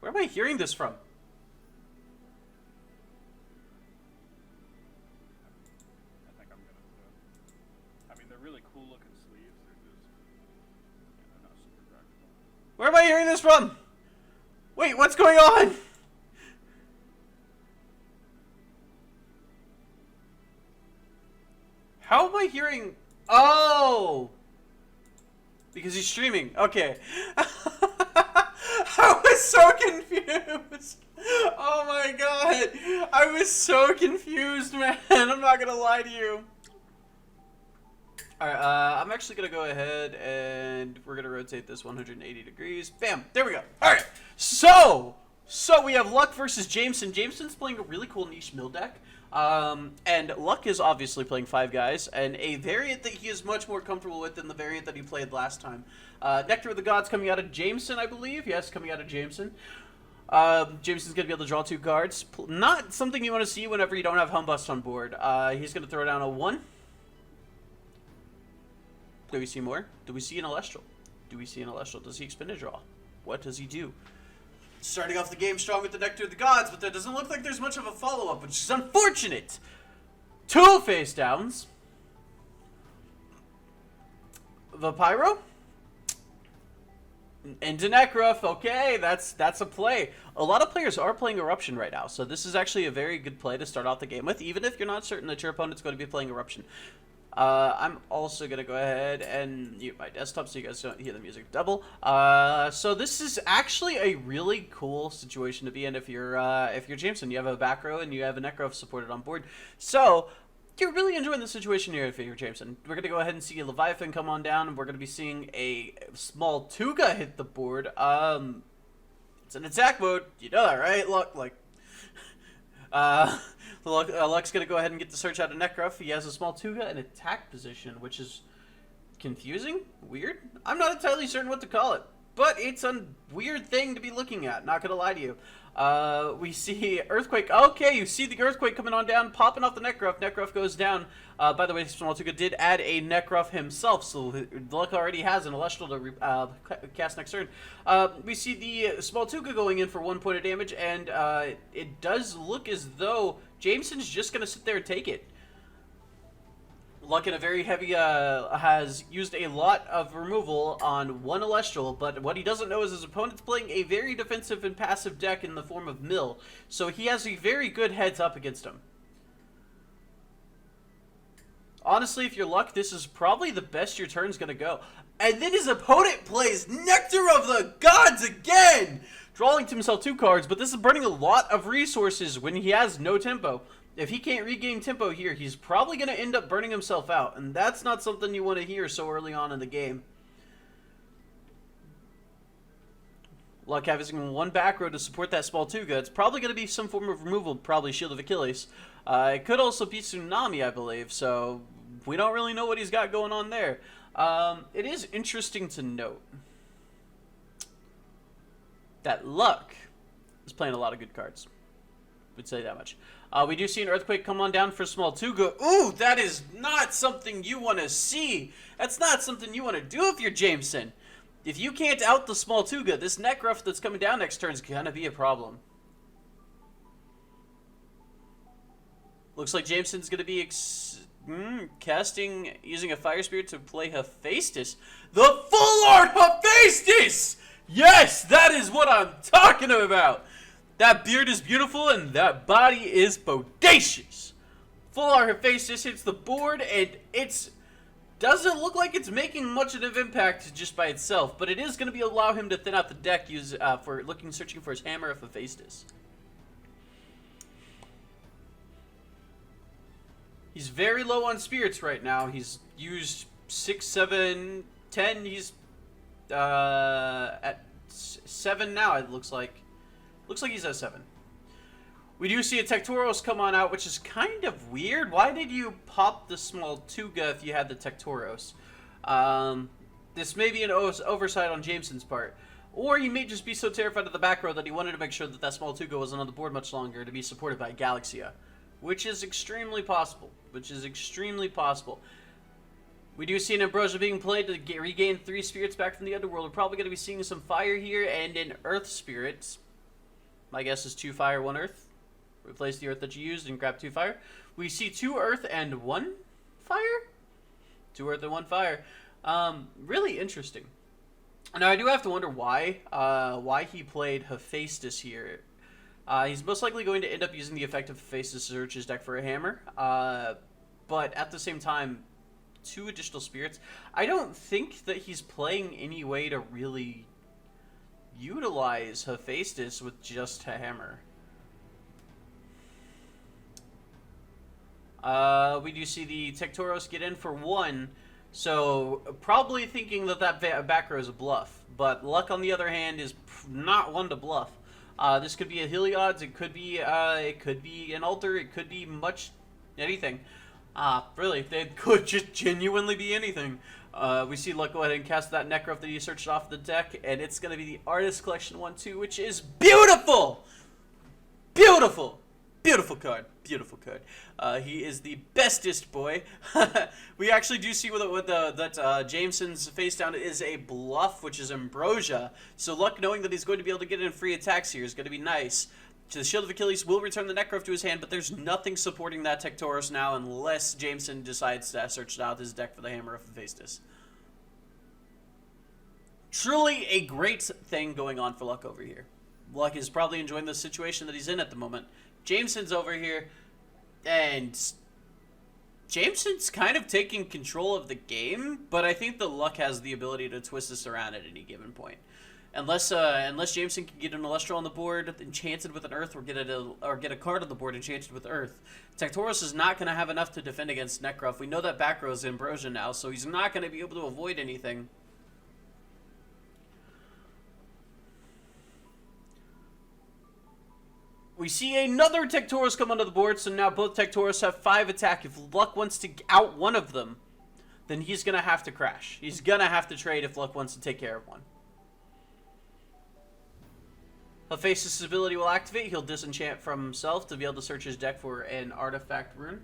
Where am I hearing this from? I think I'm gonna. I mean, they're really cool looking sleeves. They're just, they're not super practical. Where am I hearing this from? Wait, what's going on? How am I hearing? Oh! Because he's streaming. Okay. I was so confused. Oh my god. I was so confused, man. I'm not gonna lie to you. Alright, I'm actually gonna go ahead and we're gonna rotate this 180 degrees. Bam! There we go. Alright, so we have Luck versus Jameson. Jameson's playing a really cool niche mill deck. And Luck is obviously playing 5 guys, and a variant that he is much more comfortable with than the variant that he played last time. Nectar of the Gods coming out of Jameson, I believe. Yes, coming out of Jameson. Jameson's going to be able to draw 2 cards. Not something you want to see whenever you don't have Humbust on board. He's going to throw down a 1. Do we see more? Do we see an Elestral? Do we see an Elestral? Does he expend a draw? What does he do? Starting off the game strong with the Nectar of the Gods, but that doesn't look like there's much of a follow-up, which is unfortunate. 2 face downs. The Pyro. Into Necrof. Okay, that's a play. A lot of players are playing Eruption right now, so this is actually a very good play to start off the game with, even if you're not certain that your opponent's going to be playing Eruption. I'm also going to go ahead and mute my desktop so you guys don't hear the music double. So this is actually a really cool situation to be in if you're Jameson. You have a back row and you have a Necrof supported on board. So you're really enjoying the situation here if you're Jameson. We're going to go ahead and see a Leviathan come on down, and we're going to be seeing a small Tuga hit the board. It's an attack mode. You know that, right? Look, like... Luck's going to go ahead and get the search out of Necrof. He has a small Tuga in attack position, which is confusing, weird. I'm not entirely certain what to call it, but it's a weird thing to be looking at, not going to lie to you. We see Earthquake. Okay, you see the Earthquake coming on down, popping off the Necrof. Necrof goes down. By the way, Small Tuga did add a Necrof himself, so Luck already has an Elestral to cast next turn. We see the Small Tuga going in for 1 point of damage, and it does look as though Jameson's just going to sit there and take it. Luck in a very heavy, has used a lot of removal on 1 Elestral, but what he doesn't know is his opponent's playing a very defensive and passive deck in the form of Mill, so he has a very good heads up against him. Honestly, if you're Luck, this is probably the best your turn's going to go. And then his opponent plays Nectar of the Gods again! Drawing to himself 2 cards, but this is burning a lot of resources when he has no tempo. If he can't regain tempo here, he's probably going to end up burning himself out, and that's not something you want to hear so early on in the game. Luck having 1 back row to support that Small Tuga. It's probably going to be some form of removal, probably Shield of Achilles. It could also be Tsunami, I believe, so we don't really know what he's got going on there. It is interesting to note that Luck is playing a lot of good cards. We'd say that much. We do see an Earthquake come on down for Small Tuga. Ooh, that is not something you want to see. That's not something you want to do if you're Jameson. If you can't out the Small Tuga, this Necrof that's coming down next turn is going to be a problem. Looks like Jameson's going to be using a Fire Spirit to play Hephaestus. The full art Hephaestus! Yes, that is what I'm talking about. That beard is beautiful and that body is bodacious. Full art Hephaestus hits the board and it's doesn't look like it's making much of an impact just by itself, but it is going to allow him to thin out the deck searching for his Hammer of Hephaestus. He's very low on spirits right now. He's used 6, 7, 10. He's at 7 now, it looks like. Looks like he's at 7. We do see a Tectoros come on out, which is kind of weird. Why did you pop the Small Tuga if you had the Tectoros? This may be an oversight on Jameson's part. Or he may just be so terrified of the back row that he wanted to make sure that that Small Tuga wasn't on the board much longer to be supported by Galaxia. Which is extremely possible. We do see an Ambrosia being played to regain 3 spirits back from the Underworld. We're probably going to be seeing some fire here and an Earth Spirit. My guess is 2 fire, 1 earth. Replace the earth that you used and grab 2 fire. We see 2 earth and 1 fire? 2 earth and 1 fire. Really interesting. Now, I do have to wonder why he played Hephaestus here. He's most likely going to end up using the effect of Hephaestus to search his deck for a hammer. But at the same time, 2 additional spirits. I don't think that he's playing any way to really utilize Hephaestus with just a hammer. We do see the Tektoros get in for 1, so probably thinking that back row is a bluff. But Luck, on the other hand, is not one to bluff. This could be a Heliod's, it could be an altar, it could be anything. Really, they could just genuinely be anything. We see Luck go ahead and cast that Necro that he searched off the deck, and it's going to be the Artist Collection 1/2, which is beautiful! Beautiful! Beautiful card. Beautiful card. He is the bestest boy. We actually do see that Jameson's face down is a bluff, which is Ambrosia. So Luck, knowing that he's going to be able to get in free attacks here, is going to be nice. The Shield of Achilles will return the Necro to his hand, but there's nothing supporting that Tektoros now unless Jameson decides to search out his deck for the Hammer of Hephaestus. Truly a great thing going on for Luck over here. Luck is probably enjoying the situation that he's in at the moment. Jameson's over here, and Jameson's kind of taking control of the game, but I think that Luck has the ability to twist this around at any given point. Unless Jameson can get an Elestral on the board enchanted with an Earth, or get a card on the board enchanted with Earth, Tektoros is not going to have enough to defend against Necrof. We know that back row is Ambrosia now, so he's not going to be able to avoid anything. We see another Tektoros come onto the board, so now both Tektoros have 5 attack. If Luck wants to out one of them, then he's going to have to crash. He's going to have to trade if Luck wants to take care of one. Hephaestus' ability will activate. He'll disenchant from himself to be able to search his deck for an artifact rune.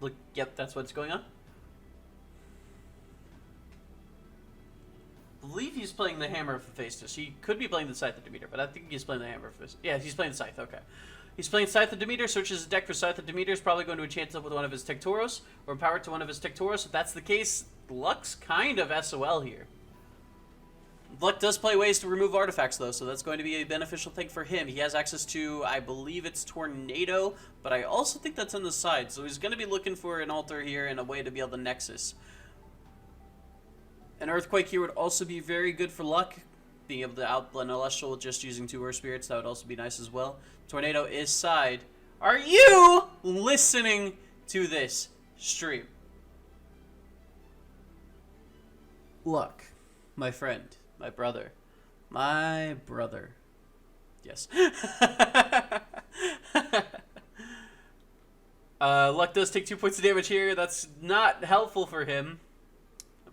Look, yep, that's what's going on. I believe he's playing the Hammer of Hephaestus. He could be playing the Scythe of Demeter, but I think he's playing the Hammer of Hephaestus. Yeah, he's playing the Scythe, okay. He's playing Scythe of Demeter, searches his deck for Scythe of Demeter, is probably going to enchant it with one of his Tektoros, or empower it to one of his Tektoros. If that's the case, Luck's kind of SOL here. Luck does play ways to remove artifacts, though, so that's going to be a beneficial thing for him. He has access to, I believe it's Tornado, but I also think that's on the side, so he's going to be looking for an altar here and a way to be able to Nexus. An Earthquake here would also be very good for Luck. Being able to outblend Elestral just using 2 Earth Spirits, that would also be nice as well. Tornado is side. Are you listening to this stream? Luck, my friend, my brother. My brother. Yes. Luck does take 2 points of damage here. That's not helpful for him.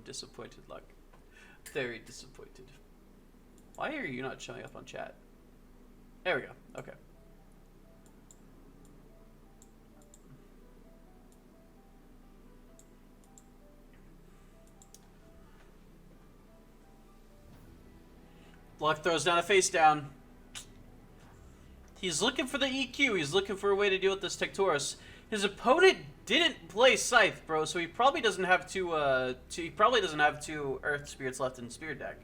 Disappointed, Luck. Very disappointed. Why are you not showing up on chat? There we go. Okay. Luck throws down a face down. He's looking for the EQ. He's looking for a way to deal with this Tektoros. His opponent didn't play Scythe, bro, so he probably doesn't have two Earth Spirits left in Spirit deck.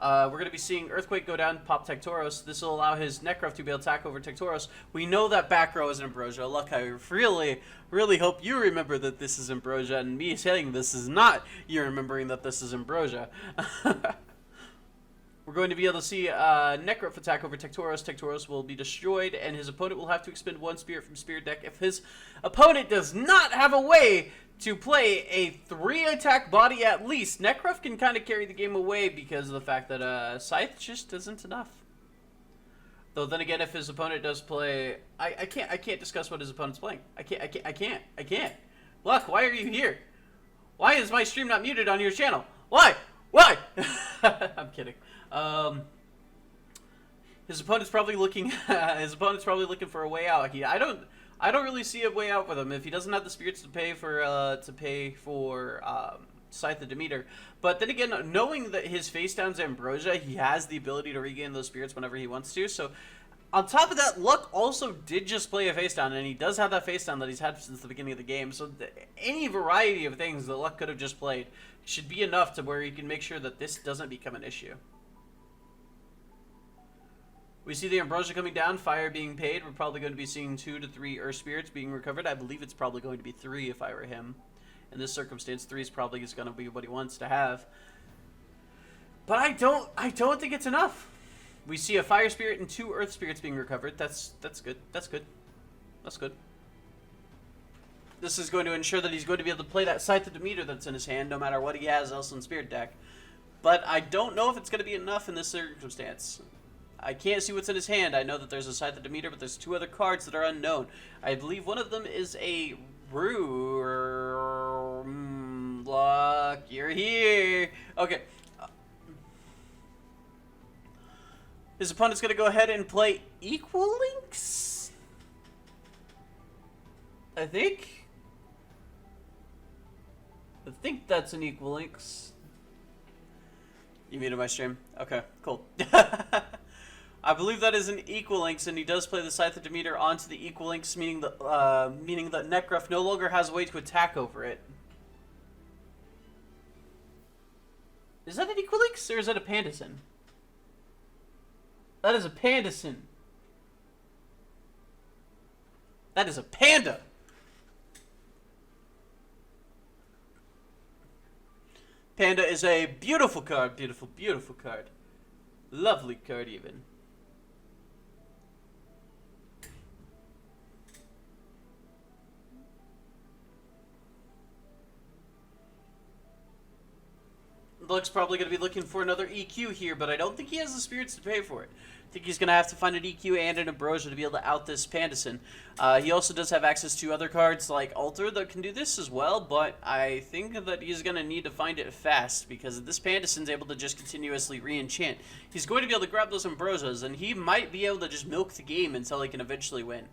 We're going to be seeing Earthquake go down, pop Tektoros. This will allow his Necrof to be able to attack over Tektoros. We know that back row is Ambrosia. Luck, I really, really hope you remember that this is Ambrosia, and me saying this is not you remembering that this is Ambrosia. We're going to be able to see Necrof attack over Tektoros. Tektoros will be destroyed, and his opponent will have to expend 1 spirit from Spirit deck. If his opponent does not have a way to play a 3-attack body at least, Necrof can kind of carry the game away because of the fact that Scythe just isn't enough. Though then again, if his opponent does play, I can't discuss what his opponent's playing. I can't. Luck, why are you here? Why is my stream not muted on your channel? Why? I'm kidding. His opponent's probably looking. His opponent's probably looking for a way out. I don't really see a way out with him if he doesn't have the spirits to pay for Scythe of Demeter. But then again, knowing that his face down's Ambrosia, he has the ability to regain those spirits whenever he wants to. So on top of that, Luck also did just play a face down, and he does have that face down that he's had since the beginning of the game. So any variety of things that Luck could have just played should be enough to where he can make sure that this doesn't become an issue. We see the Ambrosia coming down, fire being paid. We're probably going to be seeing 2 to 3 Earth Spirits being recovered. I believe it's probably going to be 3 if I were him. In this circumstance, 3 is probably going to be what he wants to have. But I don't think it's enough. We see a Fire Spirit and 2 Earth Spirits being recovered. That's good. That's good. That's good. This is going to ensure that he's going to be able to play that Scythe of Demeter that's in his hand, no matter what he has else in Spirit deck. But I don't know if it's going to be enough in this circumstance. I can't see what's in his hand. I know that there's a Scythe of Demeter, but there's 2 other cards that are unknown. I believe one of them is a Luck, you're here. Okay. His opponent's going to go ahead and play Equal Links? I think that's an Equal Links. You muted my stream? Okay, cool. I believe that is an Equal Links, and he does play the Scythe of Demeter onto the Equal Links, meaning that Nekruff no longer has a way to attack over it. Is that an Equal Links, or is that a Pandison? That is a Pandison. That is a panda. Panda is a beautiful card. Beautiful, beautiful card. Lovely card, even. Luck's probably going to be looking for another EQ here, but I don't think he has the spirits to pay for it. I think he's going to have to find an EQ and an Ambrosia to be able to out this Pandison. He also does have access to other cards like Alter that can do this as well, but I think that he's going to need to find it fast because this Pandison's able to just continuously re-enchant. He's going to be able to grab those Ambrosias, and he might be able to just milk the game until he can eventually win.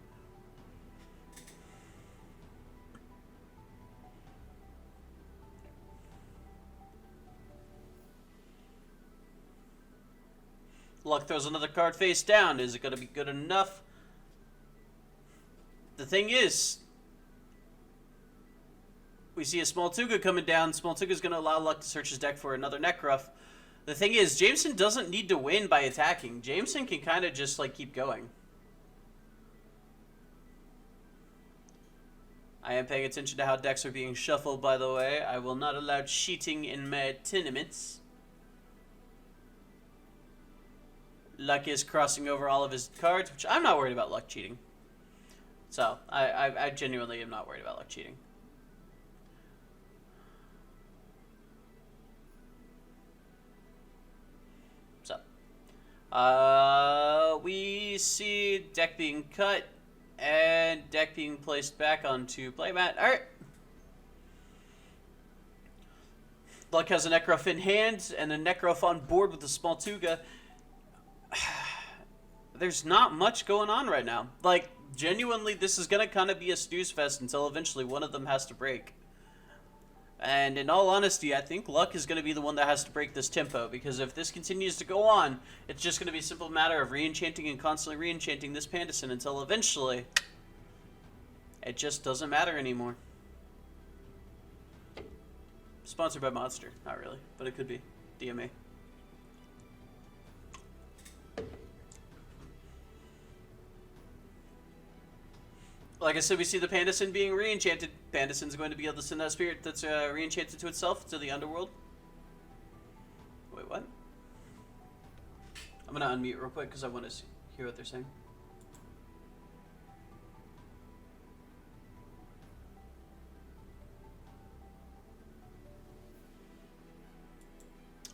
Luck throws another card face down. Is it going to be good enough? The thing is, we see a Small Tuga coming down. Small Tuga is going to allow Luck to search his deck for another Nekruff. The thing is, Jameson doesn't need to win by attacking. Jameson can kind of just like keep going. I am paying attention to how decks are being shuffled, by the way. I will not allow cheating in my tournaments. Luck is crossing over all of his cards, which I'm not worried about Luck cheating. So, I genuinely am not worried about Luck cheating. So, we see deck being cut and deck being placed back onto playmat. Alright. Luck has a Nekruff in hand and a Nekruff on board with the Small Tuga. There's not much going on right now. Like, genuinely, this is going to kind of be a snooze fest until eventually one of them has to break. And in all honesty, I think Luck is going to be the one that has to break this tempo, because if this continues to go on, it's just going to be a simple matter of re-enchanting and constantly re-enchanting this Pandison until eventually it just doesn't matter anymore. Sponsored by Monster. Not really, but it could be. DMA. Like I said, we see the Pandison being re-enchanted. Pandison's going to be able to send that spirit that's re-enchanted to itself to the underworld. Wait, what? I'm going to unmute real quick because I want to hear what they're saying.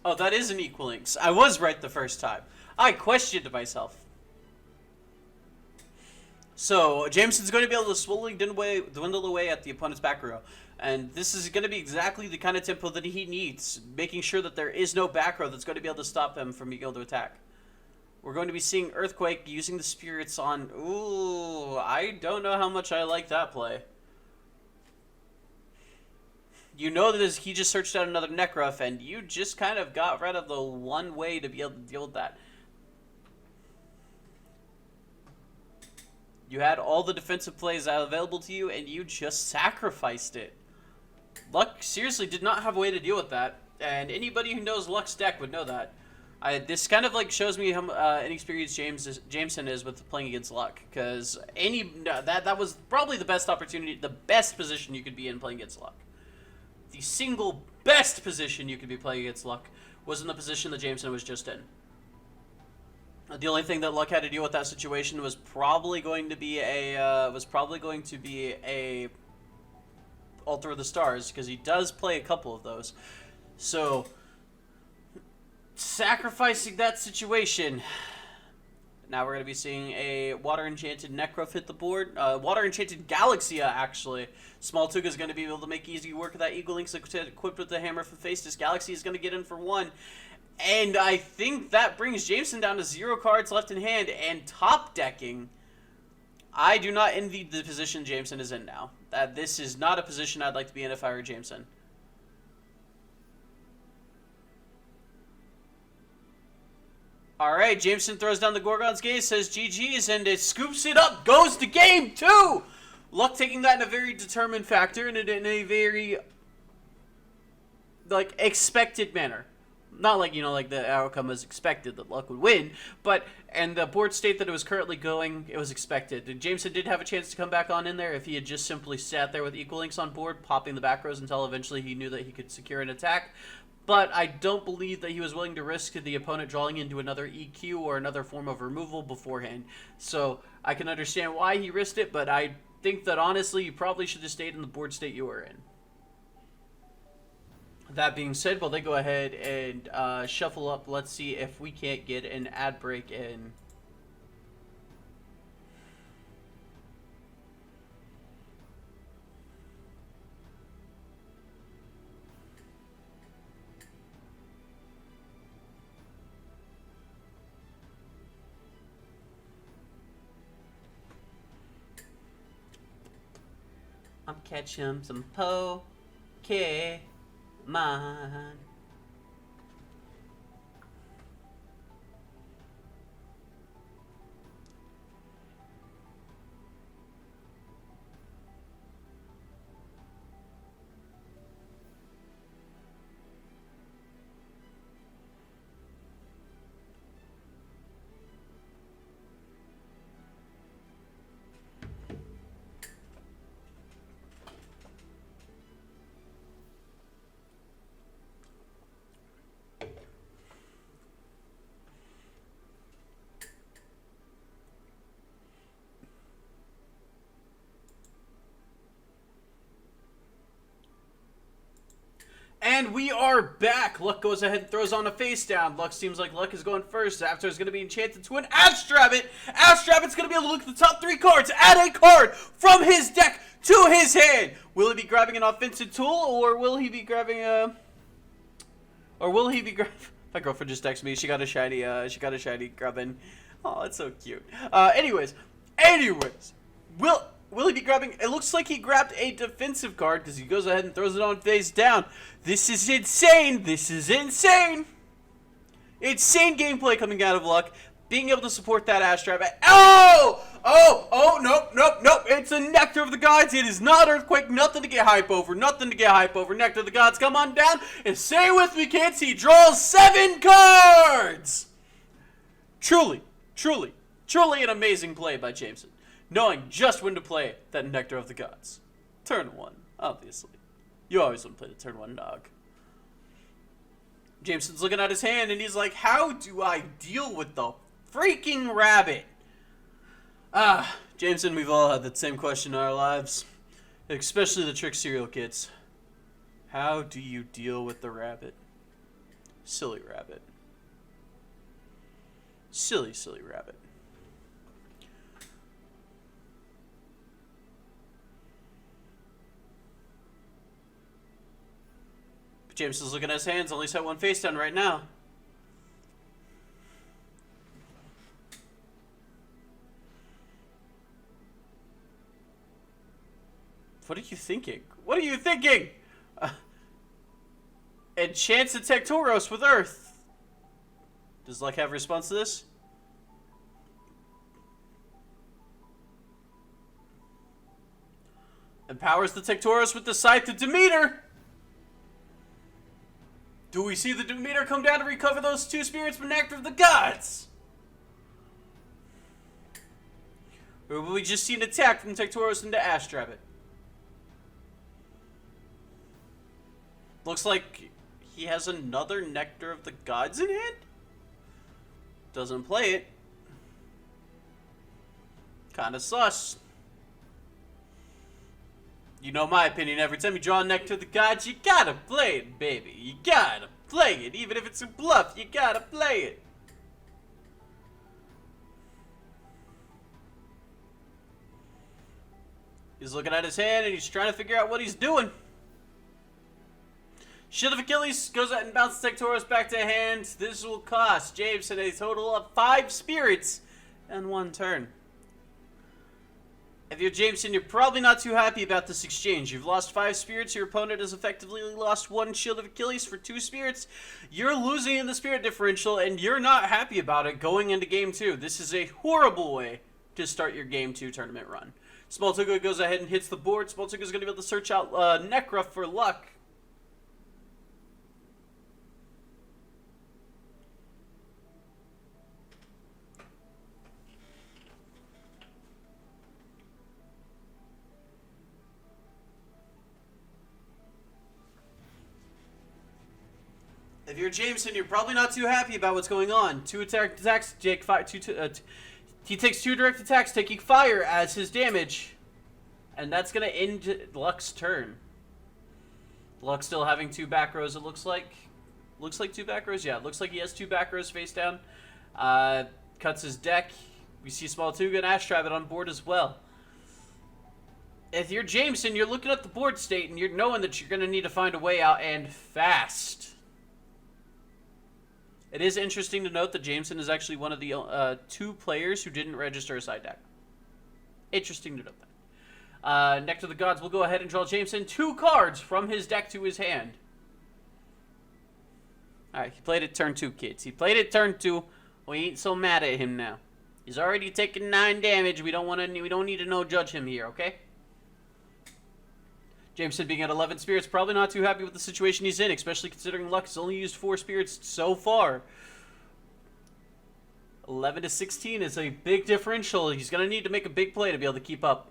Oh, that is an Equal Links. I was right the first time. I questioned myself. So, Jameson's going to be able to slowly dwindle away at the opponent's back row. And this is going to be exactly the kind of tempo that he needs, making sure that there is no back row that's going to be able to stop him from being able to attack. We're going to be seeing Earthquake using the spirits on... Ooh, I don't know how much I like that play. You know that he just searched out another Necrof, and you just kind of got rid of the one way to be able to deal with that. You had all the defensive plays available to you, and you just sacrificed it. Luck seriously did not have a way to deal with that, and anybody who knows Luck's deck would know that. This kind of like shows me how inexperienced Jameson is with playing against Luck, because that was probably the best opportunity, the best position you could be in playing against Luck. The single best position you could be playing against Luck was in the position that Jameson was just in. The only thing that Luck had to deal with that situation was probably going to be a Altar of the Stars, because he does play a couple of those. So sacrificing that situation. Now we're going to be seeing a Water Enchanted Necrof hit the board. Water Enchanted Galaxia, actually. Small Tuga is going to be able to make easy work of that. Eagle Link's equipped with the Hammer for Face. This Galaxy is going to get in for 1. And I think that brings Jameson down to 0 cards left in hand and top decking. I do not envy the position Jameson is in now. This is not a position I'd like to be in if I were Jameson. Alright, Jameson throws down the Gorgon's Gaze, says GG's, and it scoops it up, goes to game 2! Luck taking that in a very determined factor and in a very, like, expected manner. Not like, like the outcome was expected that Luck would win, but, and the board state that it was currently going, it was expected. Jameson did have a chance to come back on in there if he had just simply sat there with equal links on board, popping the back rows until eventually he knew that he could secure an attack. But I don't believe that he was willing to risk the opponent drawing into another EQ or another form of removal beforehand. So I can understand why he risked it, but I think that honestly you probably should have stayed in the board state you were in. That being said, while they go ahead and shuffle up, let's see if we can't get an ad break in. I'm catching some Pokemon. And we are back. Luck goes ahead and throws on a face down. Luck seems like Luck is going first. After is going to be enchanted to an Astrabbit. Astrabbit's going to be able to look at the top 3 cards, add a card from his deck to his hand. Will he be grabbing an offensive tool, or will he be grabbing a... My girlfriend just texted me. She got a shiny grubbin. Oh, it's so cute. Anyways. Will he be grabbing... It looks like he grabbed a defensive card because he goes ahead and throws it on face down. This is insane. This is insane. Insane gameplay coming out of Luck. Being able to support that Astrabbit. Oh, nope. It's a Nectar of the Gods. It is not Earthquake. Nothing to get hype over. Nectar of the Gods, come on down. And say with me, kids, he draws 7 cards. Truly an amazing play by Jameson. Knowing just when to play that Nectar of the Gods. Turn 1, obviously. You always want to play the turn 1 dog. Jameson's looking at his hand and he's like, how do I deal with the freaking rabbit? Jameson, we've all had that same question in our lives. Especially the trick cereal kids. How do you deal with the rabbit? Silly rabbit. Silly rabbit. Jameson's looking at his hands, only set 1 face down right now. What are you thinking? What are you thinking? Enchants the Tectoros with Earth. Does Luck have a response to this? Empowers the Tectoros with the Scythe of Demeter. Do we see the Demeter come down to recover those 2 spirits from Nectar of the Gods? Or will we just see an attack from Tectoros into Astrabbit? Looks like he has another Nectar of the Gods in hand? Doesn't play it. Kinda sus. You know my opinion, every time you draw a Nectar of the Gods, you gotta play it, baby. You gotta play it. Even if it's a bluff, you gotta play it. He's looking at his hand and he's trying to figure out what he's doing. Shield of Achilles goes out and bounces Tectoros back to hand. This will cost Jameson a total of 5 spirits and 1 turn. If you're Jameson, you're probably not too happy about this exchange. You've lost 5 spirits. Your opponent has effectively lost 1 Shield of Achilles for 2 spirits. You're losing in the spirit differential, and you're not happy about it going into Game 2. This is a horrible way to start your Game 2 tournament run. Small Tuga goes ahead and hits the board. Small Tuga is going to be able to search out Necra for luck. If you're Jameson, you're probably not too happy about what's going on. 2 attacks, Jake. He takes 2 direct attacks, taking fire as his damage, and that's gonna end Luck's turn. Luck still having 2 back rows. It looks like 2 back rows. Yeah, it looks like he has 2 back rows face down. Cuts his deck. We see Small Tuga and Astrabbit on board as well. If you're Jameson, you're looking at the board state and you're knowing that you're gonna need to find a way out, and fast. It is interesting to note that Jameson is actually one of the 2 players who didn't register a side deck. Interesting to note that. Nectar of the Gods will go ahead and draw Jameson 2 cards from his deck to his hand. Alright, he played it turn 2, kids. He played it turn 2. We ain't so mad at him now. He's already taken 9 damage. We don't need to no judge him here, okay? Jameson being at 11 spirits, probably not too happy with the situation he's in, especially considering Luck has only used 4 spirits so far. 11 to 16 is a big differential. He's going to need to make a big play to be able to keep up.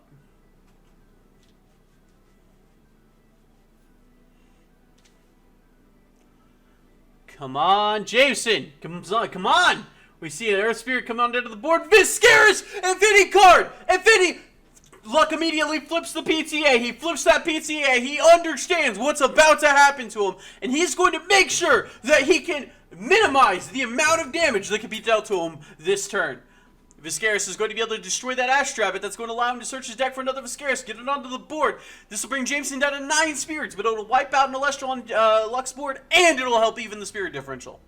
Come on, Jameson! Come on! We see an Earth Spirit come on down to the board. Viscaris! Infinity card! Infinity! Luck immediately flips the PTA. He flips that PTA. He understands what's about to happen to him. And he's going to make sure that he can minimize the amount of damage that can be dealt to him this turn. Viscaris is going to be able to destroy that Astrabbit. That's going to allow him to search his deck for another Viscaris. Get it onto the board. This will bring Jameson down to 9 spirits. But it'll wipe out an Elestral on Luck's board. And it'll help even the spirit differential.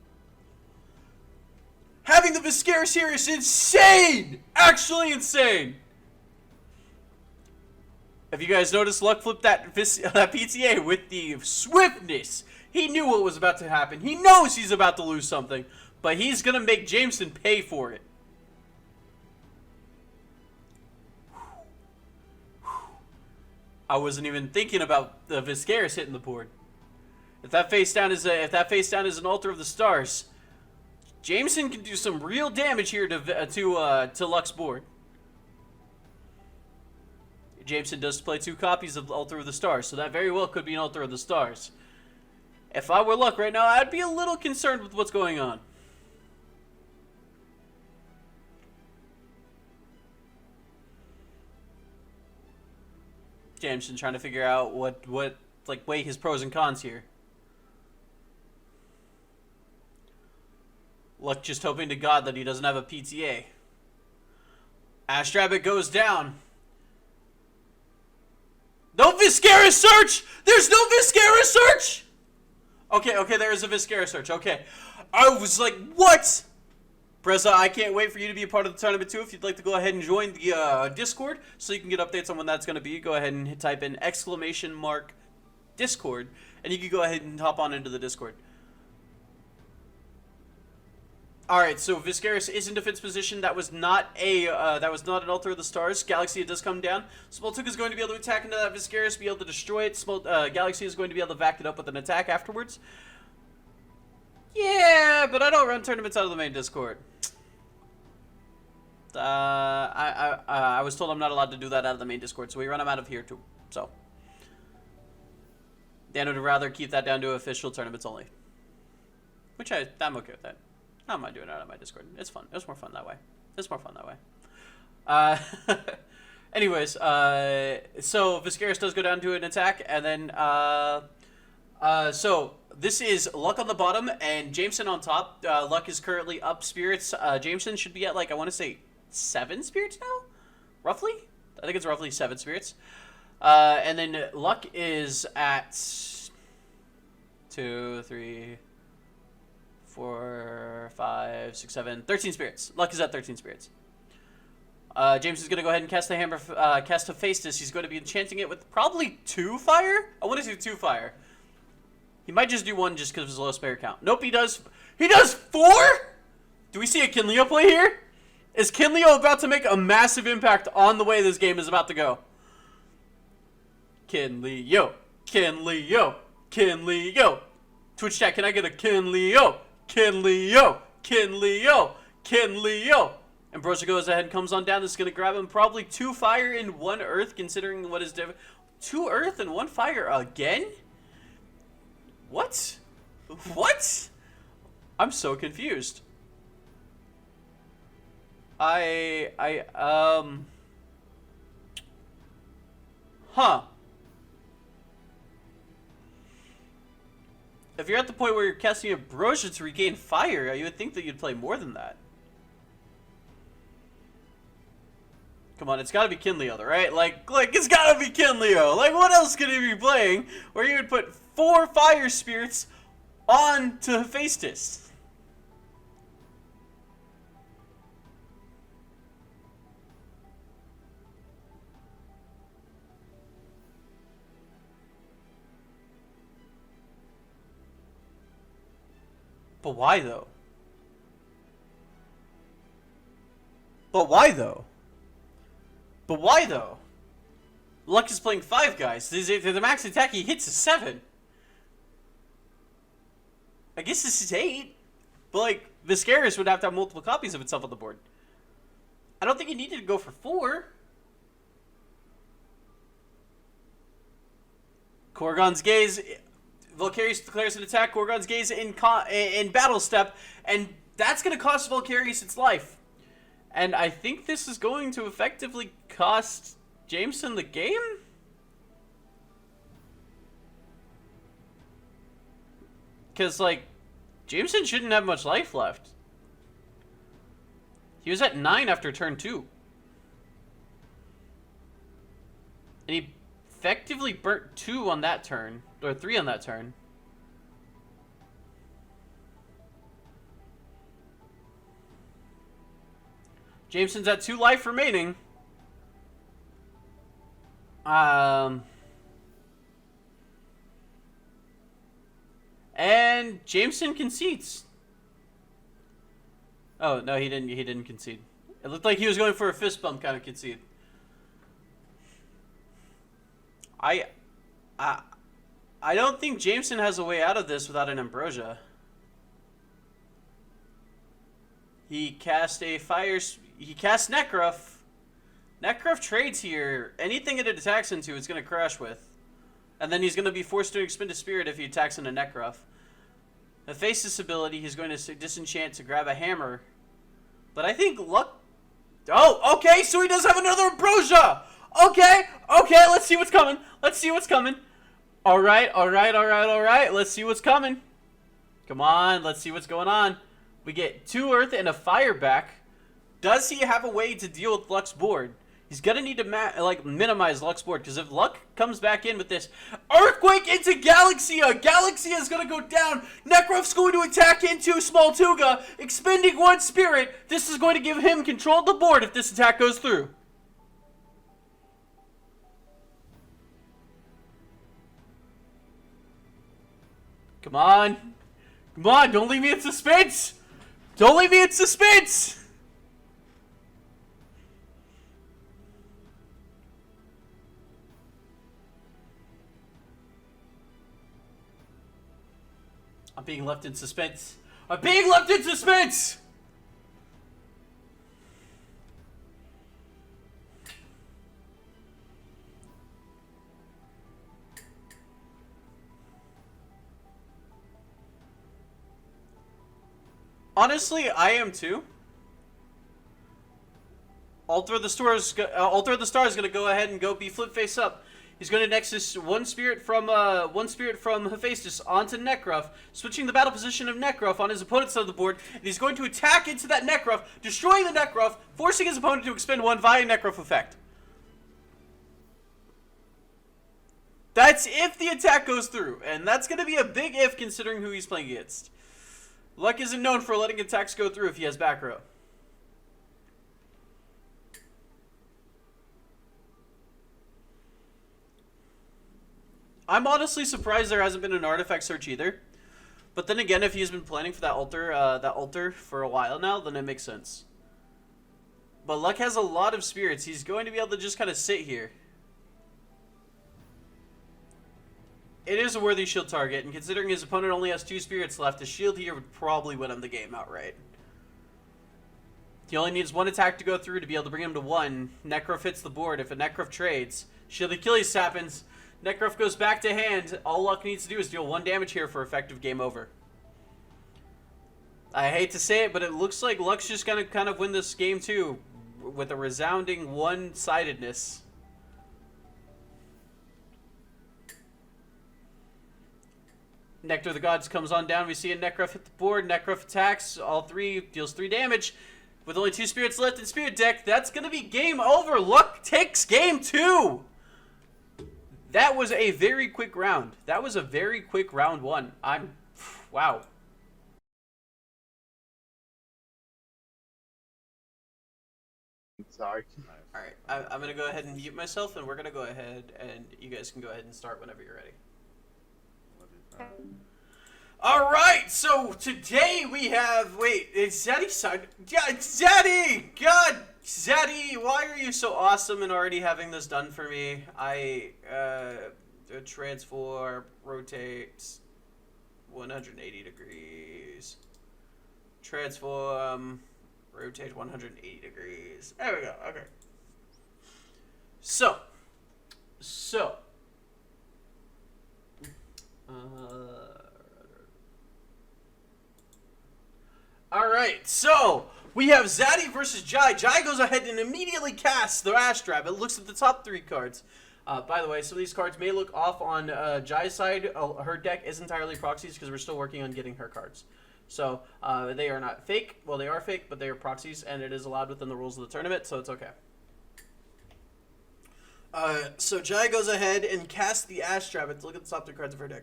Having the Viscaris here is insane! Actually insane! If you guys noticed, Luck flipped that PTA with the swiftness. He knew what was about to happen. He knows he's about to lose something. But he's going to make Jameson pay for it. I wasn't even thinking about the Viscaris hitting the board. If that face down is an Altar of the Stars, Jameson can do some real damage here to Luck's board. Jameson does play 2 copies of Altar of the Stars, so that very well could be an Altar of the Stars. If I were Luck right now, I'd be a little concerned with what's going on. Jameson trying to figure out weigh his pros and cons here. Luck just hoping to God that he doesn't have a PTA. Astrabbit goes down. No Viscaris search! There's no Viscaris search! Okay, there is a Viscaris search. Okay. I was like, what? Breza, I can't wait for you to be a part of the tournament too. If you'd like to go ahead and join the Discord so you can get updates on when that's going to be, go ahead and type in Discord, and you can go ahead and hop on into the Discord. Alright, so Viscaris is in defense position. That was not an Altar of the Stars. Galaxia does come down. Smoltuk is going to be able to attack into that Viscaris, be able to destroy it. Galaxia is going to be able to back it up with an attack afterwards. Yeah, but I don't run tournaments out of the main Discord. I was told I'm not allowed to do that out of the main Discord, so we run them out of here too. So Dan would rather keep that down to official tournaments only, which I'm okay with that. I don't mind doing it out of my Discord. It's fun. It's more fun that way. Anyways, so Viscaris does go down to an attack, and then so this is Luck on the bottom and Jameson on top. Luck is currently up spirits. Jameson should be at, like, I want to say 7 spirits now, roughly. I think it's roughly 7 spirits. And then Luck is at 2, 3, 4, 5, 6, 7, 13 spirits. Luck is at 13 spirits. James is going to go ahead and cast the hammer, cast Hephaestus. He's going to be enchanting it with probably 2 fire. I want to do 2 fire. He might just do 1 just because of his low spare count. Nope, he does 4? Do we see a Kinleo play here? Is Kinleo about to make a massive impact on the way this game is about to go? Kinleo. Twitch chat, can I get a Kinleo? Ambrosia goes ahead and comes on down. This is going to grab him probably 2 fire and 1 earth, considering what is 2 earth and 1 fire again? What? I'm so confused. If you're at the point where you're casting Ambrosia to regain fire, you would think that you'd play more than that. Come on, it's gotta be Kinleo though, right? Like, it's gotta be Kinleo. Like, what else could he be playing where you would put 4 fire spirits on to Hephaestus? But why though? Luck is playing 5 guys. The max attack he hits is 7. I guess this is 8. But, like, Viscaris would have to have multiple copies of itself on the board. I don't think he needed to go for 4. Korgon's Gaze. Volcarius declares an attack. Korgon's Gaze in battle step. And that's going to cost Volcarius its life. And I think this is going to effectively cost Jameson the game? Because, like, Jameson shouldn't have much life left. He was at 9 after turn 2. And he effectively burnt 2 on that turn. Or 3 on that turn. Jameson's at 2 life remaining. And Jameson concedes. Oh, no, he didn't concede. It looked like he was going for a fist bump kind of concede. I don't think Jameson has a way out of this without an Ambrosia. He cast a fire... He cast Necruff. Necruff trades here. Anything it attacks into, it's going to crash with. And then he's going to be forced to expend a spirit if he attacks into Necruff. Hephaestus ability, he's going to disenchant to grab a hammer. But I think Luck... Oh, okay, so he does have another Ambrosia! Okay, let's see what's coming. Alright. Let's see what's coming. Come on, let's see what's going on. We get 2 earth and a fire back. Does he have a way to deal with Luck's board? He's gonna need to minimize Luck's board, because if Luck comes back in with this Earthquake into Galaxia, Galaxia is gonna go down. Necruff's going to attack into Small Tuga, expending 1 spirit. This is going to give him control of the board if this attack goes through. Come on. Come on, don't leave me in suspense! Don't leave me in suspense! I'm being left in suspense. I'm being left in suspense! Honestly, I am too. Altar of the Stars is gonna go ahead and go be flip face up. He's going to nexus one spirit from Hephaestus onto Nekruff, switching the battle position of Nekruff on his opponent's side of the board, and he's going to attack into that Nekruff, destroying the Nekruff, forcing his opponent to expend one via Nekruff effect. That's if the attack goes through, and that's going to be a big if considering who he's playing against. Luck isn't known for letting attacks go through if he has back row. I'm honestly surprised there hasn't been an artifact search either. But then again, if he's been planning for that altar for a while now, then it makes sense. But Luck has a lot of spirits. He's going to be able to just kind of sit here. It is a worthy shield target, and considering his opponent only has 2 spirits left, a shield here would probably win him the game outright. He only needs 1 attack to go through to be able to bring him to 1. Nekruff hits the board. If a Nekruff trades, Shield Achilles happens. Nekruff goes back to hand. All Luck needs to do is deal 1 damage here for effective game over. I hate to say it, but it looks like Luck's just going to kind of win this game too, with a resounding one-sidedness. Nectar of the Gods comes on down. We see a Nekruff hit the board. Nekruff attacks. All 3 deals 3 damage. With only 2 spirits left in Spirit Deck, that's going to be game over. Luck takes game 2. That was a very quick round. That was a very quick round 1. Wow. Sorry. Alright, I'm going to go ahead and mute myself, and we're going to go ahead, and you guys can go ahead and start whenever you're ready. Alright, so today we have, wait, is Zadi side? Yeah, Zadi! God! Zadi, why are you so awesome and already having this done for me? Transform, rotate 180 degrees. Transform, rotate 180 degrees. There we go, okay. So. Alright, so we have Zadi versus Jai. Jai goes ahead and immediately casts the Ash Trap. It looks at the top 3 cards. By the way, some of these cards may look off on Jai's side. Her deck is entirely proxies because we're still working on getting her cards. So they are not fake. Well, they are fake, but they are proxies, and it is allowed within the rules of the tournament, so it's okay. So Jai goes ahead and casts the Ash Trap. Look at the top 3 cards of her deck.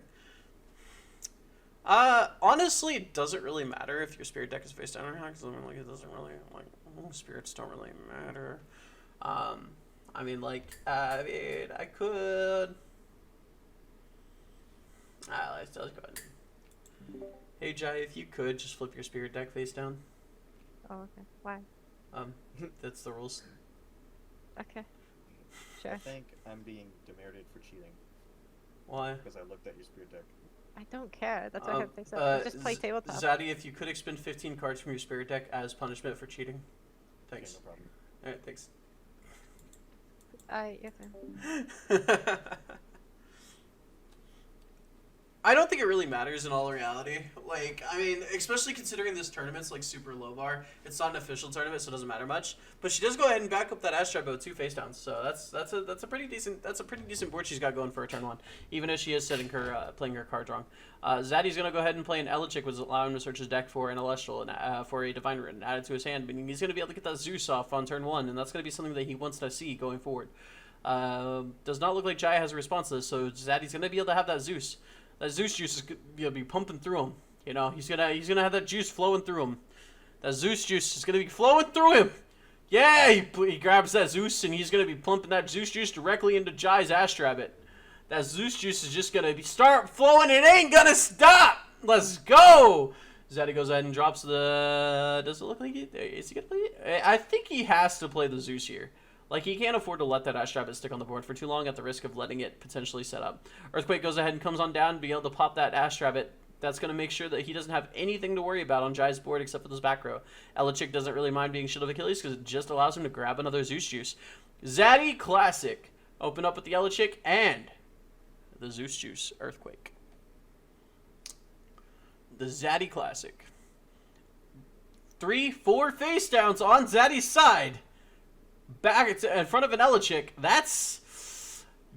Honestly, it doesn't really matter if your spirit deck is face down or not, because I mean, like, it doesn't really, like, spirits don't really matter. I could. Let's go ahead. Hey, Jai, if you could just flip your spirit deck face down. Oh, okay. Why? That's the rules. Okay. Sure. I think I'm being demerited for cheating. Why? Because I looked at your spirit deck. I don't care. That's why I have face up. Just play tabletop. Zadi, if you could expend 15 cards from your spirit deck as punishment for cheating. Thanks. Okay, no problem. Alright, thanks. Your turn. I don't think it really matters in all reality. Like, I mean, especially considering this tournament's like super low bar. It's not an official tournament, so it doesn't matter much. But she does go ahead and back up that Ash Trap with 2 face downs. So that's a pretty decent board she's got going for a turn 1, even as she is setting her playing her cards wrong. Zadi's gonna go ahead and play an Elichick, which is allowing him to search his deck for an Elestral and for a Divine Writ and add it to his hand, meaning he's gonna be able to get that Zeus off on turn 1, and that's gonna be something that he wants to see going forward. Does not look like Jai has a response to this, so Zadi's gonna be able to have that Zeus. That Zeus juice is gonna be pumping through him. You know, he's gonna have that juice flowing through him. That Zeus juice is gonna be flowing through him. Yeah, he grabs that Zeus and he's gonna be pumping that Zeus juice directly into Jai's Ash Rabbit. That Zeus juice is just gonna start flowing. It ain't gonna stop. Let's go. Zadi goes ahead and drops the... Does it look like is he gonna play it? I think he has to play the Zeus here. Like, he can't afford to let that Ash Rabbit stick on the board for too long at the risk of letting it potentially set up. Earthquake goes ahead and comes on down, being able to pop that Ash Rabbit. That's going to make sure that he doesn't have anything to worry about on Jai's board except for this back row. ElYouSeeKay doesn't really mind being Shield of Achilles because it just allows him to grab another Zeus juice. Zadi Classic. Open up with the ElYouSeeKay and the Zeus juice Earthquake. The Zadi Classic. 3-4 face downs on Zadi's side. Back in front of an ElYouSeeKay. That's...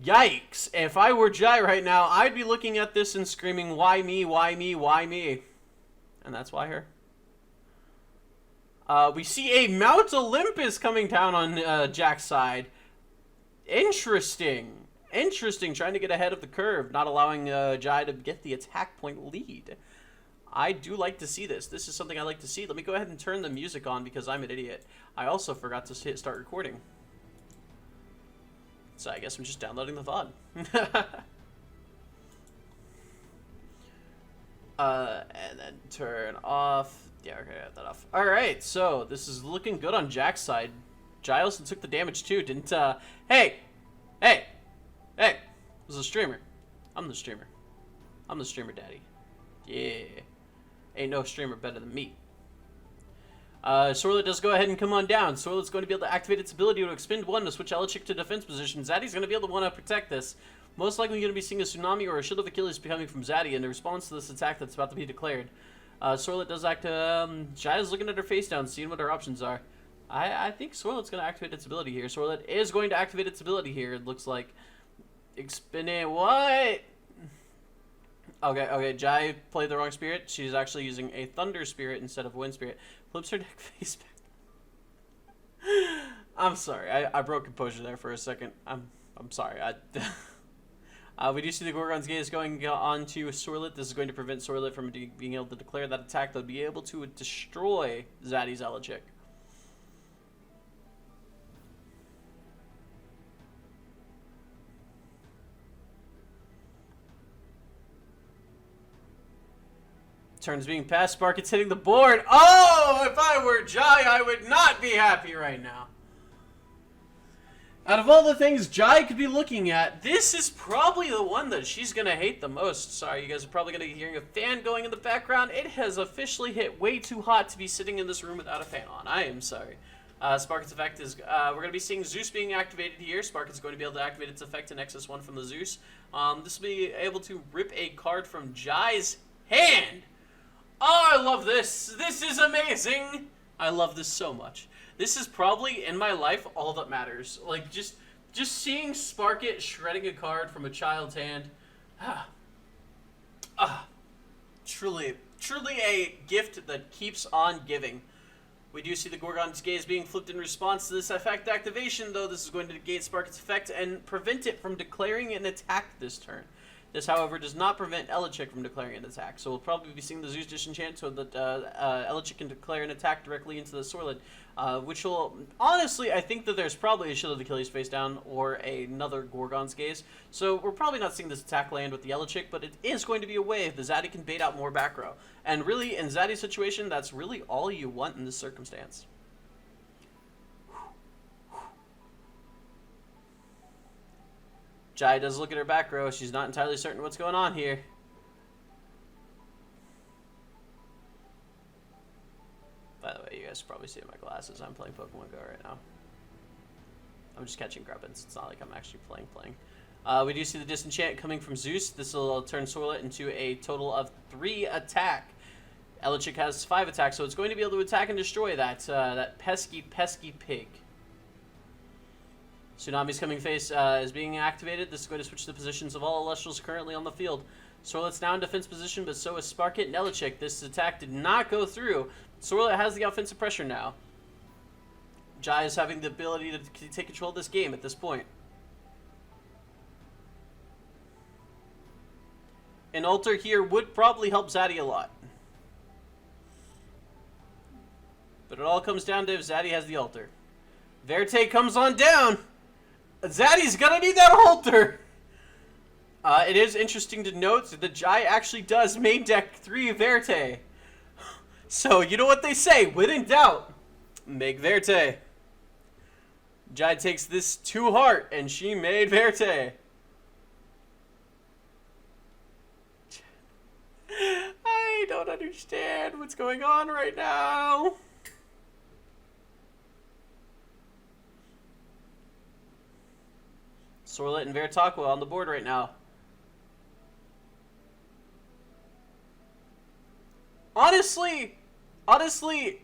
Yikes. If I were Jai right now, I'd be looking at this and screaming, why me, why me, why me? And that's why her. We see a Mount Olympus coming down on Jack's side. Interesting. Interesting. Trying to get ahead of the curve, not allowing Jai to get the attack point lead. I do like to see this. This is something I like to see. Let me go ahead and turn the music on because I'm an idiot. I also forgot to hit start recording. So I guess I'm just downloading the VOD. And then turn off. Yeah, okay, I got that off. Alright, so this is looking good on Jack's side. Giles took the damage too, didn't, Hey! Hey! Hey! This is a streamer. I'm the streamer. I'm the streamer daddy. Yeah. Ain't no streamer better than me. Sorlet does go ahead and come on down. Sorlet's going to be able to activate its ability to expend 1 to switch ElYouSeeKay to defense position. Zadi's going to be able to want to protect this. Most likely going to be seeing a Tsunami or a Shield of Achilles coming from Zadi in response to this attack that's about to be declared. Sorlet does act... Jai's looking at her face down, seeing what her options are. I think Sorlet's going to activate its ability here. Sorlet is going to activate its ability here, it looks like. Expend it... What? Okay, Jai played the wrong spirit. She's actually using a Thunder Spirit instead of Wind Spirit. Flips her deck face back. I'm sorry, I broke composure there for a second. I'm sorry. We do see the Gorgon's Gaze going on to Sorlet. This is going to prevent Sorlet from being able to declare that attack. They'll be able to destroy Zadi's ElYouSeeKay. Turns being passed, Spark, it's hitting the board. Oh, if I were Jai, I would not be happy right now. Out of all the things Jai could be looking at, this is probably the one that she's going to hate the most. Sorry, you guys are probably going to be hearing a fan going in the background. It has officially hit way too hot to be sitting in this room without a fan on. I am sorry. Sparket's effect is, we're going to be seeing Zeus being activated here. Sparket's going to be able to activate its effect in Nexus 1 from the Zeus. This will be able to rip a card from Jai's hand. Oh, I love this. This is amazing. I love this so much. This is probably, in my life, all that matters. Like, just seeing Sparket shredding a card from a child's hand. Truly a gift that keeps on giving. We do see the Gorgon's Gaze being flipped in response to this effect activation, though this is going to negate Sparket's effect and prevent it from declaring an attack this turn. This, however, does not prevent ElYouSeeKay from declaring an attack, so we'll probably be seeing the Zeus disenchant so that ElYouSeeKay can declare an attack directly into the Sorlet, which will... Honestly, I think that there's probably a Shield of Achilles face down or another Gorgon's Gaze, so we're probably not seeing this attack land with the ElYouSeeKay, but it is going to be a way the Zadi can bait out more back row. And really, in Zadi's situation, that's really all you want in this circumstance. Jai does look at her back row. She's not entirely certain what's going on here. By the way, you guys probably see my glasses. I'm playing Pokemon Go right now. I'm just catching Grubbins. It's not like I'm actually playing. We do see the Disenchant coming from Zeus. This will turn Sorlet into a total of 3 attack. ElYouSeeKay has 5 attacks, so it's going to be able to attack and destroy that that pesky pig. Tsunami's coming face is being activated. This is going to switch the positions of all Elestrals currently on the field. Sorlet's now in defense position, but so is Sparket and ElYouSeeKay. This attack did not go through. Sorlet has the offensive pressure now. Jai is having the ability to take control of this game at this point. An altar here would probably help Zadi a lot. But it all comes down to if Zadi has the altar. Verte comes on down. Zadi's gonna need that altar. It is interesting to note that Jai actually does main deck 3 Verte. So, you know what they say, when in doubt, make Verte. Jai takes this to heart, and she made Verte. I don't understand what's going on right now. Sorlet and Veritaqua on the board right now. Honestly, Elichik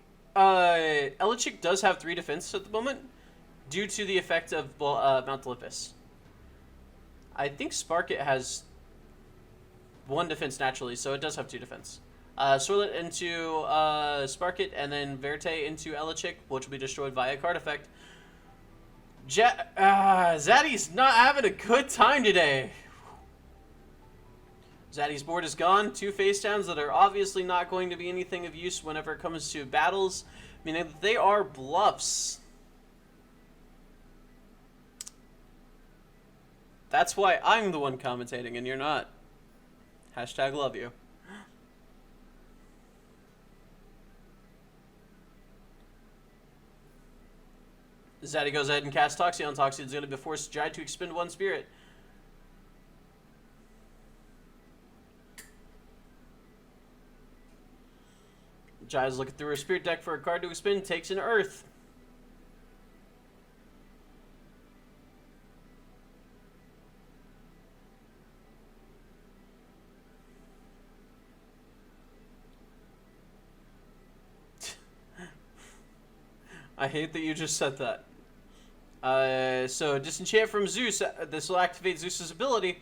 does have 3 defense at the moment due to the effect of Mount Olympus. I think Sparkit has 1 defense naturally, so it does have 2 defense. Sorlet into Sparkit, and then Verte into Elichik, which will be destroyed via card effect. Zadi's not having a good time today. Zadi's board is gone. 2 face downs that are obviously not going to be anything of use whenever it comes to battles, meaning that they are bluffs. That's why I'm the one commentating and you're not. Hashtag love you. Zadi goes ahead and casts Toxion. Toxion is going to force Jai to expend 1 spirit. Jai is looking through her spirit deck for a card to expend, takes an Earth. I hate that you just said that. So, Disenchant from Zeus. This will activate Zeus's ability.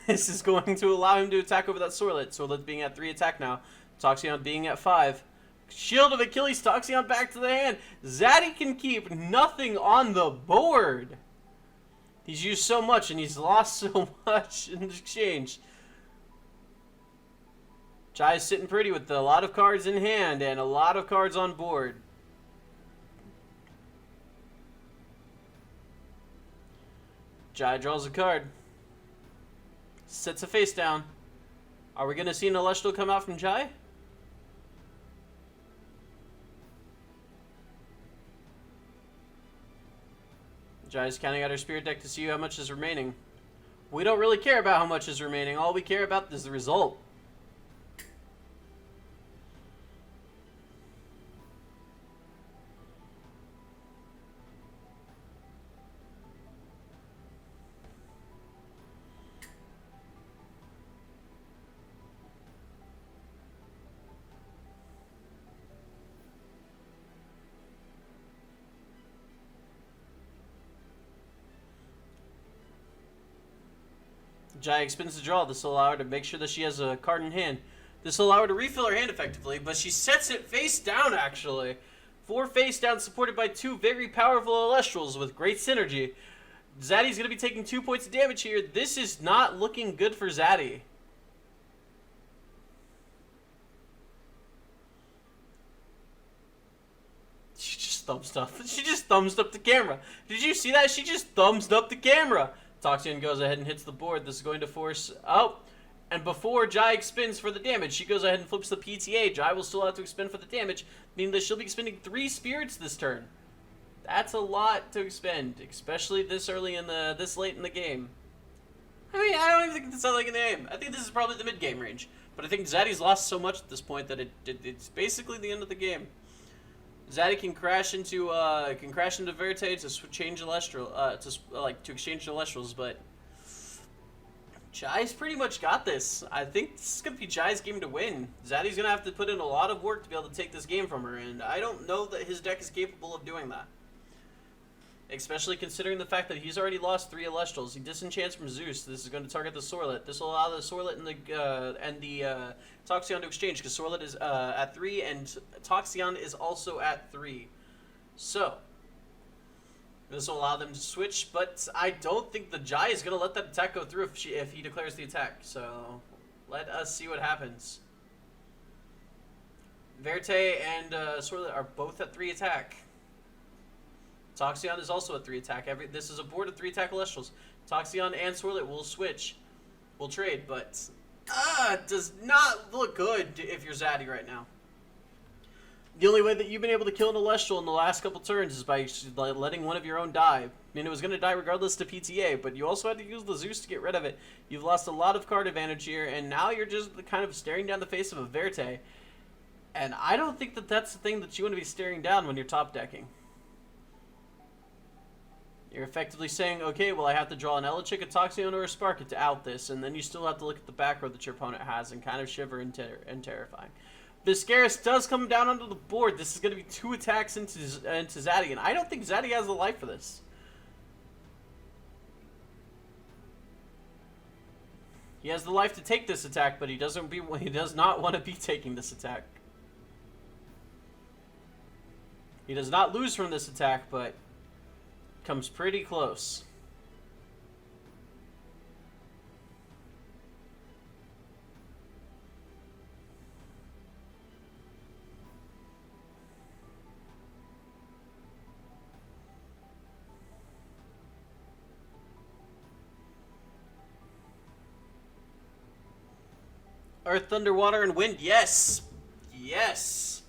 This is going to allow him to attack over that Sorlet. Sorlet being at 3 attack now. Toxion being at 5. Shield of Achilles, Toxion back to the hand. Zadi can keep nothing on the board. He's used so much and he's lost so much in exchange. Jai is sitting pretty with a lot of cards in hand and a lot of cards on board. Jai draws a card. Sets a face down. Are we going to see an Elestral come out from Jai? Jai's counting out her spirit deck to see how much is remaining. We don't really care about how much is remaining. All we care about is the result. Jai expends the draw. This will allow her to make sure that she has a card in hand. This will allow her to refill her hand effectively, but she sets it face down, actually. 4 face down supported by 2 very powerful Elestrals with great synergy. Zadi's going to be taking 2 points of damage here. This is not looking good for Zadi. She just thumbs up. She just thumbs up the camera. Did you see that? She just thumbs up the camera. Toxion goes ahead and hits the board. This is going to force... Oh! And before Jai expends for the damage, she goes ahead and flips the PTA. Jai will still have to expend for the damage, meaning that she'll be expending 3 spirits this turn. That's a lot to expend, especially this early in the... this late in the game. I mean, I don't even think it's that late in the game. I think this is probably the mid-game range. But I think Zadi's lost so much at this point that it's basically the end of the game. Zadi can crash into Verte to change Elestral, to exchange Elestrals, but Jai's pretty much got this. I think this is gonna be Jai's game to win. Zadi's gonna have to put in a lot of work to be able to take this game from her, and I don't know that his deck is capable of doing that. Especially considering the fact that he's already lost 3 Elestrals. He disenchants from Zeus. This is going to target the Sorlet. This will allow the Sorlet and the Toxion to exchange, because Sorlet is at 3 and Toxion is also at 3. So this will allow them to switch, but I don't think the Jai is going to let that attack go through if he declares the attack. So let us see what happens. Verte and Sorlet are both at 3 attack. Toxion is also at 3 attack. This is a board of 3 attack Elestrals. Toxicon and Swirlet will switch. We'll trade, but it does not look good if you're Zadi right now. The only way that you've been able to kill an Elestral in the last couple turns is by letting one of your own die. I mean, it was going to die regardless to PTA, but you also had to use the Zeus to get rid of it. You've lost a lot of card advantage here, and now you're just kind of staring down the face of a Verte. And I don't think that that's the thing that you want to be staring down when you're top decking. You're effectively saying, okay, well, I have to draw an Elichick, a Toxicon, or a Spark to out this, and then you still have to look at the back row that your opponent has and kind of shiver and terrifying. Viscaris does come down onto the board. This is going to be 2 attacks into Zadi, and I don't think Zadi has the life for this. He has the life to take this attack, but he does not want to be taking this attack. He does not lose from this attack, but comes pretty close. Earth, Thunder, Water, and Wind. Yes! Yes!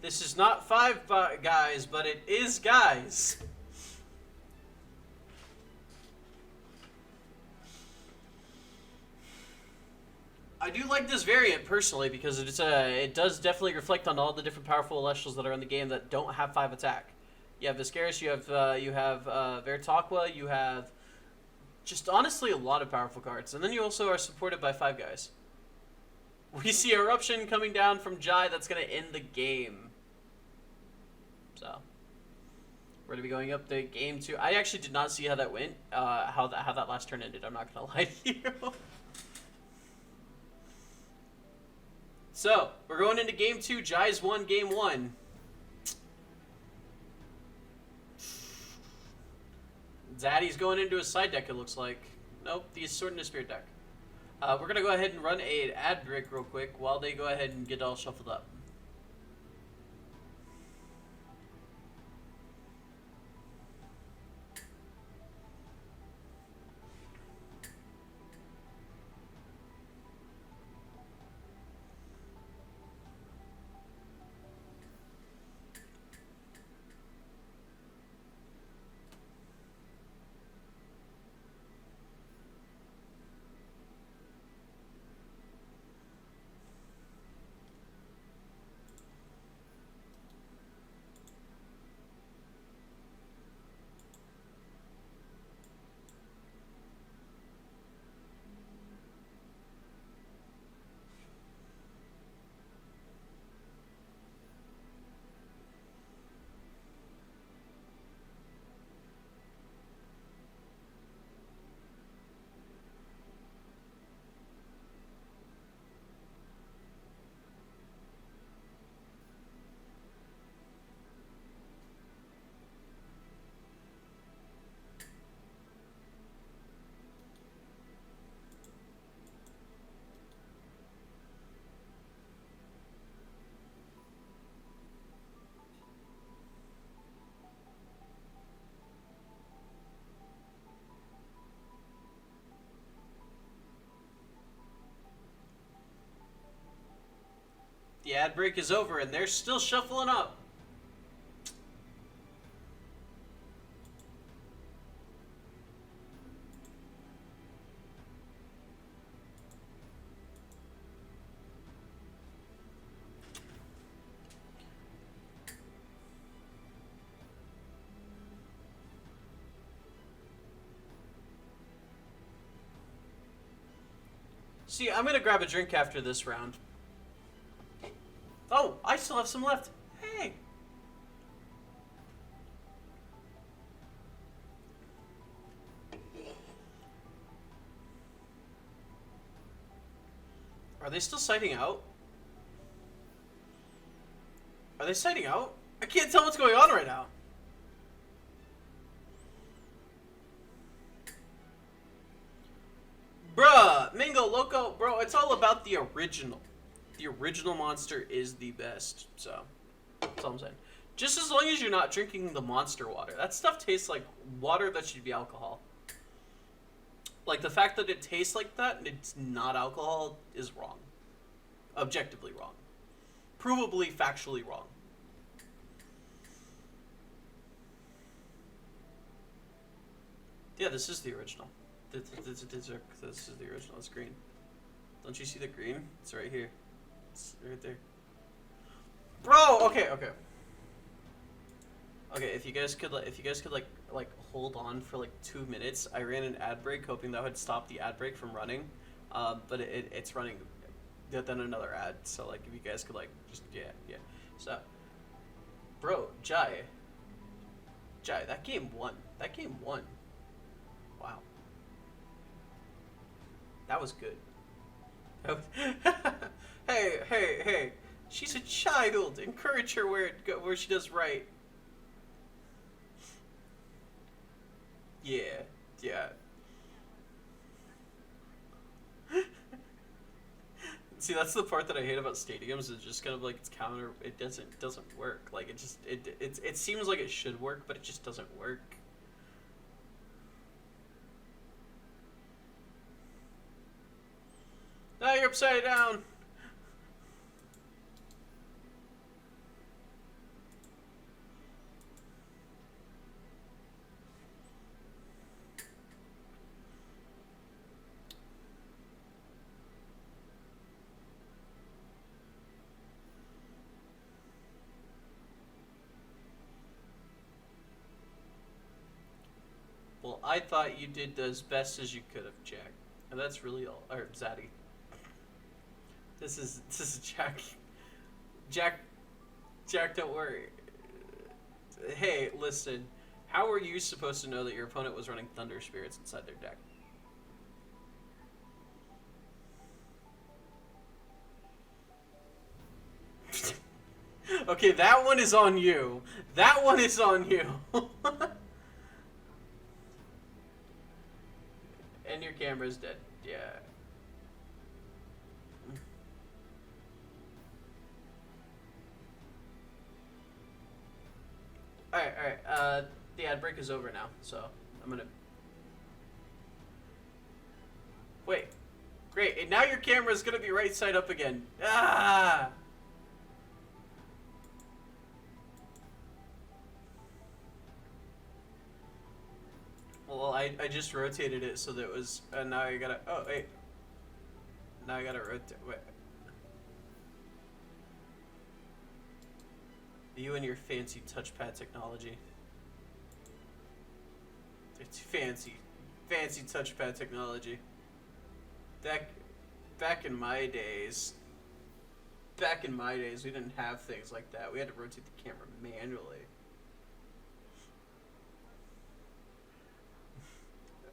This is not 5 guys, but it is guys. I do like this variant, personally, because it does definitely reflect on all the different powerful Elestrals that are in the game that don't have 5 attack. You have Viscaris, you have Vertaqua, you have just honestly a lot of powerful cards. And then you also are supported by 5 guys. We see Eruption coming down from Jai. That's going to end the game. So, we're going to be going up to game 2. I actually did not see how that went, how that last turn ended. I'm not going to lie to you. So, we're going into game 2. Jai's won game 1. Zadi's going into a side deck, it looks like. Nope, he's Sword and a Spirit deck. We're going to go ahead and run an ad break real quick while they go ahead and get all shuffled up. The ad break is over, and they're still shuffling up. See, I'm gonna grab a drink after this round. Oh, I still have some left. Hey. Are they still sighting out? Are they sighting out? I can't tell what's going on right now. Bruh, Mingo, Loco, bro, it's all about the original. The original monster is the best, so that's all I'm saying. Just as long as you're not drinking the monster water. That stuff tastes like water that should be alcohol. Like, the fact that it tastes like that and it's not alcohol is wrong. Objectively wrong. Provably, factually wrong. Yeah, this is the original. This is the original. It's green. Don't you see the green? It's right here. It's right there. Bro, okay. Okay, if you guys could like hold on for like 2 minutes. I ran an ad break hoping that would stop the ad break from running. But it's running then another ad. So like if you guys could like just yeah. So bro, Jai, that game won. Wow. That was good. Hey. She's a child. Encourage her where she does right. Yeah. See, that's the part that I hate about stadiums. It's just kind of like it's counter. It doesn't work. Like it seems like it should work, but it just doesn't work. Now you're upside down. Well, I thought you did as best as you could have, Jack. And that's really all. Or Zadi. This is Jack. Jack, don't worry. Hey, listen. How were you supposed to know that your opponent was running Thunder Spirits inside their deck? Okay, that one is on you. That one is on you. And your camera's dead. Yeah. Alright. The ad break is over now, so I'm gonna... Wait. Great, and now your camera's gonna be right side up again. Ah! Well, I just rotated it so that it was... And now I gotta... Oh, wait. Now I gotta rotate... Wait. You and your fancy touchpad technology. It's fancy touchpad technology. Back in my days, we didn't have things like that. We had to rotate the camera manually.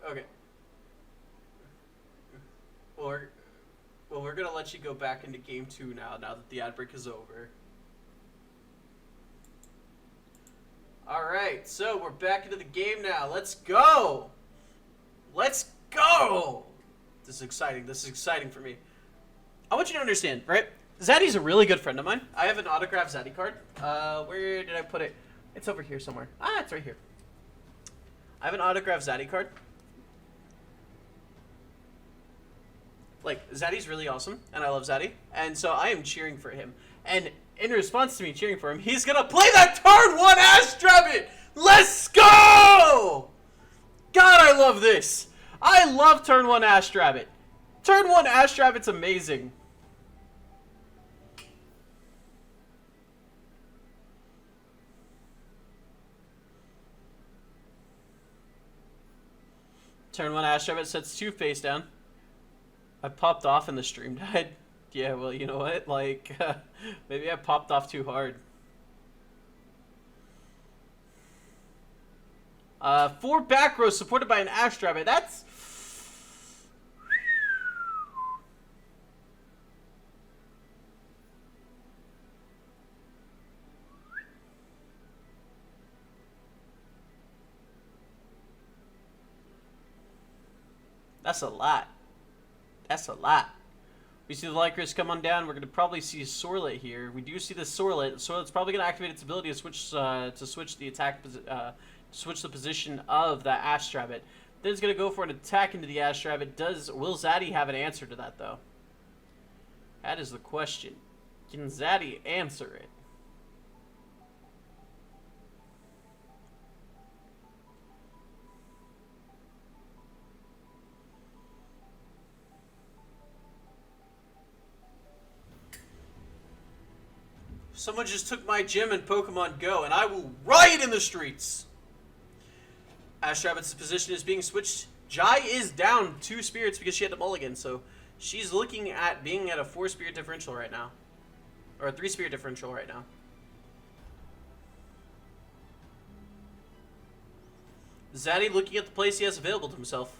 Okay. Well, we're gonna let you go back into game 2 now that the ad break is over. Alright, so we're back into the game now. Let's go! Let's go! This is exciting for me. I want you to understand, right? Zadi's a really good friend of mine. I have an autographed Zadi card. Where did I put it? It's over here somewhere. Ah, it's right here. I have an autographed Zadi card. Like, Zadi's really awesome, and I love Zadi. And so I am cheering for him. And in response to me cheering for him, he's gonna play that turn 1 Astrabbit! Let's go! God, I love this! I love turn 1 Astrabbit. Turn 1 Astrabbit's amazing. Turn 1 Astrabbit sets 2 face down. I popped off and the stream died. Yeah, well, you know what? Like, maybe I popped off too hard. 4 back rows supported by an Astrabbit. That's... That's a lot. That's a lot. We see the Lycris come on down. We're going to probably see a Sorlet here. We do see the Sorlet. Sorlet's probably going to activate its ability to switch the attack, switch the position of that Astrabbit. Then it's going to go for an attack into the Ash Rabbit. Will Zadi have an answer to that, though? That is the question. Can Zadi answer it? Someone just took my gym in Pokemon Go, and I will riot in the streets! Ash Rabbit's position is being switched. Jai is down 2 spirits because she had a mulligan, so she's looking at being at a 4 spirit differential right now. Or a 3 spirit differential right now. Zadi looking at the place he has available to himself.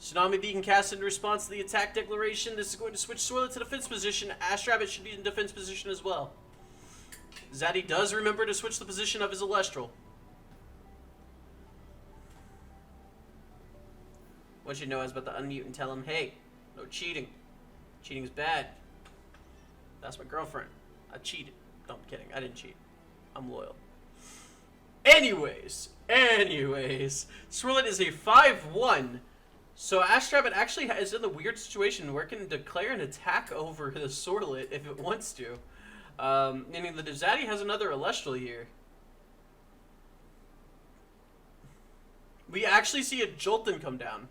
Tsunami being cast in response to the attack declaration. This is going to switch Swirlet to defense position. Ash Rabbit should be in defense position as well. Zadi does remember to switch the position of his Elestral. Once you know, I was about to unmute and tell him, hey, no cheating. Cheating's bad. That's my girlfriend. I cheated. No, I'm kidding. I didn't cheat. I'm loyal. Anyways. Swirlet is a 5-1. So Ash Rabbit actually is in the weird situation where it can declare an attack over the Swirlet if it wants to. Meaning that if Zadi has another Elestral here, we actually see a Jolton come down.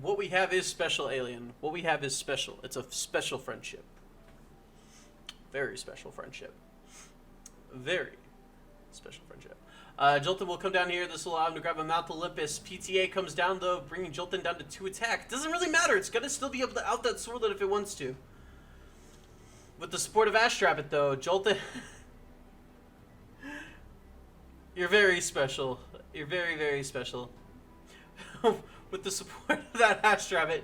What we have is special, Alien. What we have is special. It's a special friendship. Very special friendship. Very special friendship. Jolton will come down here. This will allow him to grab a Mount Olympus. PTA comes down, though, bringing Jolton down to 2 attack. Doesn't really matter. It's going to still be able to out that Swirlet if it wants to. With the support of Ash Rabbit, though, Jolton... You're very special. You're very, very special. With the support of that Ash Rabbit,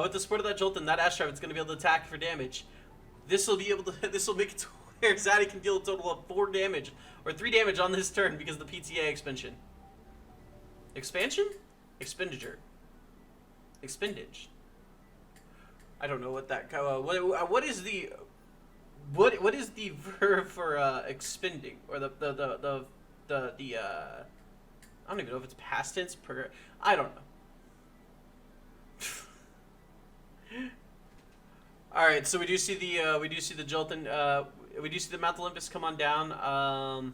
with the support of that Jolton, that Ash Rabbit's going to be able to attack for damage. This will be able to... This will make it to where Zadi can deal a total of 4 damage. Or 3 damage on this turn because of the PTA expansion. Expansion? Expenditure. Expendage. I don't know what that... what is the... What is the verb for expending? Or the I don't even know if it's past tense. I don't know. All right, so we do see the Jolton. We do see the Mount Olympus come on down.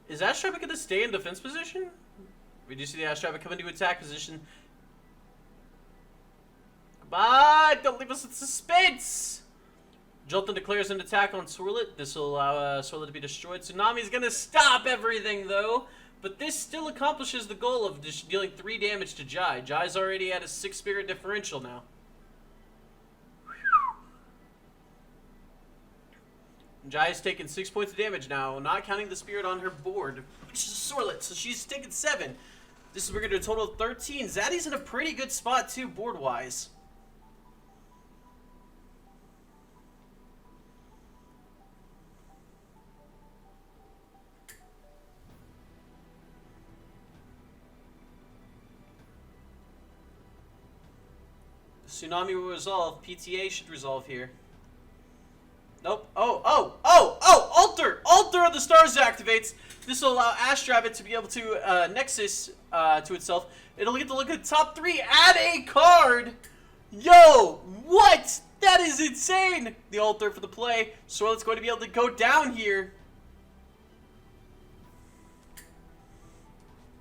Is Ash Rabbit going to stay in defense position? We do see the Ash Rabbit come into attack position. Goodbye! Don't leave us in suspense! Jolton declares an attack on Swirlet. This will allow Swirlet to be destroyed. Tsunami's going to stop everything, though. But this still accomplishes the goal of just dealing 3 damage to Jai. Jai's already at a 6 spirit differential now. Jai's taken 6 points of damage now, not counting the spirit on her board, which is Swirlet. So she's taken 7. This is bringing her to a total of 13. Zadi's in a pretty good spot, too, board-wise. Tsunami will resolve. PTA should resolve here. Nope. Oh! Altar of the Stars activates. This will allow Ash Rabbit to be able to Nexus to itself. It'll get to look at the top 3. Add a card! Yo! What? That is insane! The Altar for the play. Swirlet's going to be able to go down here.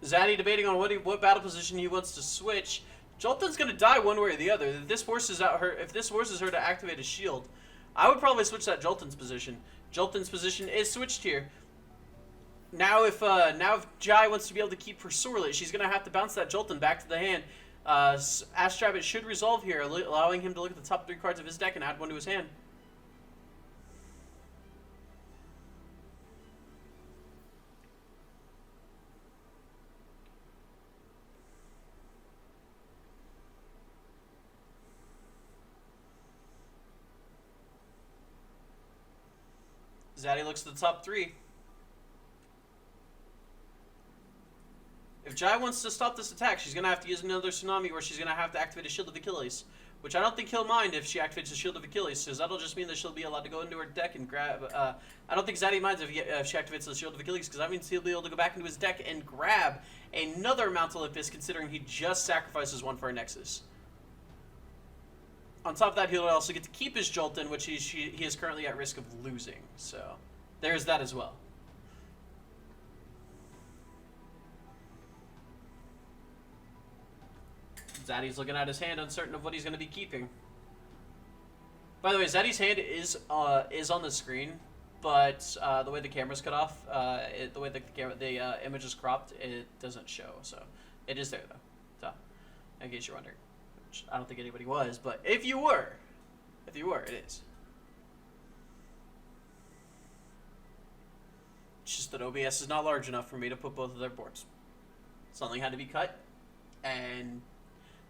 Zadi debating on what battle position he wants to switch. Jolton's gonna die one way or the other. If this forces her to activate a shield, I would probably switch that Jolton's position. Jolton's position is switched here. Now if Jai wants to be able to keep her Swirlet, she's gonna have to bounce that Jolton back to the hand. Ash Rabbit should resolve here, allowing him to look at the top 3 cards of his deck and add one to his hand. Zadi looks at the top 3. If Jai wants to stop this attack, she's going to have to use another Tsunami, or she's going to have to activate a Shield of Achilles. Which I don't think he'll mind if she activates the Shield of Achilles, because that'll just mean that she'll be allowed to go into her deck and grab... I don't think Zadi minds if she activates the Shield of Achilles, because that means he'll be able to go back into his deck and grab another Mount Olympus, considering he just sacrifices one for a Nexus. On top of that, he'll also get to keep his Jolton, which he is currently at risk of losing. So, there's that as well. Zadi's looking at his hand, uncertain of what he's going to be keeping. By the way, Zadi's hand is on the screen, but the way the camera's cut off, the way the image is cropped, it doesn't show. So it is there though. So, in case you're wondering, which I don't think anybody was, but if you were, it is. It's just that OBS is not large enough for me to put both of their boards. Something had to be cut, and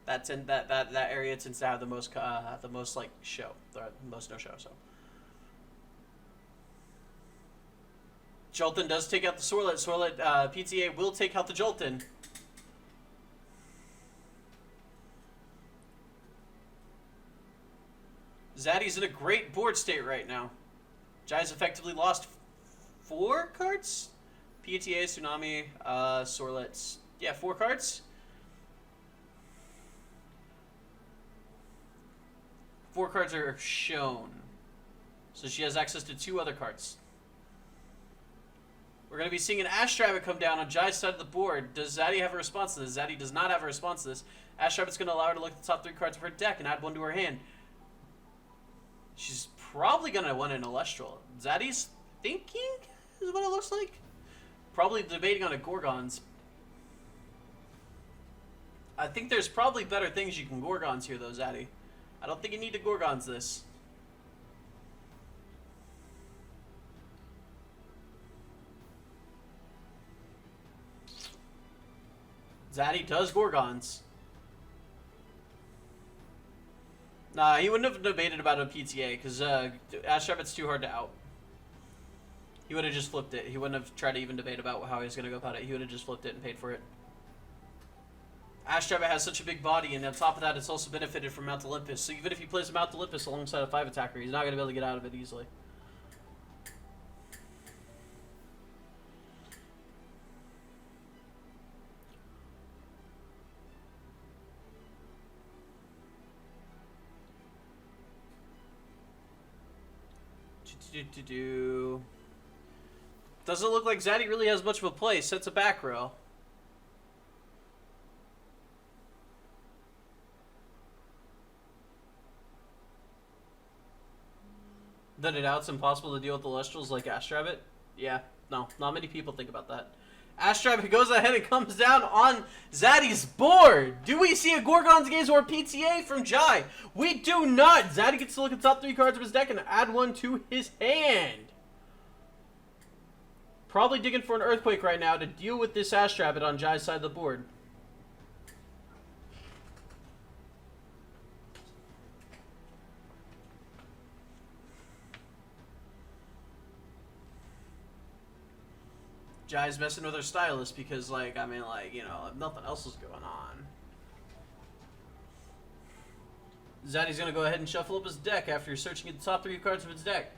that's in that area tends to have the most like show, the most no show. So Jolton does take out the Sorlet. Sorlet PTA will take out the Jolton. Zadi's in a great board state right now. Jai's effectively lost 4 cards. PTA, Tsunami, Sorlet. Yeah, 4 cards. 4 cards are shown. So she has access to 2 other cards. We're going to be seeing an Ash Rabbit come down on Jai's side of the board. Does Zadi have a response to this? Zadi does not have a response to this. Ash Rabbit's going to allow her to look at the top 3 cards of her deck and add 1 to her hand. She's probably going to want an Elestral. Zadi's thinking is what it looks like. Probably debating on a Gorgons. I think there's probably better things you can Gorgons here though, Zadi. I don't think you need to Gorgons this. Zadi does Gorgons. Nah, he wouldn't have debated about a PTA, because Ash Rabbit's too hard to out. He would have just flipped it. He wouldn't have tried to even debate about how he was going to go about it. He would have just flipped it and paid for it. Ash Rabbit has such a big body, and on top of that, it's also benefited from Mount Olympus. So even if he plays a Mount Olympus alongside a 5 attacker, he's not going to be able to get out of it easily. Doesn't look like Zadi really has much of a play. Sets a back row. That it out's impossible to deal with the Elestrals like Ash Rabbit? Yeah, no, not many people think about that. Ash Rabbit goes ahead and comes down on Zadi's board. Do we see a Gorgon's Gaze or a PTA from Jai? We do not. Zadi gets to look at the top 3 cards of his deck and add 1 to his hand. Probably digging for an Earthquake right now to deal with this Ash Rabbit on Jai's side of the board. Jai's messing with her stylist because, like, I mean, like, you know, nothing else is going on. Zadi's going to go ahead and shuffle up his deck after searching at the top 3 cards of his deck.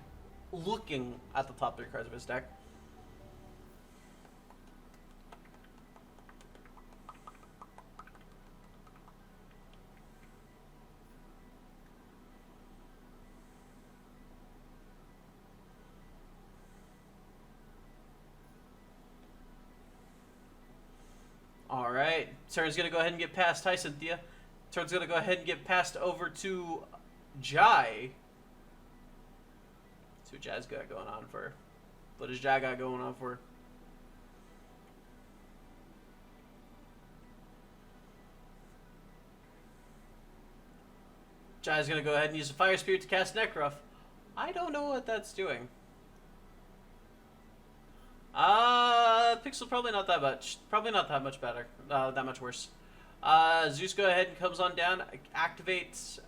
Looking at the top 3 cards of his deck. Alright, turn's going to go ahead and get past Tyson Thea. Turn's going to go ahead and get passed over to Jai. See what Jai's got going on for her. What does Jai got going on for her? Jai's going to go ahead and use a Fire Spirit to cast Necrough. I don't know what that's doing. Pixel probably not that much. Probably not that much better. That much worse. Zeus go ahead and comes on down. Activates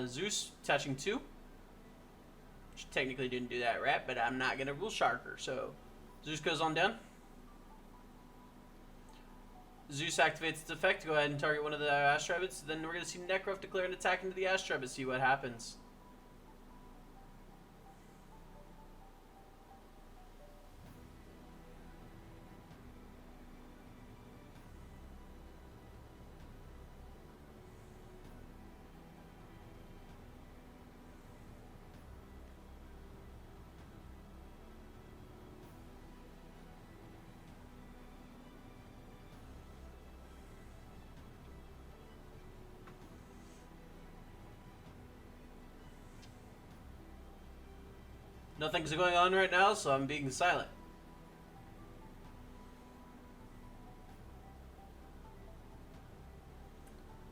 Zeus, attaching 2. Which technically didn't do that right, but I'm not going to rule Sharker. So Zeus goes on down. Zeus activates its effect. Go ahead and target one of the Ash Rabbits. Then we're going to see Necrof declare an attack into the Ash Rabbit. See what happens. Nothing's going on right now, so I'm being silent.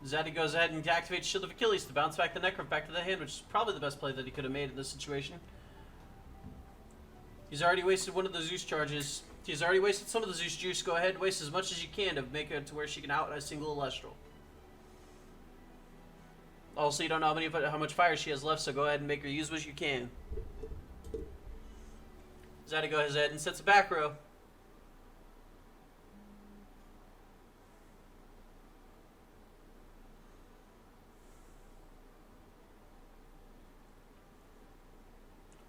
Zadi goes ahead and activates Shield of Achilles to bounce back the Necrof back to the hand, which is probably the best play that he could have made in this situation. He's already wasted one of the Zeus charges. He's already wasted some of the Zeus juice. Go ahead, waste as much as you can to make it to where she can out a single Elestral. Also, you don't know how much fire she has left, so go ahead and make her use what you can. Zadi goes ahead and sets a back row.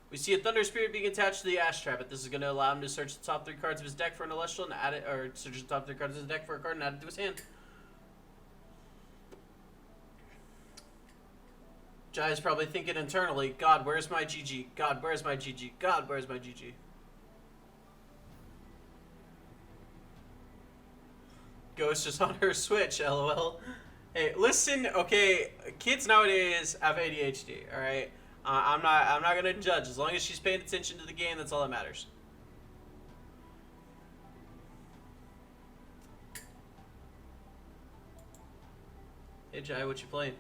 We see a Thunder Spirit being attached to the Ash Rabbit. This is going to allow him to search the top 3 cards of his deck for an Elestral and add it, or search the top 3 cards of his deck for a card and add it to his hand. Jai is probably thinking internally, God, where's my GG? God, where's my GG? God, where's my GG? Ghost is on her Switch, lol. Hey, listen, okay, kids nowadays have ADHD, alright? I'm not gonna judge. As long as she's paying attention to the game, that's all that matters. Hey Jai, what you playing?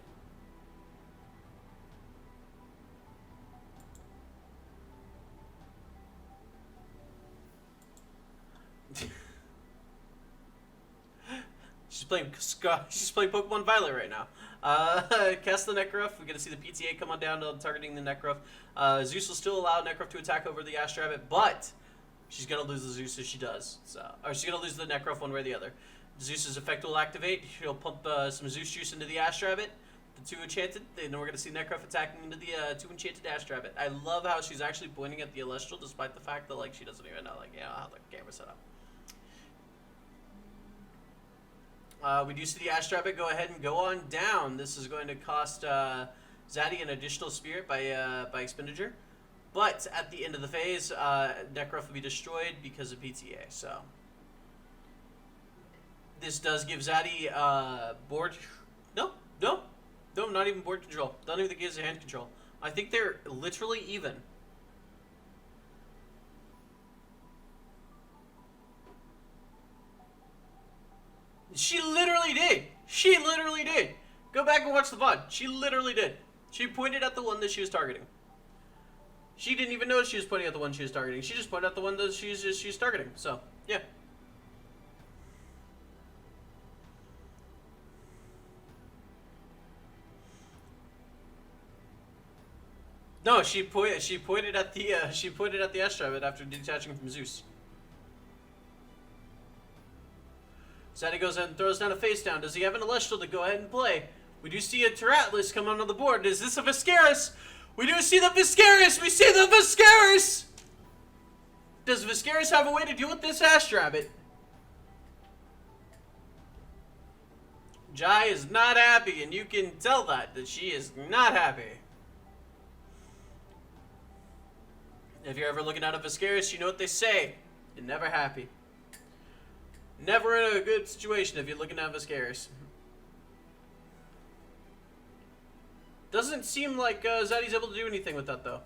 She's playing Pokemon Violet right now. Cast the Necrof. We're gonna see the PTA come on down to targeting the Necrof. Zeus will still allow Necrof to attack over the Ash Rabbit, but she's gonna lose the Zeus if she does. So, or she's gonna lose the Necrof one way or the other. Zeus's effect will activate. He'll pump some Zeus juice into the Ash Rabbit, the 2 enchanted. Then we're gonna see Necrof attacking into the 2 enchanted Ash Rabbit. I love how she's actually pointing at the Elestral, despite the fact that like she doesn't even know how the camera's set up. We do see the Ash Rabbit go ahead and go on down. This is going to cost Zadi an additional spirit by expenditure. But at the end of the phase, Necrof will be destroyed because of PTA. So this does give Zadi board. No, not even board control. Don't even think he has hand control. I think they're literally even. She literally did. She literally did. Go back and watch the VOD. She literally did. She pointed at the one that she was targeting. She didn't even know she was pointing at the one she was targeting. She just pointed at the one that she's targeting. So, yeah. No, she pointed at the Ash Rabbit after detaching from Zeus. Zadi goes ahead and throws down a face down. Does he have an Elestral to go ahead and play? We do see a Terratlas come onto the board. Is this a Viscaris? We do see the Viscaris! We see the Viscaris! Does Viscaris have a way to deal with this Ash Rabbit? Jai is not happy, and you can tell that she is not happy. If you're ever looking at a Viscaris, you know what they say. You're never happy. Never in a good situation if you're looking at Viscaris. Doesn't seem like Zadi's able to do anything with that, though.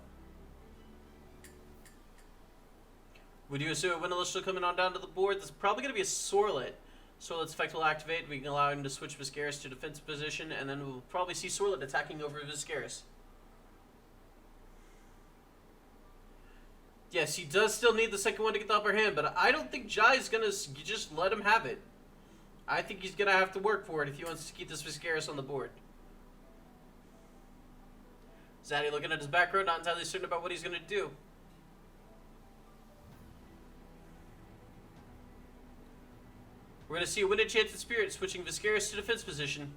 We do assume when Elestral coming on down to the board, there's probably going to be a Sorlet. Sorlet's effect will activate. We can allow him to switch Viscaris to defensive position, and then we'll probably see Sorlet attacking over Viscaris. Yes, he does still need the second one to get the upper hand, but I don't think Jai's going to just let him have it. I think he's going to have to work for it if he wants to keep this Viscaris on the board. Zadi looking at his back row, not entirely certain about what he's going to do. We're going to see a Wind Enchanted Spirit switching Viscaris to defense position.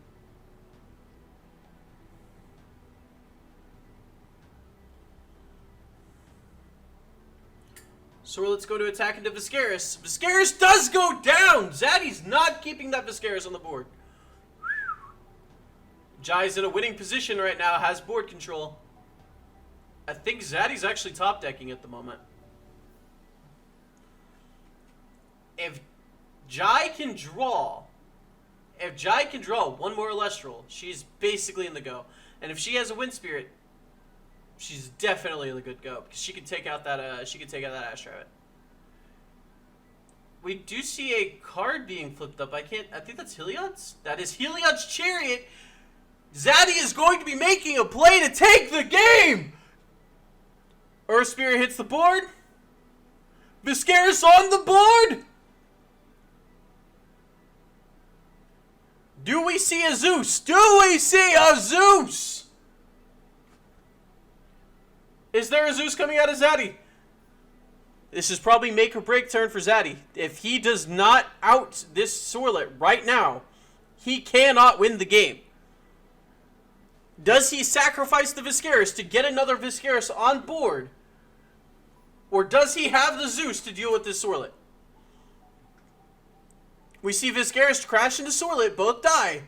So let's go to attack into Viscaris. Viscaris does go down! Zadi's not keeping that Viscaris on the board. Jai's in a winning position right now, has board control. I think Zadi's actually top decking at the moment. If Jai can draw one more Elestral, she's basically in the go. And if she has a Wind Spirit, she's definitely in the good go because she can take out that Ash Rabbit. We do see a card being flipped up. I think that's Heliod's. That is Heliod's Chariot. Zadi is going to be making a play to take the game. Earth Spirit hits the board. Viscaris on the board. Do we see a Zeus? Do we see a Zeus? Is there a Zeus coming out of Zadi? This is probably make or break turn for Zadi. If he does not out this Sorlet right now, he cannot win the game. Does he sacrifice the Viscaris to get another Viscaris on board? Or does he have the Zeus to deal with this Sorlet? We see Viscaris crash into Sorlet, both die.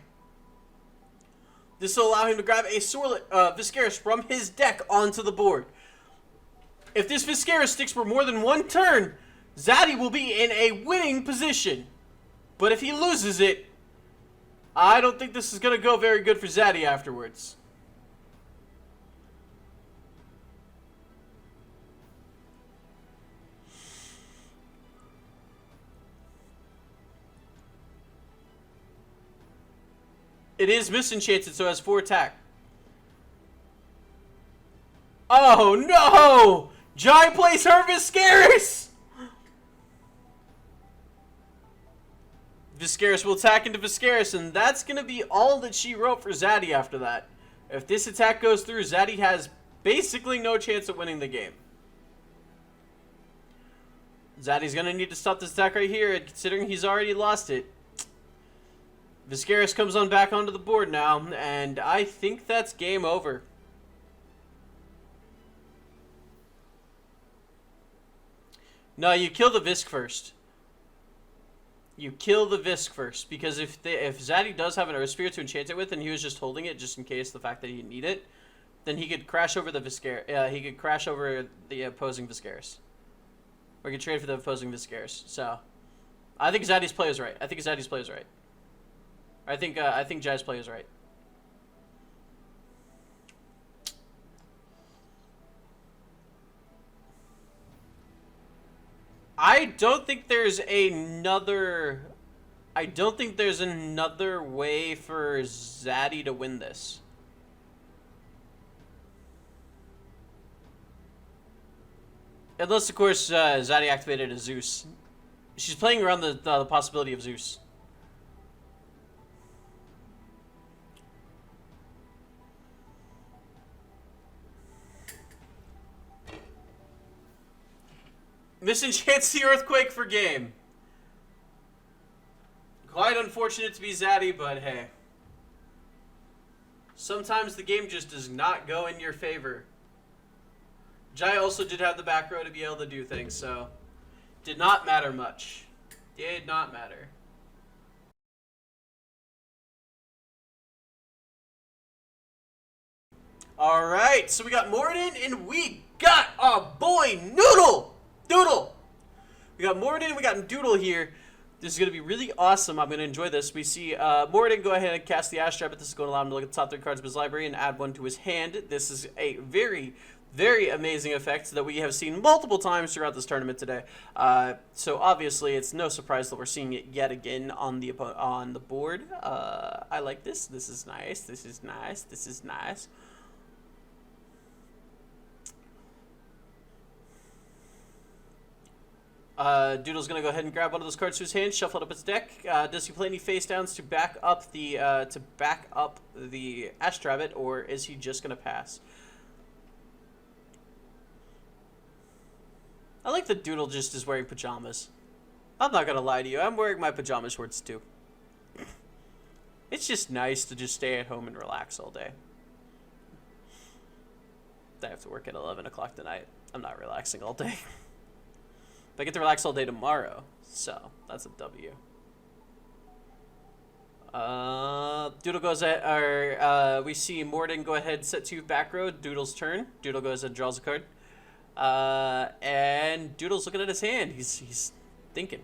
This will allow him to grab a Viscaris from his deck onto the board. If this Viscaris sticks for more than one turn, Zadi will be in a winning position. But if he loses it, I don't think this is going to go very good for Zadi afterwards. It is misenchanted, so it has 4 attack. Oh no! Jai plays her Viscaris! Viscaris will attack into Viscaris, and that's going to be all that she wrote for Zadi after that. If this attack goes through, Zadi has basically no chance of winning the game. Zadi's going to need to stop this attack right here, considering he's already lost it. Viscaris comes on back onto the board now, and I think that's game over. No, you kill the Visk first. You kill the Visk first, because if Zadi does have an Earth Spirit to enchant it with, and he was just holding it just in case the fact that he didn't need it, then he could crash over the Viscaris. He could crash over the opposing Viscaris, or he could trade for the opposing Viscaris. So, I think Zadi's play is right. I think Jai's play is right. I don't think there's another way for Zadi to win this. Unless, of course, Zadi activated a Zeus. She's playing around the possibility of Zeus. Misenchants the Earthquake for game. Quite unfortunate to be Zadi, but hey. Sometimes the game just does not go in your favor. Jai also did have the back row to be able to do things, so did not matter much. Did not matter. Alright, so we got Morridan and we got our boy Doodle! We got Morridan and we got Doodle here. This is going to be really awesome. I'm going to enjoy this. We see Morridan go ahead and cast the Ash Rabbit. This is going to allow him to look at the top 3 cards of his library and add one to his hand. This is a very, very amazing effect that we have seen multiple times throughout this tournament today. So obviously it's no surprise that we're seeing it yet again on the board. I like this. This is nice. This is nice. This is nice. Doodle's gonna go ahead and grab one of those cards to his hand, shuffle it up his deck. Does he play any face downs to back up the Ash Rabbit, or is he just gonna pass? I like that Doodle just is wearing pajamas. I'm not gonna lie to you. I'm wearing my pajama shorts too. It's just nice to just stay at home and relax all day. I have to work at 11 o'clock tonight. I'm not relaxing all day. But I get to relax all day tomorrow, so that's a W. Doodle goes at, we see Morridan go ahead, set 2 back row. Doodle's turn. Doodle goes and draws a card. And Doodle's looking at his hand. He's thinking.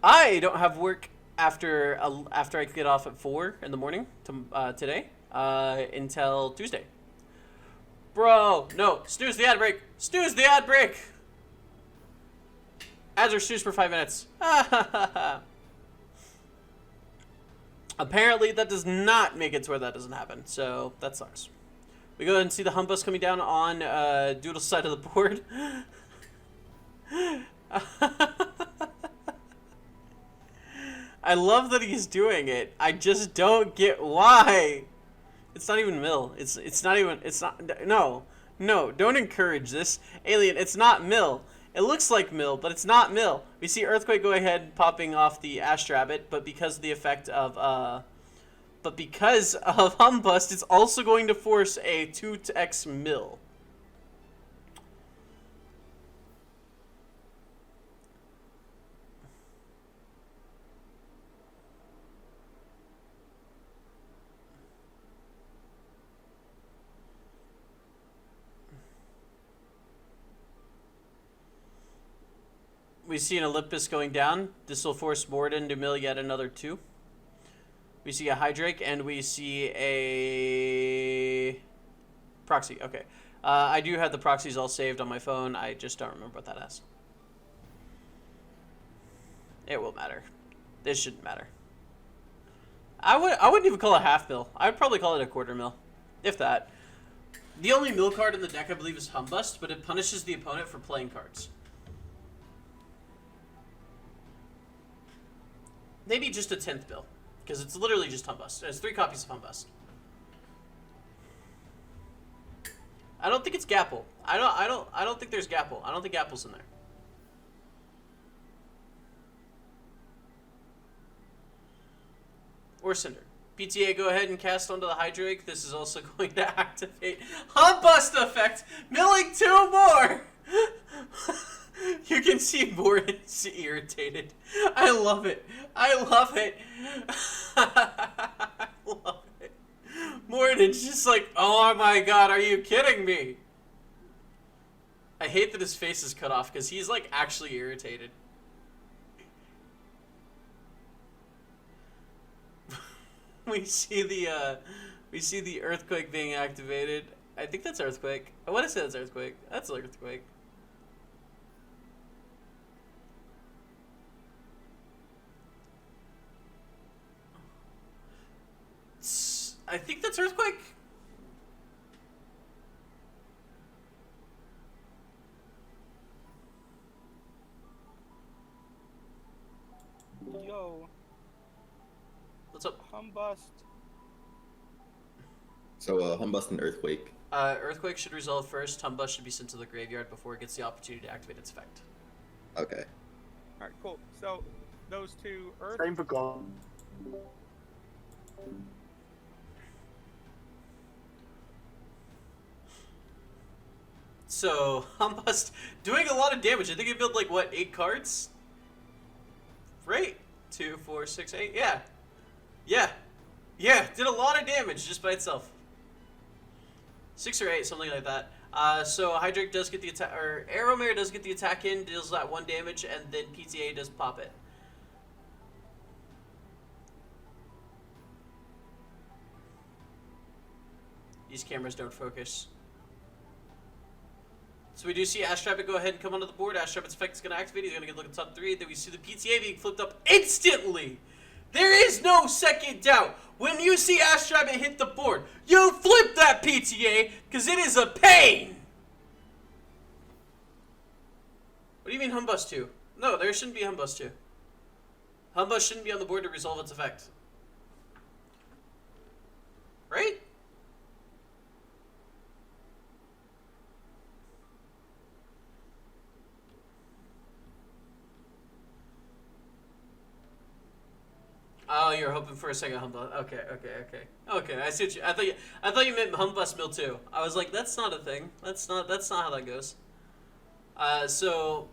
I don't have work after I get off at 4 in the morning today until Tuesday. Bro, no, snooze the ad break. Snooze the ad break. Ads are snoozed for 5 minutes. Apparently, that does not make it to where that doesn't happen, so that sucks. We go ahead and see the Humbus coming down on Doodle's side of the board. I love that he's doing it. I just don't get why. It's not even mill. It's not. No, don't encourage this. Alien, it's not mill. It looks like mill, but it's not mill. We see Earthquake go ahead popping off the Ash Rabbit, but because of the effect of Humbust, it's also going to force a 2x mill. We see an Olympus going down. This will force Morridan to mill yet another 2. We see a Hydrake, and we see a proxy. Okay. I do have the proxies all saved on my phone. I just don't remember what that is. It will matter. This shouldn't matter. I wouldn't even call it half mill. I would probably call it a quarter mill, if that. The only mill card in the deck, I believe, is Humbust, but it punishes the opponent for playing cards. Maybe just a 10th mill, because it's literally just Humbust. There's 3 copies of Humbust. I don't think it's Gapple. I don't think there's Gapple. I don't think Gapple's in there. Or Cinder. PTA, go ahead and cast onto the Hydrake. This is also going to activate Humbust effect, milling 2 more. You can see Morridan's irritated. I love it. I love it. I love it. Morridan's just like, oh my god, are you kidding me? I hate that his face is cut off because he's like actually irritated. We see the Earthquake being activated. I think that's Earthquake. I want to say that's Earthquake. That's Earthquake. I think that's Earthquake. Yo. What's up? Humbust. So, Humbust and Earthquake. Earthquake should resolve first. Humbust should be sent to the graveyard before it gets the opportunity to activate its effect. Okay. Alright, cool. So, those 2 Earth... Same for Gone. So, Humbust doing a lot of damage. I think it built like, what, 8 cards? Right? 2, 4, 6, 8. Yeah. Yeah. Yeah, did a lot of damage just by itself. 6 or 8, something like that. So Hydrake does get the attack, or Arrowmare does get the attack in, deals that 1 damage, and then PTA does pop it. These cameras don't focus. So we do see Ash Rabbit go ahead and come onto the board. Ash Rabbit's effect is going to activate. He's going to get a look at top 3. Then we see the PTA being flipped up instantly. There is no second doubt. When you see Ash Rabbit hit the board, you flip that PTA because it is a pain. What do you mean Humbust 2? No, there shouldn't be Humbust 2. Humbust shouldn't be on the board to resolve its effect. Right? Oh, you were hoping for a second Humbust. Okay. Okay, I see what you. I thought you meant Humbust Mill too. I was like, that's not a thing. That's not how that goes. So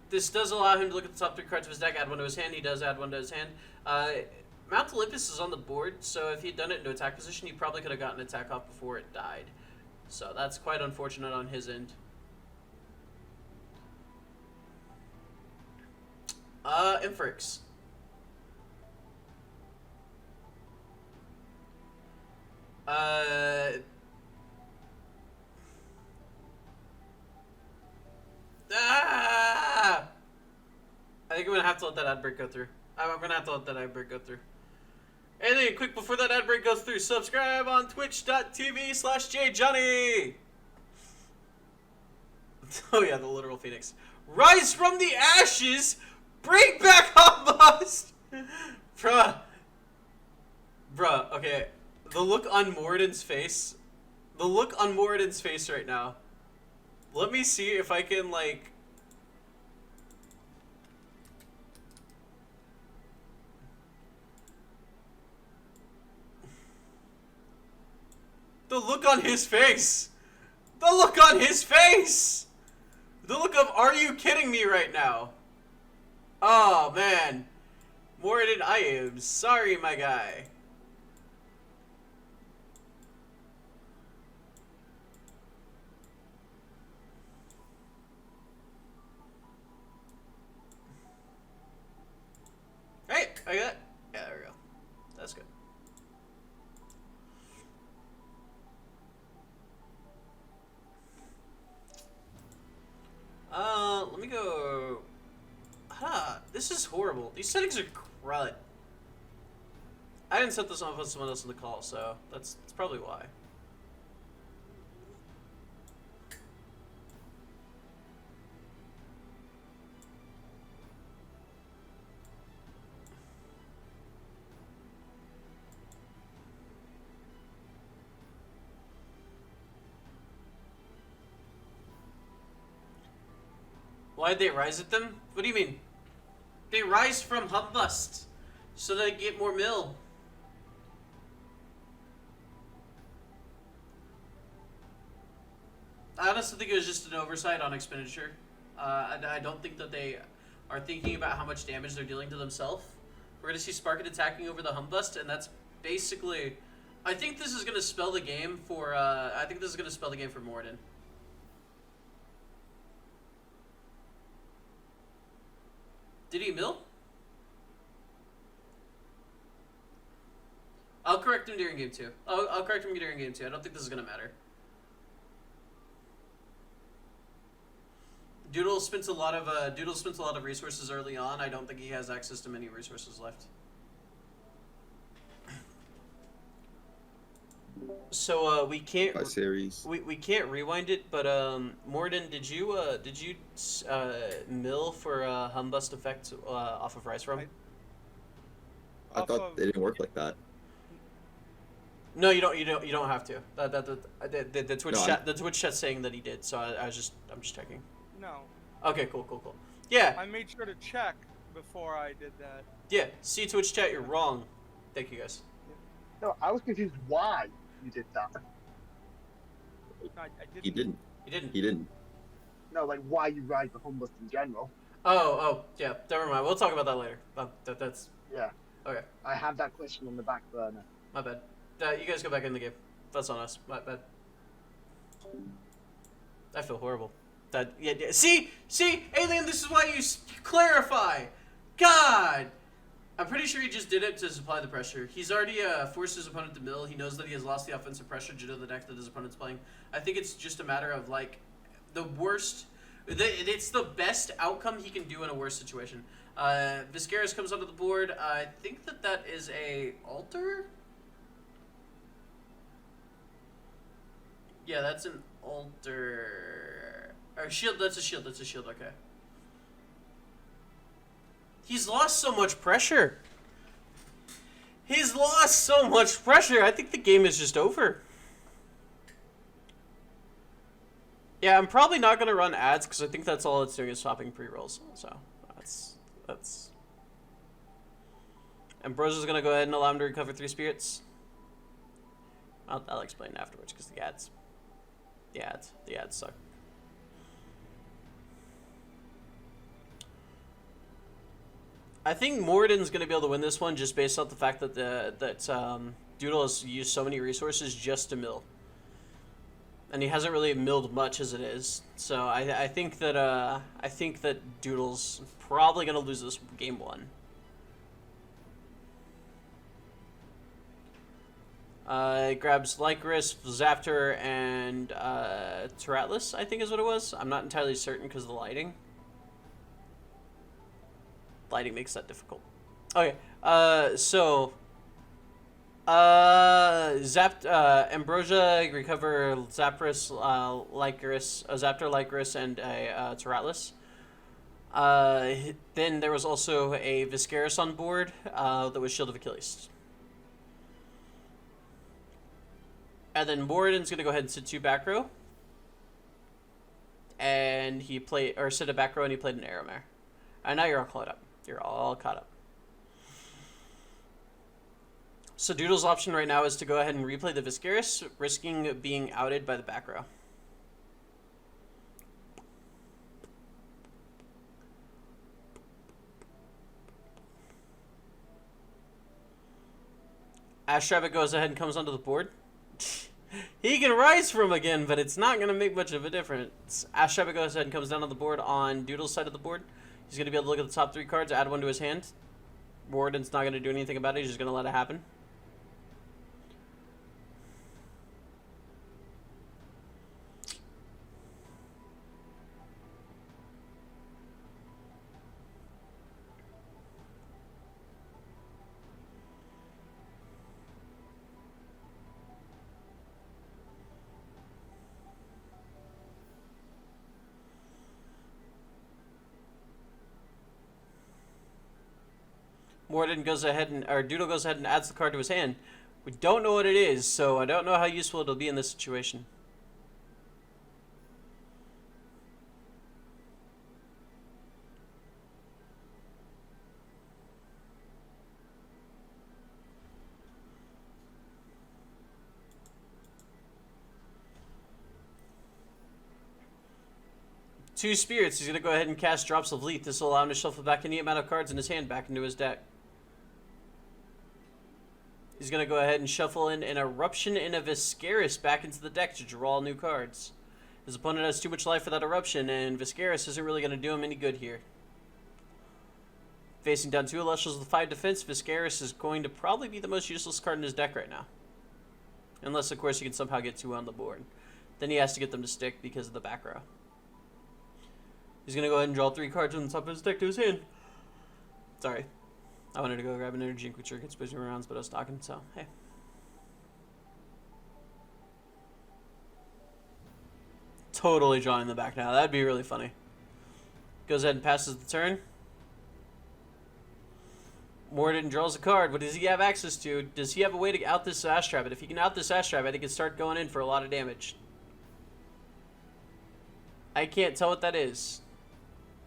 this does allow him to look at the top 3 cards of his deck, add one to his hand. He does add one to his hand. Mount Olympus is on the board, so if he'd done it into attack position, he probably could have gotten attack off before it died. So that's quite unfortunate on his end. Infrix. I think I'm gonna have to let that ad break go through. I'm gonna have to let that ad break go through. Anything quick before that ad break goes through, subscribe on twitch.tv/JyGein. Oh yeah, the literal phoenix. Rise from the ashes! Bring back Humbust! Bruh, okay. The look on Morridan's face. The look on Morridan's face right now. Let me see if I can, like... The look on his face! The look on his face! The look of, are you kidding me right now? Oh, man. Morridan, I am sorry, my guy. Hey, I got it. Yeah, there we go. That's good. Let me go. This is horrible. These settings are crud. I didn't set this on with someone else in the call, so that's probably why. Why'd they rise at them? What do you mean? They rise from Humbust, so they get more mill. I honestly think it was just an oversight on expenditure. I don't think that they are thinking about how much damage they're dealing to themselves. We're going to see Sparkin attacking over the Humbust, and that's basically... I think this is going to spell the game for... I think this is going to spell the game for Morridan. Did he mill? I'll correct him during game 2. I'll correct him during game 2. I don't think this is going to matter. Doodle spent a lot of resources early on. I don't think he has access to many resources left. So we can't we can't rewind it, but Morridan, did you mill for Humbust effect off of Rise From? I thought they didn't work like that. No, you don't have to. The Twitch No, chat, the Twitch chat's saying that he did, so I'm just checking. No. Okay, cool. Yeah. I made sure to check before I did that. Yeah. See, Twitch chat, you're wrong. Thank you guys. No, I was confused why you did that. No, I didn't. He didn't. You didn't. He didn't. No, like why you ride the Humbust in general. Oh, yeah. Never mind. We'll talk about that later. That's Yeah. okay. I have that question on the back burner. My bad. You guys go back in the game. That's on us. My bad. I feel horrible. Yeah. See, Alien. This is why you clarify. God. I'm pretty sure he just did it to supply the pressure. He's already forced his opponent to mill. He knows that he has lost the offensive pressure due to the deck that his opponent's playing. I think it's just a matter of, like, the worst... It's the best outcome he can do in a worse situation. Viscaris comes onto the board. I think that is a altar? Yeah, that's an altar. Or shield, that's a shield, okay. He's lost so much pressure. He's lost so much pressure. I think the game is just over. Yeah, I'm probably not going to run ads because I think that's all it's doing is swapping pre-rolls. So, that's... Ambrosia's gonna go ahead and allow him to recover 3 spirits. I'll explain afterwards because the ads suck. I think Morridan's gonna be able to win this one just based off the fact that Doodle has used so many resources just to mill, and he hasn't really milled much as it is. So I think that Doodle's probably gonna lose this game 1. It grabs Lycoris, Zaptor, and Tyratlis, I think is what it was. I'm not entirely certain because of the lighting. Lighting makes that difficult. Okay, Ambrosia recover Zapdos, Zaptor, Lycoris, and a Tyratlis. Then there was also a Viscaris on board that was Shield of Achilles. And then Morridan's gonna go ahead and sit 2 back row. And he played, or sit a back row, and he played an Aeromare. And now you're all caught up. You're all caught up. So Doodle's option right now is to go ahead and replay the Viscaris, risking being outed by the back row. Ashrabbit goes ahead and comes onto the board. He can rise from again, but it's not going to make much of a difference. Ashrabbit goes ahead and comes down on the board on Doodle's side of the board. He's going to be able to look at the top 3 cards, add 1 to his hand. Morridan's not going to do anything about it. He's just going to let it happen. Morridan goes ahead and, or Doodle goes ahead and adds the card to his hand. We don't know what it is, so I don't know how useful it'll be in this situation. Two spirits. He's going to go ahead and cast Drops of Leaf. This will allow him to shuffle back any amount of cards in his hand back into his deck. He's going to go ahead and shuffle in an Eruption and a Viscaris back into the deck to draw new cards. His opponent has too much life for that Eruption, and Viscaris isn't really going to do him any good here. Facing down 2 Elestrals with 5 defense, Viscaris is going to probably be the most useless card in his deck right now. Unless, of course, he can somehow get 2 on the board. Then he has to get them to stick because of the back row. He's going to go ahead and draw 3 cards on the top of his deck to his hand. Sorry. I wanted to go grab an energy ink, which gets busy rounds, but I was talking, so hey. Totally drawing the back now. That'd be really funny. Goes ahead and passes the turn. Morridan draws a card. What does he have access to? Does he have a way to out this Ashrabbit? If he can out this Ashrabbit, he can start going in for a lot of damage. I can't tell what that is.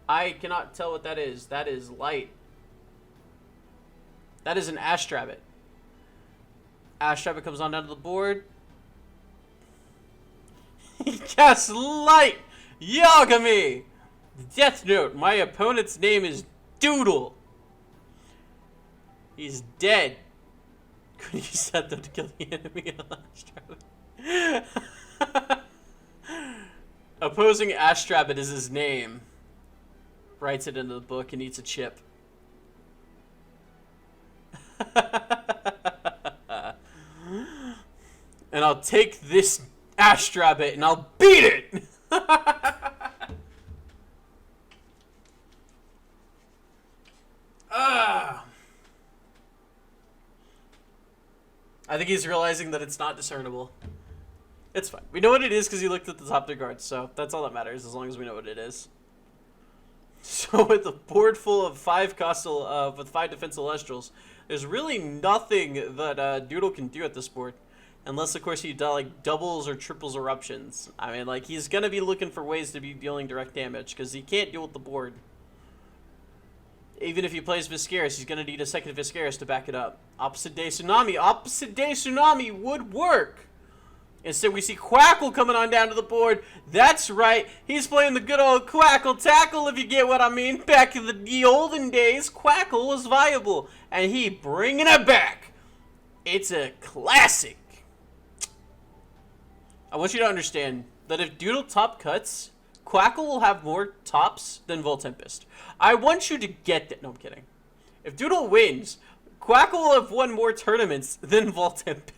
I cannot tell what that is. That is light. That is an Ashrabbit. Ashrabbit comes on down to the board. He casts Light! Yagami! Death Note. My opponent's name is Doodle. He's dead. Could you set them to kill the enemy Ashrabbit? Opposing Ashrabbit is his name. Writes it into the book and eats a chip. And I'll take this Ashrabbit and I'll beat it! I think he's realizing that it's not discernible. It's fine. We know what it is because he looked at the top 3 cards, so that's all that matters as long as we know what it is. So with a board full of 5 costal, with 5 defense Elestrals, there's really nothing that Doodle can do at this board. Unless, of course, he like doubles or triples Eruptions. I mean, like, he's going to be looking for ways to be dealing direct damage because he can't deal with the board. Even if he plays Viscaris, he's going to need a second Viscaris to back it up. Opposite Day Tsunami. Opposite Day Tsunami would work. Instead, we see Quackle coming on down to the board. That's right. He's playing the good old Quackle Tackle, if you get what I mean. Back in the olden days, Quackle was viable. And he bringing it back. It's a classic. I want you to understand that if Doodle top cuts, Quackle will have more tops than Voltempest. I want you to get that. No, I'm kidding. If Doodle wins, Quackle will have won more tournaments than Voltempest.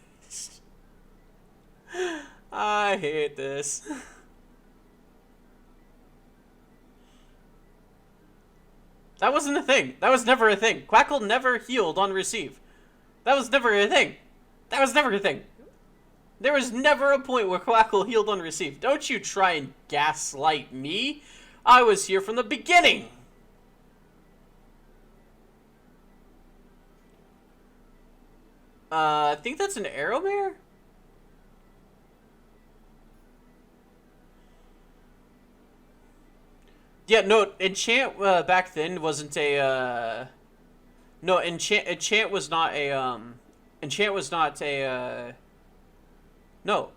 I hate this. That wasn't a thing. That was never a thing. Quackle never healed on receive. That was never a thing. That was never a thing. There was never a point where Quackle healed on receive. Don't you try and gaslight me. I was here from the beginning. I think that's an arrow mare? Yeah, no, enchant back then wasn't a no, enchant was not a enchant was not a no.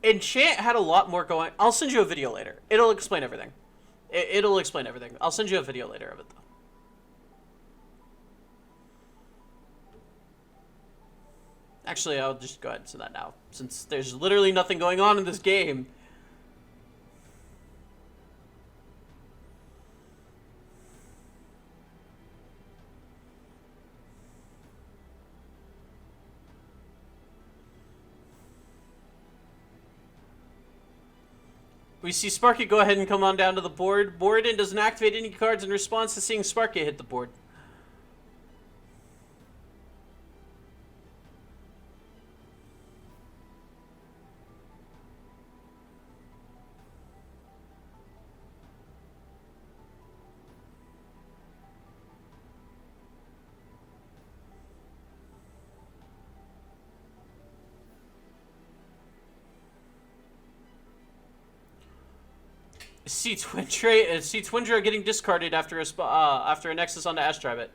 Enchant had a lot more going. I'll send you a video later. It'll explain everything. It'll explain everything. I'll send you a video later of it, though. Actually, I'll just go ahead and send that now, since there's literally nothing going on in this game. We see Sparky go ahead and come on down to the board. Morridan doesn't activate any cards in response to seeing Sparky hit the board. See Twindra getting discarded after a Nexus on the Astribit.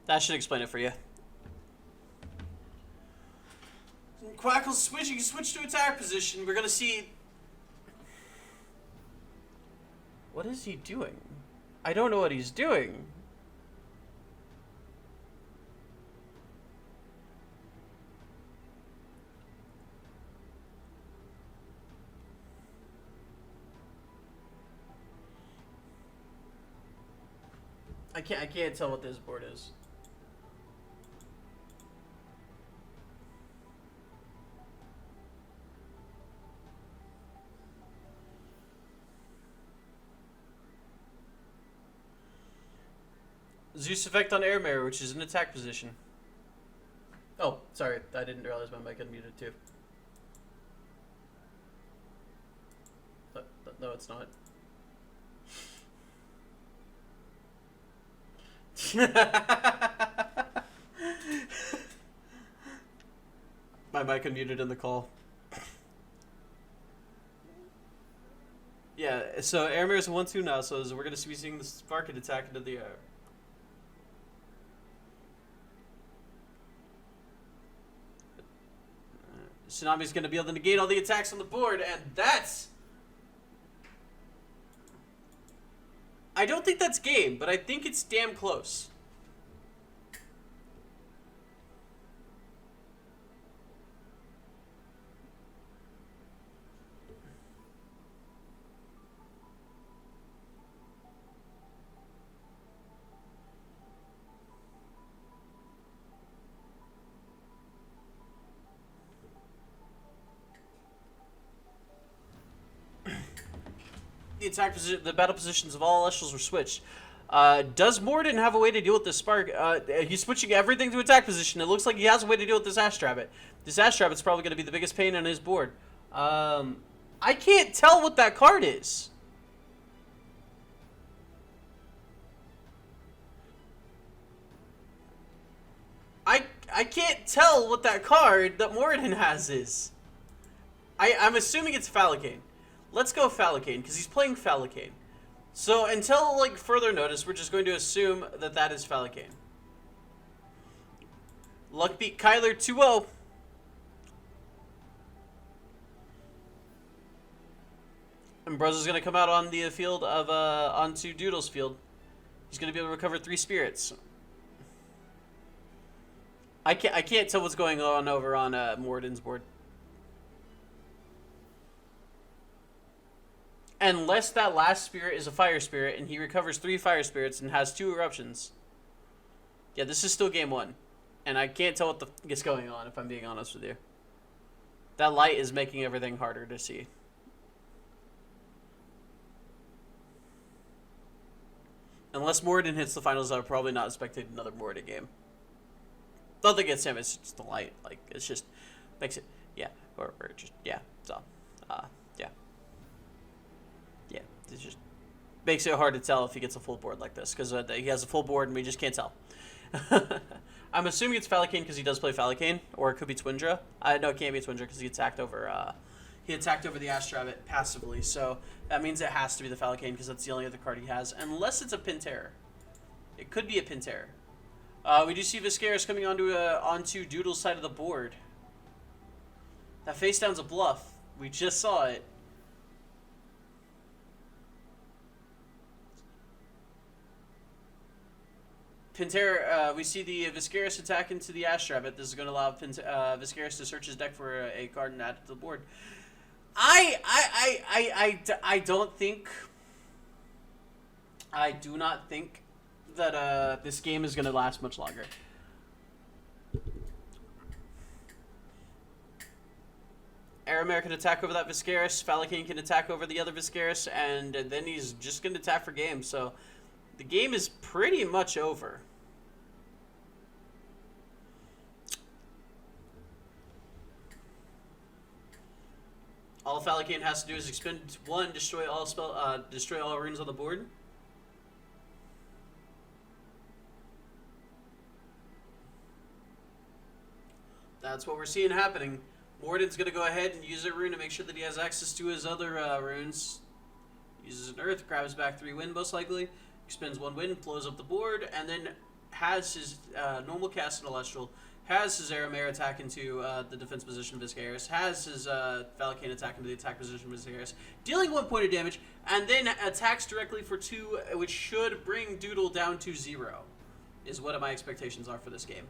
That should explain it for you. Quackle's switching, switch to attack position. We're gonna see. What is he doing? I don't know what he's doing. I can't tell what this board is. Zeus effect on Air Mirror, which is an attack position. Oh, sorry, I didn't realize my mic unmuted too. But no, it's not. My mic unmuted in the call. Yeah, so Air Mirror is 1-2 now, so we're going to be seeing the Sparkit attack into the air. Tsunami's going to be able to negate all the attacks on the board, and that's... I don't think that's game, but I think it's damn close. The attack position, the battle positions of all Elestrals were switched. Does Morridan have a way to deal with this spark? He's switching everything to attack position. It looks like he has a way to deal with this Ash Rabbit. This Ash Rabbit's probably going to be the biggest pain on his board. I can't tell what that card is. I can't tell what that card that Morridan has is. I'm assuming it's Falcane. Let's go Falcane, because he's playing Falcane. So until like further notice, we're just going to assume that that is Falcane. Luck beat Kyler 2-0. And Bros is going to come out on the field of onto Doodle's field. He's going to be able to recover 3 spirits. I can't tell what's going on over on Morridan's board. Unless that last spirit is a fire spirit and he recovers 3 fire spirits and has 2 eruptions. Yeah, this is still game 1. And I can't tell what the f is going on, if I'm being honest with you. That light is making everything harder to see. Unless Morridan hits the finals, I would probably not expect another Morridan game. Nothing against him, it's just the light. Like, it's just makes it, yeah, or just, yeah, so, yeah. Yeah, it just makes it hard to tell if he gets a full board like this, because he has a full board and we just can't tell. I'm assuming it's Falcane because he does play Falcane, or it could be Twindra. No, it can't be Twindra because he attacked over the Ash Rabbit passively, so that means it has to be the Falcane because that's the only other card he has, unless it's a Pintera. It could be a Pintera. We do see Viscaris coming onto Doodle's side of the board. That face down's a bluff. We just saw it. Pintera, we see the Viscaris attack into the Ash Rabbit. This is going to allow Viscaris to search his deck for a card and add it to the board. I don't think... I do not think that this game is going to last much longer. Aramare can attack over that Viscaris, Falcane can attack over the other Viscaris, and then he's just going to attack for game, so the game is pretty much over. All Falcane has to do is expend 1, destroy all runes on the board. That's what we're seeing happening. Morridan's going to go ahead and use a rune to make sure that he has access to his other runes. Uses an Earth, grabs back 3 wind most likely, expends 1 wind, blows up the board, and then has his normal cast in Elestral, has his Aramare attack into the defense position of Viscaris, has his Falcane attack into the attack position of Viscaris, dealing 1 point of damage, and then attacks directly for 2, which should bring Doodle down to 0, is what my expectations are for this game.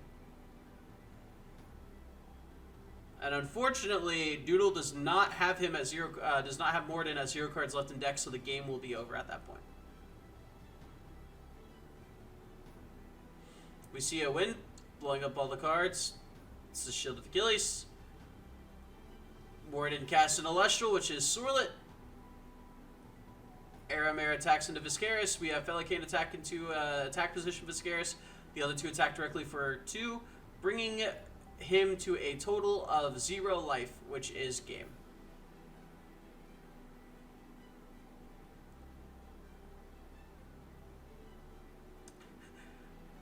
And unfortunately, Doodle does not have him at 0. Does not have Morridan at 0 cards left in deck, so the game will be over at that point. We see a win, blowing up all the cards. It's the Shield of Achilles. Morridan casts an Elestral, which is Sorlet. Aramare attacks into Viscaris. We have Falcane attack into attack position Viscaris. The other 2 attack directly for 2, bringing him to a total of 0 life, which is game.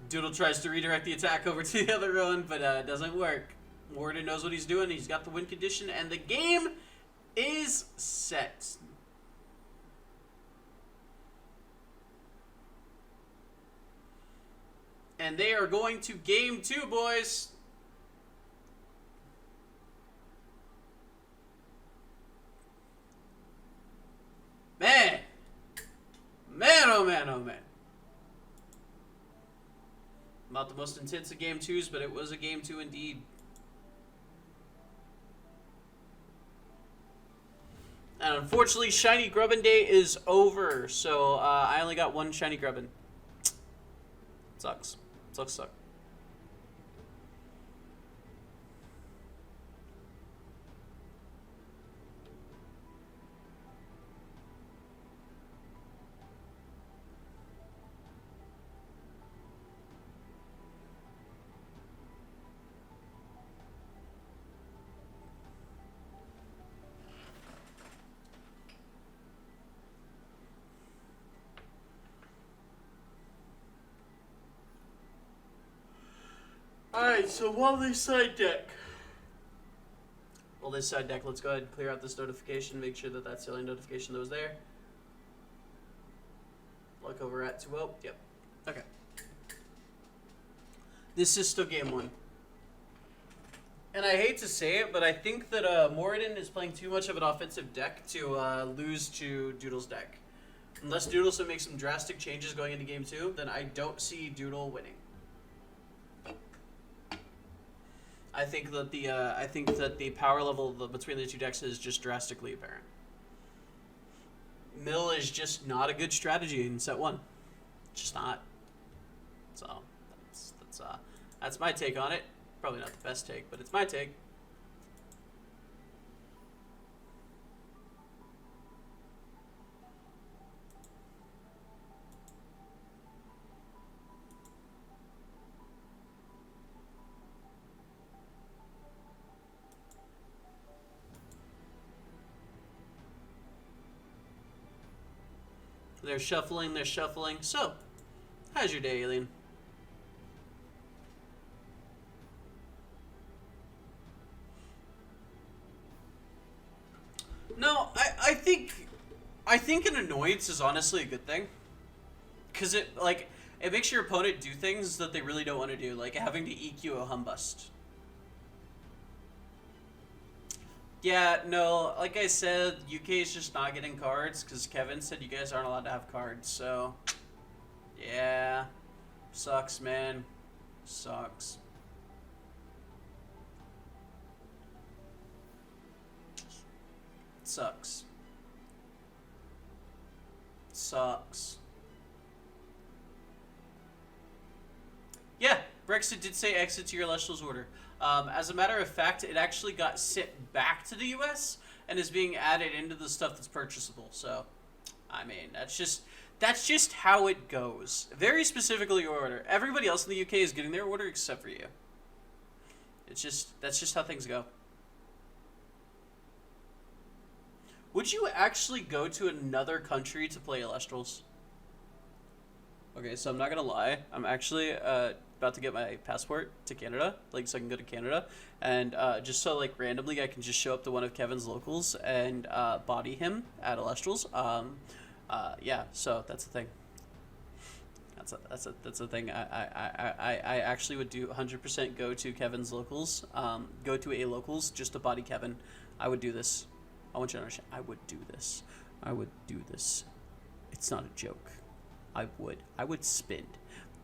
Doodle tries to redirect the attack over to the other one, but it doesn't work. Morridan knows what he's doing. He's got the win condition, and the game is set. And they are going to game 2, boys. Man, oh man, oh man. Not the most intense of game 2s, but it was a game 2 indeed. And unfortunately, Shiny Grubbin Day is over, so I only got 1 Shiny Grubbin. Sucks. Sucks. Alright, so while they side deck. Well, this side deck, let's go ahead and clear out this notification, make sure that that's the only notification that was there. Look over at 2-0. Yep. Okay. This is still game 1. And I hate to say it, but I think that Morridan is playing too much of an offensive deck to lose to Doodle's deck. Unless Doodle makes some drastic changes going into game 2, then I don't see Doodle winning. I think that the power level between the two decks is just drastically apparent. Mill is just not a good strategy in set 1. Just not. So that's my take on it. Probably not the best take, but it's my take. They're shuffling, they're shuffling. So, how's your day, Alien? No, I think an annoyance is honestly a good thing. Cause it makes your opponent do things that they really don't want to do, like having to EQ a humbust. Yeah, no, like I said, UK is just not getting cards because Kevin said you guys aren't allowed to have cards, so yeah. Sucks, man. Sucks. Sucks. Sucks. Yeah, Brexit did say exit to your Elestrals order. As a matter of fact, it actually got sent back to the US and is being added into the stuff that's purchasable. So, I mean, that's just how it goes. Very specifically your order. Everybody else in the UK is getting their order except for you. That's just how things go. Would you actually go to another country to play Elestrals? Okay, so I'm not gonna lie. I'm actually about to get my passport to Canada, like so I can go to Canada, and just so like randomly I can just show up to one of Kevin's locals and body him at Elestrals. Yeah, so that's the thing. That's a thing. I actually would do 100% go to Kevin's locals, go to a locals just to body Kevin. I would do this. I want you to understand. I would do this. I would do this. It's not a joke. I would spend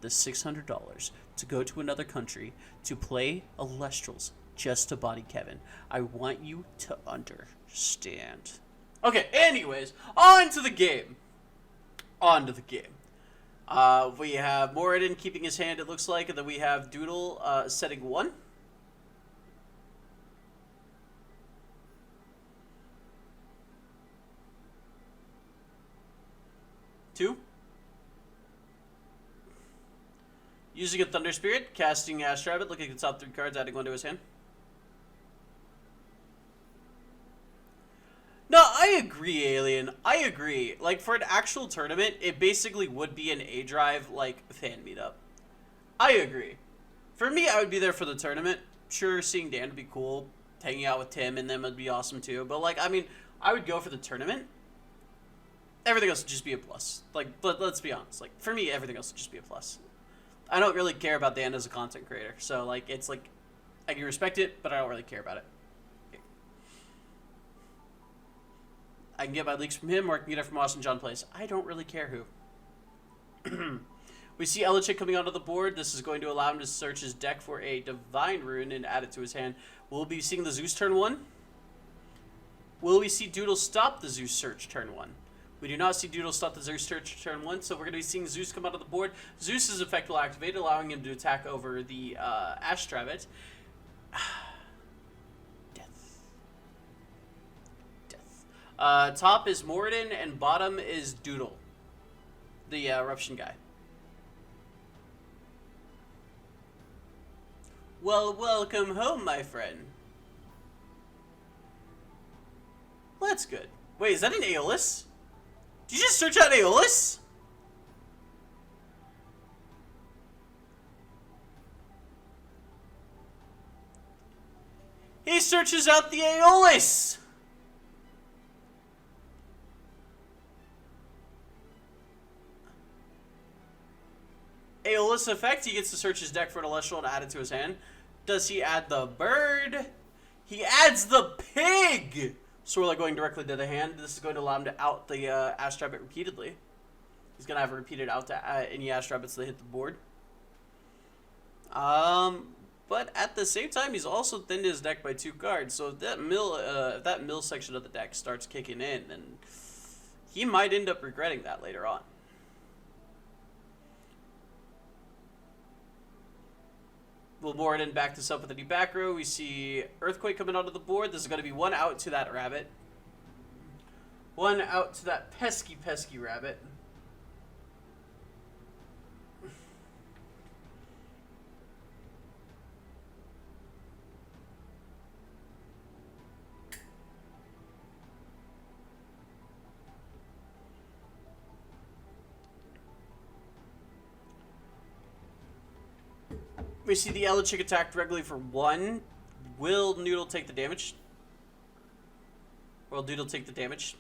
the $600 to go to another country to play Elestrals just to body Kevin. I want you to understand. Okay, anyways, on to the game. On to the game. We have Morridan keeping his hand, it looks like, and then we have Doodle setting 1. Two. Using a Thunder Spirit, casting Ash Rabbit, looking at the top 3 cards, adding 1 to his hand. No, I agree, Alien. I agree. Like, for an actual tournament, it basically would be an A-Drive, like, fan meetup. I agree. For me, I would be there for the tournament. Sure, seeing Dan would be cool. Hanging out with Tim and them would be awesome, too. But, like, I mean, I would go for the tournament. Everything else would just be a plus. Like, let's be honest. Like, for me, everything else would just be a plus. I don't really care about Dan as a content creator. So, like, it's like, I can respect it, but I don't really care about it. Okay. I can get my leaks from him, or I can get it from Austin John Plays. I don't really care who. We see ElYouSeeKay coming onto the board. This is going to allow him to search his deck for a Divine Rune and add it to his hand. We'll be seeing the Zeus turn 1. Will we see Doodle stop the Zeus search turn 1? We do not see Doodle stop the Zeus search turn 1, so we're going to be seeing Zeus come out of the board. Zeus's effect will activate, allowing him to attack over the Ash Rabbit. Death. Death. Top is Morridan, and bottom is Doodle, the Eruption guy. Well, welcome home, my friend. Well, that's good. Wait, is that an Aeolus? Did you just search out Aeolus? He searches out the Aeolus! Aeolus effect, he gets to search his deck for an Elestral and add it to his hand. Does he add the bird? He adds the pig! Swirler going directly to the hand. This is going to allow him to out the Ash Rabbit repeatedly. He's going to have a repeated out to any Ash Rabbits that hit the board. But at the same time, he's also thinned his deck by 2 cards. So if that mill section of the deck starts kicking in, then he might end up regretting that later on. Will Morridan back this up with a new back row? We see Earthquake coming onto the board. This is going to be 1 out to that rabbit. 1 out to that pesky, pesky rabbit. We see the Elechick attacked regularly for 1. Will Noodle take the damage? Will Doodle take the damage?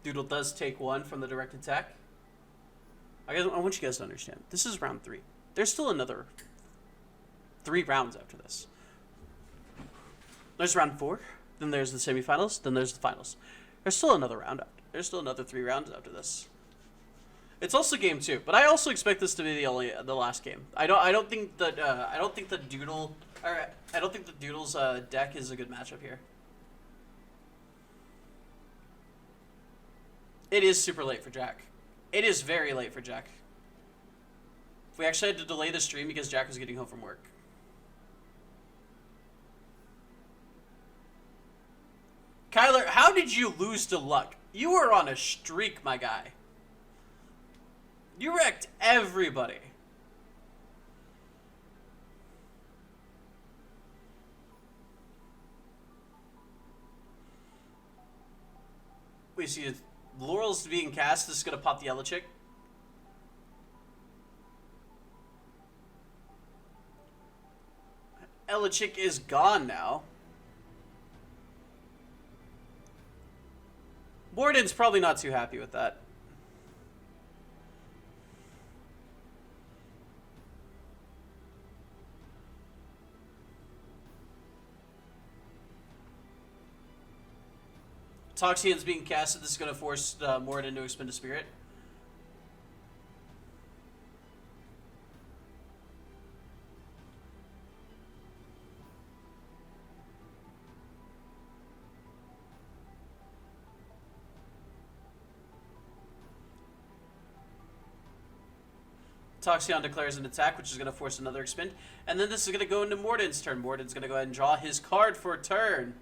Doodle does take 1 from the direct attack. I want you guys to understand. This is round 3. There's still another 3 rounds after this. There's round 4. Then there's the semifinals. Then there's the finals. There's still another round after. There's still another 3 rounds after this. It's also game 2, but I also expect this to be the last game. I don't think that Doodle's deck is a good matchup here. It is super late for Jack. It is very late for Jack. We actually had to delay the stream because Jack was getting home from work. Kyler, how did you lose to luck? You were on a streak, my guy. You wrecked everybody. We see Laurel's being cast. This is going to pop the Elechick. Elechick is gone now. Morridan's probably not too happy with that. Toxion's being casted. This is going to force Morridan to expend a spirit. Toxion declares an attack, which is going to force another expend. And then this is going to go into Morridan's turn. Morridan's going to go ahead and draw his card for a turn.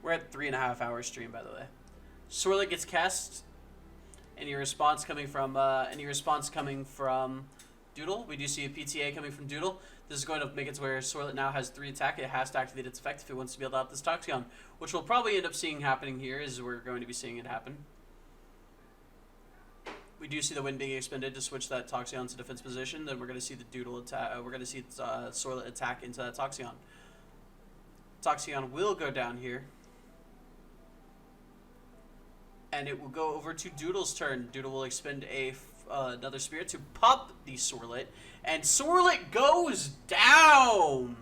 We're at 3.5 hour stream, by the way. Swirlet gets cast. Any response coming from Doodle? We do see a PTA coming from Doodle. This is going to make it to where Swirlet now has 3 attack. It has to activate its effect if it wants to be able to out this Toxion, which we'll probably end up seeing happening here. Is we're going to be seeing it happen. We do see the wind being expended to switch that Toxion to defense position. Then we're going to see the Doodle attack. We're going to see Swirlet attack into that Toxion. Toxion will go down here. And it will go over to Doodle's turn. Doodle will expend another spirit to pop the Swirlet. And Swirlet goes down!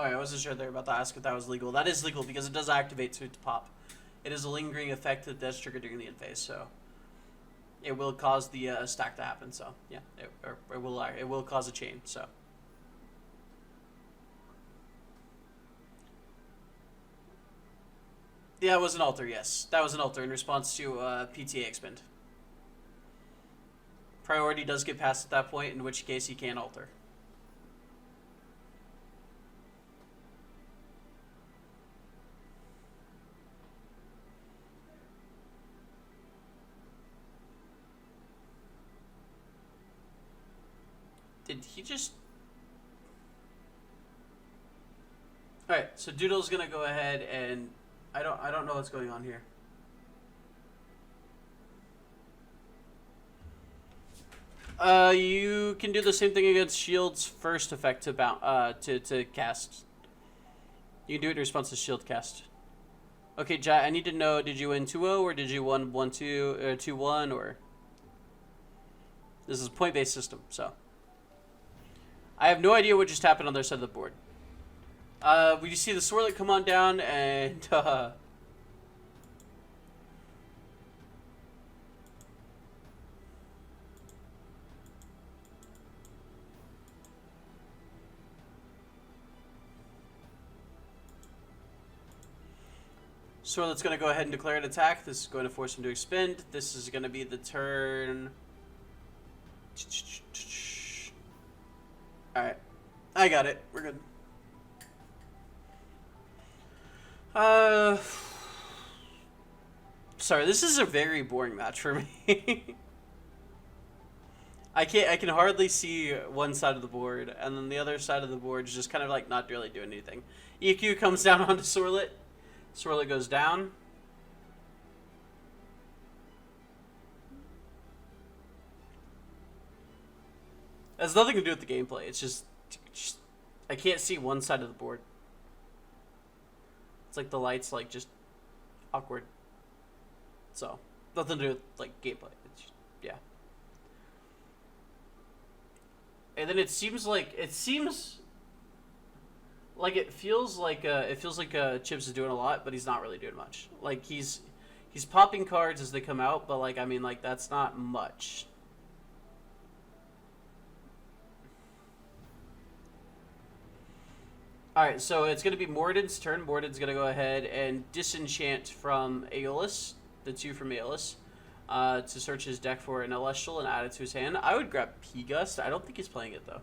Oh, yeah, I wasn't sure there about to ask if that was legal. That is legal because it does activate to pop. It is a lingering effect that does trigger during the end phase, so it will cause the stack to happen. So yeah, it will cause a chain. So yeah, it was an alter. Yes, that was an alter in response to PTA expend. Priority does get passed at that point, in which case he can alter. Did he just... Alright, so Doodle's gonna go ahead and... I don't know what's going on here. You can do the same thing against Shield's first effect to cast. You can do it in response to Shield cast. Okay, Jai, I need to know, did you win 2-0 or did you win 1-2 or 2-1 or... This is a point-based system, so... I have no idea what just happened on their side of the board. We just see the Swirlet come on down and, Swirlet's going to go ahead and declare an attack. This is going to force him to expend. This is going to be the turn... Alright. I got it. We're good. Sorry, this is a very boring match for me. I can hardly see one side of the board, and then the other side of the board is just kind of like not really doing anything. EQ comes down onto Swirlet. Swirlet goes down. It has nothing to do with the gameplay. It's just I can't see one side of the board. It's like the lights like just awkward. So nothing to do with like gameplay. It's just, yeah. And then it feels like Chips is doing a lot, but he's not really doing much. Like he's popping cards as they come out, but like I mean like that's not much. Alright, so it's going to be Morridan's turn. Morridan's going to go ahead and disenchant from Aeolus, the 2 from Aeolus, to search his deck for an Elestral and add it to his hand. I would grab P-Gust. I don't think he's playing it, though.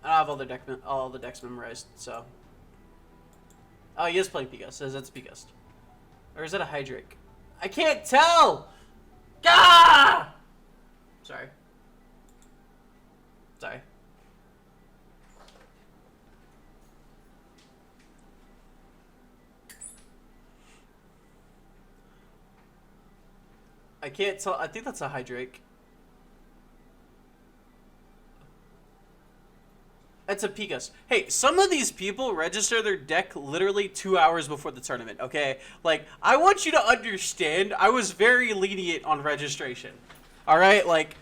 I don't have all the decks memorized, so... Oh, he is playing P-Gust. Says that's P-Gust. Or is that a Hydrake? I can't tell! Gah! Sorry. Sorry. I can't tell. I think that's a Hydrake. That's a Pikas. Hey, some of these people register their deck literally 2 hours before the tournament, okay? Like, I want you to understand, I was very lenient on registration. Alright? Like...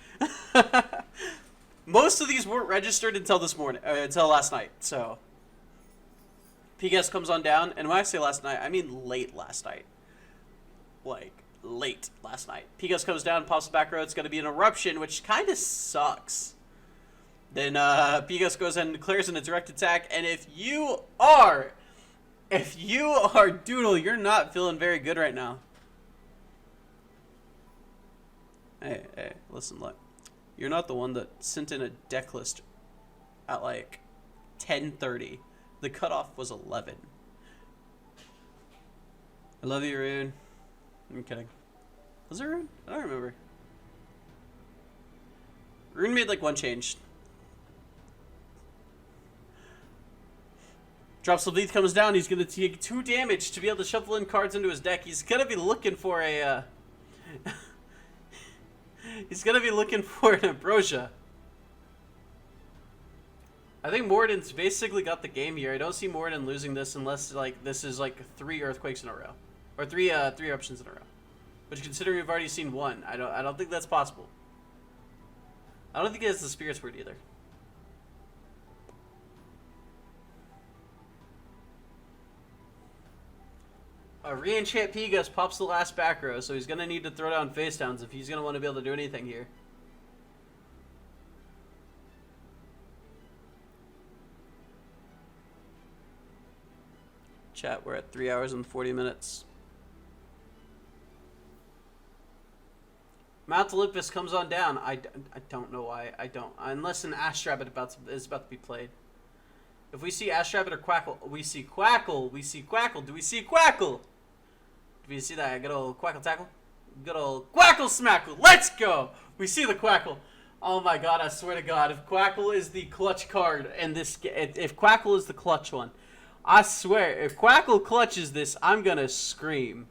Most of these weren't registered until this morning, until last night, so. PGS comes on down, and when I say last night, I mean late last night. Like, late last night. PGS comes down, pops the back row, it's going to be an eruption, which kind of sucks. Then PGS goes and declares in a direct attack, and if you are Doodle, you're not feeling very good right now. Hey, listen, look. You're not the one that sent in a deck list at like 10:30. The cutoff was 11. I love you, Rune. I'm kidding. Was it Rune? I don't remember. Rune made like one change. Drops the Bleed comes down. He's going to take 2 damage to be able to shuffle in cards into his deck. He's going to be looking for a... He's going to be looking for an Ambrosia. I think Morridan's basically got the game here. I don't see Morridan losing this unless like this is like 3 Earthquakes in a row. Or 3 Eruptions in a row. Which considering we've already seen 1, I don't think that's possible. I don't think he has the Spirit's Word either. Re-enchant Pigas pops the last back row, so he's going to need to throw down face downs if he's going to want to be able to do anything here. Chat, we're at 3 hours and 40 minutes. Mount Olympus comes on down. I don't know why. I don't. Unless an Ash Rabbit is about to be played. If we see Ash Rabbit or Quackle, we see Quackle. We see Quackle. Do we see Quackle? Do we see that good old Quackle Tackle? Good old Quackle Smackle. Let's go. We see the Quackle. Oh my god, I swear to god, if Quackle is the clutch card and this, if Quackle is the clutch one, I swear, if Quackle clutches this, I'm gonna scream.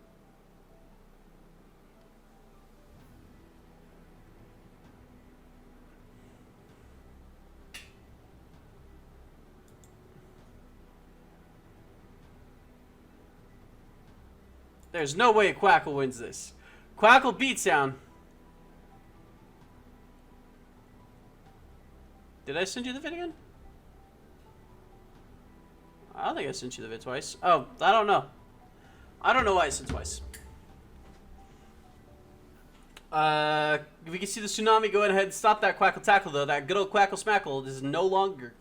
There's no way Quackle wins this. Quackle beatdown. Did I send you the vid again? I don't think I sent you the vid twice. Oh, I don't know. I don't know why I sent twice. We can see the tsunami. Go ahead and stop that Quackle Tackle, though. That good old Quackle Smackle is no longer.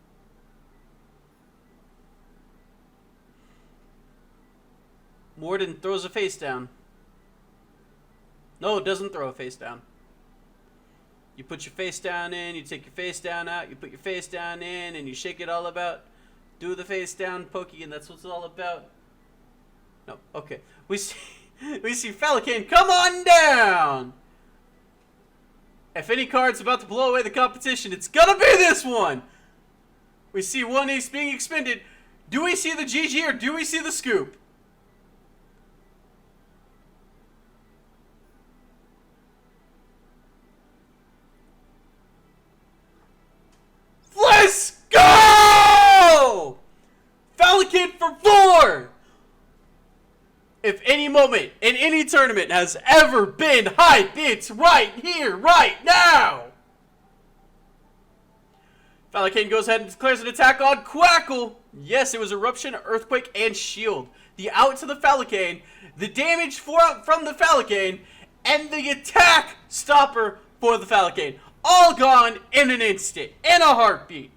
Morridan throws a face down. No, it doesn't throw a face down. You put your face down in, you take your face down out, you put your face down in, and you shake it all about. Do the face down pokey, and that's what it's all about. No, okay. We see Falicane, come on down! If any card's about to blow away the competition, it's gonna be this one! We see one ace being expended. Do we see the GG or do we see the scoop? Let's go! Falicane for 4! If any moment in any tournament has ever been hype, it's right here, right now! Falicane goes ahead and declares an attack on Quackle. Yes, it was Eruption, Earthquake, and Shield. The out to the Falicane, the damage from the Falicane, and the attack stopper for the Falicane. All gone in an instant, in a heartbeat.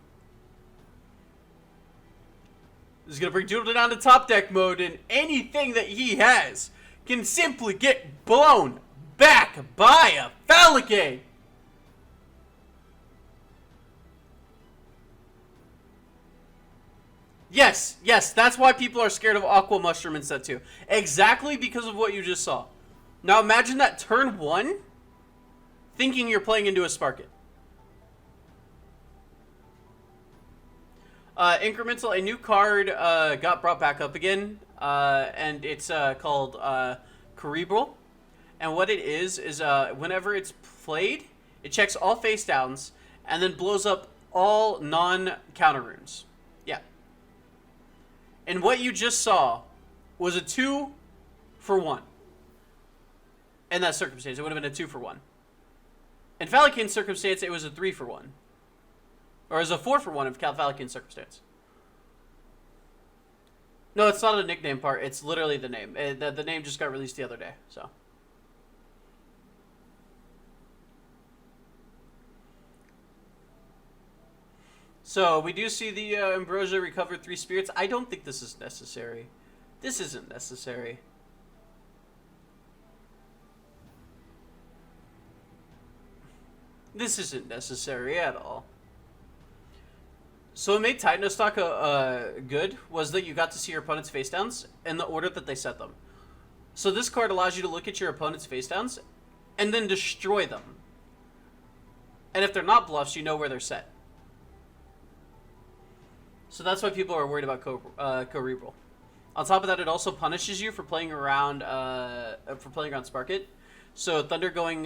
This is going to bring Doodle down to top deck mode, and anything that he has can simply get blown back by a Falicane. Yes, that's why people are scared of Aqua Mushroom in set 2. Exactly because of what you just saw. Now imagine that turn 1, thinking you're playing into a Sparkit. Incremental, a new card got brought back up again, and it's called Cerebral. And what it is whenever it's played, it checks all face downs and then blows up all non-counter runes. Yeah. And what you just saw was a 2 for 1. In that circumstance, it would have been a 2 for 1. In Falicane's circumstance, it was a 3 for 1. Or it was a 4 for 1 in Falicane's circumstance. No, it's not a nickname part. It's literally the name. The name just got released the other day, so. So, we do see the Ambrosia recovered 3 spirits. I don't think this is necessary. This isn't necessary. This isn't necessary at all. So what made Titan stock good was that you got to see your opponent's face downs in the order that they set them. So this card allows you to look at your opponent's face downs and then destroy them. And if they're not bluffs, you know where they're set. So that's why people are worried about Cerebral. On top of that, it also punishes you for playing around Sparkit. So Thunder going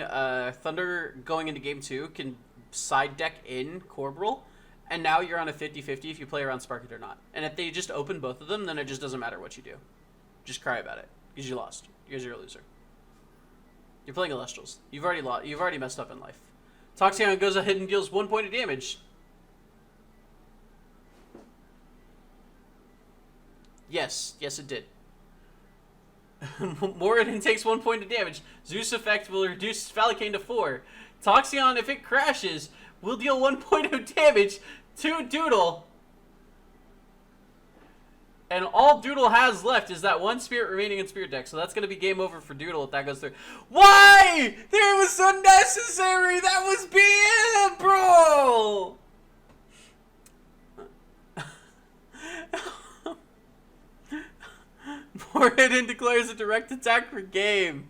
into game 2 can side deck in Cerebral, and now you're on a 50-50 if you play around Sparkit or not. And if they just open both of them, then it just doesn't matter what you do. Just cry about it because you lost. Because you're a loser. You're playing Elestrals. You've already lost. You've already messed up in life. Toxion goes ahead and deals 1 point of damage. Yes, it did. Morridan takes 1 point of damage. Zeus effect will reduce Falicane to 4. Toxion, if it crashes, will deal 1 point of damage to Doodle. And all Doodle has left is that 1 spirit remaining in Spirit Deck. So that's going to be game over for Doodle if that goes through. Why? That was unnecessary. That was BM, bro. Morridan declares a direct attack for game.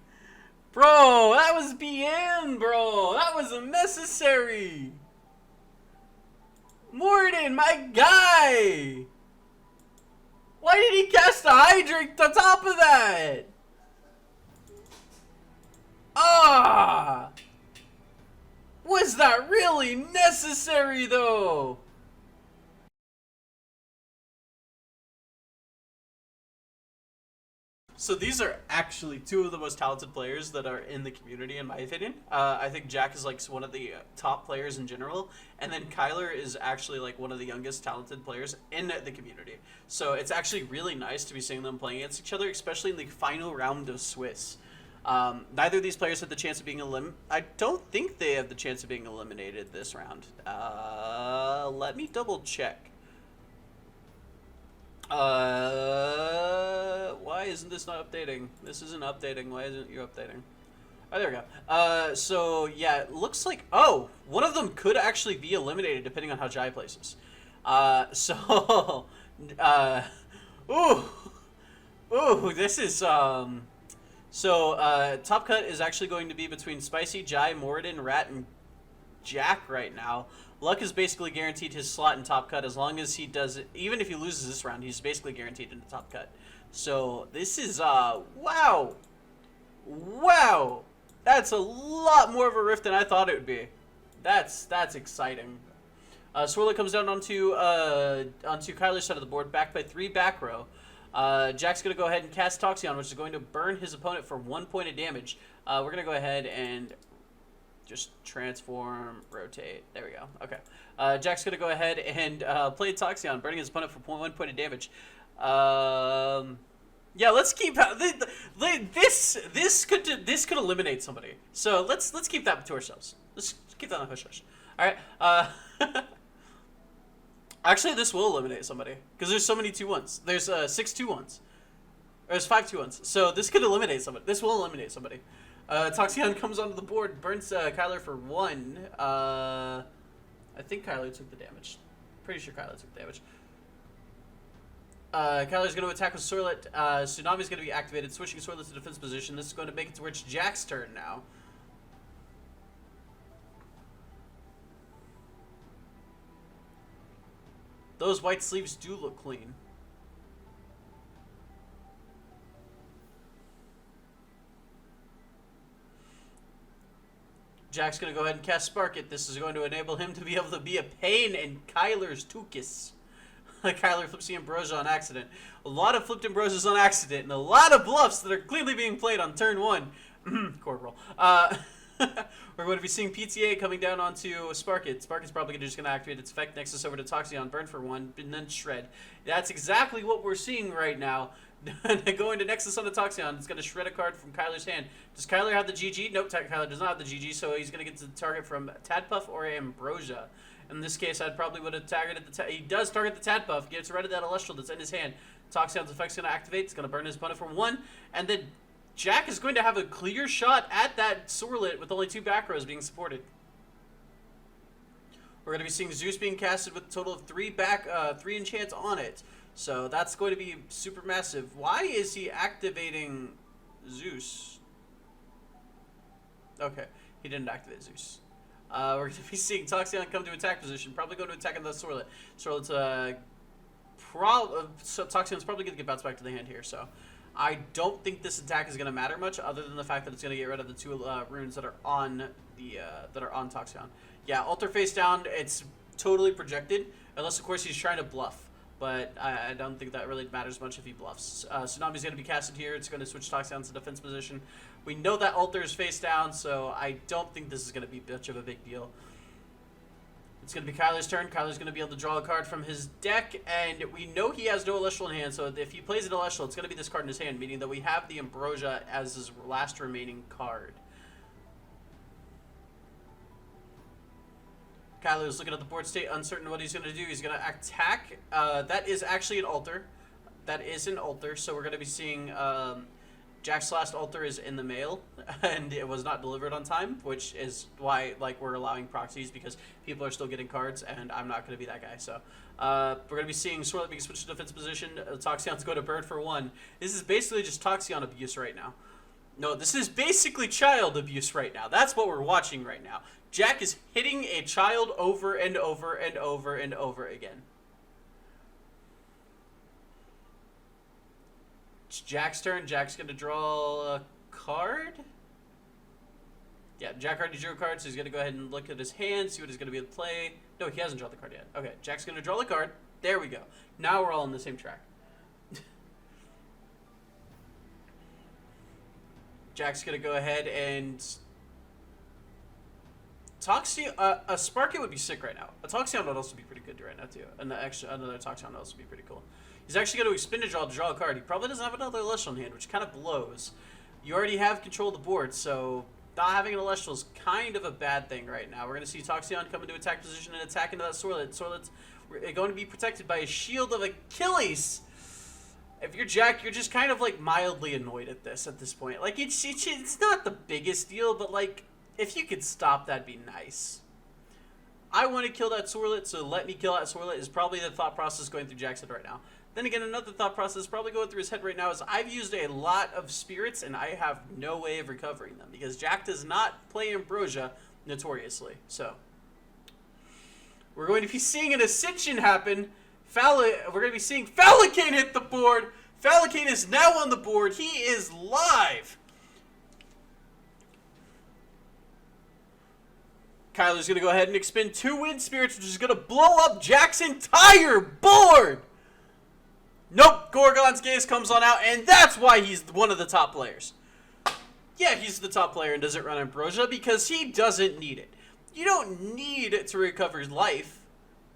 Bro, that was BM, bro. That was unnecessary. Morridan, my guy. Why did he cast a Hydrant on top of that? Ah! Was that really necessary, though? So these are actually two of the most talented players that are in the community, in my opinion. I think Jack is like one of the top players in general, and then Kyler is actually like one of the youngest talented players in the community. So it's actually really nice to be seeing them playing against each other, especially in the final round of Swiss. Neither of these players have the chance of being eliminated. I don't think they have the chance of being eliminated this round. Let me double check. Why isn't this not updating? This isn't updating. Why isn't you updating? Oh, there we go. So yeah, it looks like, oh, one of them could actually be eliminated depending on how Jai places. So, ooh, this is, top cut is actually going to be between Spicy, Jai, Morridan, Rat, and Jack right now. Luck is basically guaranteed his slot in top cut as long as he does it. Even if he loses this round, he's basically guaranteed in the top cut. So this is wow, that's a lot more of a rift than I thought it would be. That's exciting. Swirler comes down onto Kyler's side of the board, backed by 3 back row. Jack's gonna go ahead and cast Toxion, which is going to burn his opponent for 1 point of damage. We're gonna go ahead and just transform, rotate. There we go. Okay. Jack's going to go ahead and play Toxion, burning his opponent for 1 point of damage. Yeah, let's keep this could eliminate somebody. So let's keep that to ourselves. Let's keep that on hush hush. All right. Actually, this will eliminate somebody because there's so many 2-1s. There's 6 2-1s. There's 5 2-1s. So this could eliminate somebody. This will eliminate somebody. Toxion comes onto the board, burns Kyler for 1. I think Kyler took the damage. Pretty sure Kyler took the damage. Kyler's going to attack with Sorlet. Tsunami's going to be activated, switching Sorlet to defense position. This is going to make it to where it's Jack's turn now. Those white sleeves do look clean. Jack's going to go ahead and cast Spark It. This is going to enable him to be able to be a pain in Kyler's Tukis. Kyler flips the Ambrosia on accident. A lot of flipped Ambrosias on accident, and a lot of bluffs that are clearly being played on turn 1. Corporal. We're going to be seeing PTA coming down onto Spark It. Spark It's probably just going to activate its effect. Nexus over to Toxion, burn for 1, and then Shred. That's exactly what we're seeing right now. Going to Nexus on the Toxion. It's going to shred a card from Kyler's hand. Does Kyler have the GG? Nope, Kyler does not have the GG, so he's going to get to the target from Tadpuff or Ambrosia. In this case, I'd probably would have targeted the he does target the Tadpuff, gets rid of that Elestral that's in his hand. Toxion's effect's going to activate. It's going to burn his opponent for 1, and then Jack is going to have a clear shot at that Sorlet with only 2 back rows being supported. We're going to be seeing Zeus being casted with a total of 3 enchants on it. So that's going to be super massive. Why is he activating Zeus? Okay, he didn't activate Zeus. We're going to be seeing Toxion come to attack position. Probably going to attack on the Sorlet. Sorlet's Toxion's probably going to get bounced back to the hand here. So I don't think this attack is going to matter much, other than the fact that it's going to get rid of the 2 runes that are on the Toxion. Yeah, altar face down. It's totally projected, unless of course he's trying to bluff. But I don't think that really matters much if he bluffs. Tsunami's going to be casted here. It's going to switch Toxion to defense position. We know that altar is face down, so I don't think this is going to be much of a big deal. It's going to be Kyler's turn. Kyler's going to be able to draw a card from his deck, and we know he has no Elestral in hand, so if he plays an Elestral, it's going to be this card in his hand, meaning that we have the Ambrosia as his last remaining card. Kyler's looking at the board state, uncertain what he's going to do. He's going to attack. That is actually an altar. That is an altar, so we're going to be seeing Jack's last altar is in the mail, and it was not delivered on time, which is why we're allowing proxies, because people are still getting cards, and I'm not going to be that guy. So we're going to be seeing Sorlet being switched to defense position. Toxion's going to burn for 1. This is basically just Toxion abuse right now. No, this is basically child abuse right now. That's what we're watching right now. Jack is hitting a child over and over and over and over again. It's Jack's turn. Jack's going to draw a card. Yeah, Jack already drew a card, so he's going to go ahead and look at his hand, see what he's going to be able to play. No, he hasn't drawn the card yet. Okay, Jack's going to draw the card. There we go. Now we're all on the same track. Jack's going to go ahead and... a Sparkit would be sick right now. A Toxicon would also be pretty good right now, too. And another Toxicon would also be pretty cool. He's actually going to expend a draw to draw a card. He probably doesn't have another Elestral in hand, which kind of blows. You already have control of the board, so not having an Elestral is kind of a bad thing right now. We're going to see Toxicon come into attack position and attack into that Swirlet. Swirlet's going to be protected by a Shield of Achilles. If you're Jack, you're just kind of, like, mildly annoyed at this point. Like, it's not the biggest deal, but, like, if you could stop, that'd be nice. I want to kill that Swirlet, so let me kill that Swirlet is probably the thought process going through Jack's head right now. Then again, another thought process probably going through his head right now is I've used a lot of spirits, and I have no way of recovering them, because Jack does not play Ambrosia notoriously. So, we're going to be seeing an Ascension happen. We're going to be seeing Falcane hit the board. Falcane is now on the board. He is live. Kyler's going to go ahead and expend 2 Wind Spirits, which is going to blow up Jack's entire board. Nope, Gorgon's Gaze comes on out, and that's why he's one of the top players. Yeah, he's the top player and doesn't run Ambrosia because he doesn't need it. You don't need it to recover life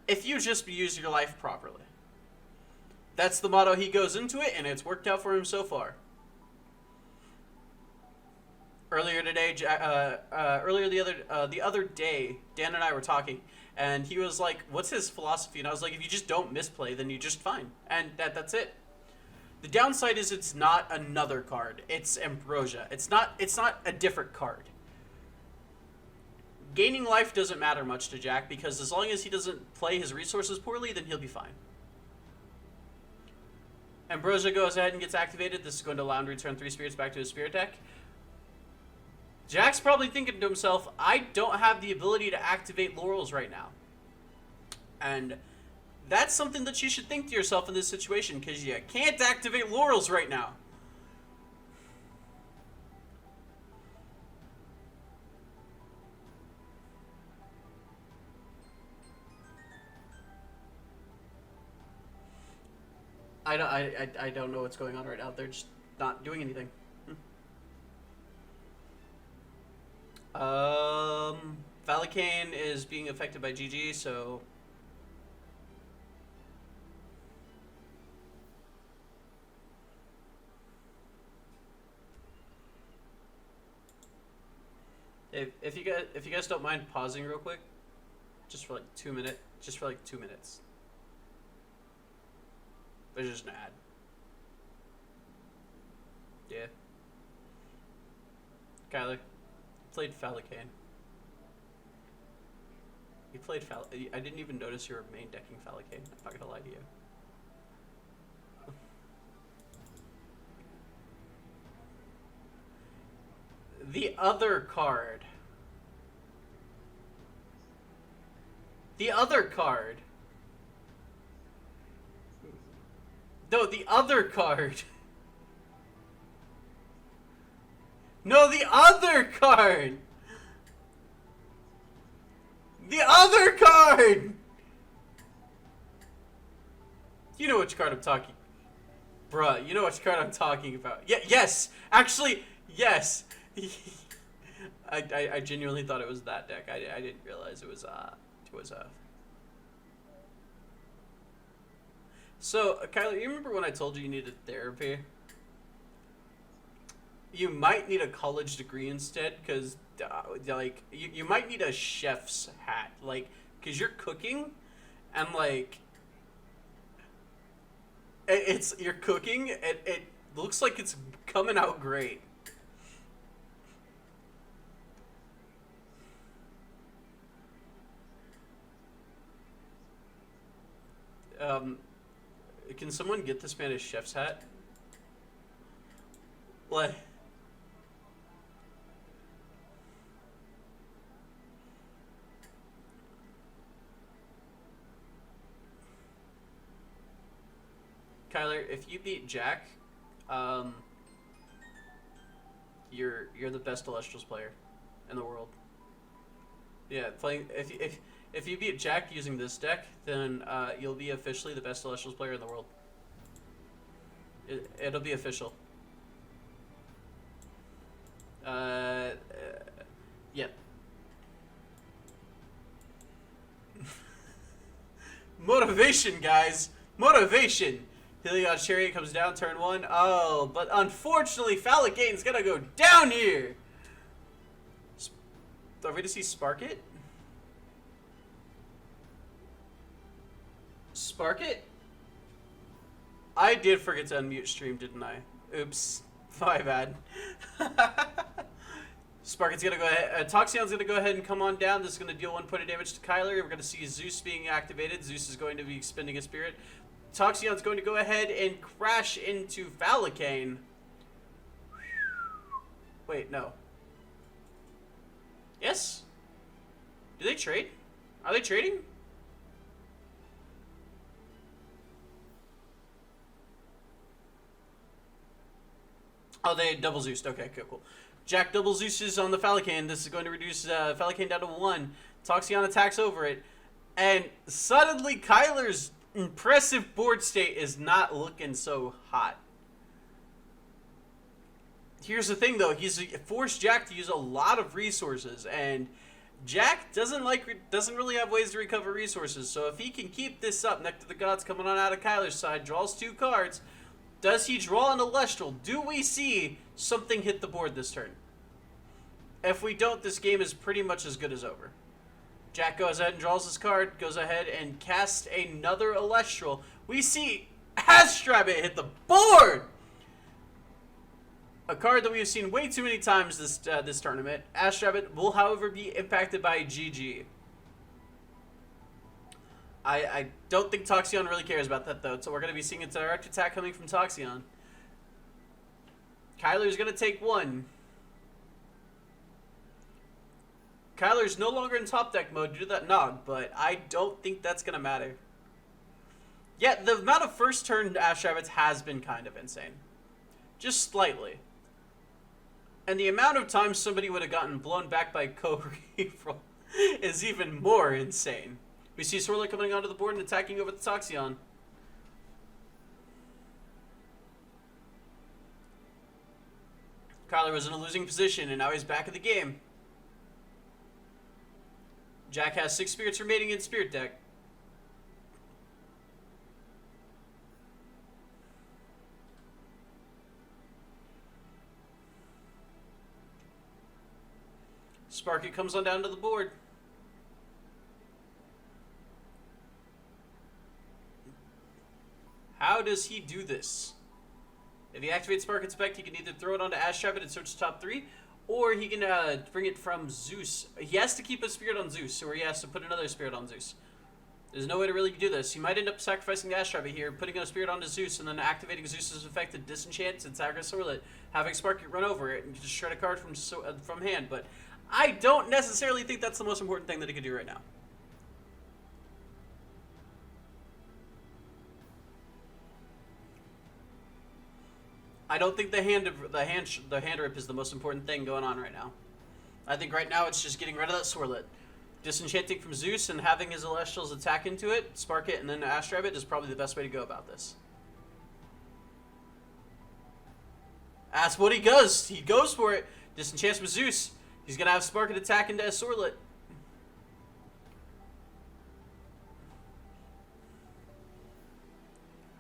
if you just use your life properly. That's the motto he goes into it, and it's worked out for him so far. Earlier today, the other day, Dan and I were talking, and he was like, "What's his philosophy?" And I was like, "If you just don't misplay, then you're just fine." And that's it. The downside is it's not another card. It's Ambrosia. It's not a different card. Gaining life doesn't matter much to Jack because as long as he doesn't play his resources poorly, then he'll be fine. Ambrosia goes ahead and gets activated. This is going to allow him to return 3 spirits back to his spirit deck. Jack's probably thinking to himself, I don't have the ability to activate Laurels right now. And that's something that you should think to yourself in this situation, because you can't activate Laurels right now. I don't know what's going on right now. They're just not doing anything. Falcane is being affected by GG, so if you guys don't mind pausing real quick, just for like 2 minutes, There's just an ad. Yeah. Kyler played Falcane. You played I didn't even notice you were main decking Falcane. I'm not gonna lie to you. The other card. The other card. No, the other card. No, the other card. The other card. You know which card I'm talking. Bruh, you know which card I'm talking about. Yeah, yes. Actually, yes. I genuinely thought it was that deck. I didn't realize it was So, Kyler, you remember when I told you needed therapy? You might need a college degree instead, because, like, you might need a chef's hat, like, because you're cooking, and, like, you're cooking, it looks like it's coming out great. Can someone get this man his chef's hat? Like, Kyler, if you beat Jack, you're the best Elestrals player in the world. Yeah, playing if you beat Jack using this deck, then you'll be officially the best Elestrals player in the world. It'll be official. Yeah. Motivation, guys. Motivation. Heliod Chariot comes down turn 1. Oh, but unfortunately, Falagane's gonna go down here. Are we going to see Spark It? Spark It? I did forget to unmute stream, didn't I? Oops. My bad. Spark It's going to go ahead. Toxion's going to go ahead and come on down. This is going to deal 1 point of damage to Kyler. We're going to see Zeus being activated. Zeus is going to be expending a spirit. Toxion's going to go ahead and crash into Falagane. Wait, no. Yes? Do they trade? Are they trading? Oh, they double Zeused. Okay, cool. Jack double Zeus on the Falagane. This is going to reduce Falagane down to 1. Toxion attacks over it. And suddenly Kyler's impressive board state is not looking so hot. Here's the thing, though. He's forced Jack to use a lot of resources, and Jack doesn't really have ways to recover resources. So if he can keep this up, Nectar of the Gods coming on out of Kyler's side, draws 2 cards. Does he draw an Elestral? Do we see something hit the board this turn? If we don't, this game is pretty much as good as over. Jack goes ahead and draws his card, goes ahead and casts another Elestral. We see Astrabbit hit the board! A card that we have seen way too many times this tournament. Astrabbit will, however, be impacted by GG. I don't think Toxion really cares about that, though, so we're going to be seeing a direct attack coming from Toxion. Kyler's going to take 1. Kyler's no longer in top deck mode due to that Nog, but I don't think that's going to matter. Yeah, the amount of first turn Astrabbits has been kind of insane. Just slightly. And the amount of times somebody would have gotten blown back by Co-Reroll is even more insane. We see Swirler coming onto the board and attacking over the Toxion. Kyler was in a losing position, and now he's back in the game. Jack has 6 spirits remaining in Spirit deck. Sparky comes on down to the board. How does he do this? If he activates Sparket's effect, he can either throw it onto Astrabbit and search the top 3, or he can bring it from Zeus. He has to keep a spirit on Zeus, or he has to put another spirit on Zeus. There's no way to really do this. He might end up sacrificing the Astrabbit here, putting a spirit onto Zeus, and then activating Zeus's effect to disenchant and Sagra Sorlet, having Sparket run over it and just shred a card from hand. But I don't necessarily think that's the most important thing that he could do right now. I don't think the hand rip is the most important thing going on right now. I think right now it's just getting rid of that Sorlet. Disenchanting from Zeus and having his Elestrals attack into it, spark it, and then Astrabbit is probably the best way to go about this. That's what he does. He goes for it. Disenchants with Zeus. He's going to have Spark it attack into a Sorlet.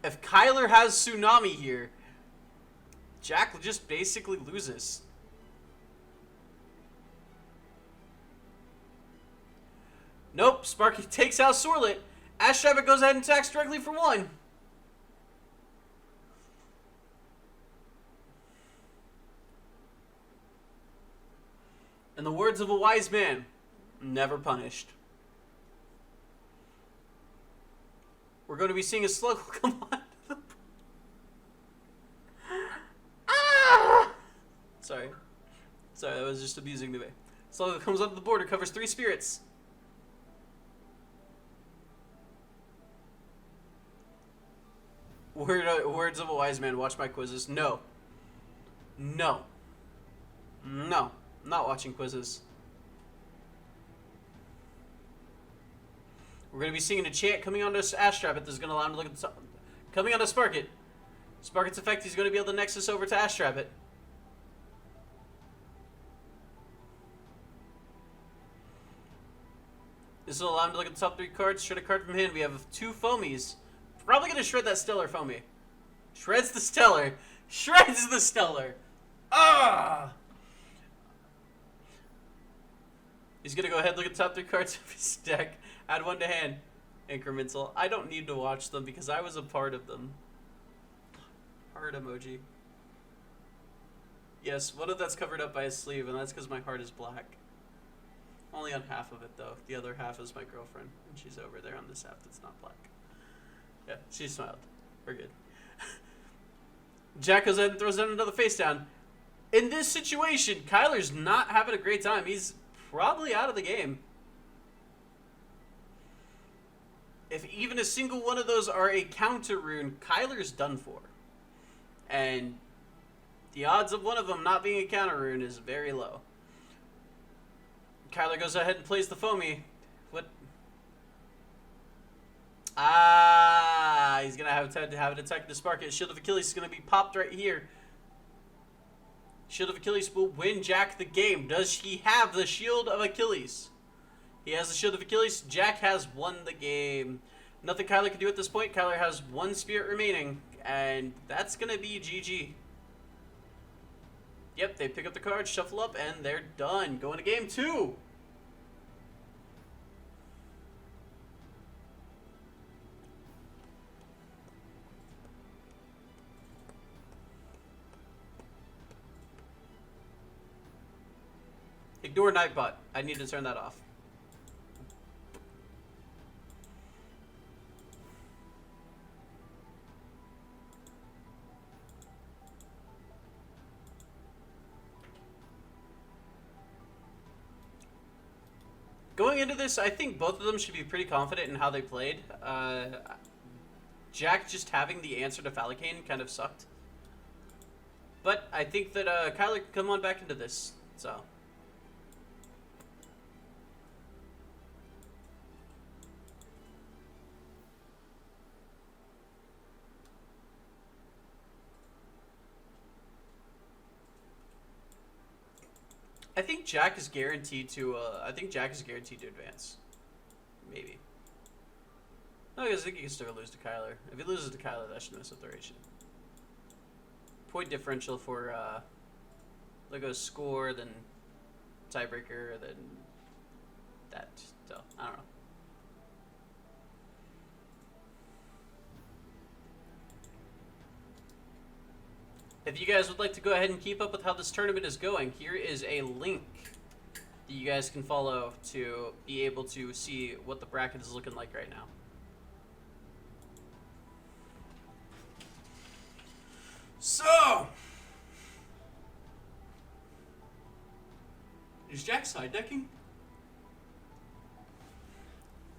If Kyler has Tsunami here, Jack just basically loses. Nope, Sparky takes out Sorlet. Astrabbit goes ahead and attacks directly for 1. In the words of a wise man, never punished. We're going to be seeing a Sluggle come on. Sorry, that was just abusing me. Sluggle comes onto the board and covers 3 spirits. Words of a wise man. Watch my quizzes. No. No. No. I'm not watching quizzes. We're going to be seeing a chant coming onto Ash Rabbit that's going to allow him to look at the top. Coming onto Sparkit. Sparkit's effect, he's going to be able to Nexus over to Ash Rabbit. This will allow him to look at the top 3 cards. Shred a card from hand. We have 2 foamies. Probably going to shred that Stellar foamy. Shreds the Stellar. Shreds the Stellar. Ah! He's going to go ahead and look at the top 3 cards of his deck. Add 1 to hand. Incremental. I don't need to watch them because I was a part of them. Heart emoji. Yes, one of that's covered up by his sleeve, and that's because my heart is black. Only on half of it, though. The other half is my girlfriend, and she's over there on this half that's not black. Yeah, she smiled. We're good. Jack goes ahead and throws down another face down. In this situation, Kyler's not having a great time. He's probably out of the game. If even a single one of those are a counter rune, Kyler's done for. And the odds of one of them not being a counter rune is very low. Kyler goes ahead and plays the foamy. What? Ah, he's going to have to have it attack the Sparkit. Shield of Achilles is going to be popped right here. Shield of Achilles will win Jack the game. Does he have the Shield of Achilles? He has the Shield of Achilles. Jack has won the game. Nothing Kyler can do at this point. Kyler has 1 spirit remaining, and that's going to be GG. Yep, they pick up the cards, shuffle up, and they're done. Going to game 2. Ignore Nightbot. I need to turn that off. Going into this, I think both of them should be pretty confident in how they played. Jack just having the answer to Falicane kind of sucked. But I think that Kyler can come on back into this, so... I think Jack is guaranteed to. Advance. Maybe. No, because I think he can still lose to Kyler. If he loses to Kyler, that should mess up the ratio. Point differential for Lego's score, then tiebreaker, then that. So I don't know. If you guys would like to go ahead and keep up with how this tournament is going, here is a link that you guys can follow to be able to see what the bracket is looking like right now. So, is Jack side decking?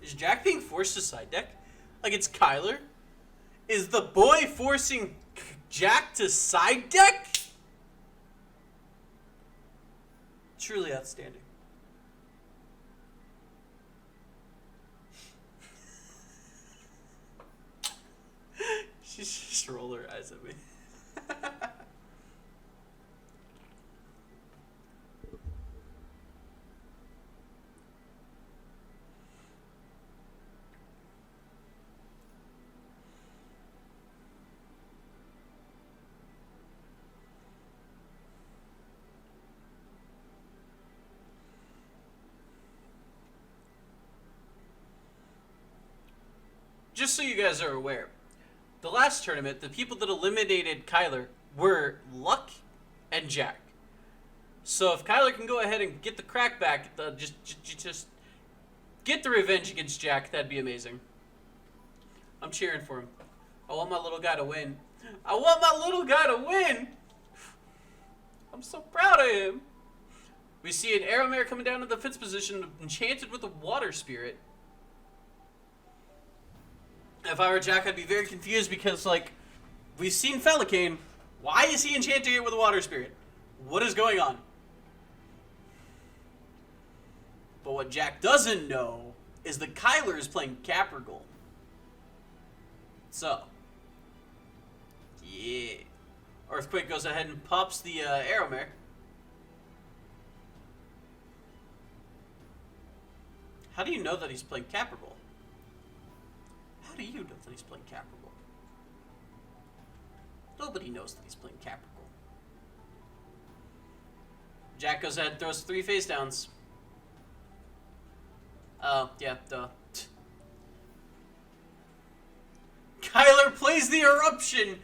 Is Jack being forced to side deck? Like it's Kyler? Is the boy forcing Jack to side deck? Truly outstanding. She's just roll her eyes at me. Just so you guys are aware, the last tournament, the people that eliminated Kyler were Luck and Jack. So if Kyler can go ahead and get the crack back, just get the revenge against Jack, that'd be amazing. I'm cheering for him. I want my little guy to win. I want my little guy to win! I'm so proud of him. We see an Arrow Mare coming down to the fifth position, enchanted with a Water Spirit. If I were Jack, I'd be very confused because, like, We've seen Felicane. Why is he enchanting it with a water spirit? What is going on? But what Jack doesn't know is that Kyler is playing Capricorn. So, yeah. Earthquake goes ahead and pops the Aeromare. How do you know that he's playing Capricorn? How do you know that he's playing Capricorn? Nobody knows that he's playing Capricorn. Jack goes ahead and throws 3 face downs. Oh, yeah, duh. Kyler plays the Eruption!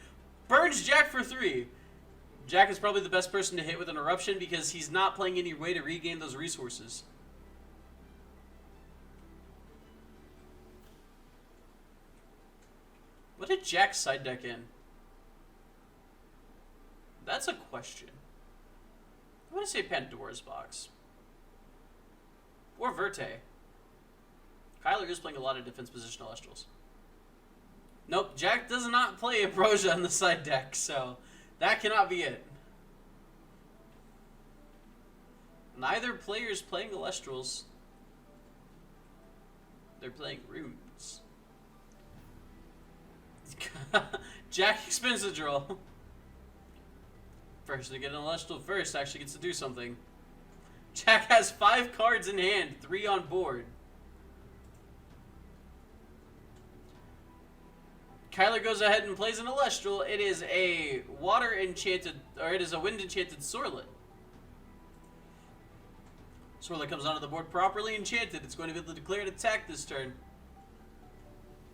Burns Jack for 3. Jack is probably the best person to hit with an Eruption because he's not playing any way to regain those resources. What did Jack side deck in? That's a question. I want to say Pandora's Box. Or Verte. Kyler is playing a lot of defense position Elestrals. Nope, Jack does not play Ambrosia on the side deck, so that cannot be it. Neither player is playing Elestrals. They're playing runes. Jack expends a draw. First to get an Elestral first actually gets to do something. Jack has 5 cards in hand, 3 on board. Kyler goes ahead and plays an Elestral. It is a water enchanted, or it is a wind enchanted Sorlet. Sorlet comes onto the board properly enchanted. It's going to be able to declare an attack this turn.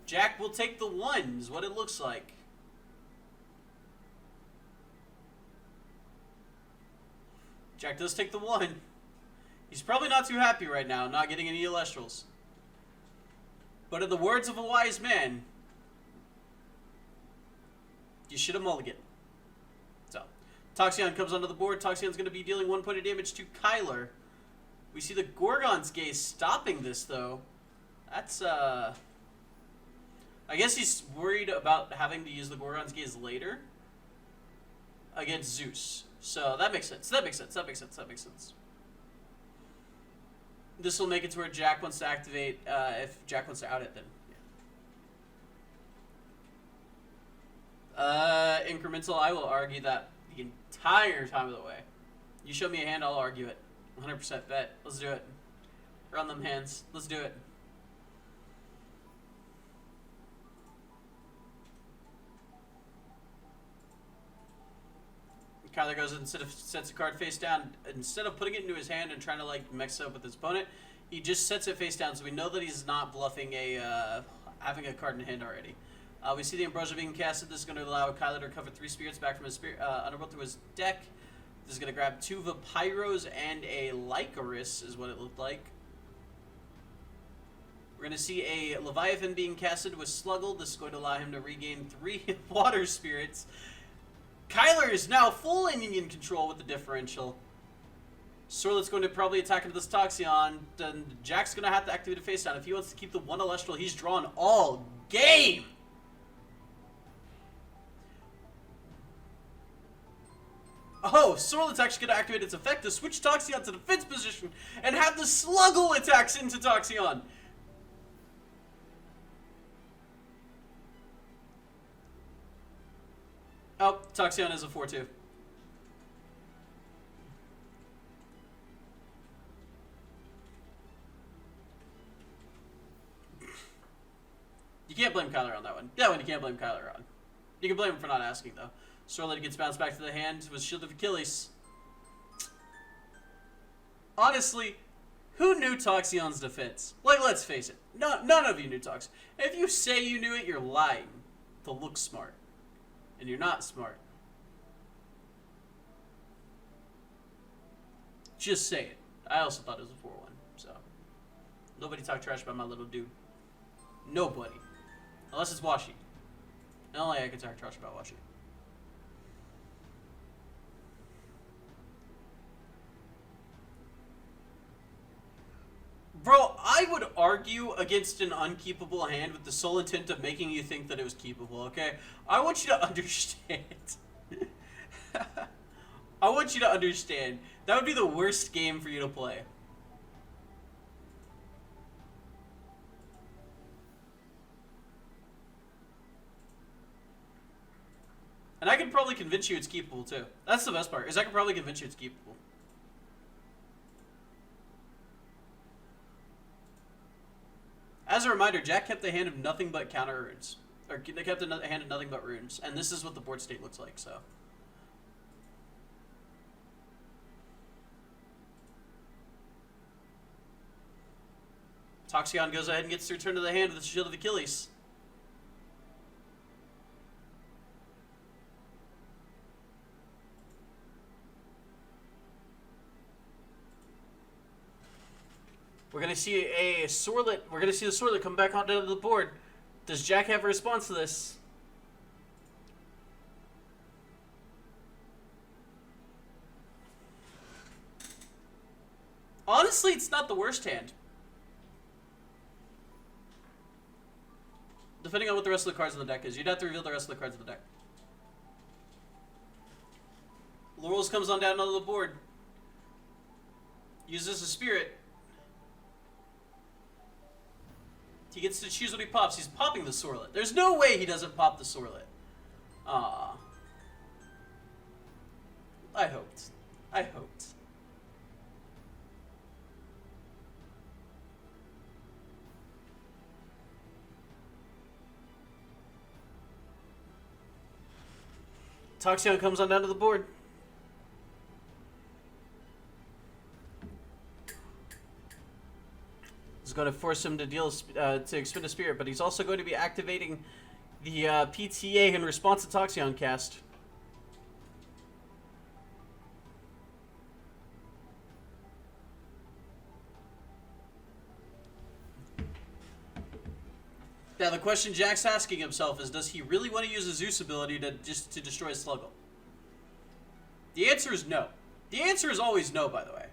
Jack will take the 1, is what it looks like. Jack does take the 1. He's probably not too happy right now, not getting any Elestrals. But in the words of a wise man, you should have mulliganed. So, Toxion comes onto the board. Toxion's going to be dealing 1 point of damage to Kyler. We see the Gorgon's Gaze stopping this, though. That's, I guess he's worried about having to use the Gorgon's Gaze later against Zeus. So that makes sense. That makes sense. That makes sense. That makes sense. This will make it to where Jack wants to activate. If Jack wants to out it, then yeah. Incremental. I will argue that the entire time of the way. You show me a hand, I'll argue it. 100% bet. Let's do it. Run them hands. Let's do it. Kyler goes instead of sets a card face down, instead of putting it into his hand and trying to like mix it up with his opponent, he just sets it face down, so we know that he's not bluffing a having a card in hand already. We see the Ambrosia being casted. This is going to allow Kyler to recover 3 spirits back from his underworld to his deck. This is going to grab 2 Vapyros and a Lycoris, is what it looked like. We're going to see a Leviathan being casted with Sluggle. This is going to allow him to regain 3 water spirits. Kyler is now full Indian control with the differential. Sorlet's going to probably attack into this Toxion. Then Jack's going to have to activate a face down. If he wants to keep the 1 Elestral, he's drawn all game. Oh, Sorlet's actually going to activate its effect to switch Toxion to defense position and have the Sluggle attacks into Toxion. Oh, Toxion is a 4-2. You can't blame Kyler on that one. That one you can't blame Kyler on. You can blame him for not asking, though. Sorlet gets bounced back to the hand with Shield of Achilles. Honestly, who knew Toxion's defense? Like, let's face it. None of you knew Tox. If you say you knew it, you're lying to look smart. And you're not smart. Just say it. I also thought it was a 4-1, so. Nobody talk trash about my little dude. Nobody. Unless it's Washi. And only I can talk trash about Washi. Bro, I would argue against an unkeepable hand with the sole intent of making you think that it was keepable, okay? I want you to understand. I want you to understand. That would be the worst game for you to play. And I could probably convince you it's keepable, too. That's the best part, is I could probably convince you it's keepable. As a reminder, Jack kept a hand of nothing but counter runes. Or they kept a hand of nothing but runes. And this is what the board state looks like, so. Toxion goes ahead and gets to return to the hand with the Shield of Achilles. We're gonna see a Sorlet. We're gonna see the Sorlet come back onto the board. Does Jack have a response to this? Honestly, it's not the worst hand. Depending on what the rest of the cards in the deck is. You'd have to reveal the rest of the cards in the deck. Laurels comes on down onto the board. Uses a spirit. He gets to choose what he pops. He's popping the Sorlet. There's no way he doesn't pop the Sorlet. Ah. I hoped. I hoped. Toxion comes on down to the board. Is going to force him to deal to expend a spirit, but he's also going to be activating the PTA in response to Toxion cast. Now the question Jack's asking himself is, does he really want to use a Zeus ability to destroy Sluggle? The answer is no. The answer is always no, by the way.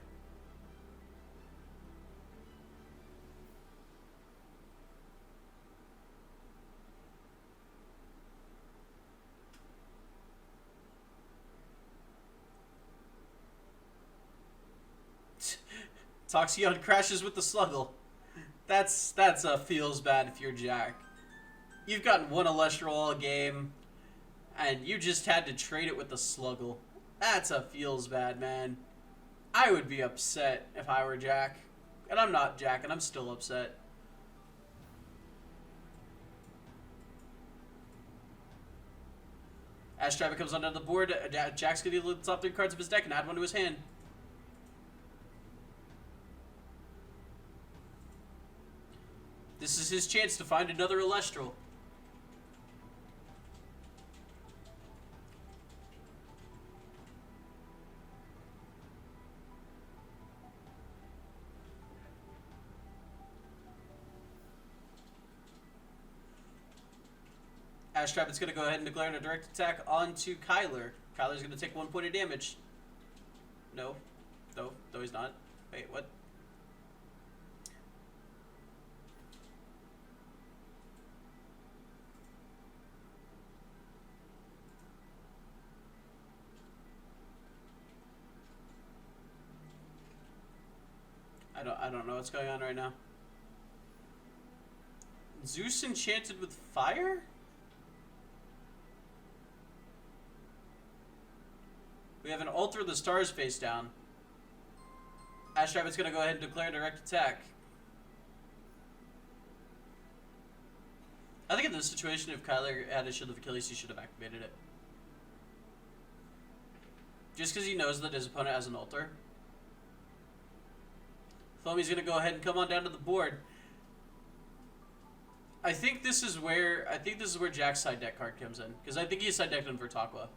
Toxion crashes with the Sluggle. That's a feels bad if you're Jack. You've gotten one Elestral all game, and you just had to trade it with the Sluggle. That's a feels bad, man. I would be upset if I were Jack. And I'm not Jack, and I'm still upset. Ash Driver comes onto the board. Jack's going to deal the top 3 cards of his deck and add one to his hand. This is his chance to find another Elestral. Ash Trap is going to go ahead and declare a direct attack onto Kyler. Kyler's going to take 1 point of damage. No. No, he's not. Wait, what? I don't know what's going on right now. Zeus enchanted with fire? We have an Altar of the Stars face down. Ash Rabbit's gonna go ahead and declare direct attack. I think in this situation, if Kyler had a Shield of Achilles, he should have activated it. Just because he knows that his opponent has an Altar. Foamy's gonna go ahead and come on down to the board. I think this is where Jack's side deck card comes in, because I think he's side decked in Vertakwa.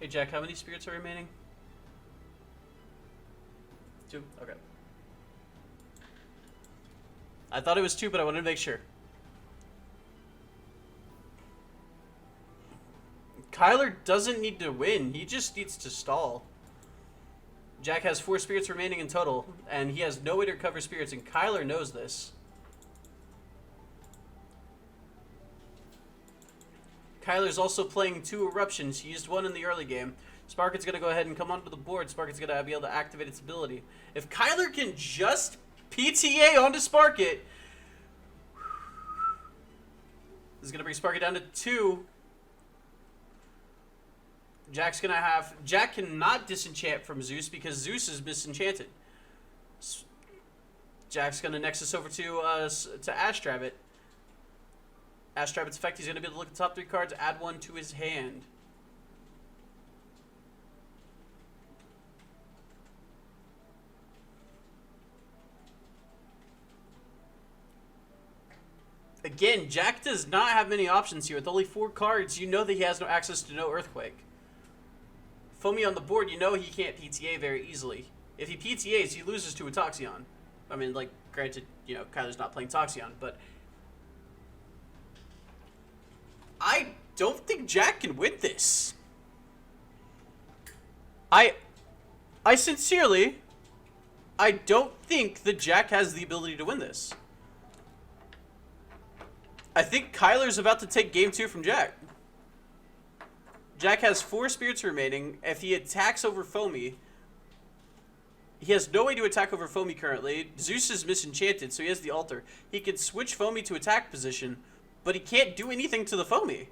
Hey Jack, how many spirits are remaining? 2? Okay. I thought it was 2, but I wanted to make sure. Kyler doesn't need to win. He just needs to stall. Jack has 4 spirits remaining in total, and he has no way to recover spirits, and Kyler knows this. Kyler's also playing 2 eruptions. He used 1 in the early game. Sparket's going to go ahead and come onto the board. Sparket's going to be able to activate its ability. If Kyler can just PTA onto Sparket, this is going to bring Sparket down to 2. Jack's going to have... Jack cannot disenchant from Zeus because Zeus is misenchanted. Jack's going to Nexus over to Ashtrabbit. Ashtrabbit's effect, he's going to be able to look at the top 3 cards, add 1 to his hand. Again, Jack does not have many options here. With only 4 cards, you know that he has no access to no Earthquake. Foamy on the board, you know he can't PTA very easily. If he PTAs, he loses to a Toxion. I mean, like, granted, you know, Kyler's not playing Toxion, but... I don't think Jack can win this. I sincerely, I don't think that Jack has the ability to win this. I think Kyler's about to take game 2 from Jack. Jack has 4 spirits remaining. If he attacks over Foamy, he has no way to attack over Foamy currently. Zeus is misenchanted, so he has the altar. He could switch Foamy to attack position, but he can't do anything to the Foamy.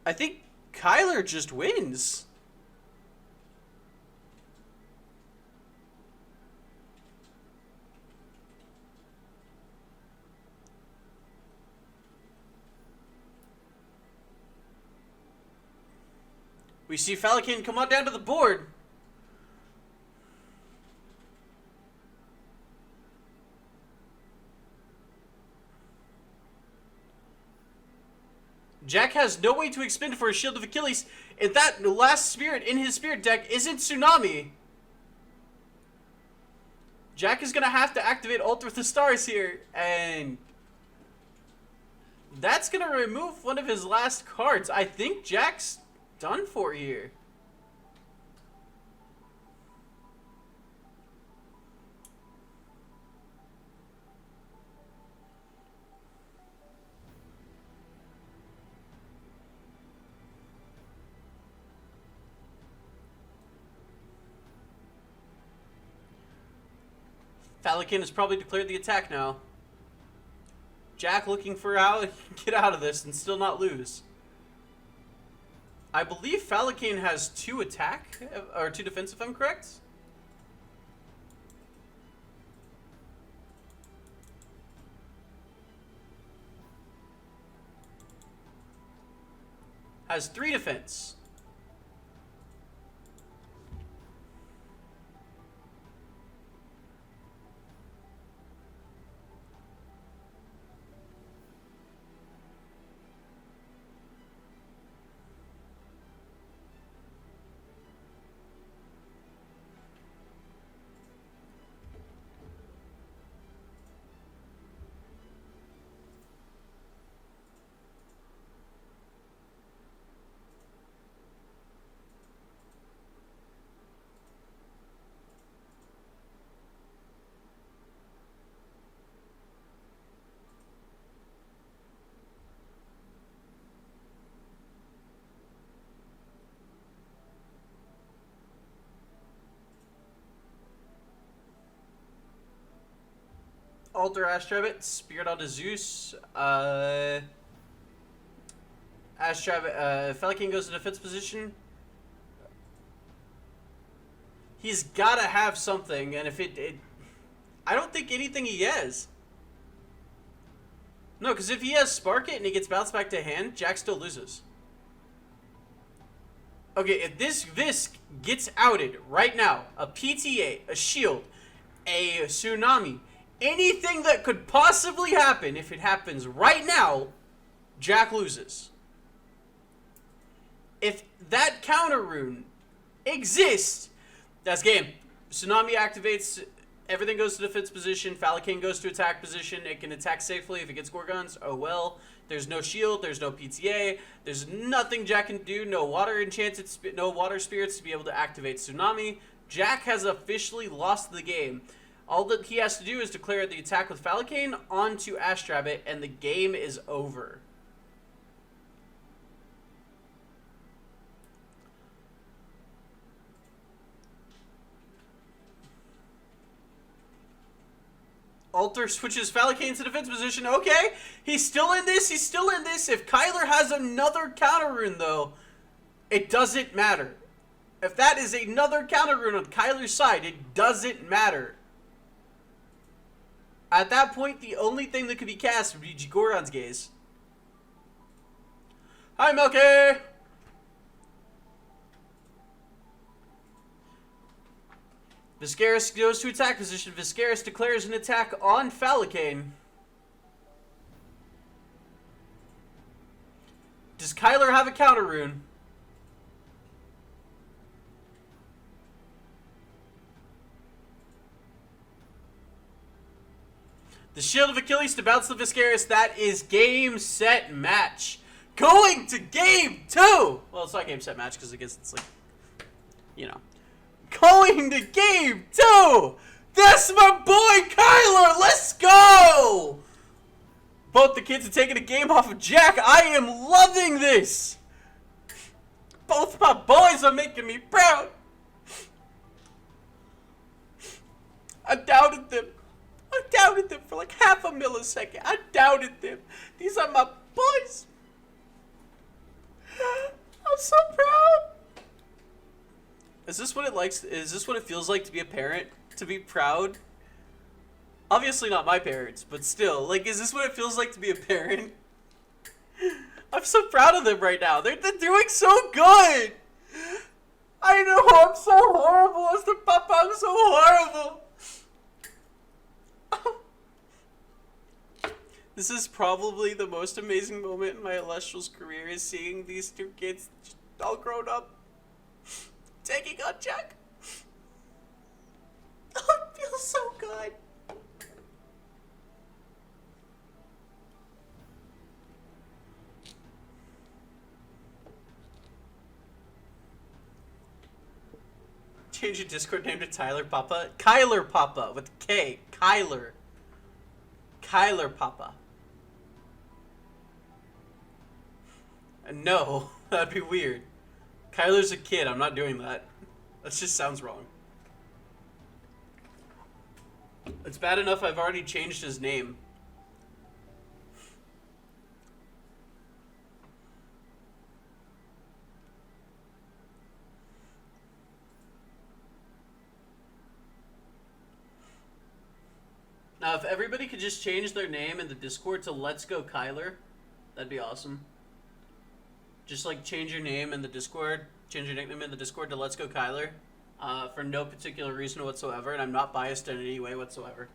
I think Kyler just wins. We see Falakin come on down to the board. Jack has no way to expend for a Shield of Achilles, and that last spirit in his spirit deck isn't Tsunami. Jack is going to have to activate Altar with the Stars here, and that's going to remove one of his last cards. I think Jack's done for here. Falakin has probably declared the attack now. Jack looking for how he can get out of this and still not lose. I believe Falakin has 2 attack, or 2 defense if I'm correct. Has 3 defense. Alter Ashtrabbit, Spirit onto Zeus. Ashtrabbit, Falakin goes to defense position. He's gotta have something, and if it I don't think anything he has. No, because if he has Spark It and he gets bounced back to hand, Jack still loses. Okay, if this gets outed right now, a PTA, a shield, a tsunami, anything that could possibly happen, if it happens right now, Jack loses. If that counter rune exists, that's game. Tsunami activates, everything goes to defense position, Falcon goes to attack position, it can attack safely if it gets Gorgons, oh well. There's no shield, there's no PTA, there's nothing Jack can do, no water enchanted, no water spirits to be able to activate Tsunami. Jack has officially lost the game. All that he has to do is declare the attack with Falcon onto Astrabbit, and the game is over. Alter switches Falcon to defense position. Okay, he's still in this. He's still in this. If Kyler has another counter rune, though, it doesn't matter. If that is another counter rune on Kyler's side, it doesn't matter. At that point, the only thing that could be cast would be Jigoron's Gaze. Hi, Milky! Viscaris goes to attack position. Viscaris declares an attack on Falcon. Does Kyler have a counter rune? The Shield of Achilles to bounce the Viscaris. That is game, set, match. Going to game 2! Well, it's not game, set, match because I guess it's like, you know. Going to game 2! That's my boy Kyler! Let's go! Both the kids are taking a game off of Jack. I am loving this! Both my boys are making me proud. I doubted them. I doubted them for like half a millisecond. I doubted them. These are my boys. I'm so proud. Is this what it likes? Is this what it feels like to be a parent? To be proud? Obviously not my parents, but still, like, is this what it feels like to be a parent? I'm so proud of them right now. They're doing so good. I know I'm so horrible as the papa. I'm so horrible. This is probably the most amazing moment in my Elestral's career, is seeing these two kids all grown up. Taking on Jack. Oh, it feels so good. Change your Discord name to Tyler Papa. Kyler Papa with K. Kyler. Kyler Papa. No, that'd be weird. Kyler's a kid. I'm not doing that. That just sounds wrong. It's bad enough I've already changed his name. Now, if everybody could just change their name in the Discord to Let's Go Kyler, that'd be awesome. Just like change your name in the Discord, change your nickname in the Discord to Let's Go Kyler, for no particular reason whatsoever, and I'm not biased in any way whatsoever.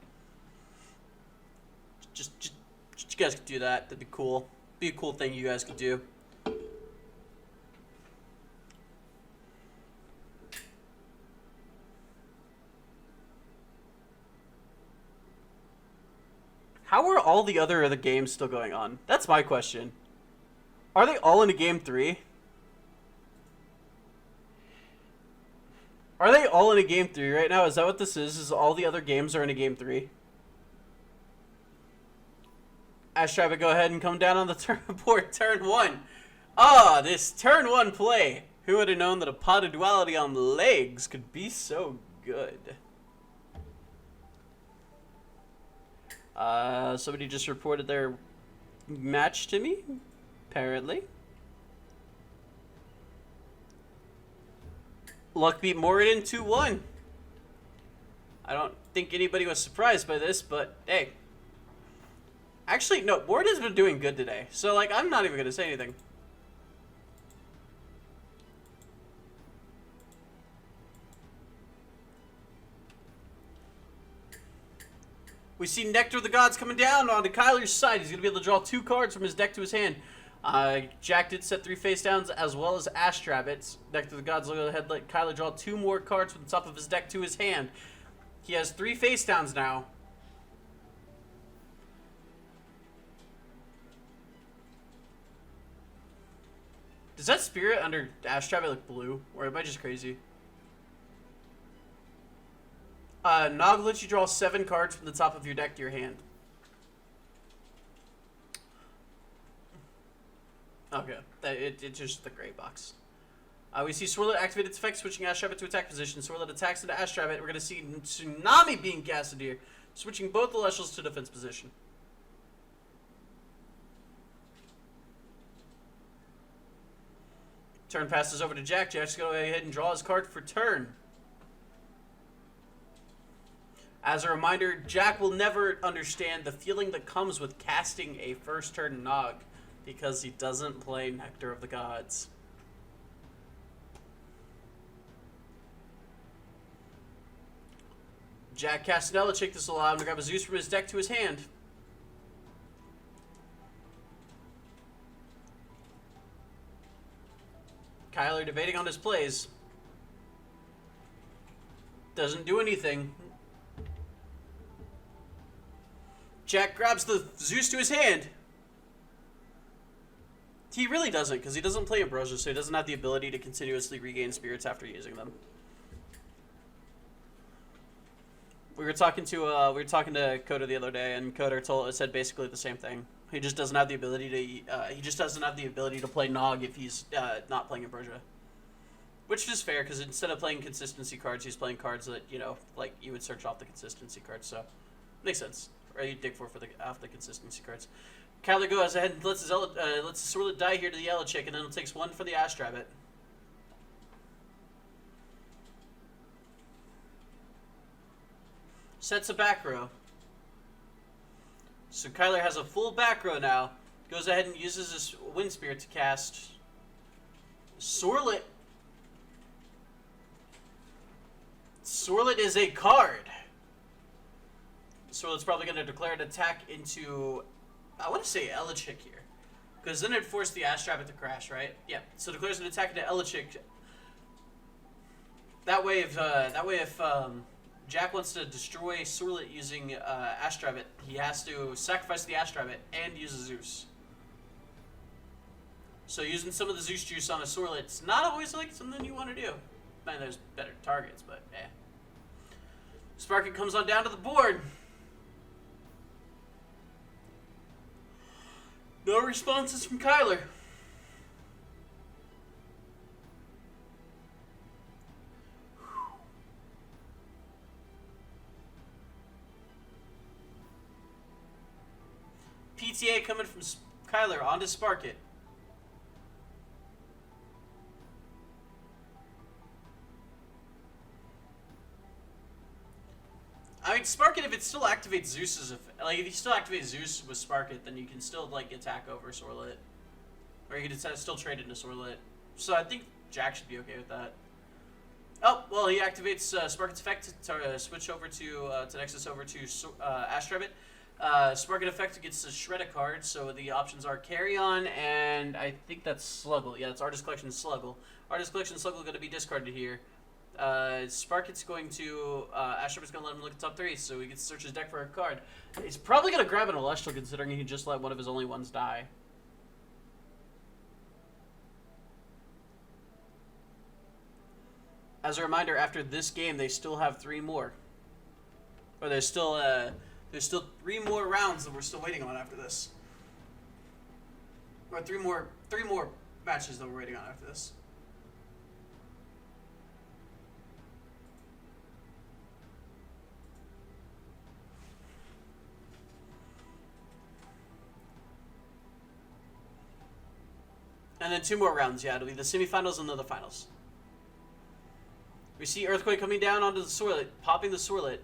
Just you guys could do that. That'd be cool. Be a cool thing you guys could do. How are all the other games still going on? That's my question. Are they all in a game 3? Are they all in a game 3 right now? Is that what this is? Is all the other games are in a game 3? Astrabbit, go ahead and come down on the turn board. Turn 1. Ah, this turn 1 play. Who would have known that a pot of duality on legs could be so good? Somebody just reported their match to me, apparently. Luck beat Morridan 2-1. I don't think anybody was surprised by this, but hey. Actually, no, Morridan's been doing good today, so like I'm not even gonna say anything. We see Nectar of the Gods coming down onto Kyler's side. He's going to be able to draw 2 cards from his deck to his hand. Jack did set 3 face downs as well as Astrabbits. Deck to the Gods. Look ahead, let Kyler draw 2 more cards from the top of his deck to his hand. He has 3 face downs now. Does that spirit under Astrabbit look blue? Or am I just crazy? Nog lets you draw 7 cards from the top of your deck to your hand. Okay, it's just the gray box. We see Swirlet activate its effect, switching Astrabbit to attack position. Swirlet attacks into Astrabbit. We're going to see Tsunami being casted here, switching both Elestrals to defense position. Turn passes over to Jack. Jack's going to go ahead and draw his card for turn. As a reminder, Jack will never understand the feeling that comes with casting a first turn Nog, because he doesn't play Nectar of the Gods. Jack casts an ElYouSeeKay. This will allow him to grab a Zeus from his deck to his hand. Kyler debating on his plays. Doesn't do anything. Jack grabs the Zeus to his hand. He really doesn't, because he doesn't play Ambrosia, so he doesn't have the ability to continuously regain spirits after using them. We were talking to Coda the other day, and Coda said basically the same thing. He just doesn't have the ability to play Nog if he's not playing Ambrosia, which is fair, because instead of playing consistency cards, he's playing cards that, you know, like you would search off the consistency cards. So makes sense. Or you dig for off the consistency cards. Kyler goes ahead and lets his Swirlet die here to the ElYouSeeKay, and then it takes 1 for the Astrabbit. Sets a back row. So Kyler has a full back row now. Goes ahead and uses his Wind Spirit to cast Swirlet. Swirlet is a card. Swirlet's probably going to declare an attack into, I want to say ElYouSeeKay here, because then it'd force the Astrabbit to crash, right? Yeah. So declares an attack into ElYouSeeKay. That way, if Jack wants to destroy Swirlet using Astrabbit, he has to sacrifice the Astrabbit and use a Zeus. So using some of the Zeus juice on a Swirlet's not always like something you want to do. Man, there's better targets, but eh. Sparkin comes on down to the board. No responses from Kyler. PTA coming from Kyler onto Sparkit. I mean, Sparkit, if it still activates Zeus's, like if you still activate Zeus with Sparkit, then you can still like attack over Swirlet, or you can still trade into Swirlet. So I think Jack should be okay with that. Oh well, he activates Sparkit's effect to switch over to Nexus over to Astrabbit. Sparkit effect gets to shred a card, so the options are Carry On and I think that's Sluggle. Yeah, it's Artist Collection Sluggle. Artist Collection Sluggle going to be discarded here. Sparkit's going to Astrabbit's going to let him look at top 3, so he gets to search his deck for a card. He's probably going to grab an Elestral, considering he just let one of his only ones die. As a reminder, after this game, they still have 3 more. Or there's still 3 more rounds that we're still waiting on after this. Or 3 more matches that we're waiting on after this. And then 2 more rounds, yeah. It'll be the semifinals and then the finals. We see Earthquake coming down onto the Swirlet, popping the Swirlet.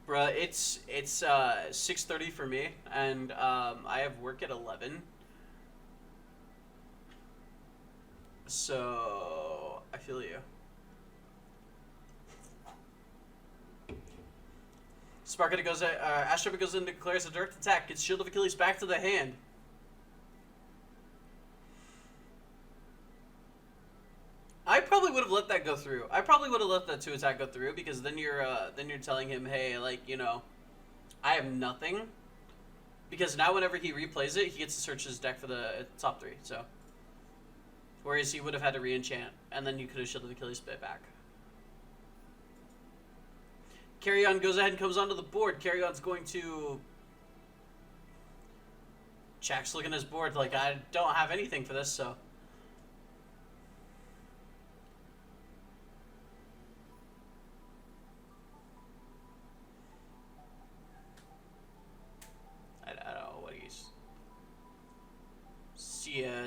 Bruh, it's 6:30 for me, and I have work at 11. So I feel you. Sparkita goes, Astrobit goes in and declares a direct attack. Gets Shield of Achilles back to the hand. I probably would have let that go through. I probably would have let that 2 attack go through because then you're telling him, hey, like, you know, I have nothing. Because now whenever he replays it, he gets to search his deck for the top 3. So, whereas he would have had to re-enchant, and then you could have Shielded Achilles bit back. Carry On goes ahead and comes onto the board. Carry On's going to... Jack's looking at his board like, I don't have anything for this, so...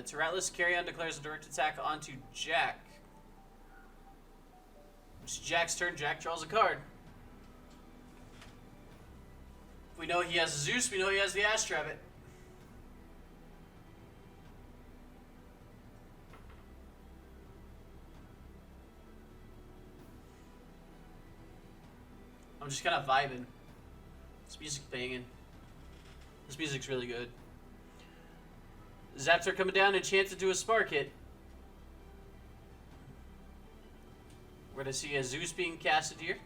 Tyratless Carry On declares a direct attack onto Jack. It's Jack's turn. Jack draws a card. We know he has Zeus. We know he has the Astrabbit. I'm just kind of vibing. This music's banging. This music's really good. Zaps are coming down and chance to do a Spark Hit. We're going to see a Zeus being casted here.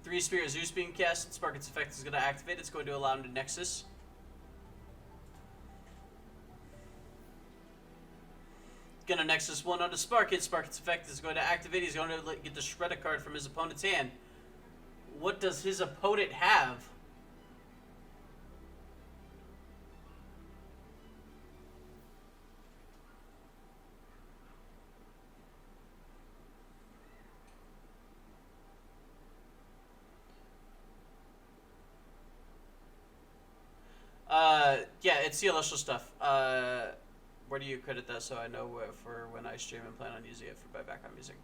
Three Spirit Zeus being casted. Spark Hit's effect is going to activate. It's going to allow him to Nexus. Gonna Nexus 1 onto Spark Hit. Spark Hit's effect is going to activate. He's going to get the Shredder card from his opponent's hand. What does his opponent have? Yeah, it's the Elestral stuff. Where do you credit that so I know for when I stream and plan on using it for my background music?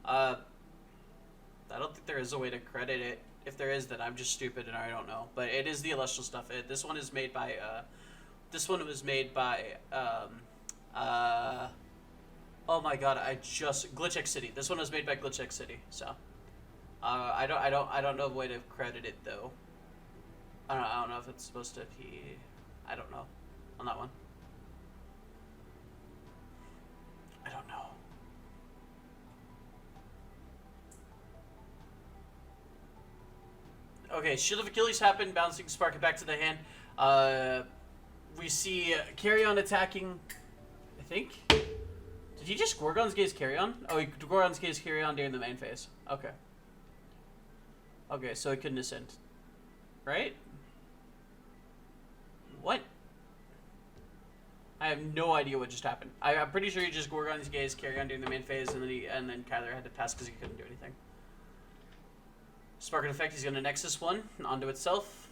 I don't think there is a way to credit it. If there is, then I'm just stupid and I don't know. But it is the Elestral stuff. This one is made by, oh my god, GlitchX City. This one was made by GlitchX City. So, I don't know a way to credit it though. I don't know if it's supposed to be, I don't know on that one. I don't know. Okay, Shield of Achilles happened, bouncing Spark It back to the hand. We see Carry On attacking, I think. Did he just Gorgon's Gaze Carry On? Oh, he Gorgon's Gaze Carry On during the main phase. Okay. Okay, so he couldn't ascend. Right? What? I have no idea what just happened. I'm pretty sure he just Gorgon's Gaze Carry On during the main phase, and then Kyler had to pass because he couldn't do anything. Spark and effect, he's going to Nexus 1 onto itself.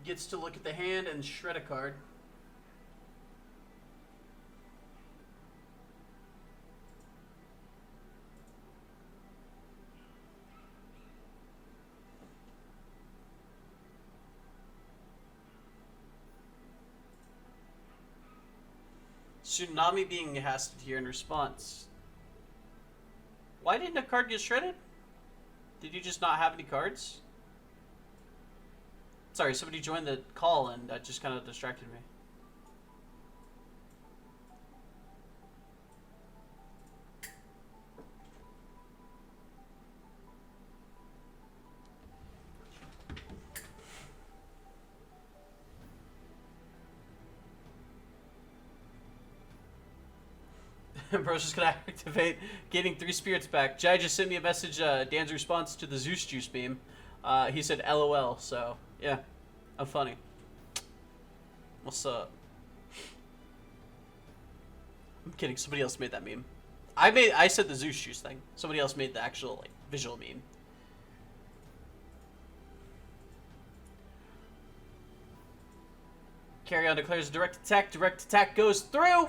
Gets to look at the hand and shred a card. Tsunami being casted here in response. Why didn't a card get shredded? Did you just not have any cards? Sorry, somebody joined the call and that just kind of distracted me. Bro's just gonna activate, getting 3 spirits back. Jai just sent me a message, Dan's response to the Zeus Juice meme. He said LOL, so yeah, I'm funny. What's up? I'm kidding, somebody else made that meme. I said the Zeus Juice thing. Somebody else made the actual like visual meme. Carry On declares a direct attack. Direct attack goes through.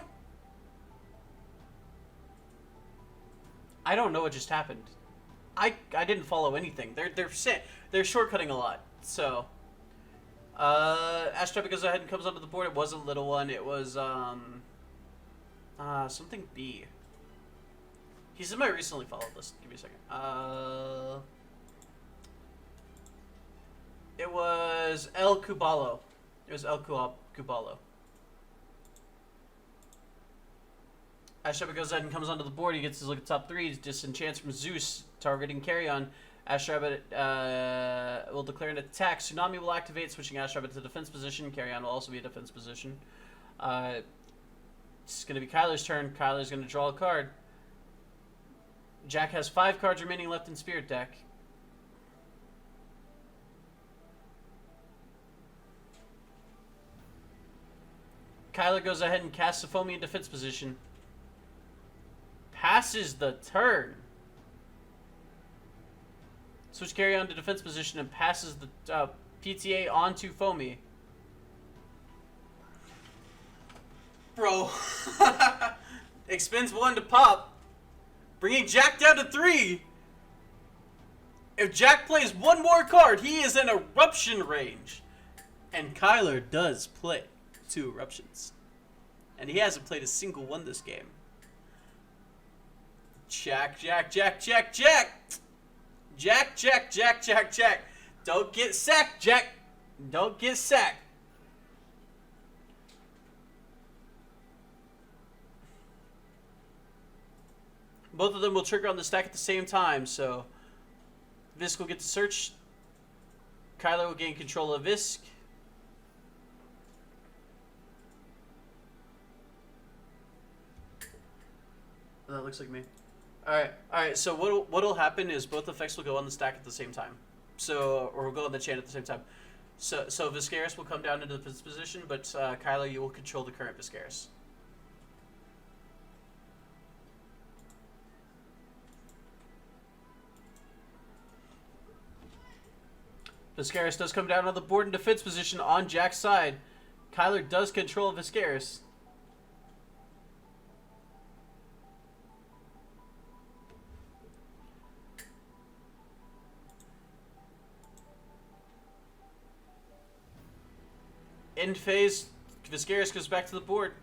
I don't know what just happened. I didn't follow anything. They're shortcutting a lot. So, Astrobit goes ahead and comes onto the board. It wasn't a little one. It was Something B. He's in my recently followed list. Give me a second. It was El Cubalo. It was El Cubalo. Ashrabbit goes ahead and comes onto the board. He gets his look at top 3. He's disenchants from Zeus, targeting Carry On. Ashrabbit will declare an attack. Tsunami will activate, switching Ashrabbit to defense position. Carry On will also be a defense position. It's going to be Kyler's turn. Kyler's going to draw a card. Jack has 5 cards remaining left in Spirit deck. Kyler goes ahead and casts a Foamy in defense position. Passes the turn. Switch Carry On to defense position and passes the PTA onto Foamy. Bro. Expends 1 to pop. Bringing Jack down to 3. If Jack plays 1 more card, he is in eruption range. And Kyler does play 2 eruptions. And he hasn't played a single one this game. Jack, Jack, Jack, Jack, Jack. Jack, Jack, Jack, Jack, Jack. Don't get sacked, Jack. Don't get sacked. Both of them will trigger on the stack at the same time, so Visk will get to search. Kyler will gain control of Visk. That looks like me. Alright, so what'll happen is both effects will go on the stack at the same time. So, or will go on the chain at the same time. So Viscaris will come down into the position, but Kyler, you will control the current Viscaris. Viscaris does come down on the board in defense position on Jack's side. Kyler does control Viscaris. End phase, Viscaris goes back to the board.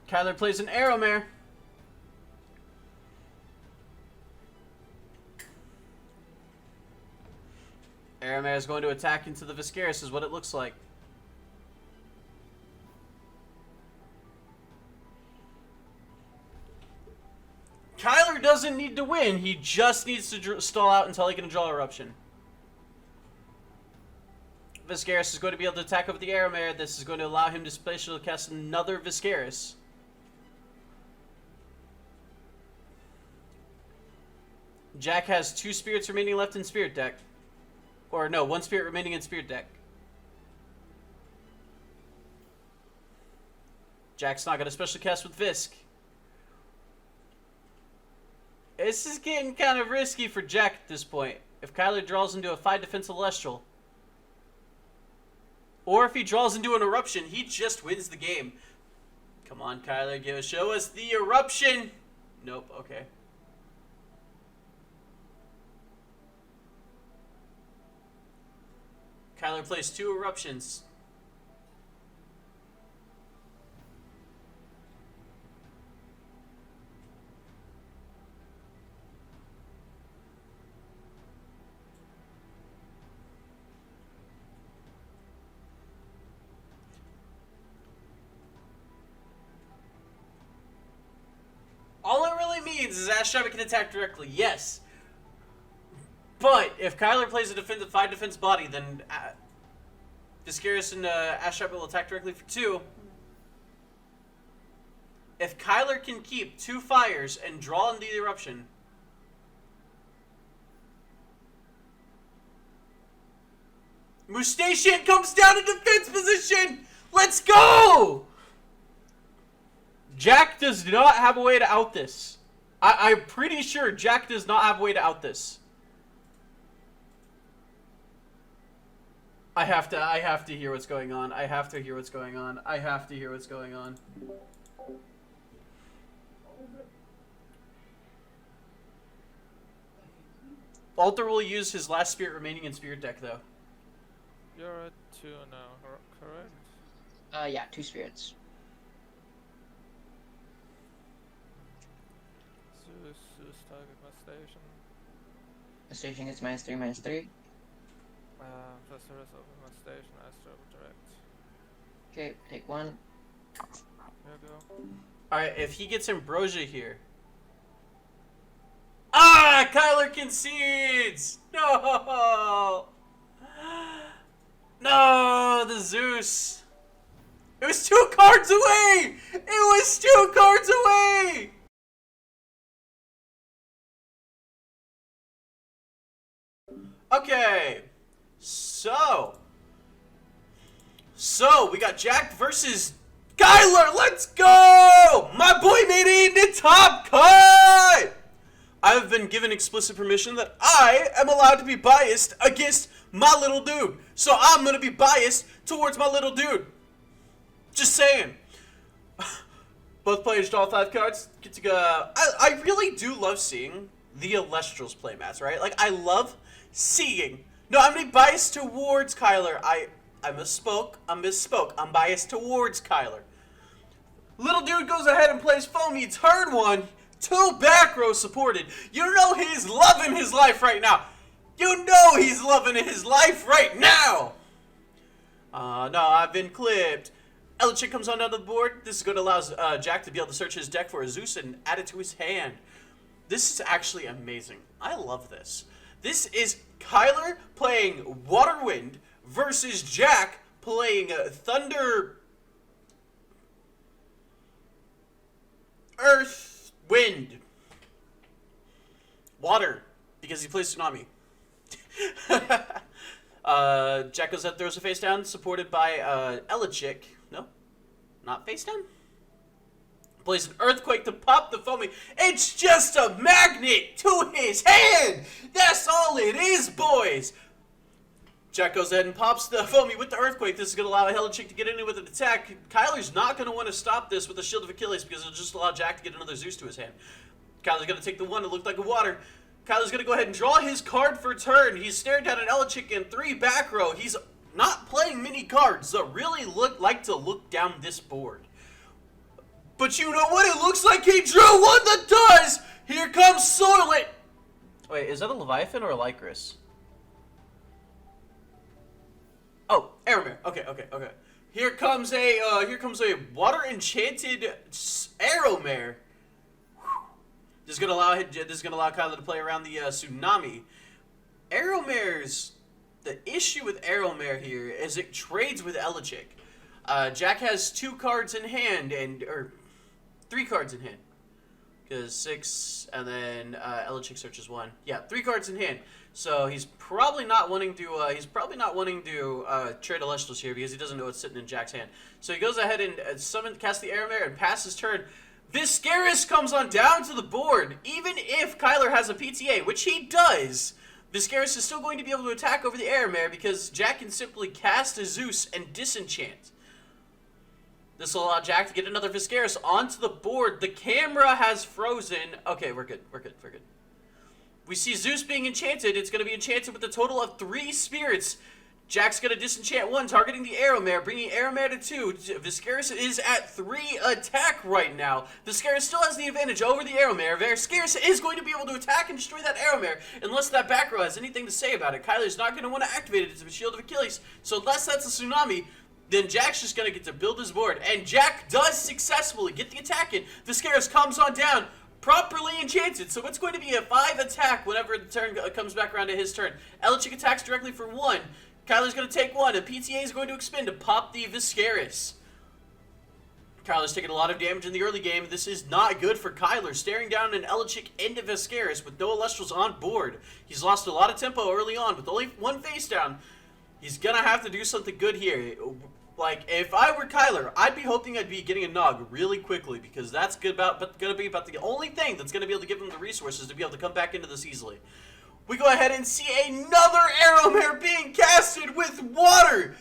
Kyler plays an Arrow Mare. Arrow Mare is going to attack into the Viscaris, is what it looks like. Kyler doesn't need to win. He just needs to stall out until he can draw Eruption. Viscaris is going to be able to attack over the Arrow Mare. This is going to allow him to spatially cast another Viscaris. Jack has 2 spirits remaining left in Spirit deck. Or no, 1 spirit remaining in Spirit deck. Jack's not going to special cast with Visk. This is getting kind of risky for Jack at this point. If Kyler draws into a 5 defense Elestral. Or if he draws into an Eruption, he just wins the game. Come on, Kyler, show us the Eruption. Nope, okay. Kyler plays 2 Eruptions. All it really means is Ashrabbit can attack directly, yes. But if Kyler plays a 5 defense body, then Viscaris and Ashrabbit will attack directly for 2. If Kyler can keep 2 fires and draw in the Eruption, Mustachian comes down in defense position! Let's go! Jack does not have a way to out this. I'm pretty sure Jack does not have a way to out this. I have to hear what's going on. I have to hear what's going on. I have to hear what's going on. Alter will use his last spirit remaining in spirit deck, though. You're at 2 now, correct? Yeah, 2 spirits. Zeus target my station. The station is -3/-3. Viscerous open my station, Astral direct. Okay, take 1. Here you go. Alright, if he gets Ambrosia here. Ah! Kyler concedes! No! No, the Zeus. It was 2 cards away! It was 2 cards away! Okay. So we got Jack versus Kyler. Let's go! My boy made it in the top cut! I've been given explicit permission that I am allowed to be biased against my little dude. So I'm going to be biased towards my little dude. Just saying. Both players draw 5 cards. Get to go. I really do love seeing the Elestrals playmats, right? Like, I love seeing. No, I'm going to be biased towards Kyler. I misspoke. I'm biased towards Kyler. Little dude goes ahead and plays Foamy. Turn 1. 2 back row supported. You know he's loving his life right now. You know he's loving his life right now. No, I've been clipped. Elachik comes on the board. This is going to allow Jack to be able to search his deck for a Zeus and add it to his hand. This is actually amazing. I love this. This is Kyler playing Water Wind versus Jack playing Thunder, Earth, Wind, Water, because he plays Tsunami. Jack goes up, throws a face down, supported by Elachik. No, not face down. Plays an Earthquake to pop the Foamy. It's just a magnet to his hand. That's all it is, boys. Jack goes ahead and pops the Foamy with the Earthquake. This is going to allow Elachik to get in with an attack. Kyler's not going to want to stop this with the Shield of Achilles because it'll just allow Jack to get another Zeus to his hand. Kyler's going to take the one that looked like a water. Kyler's going to go ahead and draw his card for turn. He's staring down at Elachik in 3 back row. He's not playing many cards that really like to look down this board. But you know what? It looks like he drew one that does! Here comes Soylent! Wait, is that a Leviathan or a Lycris? Oh, Aramir. Okay. Here comes a water enchanted Aramir. This is gonna allow Kyler to play around the Tsunami. The issue with Aramir here is it trades with Elachik. Jack has 2 cards in hand or 3 cards in hand. Because 6 and then Elachik searches 1. Yeah, 3 cards in hand. So he's probably not wanting to trade Elestrals here because he doesn't know what's sitting in Jack's hand. So he goes ahead and casts the Aramir and passes turn. Viscaris comes on down to the board. Even if Kyler has a PTA, which he does, Viscaris is still going to be able to attack over the Aramir because Jack can simply cast a Zeus and disenchant. This will allow Jack to get another Viscaris onto the board. The camera has frozen. Okay, we're good. We see Zeus being enchanted. It's going to be enchanted with a total of 3 spirits. Jack's going to disenchant 1, targeting the Aramir, bringing Aramir to 2. Viscaris is at 3 attack right now. Viscaris still has the advantage over the Aramir. Viscaris is going to be able to attack and destroy that Aramir unless that back row has anything to say about it. Kyler's not going to want to activate it. It's a Shield of Achilles. So unless that's a Tsunami, then Jack's just going to get to build his board. And Jack does successfully get the attack in. Viscaris comes on down, properly enchanted. So it's going to be a 5 attack whenever the turn comes back around to his turn. Elachik attacks directly for 1. Kyler's going to take 1. A PTA is going to expend to pop the Viscaris. Kyler's taking a lot of damage in the early game. This is not good for Kyler. Staring down an Elachik into Viscaris with no Elestrals on board. He's lost a lot of tempo early on with only 1 face down. He's going to have to do something good here. Like, if I were Kyler, I'd be hoping I'd be getting a Nog really quickly because that's going to be about the only thing that's going to be able to give him the resources to be able to come back into this easily. We go ahead and see another Aramir being casted with water.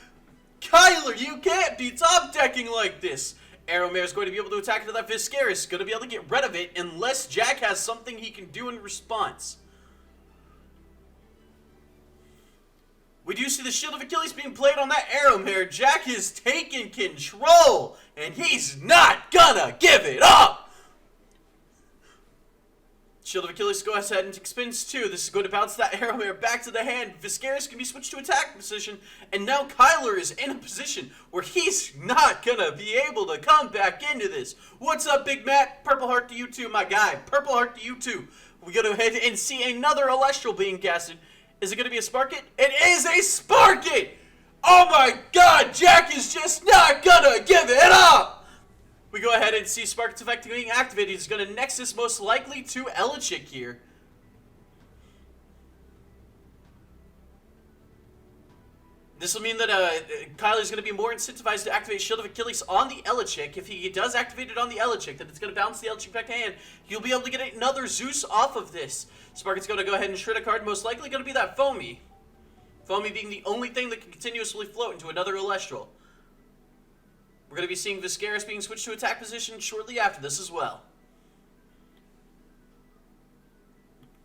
Kyler, you can't be top decking like this. Aramir is going to be able to attack into that Viscaris. Going to be able to get rid of it unless Jack has something he can do in response. We do see the Shield of Achilles being played on that arrow mare. Jack is taking control, and he's not gonna give it up. Shield of Achilles goes ahead and spins 2. This is going to bounce that arrow mare back to the hand. Viscaris can be switched to attack position, and now Kyler is in a position where he's not gonna be able to come back into this. What's up, Big Matt? Purple heart to you too, my guy. Purple heart to you too. We go ahead and see another Elestral being casted. Is it going to be a Sparkit? It is a Sparkit! Oh my god, Jack is just not gonna give it up! We go ahead and see Sparkit's effect being activated. He's going to Nexus most likely to ElYouSeeKay here. This will mean that Kyler's going to be more incentivized to activate Shield of Achilles on the ElYouSeeKay. If he does activate it on the ElYouSeeKay, then it's going to bounce the ElYouSeeKay back to hand. He'll be able to get another Zeus off of this. Sparkit's going to go ahead and shred a card, most likely going to be that Foamy. Foamy being the only thing that can continuously float into another Elestral. We're going to be seeing Viscaris being switched to attack position shortly after this as well.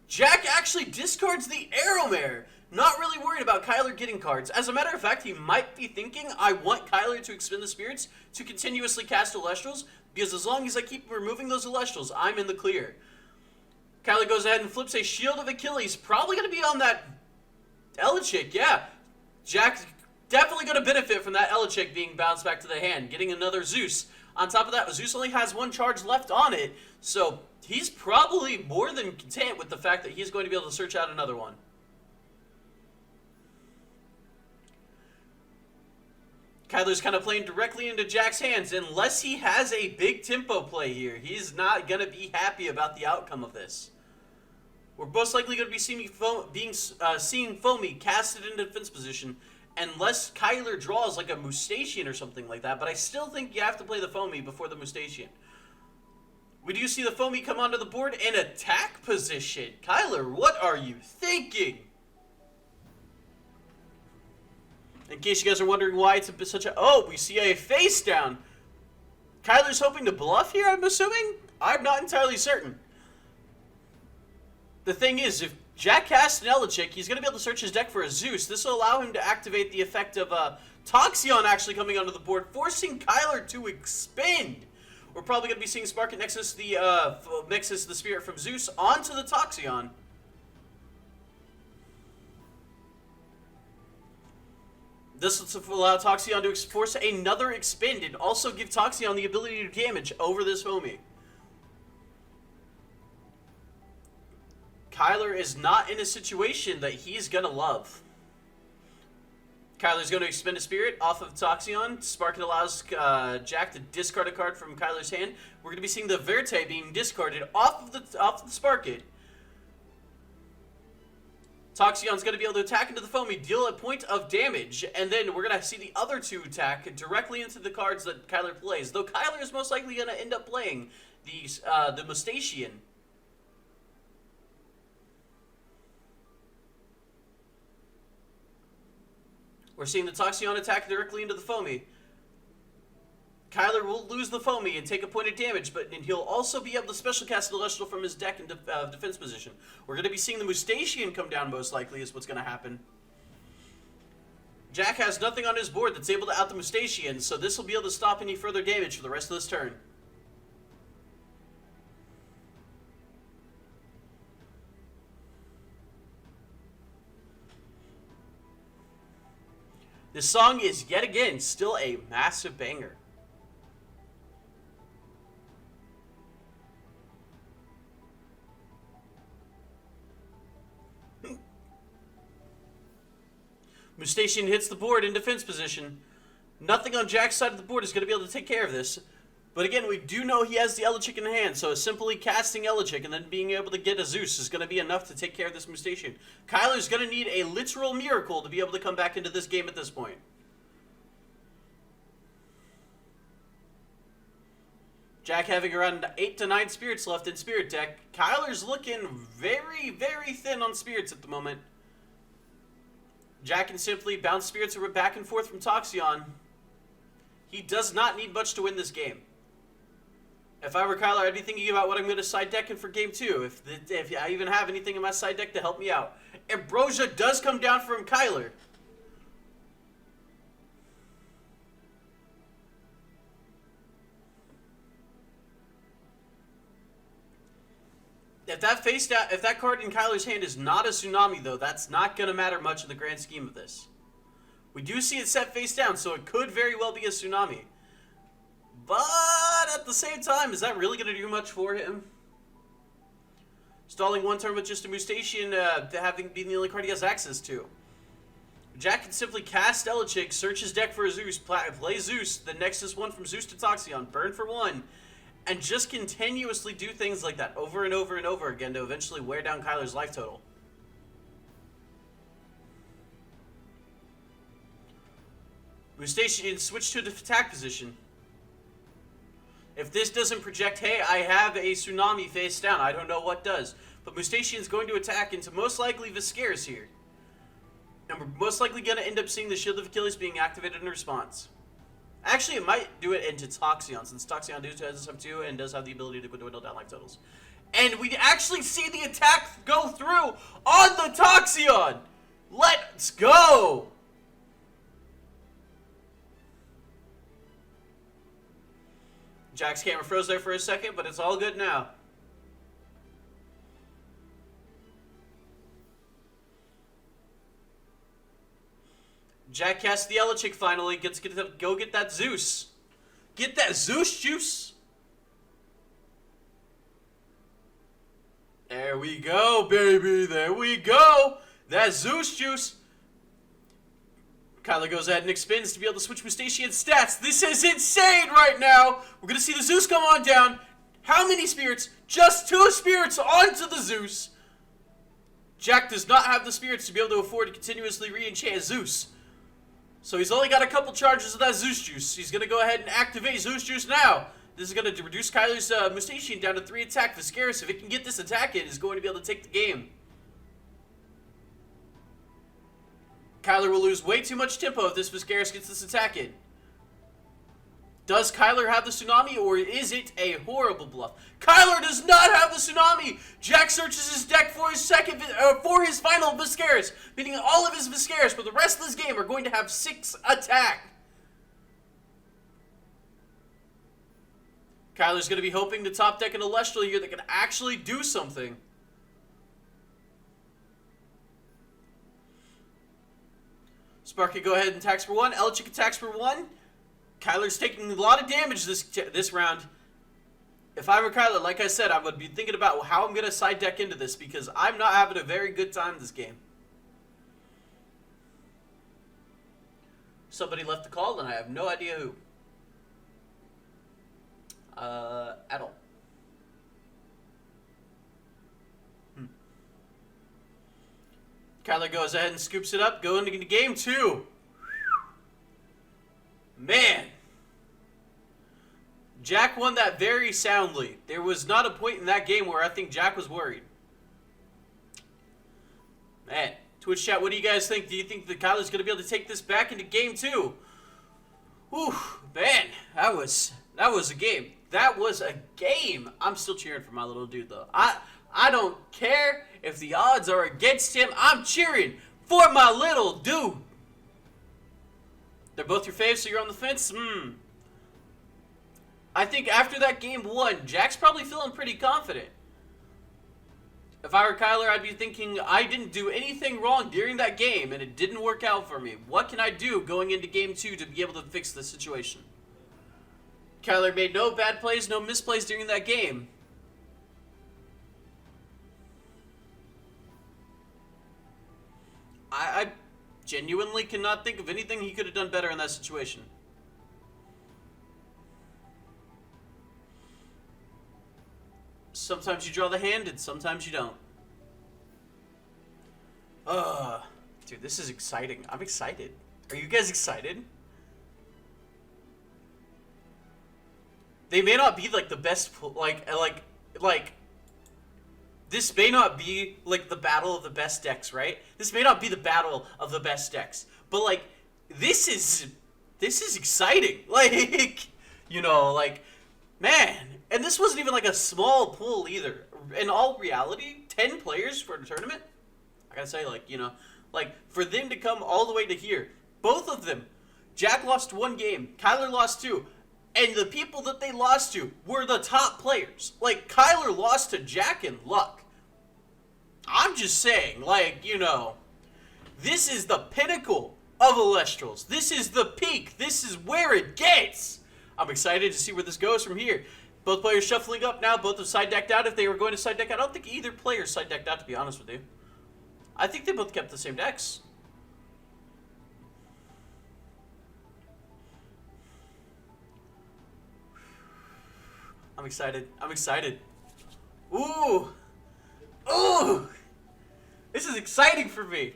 Jack actually discards the Arrow Mare. Not really worried about Kyler getting cards. As a matter of fact, he might be thinking, I want Kyler to expend the spirits to continuously cast Elestrals, because as long as I keep removing those Elestrals, I'm in the clear. Kyler goes ahead and flips a Shield of Achilles. Probably going to be on that ElYouSeeKay, yeah. Jack definitely going to benefit from that ElYouSeeKay being bounced back to the hand, getting another Zeus. On top of that, Zeus only has 1 charge left on it, so he's probably more than content with the fact that he's going to be able to search out another one. Kyler's kind of playing directly into Jack's hands. Unless he has a big tempo play here, he's not going to be happy about the outcome of this. We're most likely going to be seeing Foamy casted into defense position, unless Kyler draws like a Mustachian or something like that. But I still think you have to play the Foamy before the Mustachian. We do see the Foamy come onto the board in attack position. Kyler, what are you thinking? In case you guys are wondering why it's such a... Oh, we see a face down. Kyler's hoping to bluff here, I'm assuming? I'm not entirely certain. The thing is, if Jack casts an ElYouSeeKay, he's going to be able to search his deck for a Zeus. This will allow him to activate the effect of Toxion actually coming onto the board, forcing Kyler to expend. We're probably going to be seeing Sparkit Nexus the Spirit from Zeus onto the Toxion. This will allow Toxion to force another expend and also give Toxion the ability to damage over this Foamy. Kyler is not in a situation that he's going to love. Kyler's going to expend a Spirit off of Toxion. Sparkit allows Jack to discard a card from Kyler's hand. We're going to be seeing the Verte being discarded off of the Sparkit. Toxion's going to be able to attack into the Foamy, deal a point of damage, and then we're going to see the other 2 attack directly into the cards that Kyler plays. Though Kyler is most likely going to end up playing the Mustachian. We're seeing the Toxion attack directly into the Foamy. Kyler will lose the Foamy and take a point of damage, and he'll also be able to special cast the Elestral from his deck in defense position. We're going to be seeing the Mustachian come down most likely is what's going to happen. Jack has nothing on his board that's able to out the Mustachian, so this will be able to stop any further damage for the rest of this turn. This song is yet again still a massive banger. Mustachian hits the board in defense position. Nothing on Jack's side of the board is going to be able to take care of this. But again, we do know he has the ElYouSeeKay in hand, so simply casting ElYouSeeKay and then being able to get a Zeus is going to be enough to take care of this Mustachian. Kyler's going to need a literal miracle to be able to come back into this game at this point. Jack having around 8 to 9 spirits left in Spirit deck. Kyler's looking very, very thin on spirits at the moment. Jack can simply bounce spirits back and forth from Toxion. He does not need much to win this game. If I were Kyler, I'd be thinking about what I'm going to side deck in for game 2. If I even have anything in my side deck to help me out. Ambrosia does come down from Kyler. If that card in Kyler's hand is not a tsunami, though, that's not going to matter much in the grand scheme of this. We do see it set face down, so it could very well be a tsunami. But at the same time, is that really going to do much for him? Stalling one turn with just a Mustachian, having been the only card he has access to. Jack can simply cast Elechick, search his deck for a Zeus, play Zeus, then next is one from Zeus to Toxion, burn for one, and just continuously do things like that over and over and over again to eventually wear down Kyler's life total. Mustachian switch to the attack position. If this doesn't project, hey, I have a tsunami face down, I don't know what does. But Mustachian's going to attack into most likely Viscaris here. And we're most likely going to end up seeing the Shield of Achilles being activated in response. Actually, it might do it into Toxion, since Toxion does have 2 and does have the ability to dwindle down life totals. And we actually see the attack go through on the Toxion! Let's go! Jack's camera froze there for a second, but it's all good now. Jack casts the Elechick finally, gets to go get that Zeus. Get that Zeus juice! There we go, baby, there we go! That Zeus juice! Kyler goes ahead and expends to be able to switch Mustachian's stats. This is insane right now! We're gonna see the Zeus come on down. How many spirits? Just 2 spirits onto the Zeus! Jack does not have the spirits to be able to afford to continuously re-enchant Zeus. So he's only got a couple charges of that Zeus Juice. He's gonna go ahead and activate Zeus Juice now. This is gonna reduce Kyler's Mustachian down to 3 attack. Viscaris, if it can get this attack in, is going to be able to take the game. Kyler will lose way too much tempo if this Viscaris gets this attack in. Does Kyler have the tsunami, or is it a horrible bluff? Kyler does not have the tsunami! Jack searches his deck for his for his final Viscaris, meaning all of his Viscaris for the rest of this game are going to have 6 attack. Kyler's going to be hoping to top deck an Elestral here that can actually do something. Sparky go ahead and attacks for 1. Elechick attacks for 1. Kyler's taking a lot of damage this round. If I were Kyler, like I said, I would be thinking about how I'm going to side deck into this because I'm not having a very good time this game. Somebody left the call and I have no idea who. At all. Kyler goes ahead and scoops it up, going into game 2. Man. Jack won that very soundly. There was not a point in that game where I think Jack was worried. Man. Twitch chat, what do you guys think? Do you think that Kyler's going to be able to take this back into game 2? Whew. Man. That was a game. That was a game. I'm still cheering for my little dude, though. I don't care if the odds are against him. I'm cheering for my little dude. They're both your faves, so you're on the fence? I think after that game 1, Jack's probably feeling pretty confident. If I were Kyler, I'd be thinking, I didn't do anything wrong during that game, and it didn't work out for me. What can I do going into game 2 to be able to fix the situation? Kyler made no bad plays, no misplays during that game. I genuinely cannot think of anything he could have done better in that situation. Sometimes you draw the hand and sometimes you don't. Dude, this is exciting. I'm excited. Are you guys excited? They may not be like the best, this may not be like the battle of the best decks, right? This may not be the battle of the best decks, but like this is exciting. Like, you know, like, man, and this wasn't even like a small pool either. In all reality, 10 players for a tournament, I gotta say, like, you know, like for them to come all the way to here, both of them, Jack lost 1 game, Kyler lost 2. And the people that they lost to were the top players. Like, Kyler lost to Jack and Luck. I'm just saying, like, you know, this is the pinnacle of Elestrals. This is the peak. This is where it gets. I'm excited to see where this goes from here. Both players shuffling up now. Both have side decked out. If they were going to side deck, I don't think either player side decked out, to be honest with you. I think they both kept the same decks. I'm excited. I'm excited. Ooh. Ooh. This is exciting for me.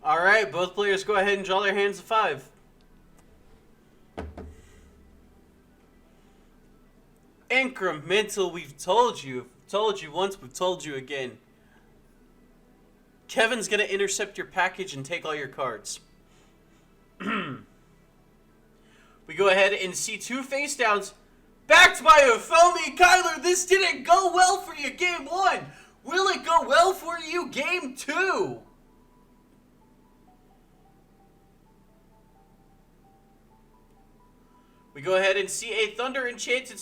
All right, both players go ahead and draw their hands of 5. Incremental, we've told you. We've told you once, we've told you again. Kevin's going to intercept your package and take all your cards. We go ahead and see 2 face downs. Backed by a foamy Kyler, this didn't go well for you game 1. Will it go well for you game 2? We go ahead and see a Thunder Enchanted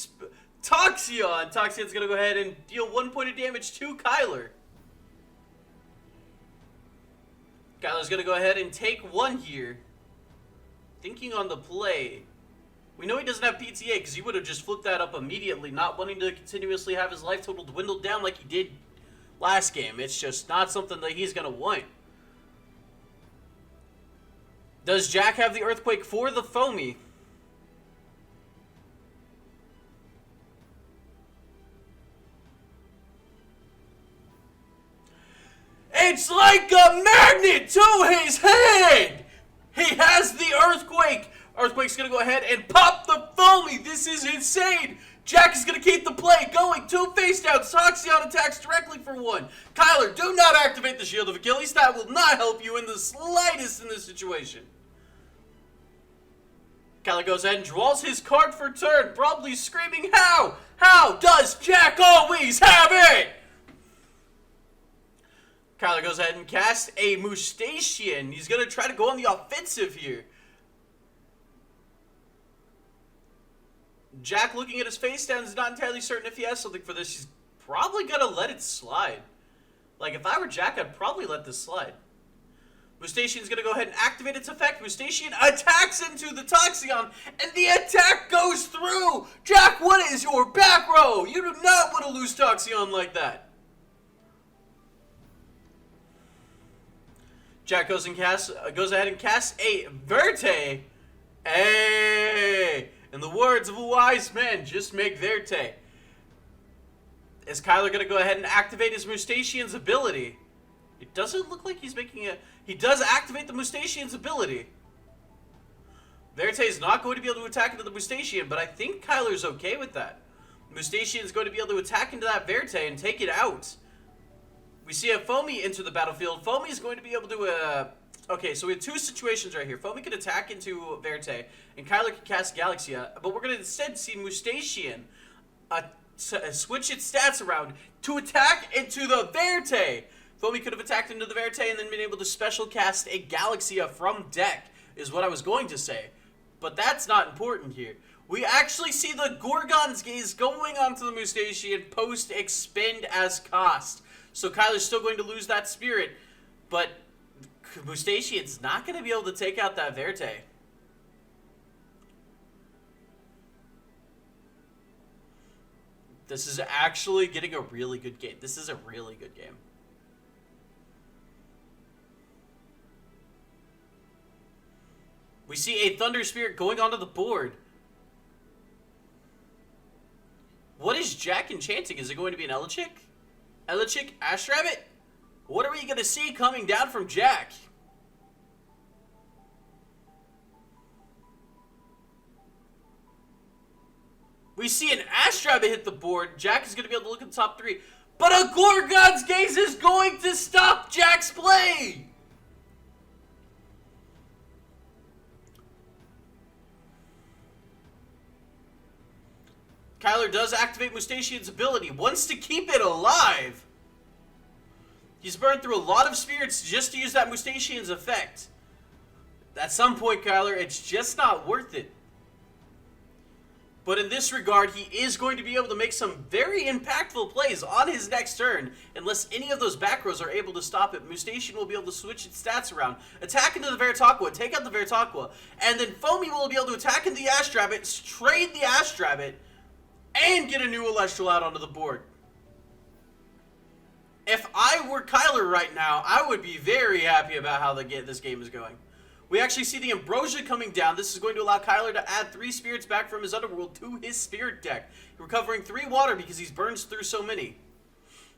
Toxion. Toxion's going to go ahead and deal 1 point of damage to Kyler. Kyler's going to go ahead and take 1 here. Thinking on the play. We know he doesn't have PTA because he would have just flipped that up immediately, not wanting to continuously have his life total dwindled down like he did last game. It's just not something that he's going to want. Does Jack have the Earthquake for the Foamy? It's like a magnet to his head! He has the Earthquake! Earthquake's gonna go ahead and pop the Foamy! This is insane! Jack is gonna keep the play going! 2 face downs! Toxion attacks directly for 1. Kyler, do not activate the Shield of Achilles. That will not help you in the slightest in this situation. Kyler goes ahead and draws his card for turn, probably screaming, how? How does Jack always have it? Kyler goes ahead and casts a Mustachian. He's going to try to go on the offensive here. Jack, looking at his face down, is not entirely certain if he has something for this. He's probably going to let it slide. Like, if I were Jack, I'd probably let this slide. Mustachian's going to go ahead and activate its effect. Mustachian attacks into the Toxion, and the attack goes through! Jack, what is your back row? You do not want to lose Toxion like that. Jack goes ahead and casts a Verte. Hey! In the words of a wise man, just make Verte. Is Kyler going to go ahead and activate his Mustachian's ability? It doesn't look like he's making a... He does activate the Mustachian's ability. Verte is not going to be able to attack into the Mustachian, but I think Kyler's okay with that. Mustachian's going to be able to attack into that Verte and take it out. We see a Foamy enter the battlefield. Foamy is going to be able to... Okay, so we have 2 situations right here. Foamy can attack into Verte, and Kyler can cast Galaxia. But we're going to instead see Mustachian switch its stats around to attack into the Verte. Foamy could have attacked into the Verte and then been able to special cast a Galaxia from deck, is what I was going to say. But that's not important here. We actually see the Gorgon's Gaze going onto the Mustachian post-expend as cost. So Kyler's still going to lose that spirit, but Mustachian's not going to be able to take out that Verte. This is actually getting a really good game. This is a really good game. We see a Thunder Spirit going onto the board. What is Jack enchanting? Is it going to be an Elechick? Elechick, Ash Rabbit? What are we going to see coming down from Jack? We see an Astrabbit hit the board. Jack is going to be able to look at the top 3. But a Gorgon's Gaze is going to stop Jack's play! Kyler does activate Mustachian's ability, wants to keep it alive. He's burned through a lot of spirits just to use that Mustachian's effect. At some point, Kyler, it's just not worth it. But in this regard, he is going to be able to make some very impactful plays on his next turn. Unless any of those back rows are able to stop it, Mustachian will be able to switch its stats around. Attack into the Veritaqua, take out the Veritaqua. And then Foamy will be able to attack into the Astrabbit, trade the Astrabbit, and get a new Elestral out onto the board. If I were Kyler right now, I would be very happy about how this game is going. We actually see the Ambrosia coming down. This is going to allow Kyler to add 3 spirits back from his Underworld to his spirit deck, recovering 3 water because he burns through so many.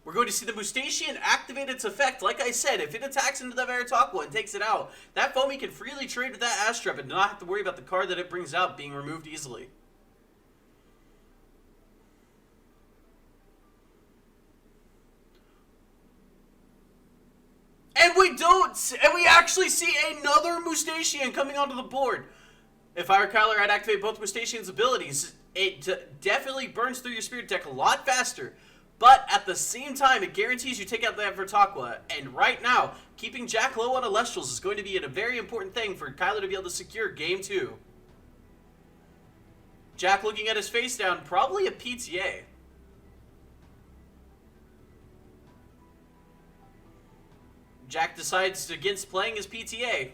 We're going to see the Mustachian activate its effect. Like I said, if it attacks into the Veritaqua and takes it out, that Foamy can freely trade with that Astrabbit and not have to worry about the card that it brings out being removed easily. And we actually see another Mustachian coming onto the board. If I were Kyler, I'd activate both Mustachian's abilities. It definitely burns through your spirit deck a lot faster. But at the same time, it guarantees you take out that Veritaqua. And right now, keeping Jack low on Elestrals is going to be a very important thing for Kyler to be able to secure Game 2. Jack looking at his face down, probably a PTA. Jack decides against playing his PTA.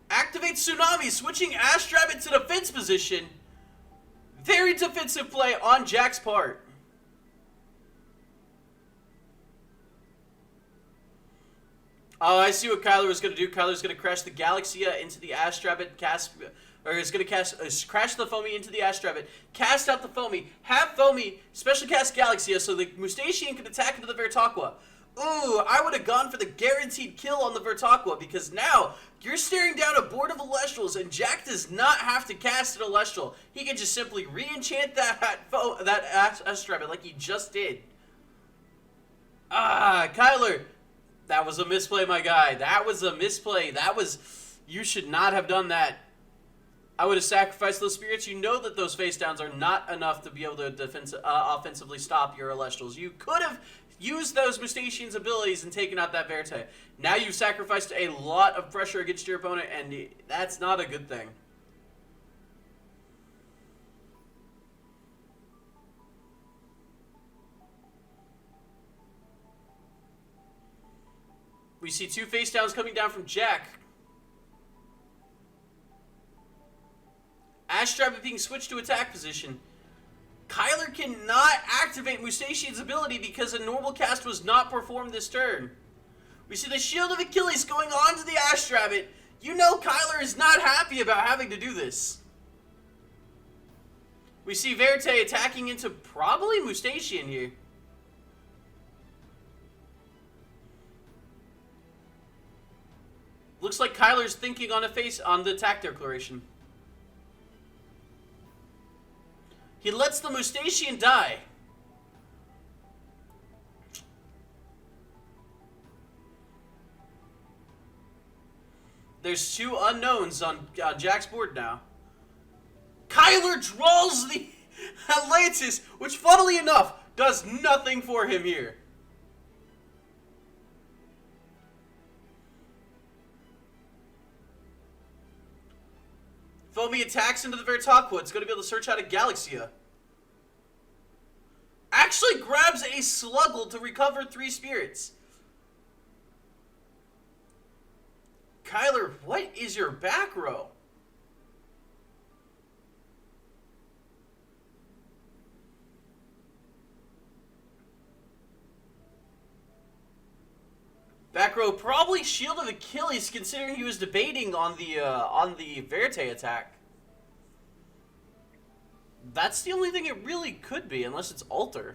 Activate Tsunami, switching Astrabbit to defense position. Very defensive play on Jack's part. Oh, I see what Kyler was going to do. Kyler's going to crash the Galaxia into the Astrabbit, he's going to crash the Foamy into the Astrabbit, cast out the Foamy, have Foamy special cast Galaxia so the Mustachian can attack into the Veritaqua. Ooh, I would have gone for the guaranteed kill on the Veritaqua because now you're staring down a board of Elestrals and Jack does not have to cast an Elestral. He can just simply re-enchant that Astrabbit like he just did. Kyler, that was a misplay, my guy. That was a misplay. You should not have done that. I would have sacrificed those spirits. You know that those face downs are not enough to be able to offensively stop your Elestrals. You could have used those Mustachian's abilities and taken out that Verte. Now you've sacrificed a lot of pressure against your opponent, and that's not a good thing. We see 2 face downs coming down from Jack. Astrabbit being switched to attack position. Kyler cannot activate Mustachian's ability because a normal cast was not performed this turn. We see the Shield of Achilles going on to the Astrabbit. You know Kyler is not happy about having to do this. We see Verte attacking into probably Mustachian here. Looks like Kyler's thinking on the attack declaration. He lets the Mustachian die. There's 2 unknowns on Jack's board now. Kyler draws the Atlantis, which funnily enough does nothing for him here. Foamy attacks into the Veritaqua. It's going to be able to search out a Galaxia. Actually grabs a Sluggle to recover 3 spirits. Kyler, what is your back row? Back row, probably Shield of Achilles, considering he was debating on the Verte attack. That's the only thing it really could be, unless it's Alter.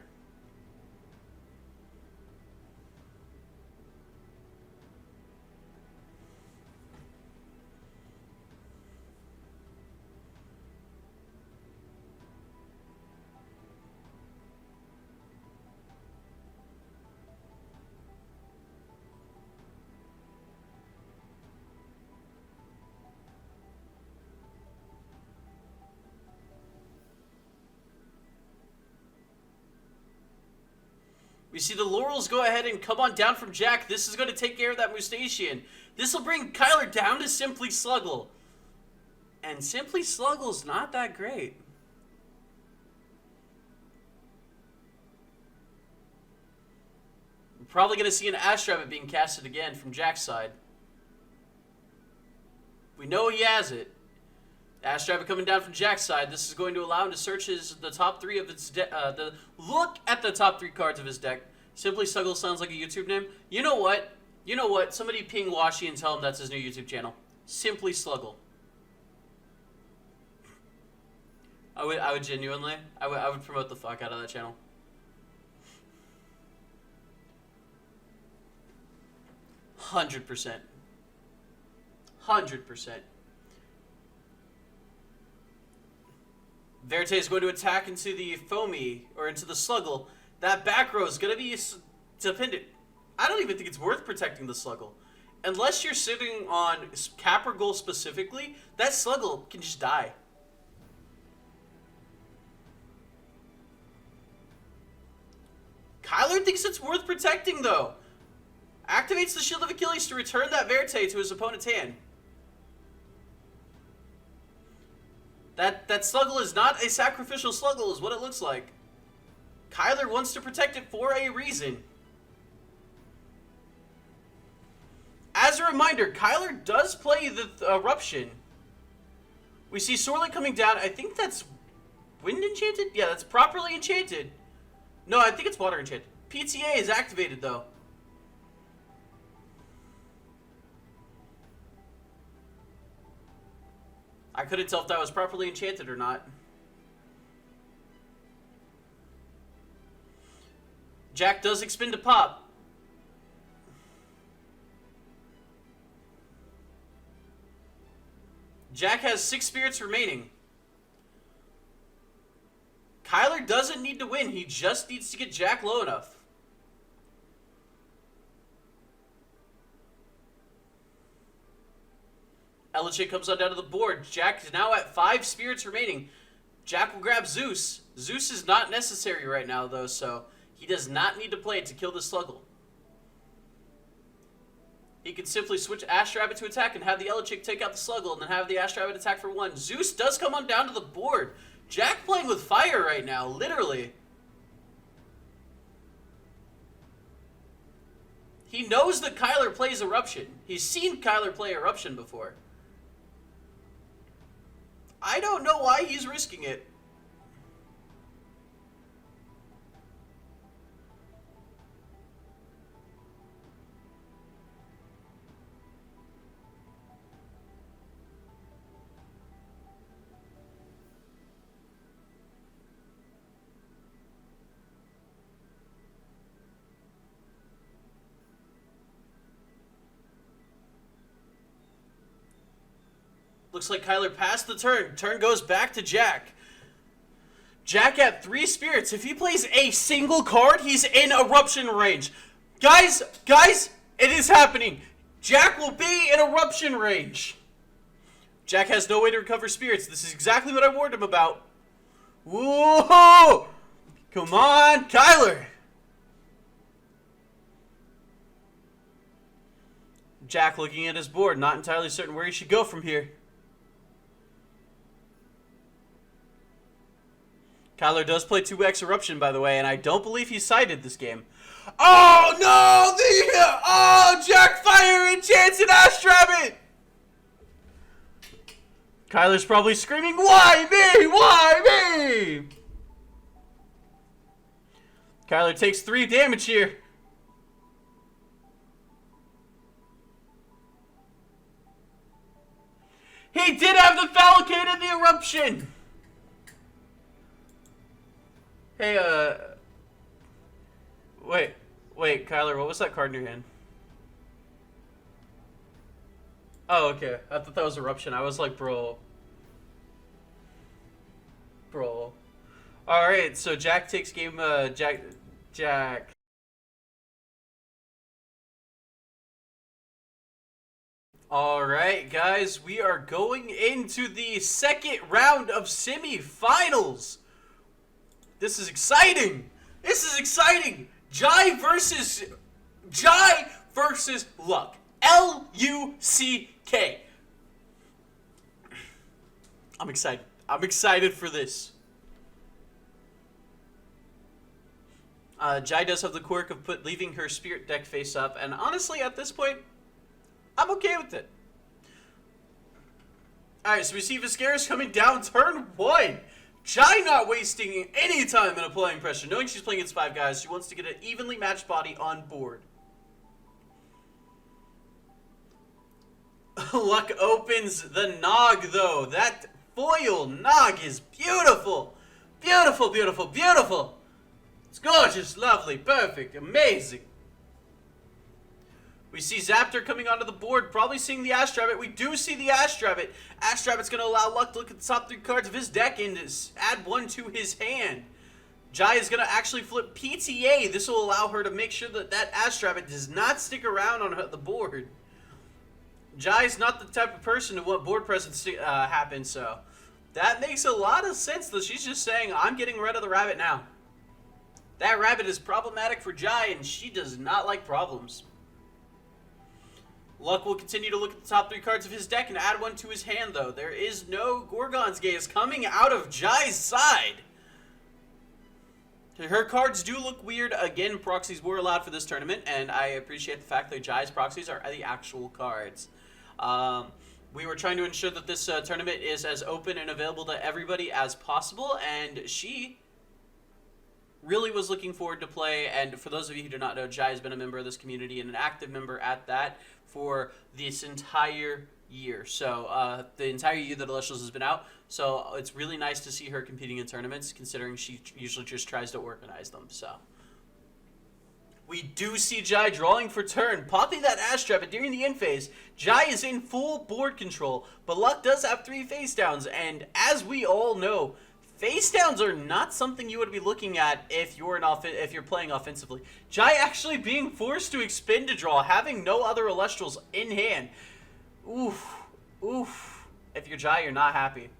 We see the Laurels go ahead and come on down from Jack. This is going to take care of that Mustachian. This will bring Kyler down to Simply Sluggle. And Simply Sluggle's not that great. We're probably going to see an Ash Rabbit being casted again from Jack's side. We know he has it. Ash Rabbit coming down from Jack's side. This is going to allow him to search the top 3 of his deck. Look at the top 3 cards of his deck. Simply Sluggle sounds like a YouTube name. You know what? You know what? Somebody ping Washi and tell him that's his new YouTube channel. Simply Sluggle. I would genuinely, I would promote the fuck out of that channel. $100%. 100%. Verte is going to attack into the Foamy, or into the Sluggle. That back row is going to be dependent. I don't even think it's worth protecting the Sluggle. Unless you're sitting on Cap or Goal specifically, that Sluggle can just die. Kyler thinks it's worth protecting, though. Activates the Shield of Achilles to return that Verte to his opponent's hand. That Sluggle is not a sacrificial Sluggle, is what it looks like. Kyler wants to protect it for a reason. As a reminder, Kyler does play the Eruption. We see Sorley coming down. I think that's Wind Enchanted? Yeah, that's properly enchanted. No, I think it's Water Enchanted. PTA is activated, though. I couldn't tell if that was properly enchanted or not. Jack does expend a pop. Jack has 6 spirits remaining. Kyler doesn't need to win. He just needs to get Jack low enough. ElYouSeeKay comes on down to the board. Jack is now at 5 spirits remaining. Jack will grab Zeus. Zeus is not necessary right now, though, so he does not need to play it to kill the Sluggle. He can simply switch Ash Rabbit to attack and have the ElYouSeeKay take out the Sluggle and then have the Ash Rabbit attack for 1. Zeus does come on down to the board. Jack playing with fire right now, literally. He knows that Kyler plays Eruption. He's seen Kyler play Eruption before. I don't know why he's risking it. Looks like Kyler passed the turn. Turn goes back to Jack. Jack at 3 spirits. If he plays a single card, he's in Eruption range. Guys, it is happening. Jack will be in Eruption range. Jack has no way to recover spirits. This is exactly what I warned him about. Whoa! Come on, Kyler. Jack looking at his board, not entirely certain where he should go from here. Kyler does play 2x Eruption, by the way, and I don't believe he sided this game. Oh, no! Jack Fire enchanted Ash Rabbit! Kyler's probably screaming, why me? Why me? Kyler takes 3 damage here. He did have the Falcate in the Eruption! Hey, wait, Kyler, what was that card in your hand? Oh, okay. I thought that was Eruption. I was like, bro. Alright, so Jack takes game, Jack. Alright, guys, we are going into the second round of semi-finals. This is exciting! This is exciting! Jai versus Luck. ElYouSeeKay. I'm excited. I'm excited for this. Jai does have the quirk of leaving her spirit deck face up, and honestly, at this point, I'm okay with it. Alright, so we see Viscaris coming down turn 1. Jai not wasting any time in applying pressure. Knowing she's playing against 5 guys, she wants to get an evenly matched body on board. Luck opens the Nog, though. That foil Nog is beautiful. Beautiful, beautiful, beautiful. It's gorgeous, lovely, perfect, amazing. We see Zaptor coming onto the board, probably seeing the Astrabbit. We do see the Astrabbit. Astrabbit's going to allow Luck to look at the top 3 cards of his deck and add 1 to his hand. Jai is going to actually flip PTA. This will allow her to make sure that that Astrabbit does not stick around on the board. Jai's not the type of person to want board presence to happen, so that makes a lot of sense, though. She's just saying, I'm getting rid of the rabbit now. That rabbit is problematic for Jai, and she does not like problems. Luck will continue to look at the top 3 cards of his deck and add 1 to his hand, though. There is no Gorgon's Gaze coming out of Jai's side. Her cards do look weird. Again, proxies were allowed for this tournament, and I appreciate the fact that Jai's proxies are the actual cards. We were trying to ensure that this tournament is as open and available to everybody as possible, and she really was looking forward to play. And for those of you who do not know, Jai has been a member of this community and an active member at that for this entire year. So the entire year that Elestrals has been out. So it's really nice to see her competing in tournaments, considering she usually just tries to organize them. So we do see Jai drawing for turn, popping that Astrabbit during the end phase. Jai is in full board control, but Luck does have 3 face downs, and as we all know, face downs are not something you would be looking at if you're playing offensively. Jai actually being forced to expend a draw, having no other Elestrals in hand. Oof, oof. If you're Jai, you're not happy.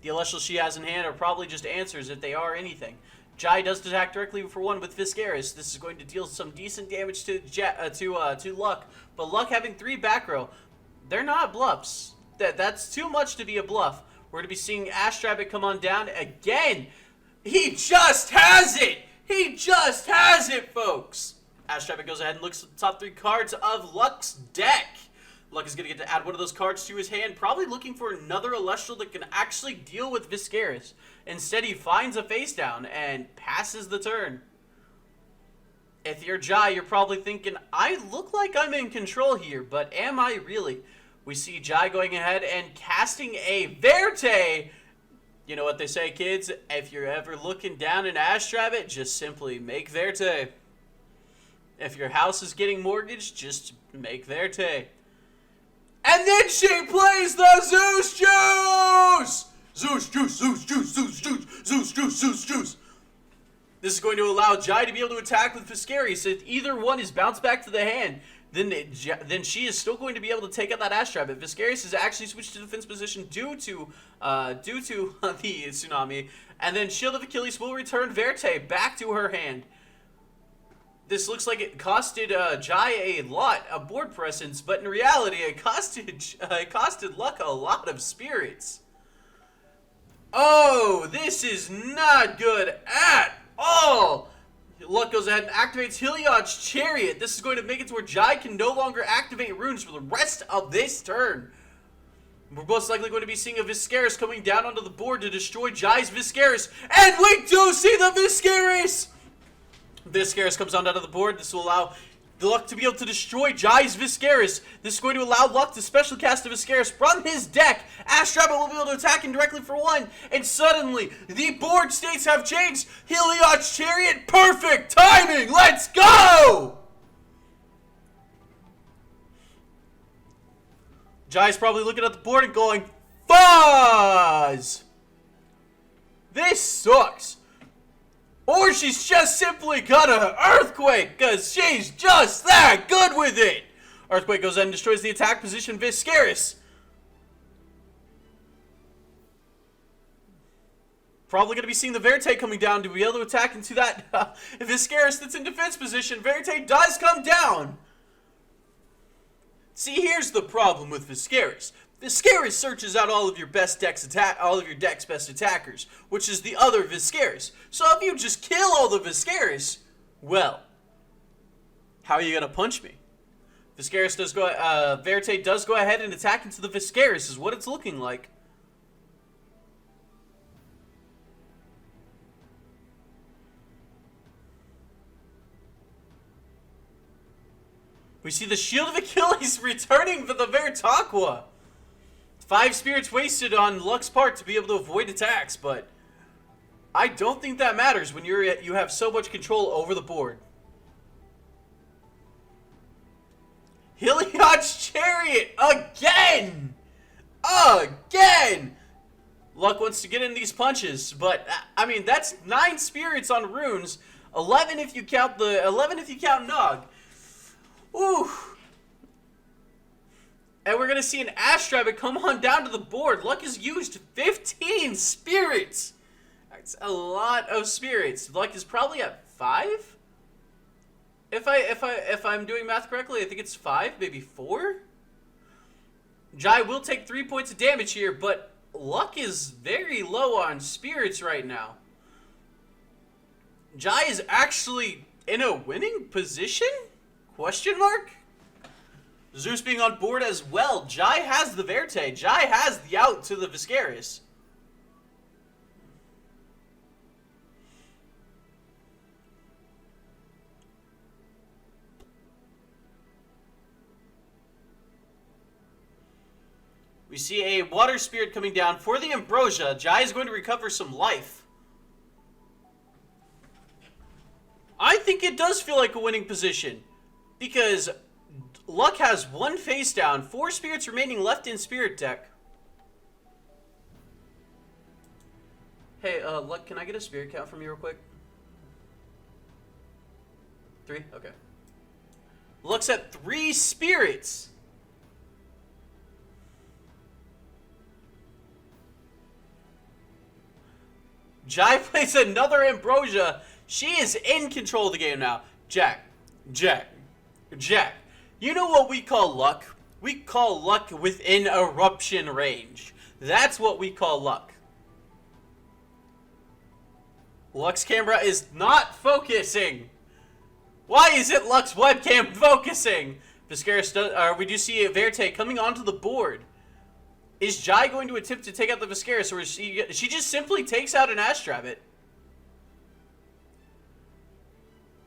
The Elestrals she has in hand are probably just answers if they are anything. Jai does attack directly for 1 with Viscaris. This is going to deal some decent damage to Luck, but Luck having 3 back row, they're not bluffs. That's too much to be a bluff. We're going to be seeing Astrabbit come on down again. He just has it! He just has it, folks! Astrabbit goes ahead and looks at the top 3 cards of Luck's deck. Luck is going to get to add 1 of those cards to his hand, probably looking for another Elestral that can actually deal with Viscaris. Instead, he finds a face down and passes the turn. If you're Jai, you're probably thinking, I look like I'm in control here, but am I really? We see Jai going ahead and casting a Verte. You know what they say, kids? If you're ever looking down an Astrabbit, just simply make Verte. If your house is getting mortgaged, just make Verte. And then she plays the Zeus Juice! Zeus Juice, Zeus Juice, Zeus Juice, Zeus Juice, Zeus Juice. This is going to allow Jai to be able to attack with Viscaris. If either one is bounced back to the hand, then she is still going to be able to take out that Astrabbit. Viscaris is actually switched to defense position due to the tsunami, and then Shield of Achilles will return Verte back to her hand. This looks like it costed Jai a lot of board presence, but in reality, it costed Luck a lot of spirits. Oh, this is not good at all. Luck goes ahead and activates Heliod's Chariot. This is going to make it to where Jai can no longer activate runes for the rest of this turn. We're most likely going to be seeing a Viscaris coming down onto the board to destroy Jai's Viscaris. And we do see the Viscaris! Viscaris comes on out of the board. This will allow Luck to be able to destroy Jai's Viscaris. This is going to allow Luck to special cast a Viscaris from his deck. Astrabbit will be able to attack him directly for 1. And suddenly, the board states have changed. Heliod's Chariot, perfect timing. Let's go! Jai's probably looking at the board and going, fuzz! This sucks. Or she's just simply got an Earthquake, because she's just that good with it. Earthquake goes in and destroys the attack position Viscaris. Probably going to be seeing the Verte coming down to be able to attack into that Viscaris that's in defense position. Verte does come down. See, here's the problem with Viscaris. Viscaris searches out all of your best deck's best attackers, which is the other Viscaris. So if you just kill all the Viscaris, well, how are you going to punch me? Verte does go ahead and attack into the Viscaris, is what it's looking like. We see the Shield of Achilles returning for the Vertaqua. 5 spirits wasted on Luck's part to be able to avoid attacks, but I don't think that matters when you have so much control over the board. Heliod's Chariot again! Again! Luck wants to get in these punches, but I mean that's 9 spirits on runes, 11 if you count Nog. Ooh. And we're going to see an Ash Rabbit come on down to the board. Luck has used 15 spirits. That's a lot of spirits. Luck is probably at 5? If I'm doing math correctly, I think it's 5, maybe 4. Jai will take 3 points of damage here, but Luck is very low on spirits right now. Jai is actually in a winning position? Question mark? Zeus being on board as well. Jai has the Verte. Jai has the out to the Viscaris. We see a water spirit coming down for the Ambrosia. Jai is going to recover some life. I think it does feel like a winning position, because Luck has 1 face down, 4 spirits remaining left in spirit deck. Hey, Luck, can I get a spirit count from you real quick? 3? Okay. Luck's at 3 spirits. Jai plays another Ambrosia. She is in control of the game now. Jack. You know what we call Luck? We call Luck within eruption range. That's what we call Luck. Luck's camera is not focusing. Why isn't Luck's webcam focusing? We do see a Verte coming onto the board. Is Jai going to attempt to take out the Viscaris, or is she just simply takes out an Ash Rabbit?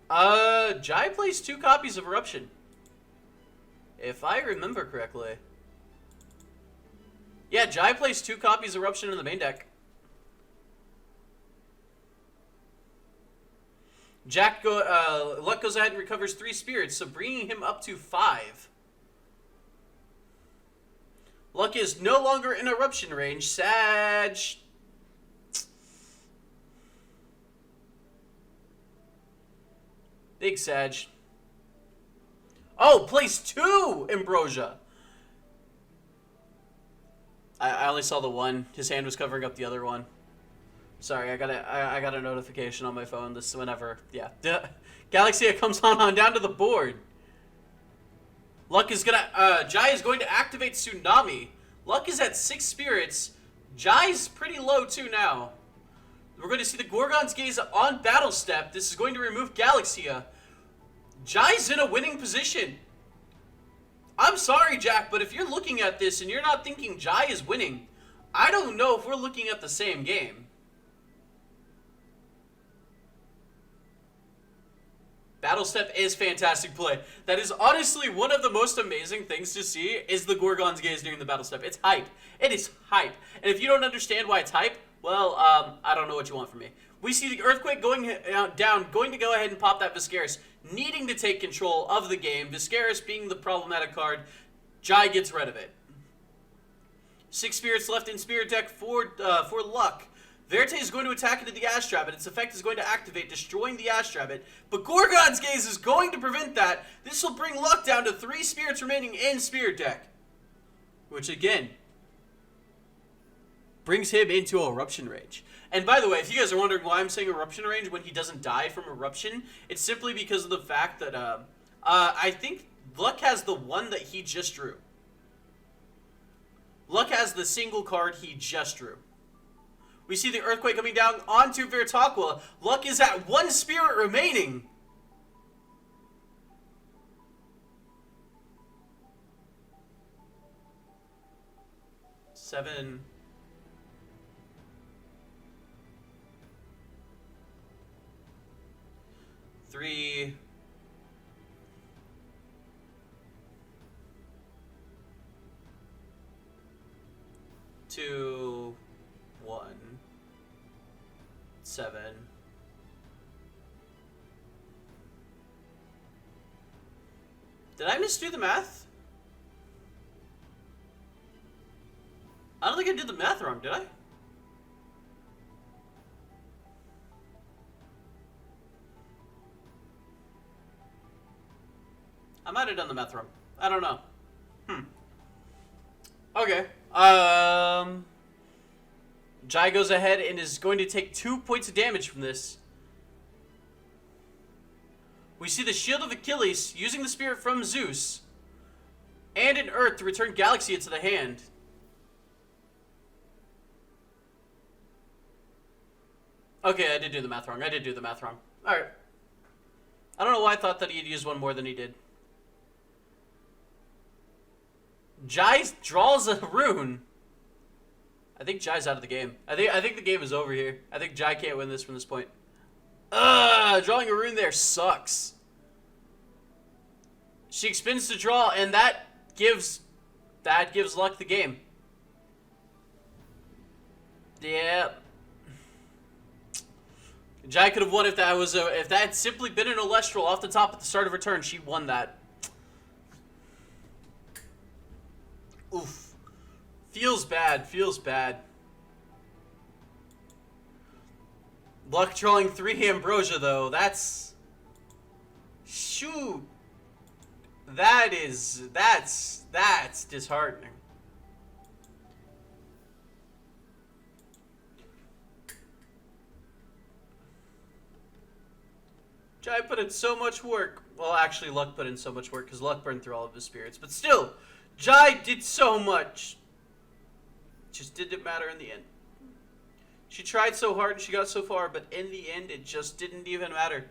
Jai plays 2 copies of Eruption, if I remember correctly. Yeah, Jai plays 2 copies of Eruption in the main deck. Luck goes ahead and recovers 3 spirits, so bringing him up to 5. Luck is no longer in eruption range. Sag. Big Sag. Oh, plays 2 Ambrosia. I only saw the one. His hand was covering up the other one. Sorry, I got a notification on my phone. This whenever, yeah. Galaxia comes on down to the board. Luck is gonna, Jai is going to activate Tsunami. Luck is at 6 spirits. Jai's pretty low too now. We're going to see the Gorgon's Gaze on Battle Step. This is going to remove Galaxia. Jai's in a winning position. I'm sorry, Jack, but if you're looking at this and you're not thinking Jai is winning, I don't know if we're looking at the same game. Battle Step is fantastic play. That is honestly one of the most amazing things to see is the Gorgon's Gaze during the Battle Step. It's hype. It is hype. And if you don't understand why it's hype, well, I don't know what you want from me. We see the Earthquake going down, going to go ahead and pop that Viscaris, needing to take control of the game. Viscaris being the problematic card, Jai gets rid of it. 6 spirits left in Spirit Deck for Luck. Verte is going to attack into the Ash Rabbit. Its effect is going to activate, destroying the Ash Rabbit. But Gorgon's Gaze is going to prevent that. This will bring Luck down to 3 spirits remaining in Spirit Deck. Which, again, brings him into eruption range. And by the way, if you guys are wondering why I'm saying eruption range when he doesn't die from eruption, it's simply because of the fact that I think Luck has the one that he just drew. Luck has the single card he just drew. We see the Earthquake coming down onto Vertaqua. Luck is at 1 spirit remaining. Seven. 3. 2. 1. 7. Did I misdo the math? I don't think I did the math wrong, did I? I might have done the math wrong. I don't know. Okay. Jai goes ahead and is going to take 2 points of damage from this. We see the Shield of Achilles using the spirit from Zeus and an Earth to return Galaxy into the hand. Okay, I did do the math wrong. Alright. I don't know why I thought that he'd use one more than he did. Jai draws a rune. I think Jai's out of the game. I think the game is over here. I think Jai can't win this from this point. Drawing a rune there sucks. She expends to draw, and that gives Luck the game. Yeah. Jai could have won if that had simply been an Elestral off the top at the start of her turn. She won that. Oof. Feels bad. Luck drawing 3 Ambrosia, though. That's... Shoot. That's disheartening. Jai put in so much work. Well, actually, Luck put in so much work because Luck burned through all of his spirits. But still, Jai did so much. Just didn't matter in the end. She tried so hard and she got so far, but in the end, it just didn't even matter.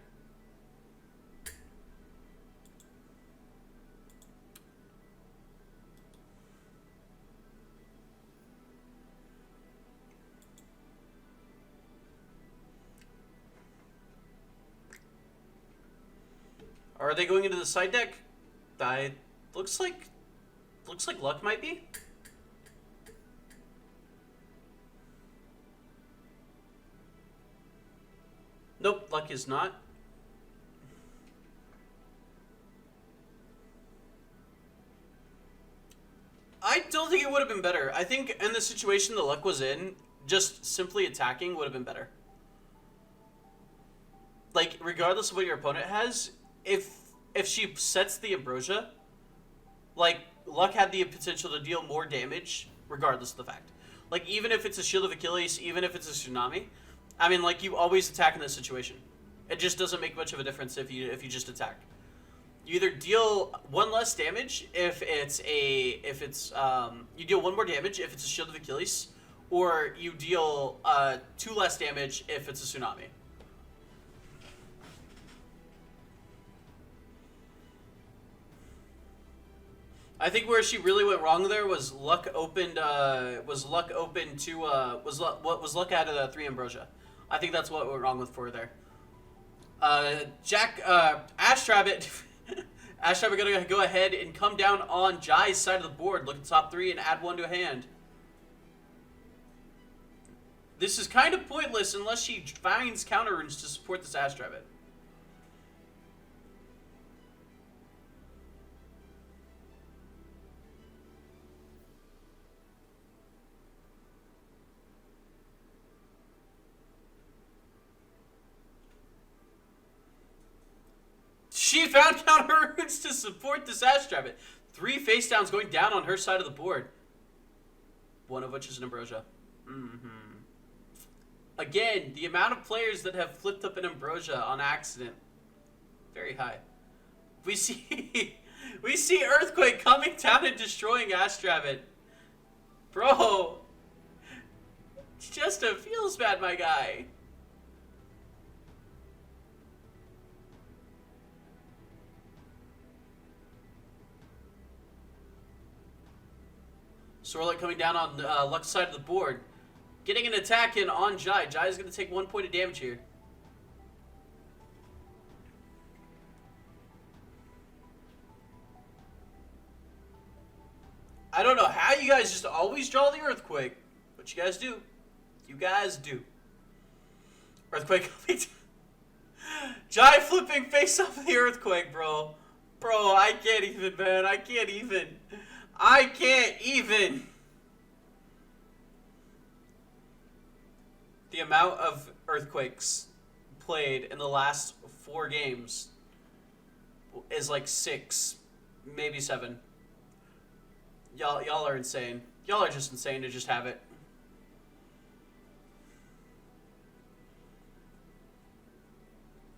Are they going into the side deck? Looks like Luck might be. Nope, Luck is not. I don't think it would have been better. I think in the situation that Luck was in, just simply attacking would have been better. Like, regardless of what your opponent has, if she sets the Ambrosia, like, Luck had the potential to deal more damage, regardless of the fact. Like, even if it's a Shield of Achilles, even if it's a Tsunami, I mean, like, you always attack in this situation. It just doesn't make much of a difference if you just attack. You either deal 1 less damage if you deal 1 more damage if it's a Shield of Achilles, or you deal 2 less damage if it's a Tsunami. I think where she really went wrong there was Luck opened Luck out of the 3 Ambrosia. I think that's what went wrong with 4 there. Ash Rabbit gonna go ahead and come down on Jai's side of the board, look at the top 3 and add 1 to a hand. This is kind of pointless unless she finds counter runes to support this Ash Rabbit. She found counter runes to support this Ash Rabbit. 3 face downs going down on her side of the board. One of which is an Ambrosia. Again, the amount of players that have flipped up an Ambrosia on accident, very high. We see we see Earthquake coming down and destroying Astravid. Bro, just feels bad, my guy. Sorlet coming down on Luck's side of the board. Getting an attack in on Jai. Jai is going to take 1 point of damage here. I don't know how you guys just always draw the Earthquake. But you guys do. You guys do. Earthquake coming down. Jai flipping face off the Earthquake, bro. Bro, I can't even, man. I can't even. I can't even. The amount of Earthquakes played in the last 4 games is like 6, maybe 7. Y'all are insane. Y'all are just insane to just have it.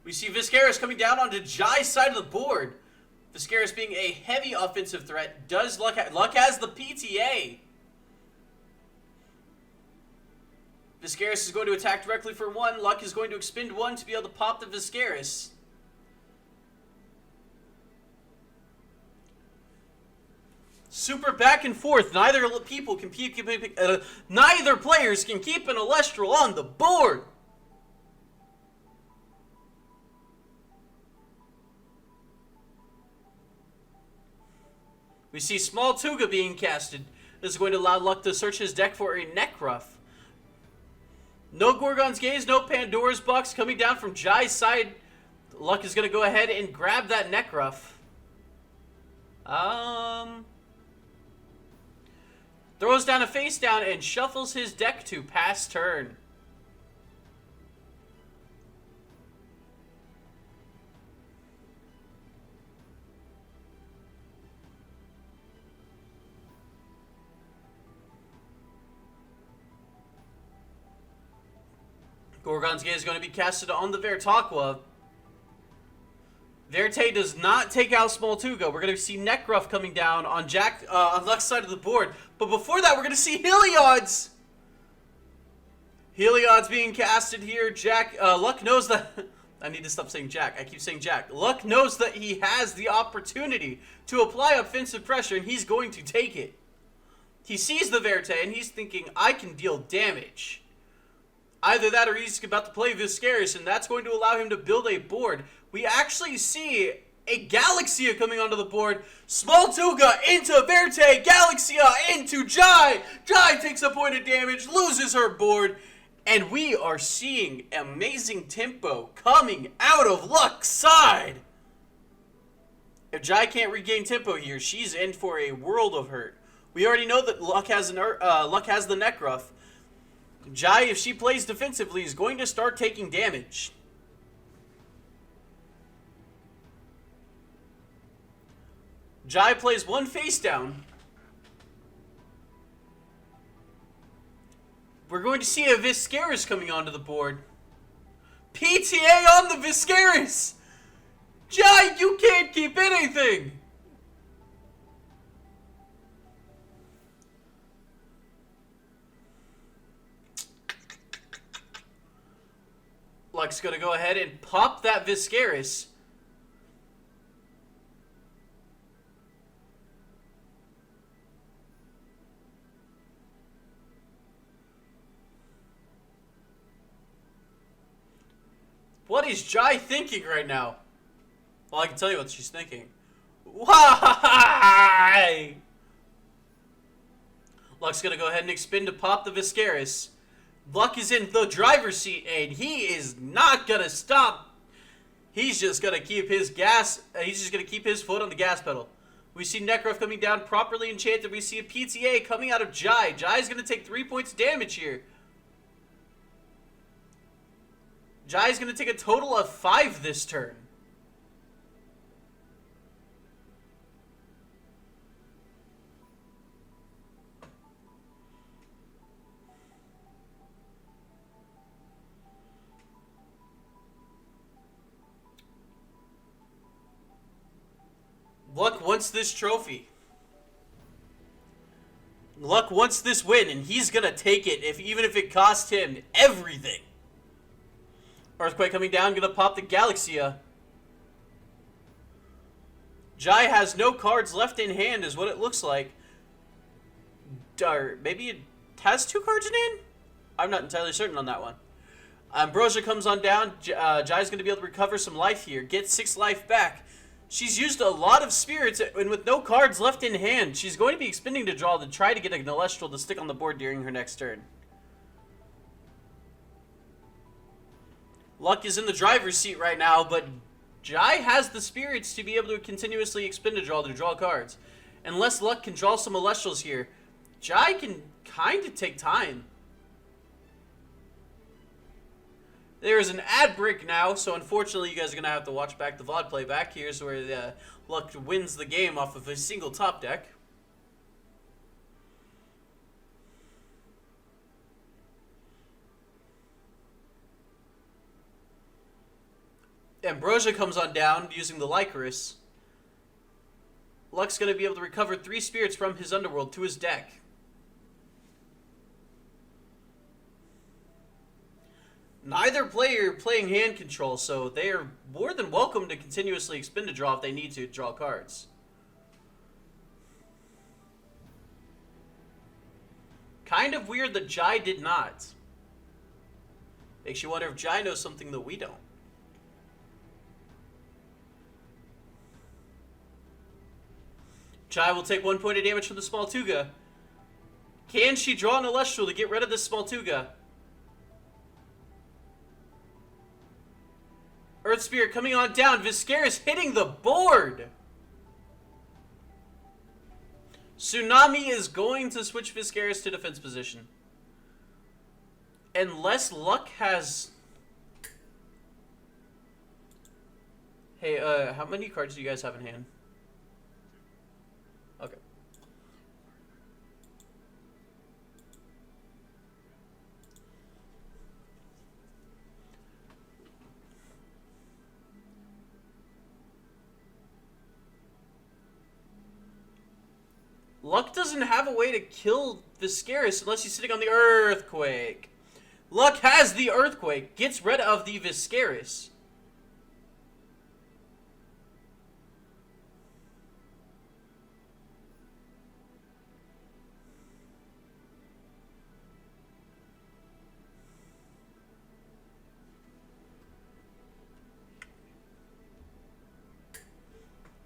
We see Viscaris coming down onto Jai's side of the board. Viscaris being a heavy offensive threat. Does Luck has the PTA? Viscaris is going to attack directly for 1. Luck is going to expend 1 to be able to pop the Viscaris. Super back and forth. Neither players can keep an Elestral on the board. We see Small Tuga being casted. This is going to allow Luck to search his deck for a Necruff. No Gorgon's Gaze, no Pandora's Box coming down from Jai's side. Luck is going to go ahead and grab that Necruff. Throws down a face down and shuffles his deck to pass turn. Gorgon's Gaze is going to be casted on the Vertaqua. Verte does not take out Small Tuga. We're going to see Necruff coming down on on Luck's side of the board. But before that, we're going to see Heliod's. Heliod's being casted here. Luck knows that... I need to stop saying Jack. I keep saying Jack. Luck knows that he has the opportunity to apply offensive pressure, and he's going to take it. He sees the Verte, and he's thinking, I can deal damage. Either that or he's about to play Viscaris, and that's going to allow him to build a board. We actually see a Galaxia coming onto the board. Small Tuga into Verte. Galaxia into Jai. Jai takes a point of damage, loses her board. And we are seeing amazing tempo coming out of Luck's side. If Jai can't regain tempo here, she's in for a world of hurt. We already know that Luck has the Necruff. Jai, if she plays defensively, is going to start taking damage. Jai plays 1 face down. We're going to see a Viscaris coming onto the board. PTA on the Viscaris! Jai, you can't keep anything! Luck's going to go ahead and pop that Viscaris. What is Jai thinking right now? Well, I can tell you what she's thinking. Why? Luck's going to go ahead and expend to pop the Viscaris. Luck is in the driver's seat, and he is not going to stop. He's just going to keep his foot on the gas pedal. We see Necruff coming down properly enchanted. We see a PTA coming out of Jai. Jai's going to take 3 points of damage here. Jai's going to take a total of 5 this turn. Luck wants this trophy. Luck wants this win, and he's gonna take it, even if it costs him everything. Earthquake coming down, gonna pop the Galaxia. Jai has no cards left in hand, is what it looks like. Or maybe it has 2 cards in hand? I'm not entirely certain on that one. Ambrosia comes on down. Jai's going to be able to recover some life here. Get 6 life back. She's used a lot of spirits, and with no cards left in hand, she's going to be expending to draw to try to get an Elestral to stick on the board during her next turn. Luck is in the driver's seat right now, but Jai has the spirits to be able to continuously expend to draw cards. Unless Luck can draw some Elestrals here, Jai can kind of take time. There is an ad break now, so unfortunately you guys are going to have to watch back the VOD playback. Here's where Luck wins the game off of a single top deck. Ambrosia comes on down using the Lycoris. Luck's going to be able to recover 3 spirits from his underworld to his deck. Neither player playing hand control, so they are more than welcome to continuously expend a draw if they need to draw cards. Kind of weird that Jai did not. Makes you wonder if Jai knows something that we don't. Jai will take 1 point of damage from the small Tuga. Can she draw an Elestral to get rid of this small Tuga? Earth Spirit coming on down. Viscaris hitting the board. Tsunami is going to switch Viscaris to defense position. Unless Luck has... Hey, how many cards do you guys have in hand? Okay. Luck doesn't have a way to kill Viscaris unless he's sitting on the Earthquake. Luck has the Earthquake, gets rid of the Viscaris.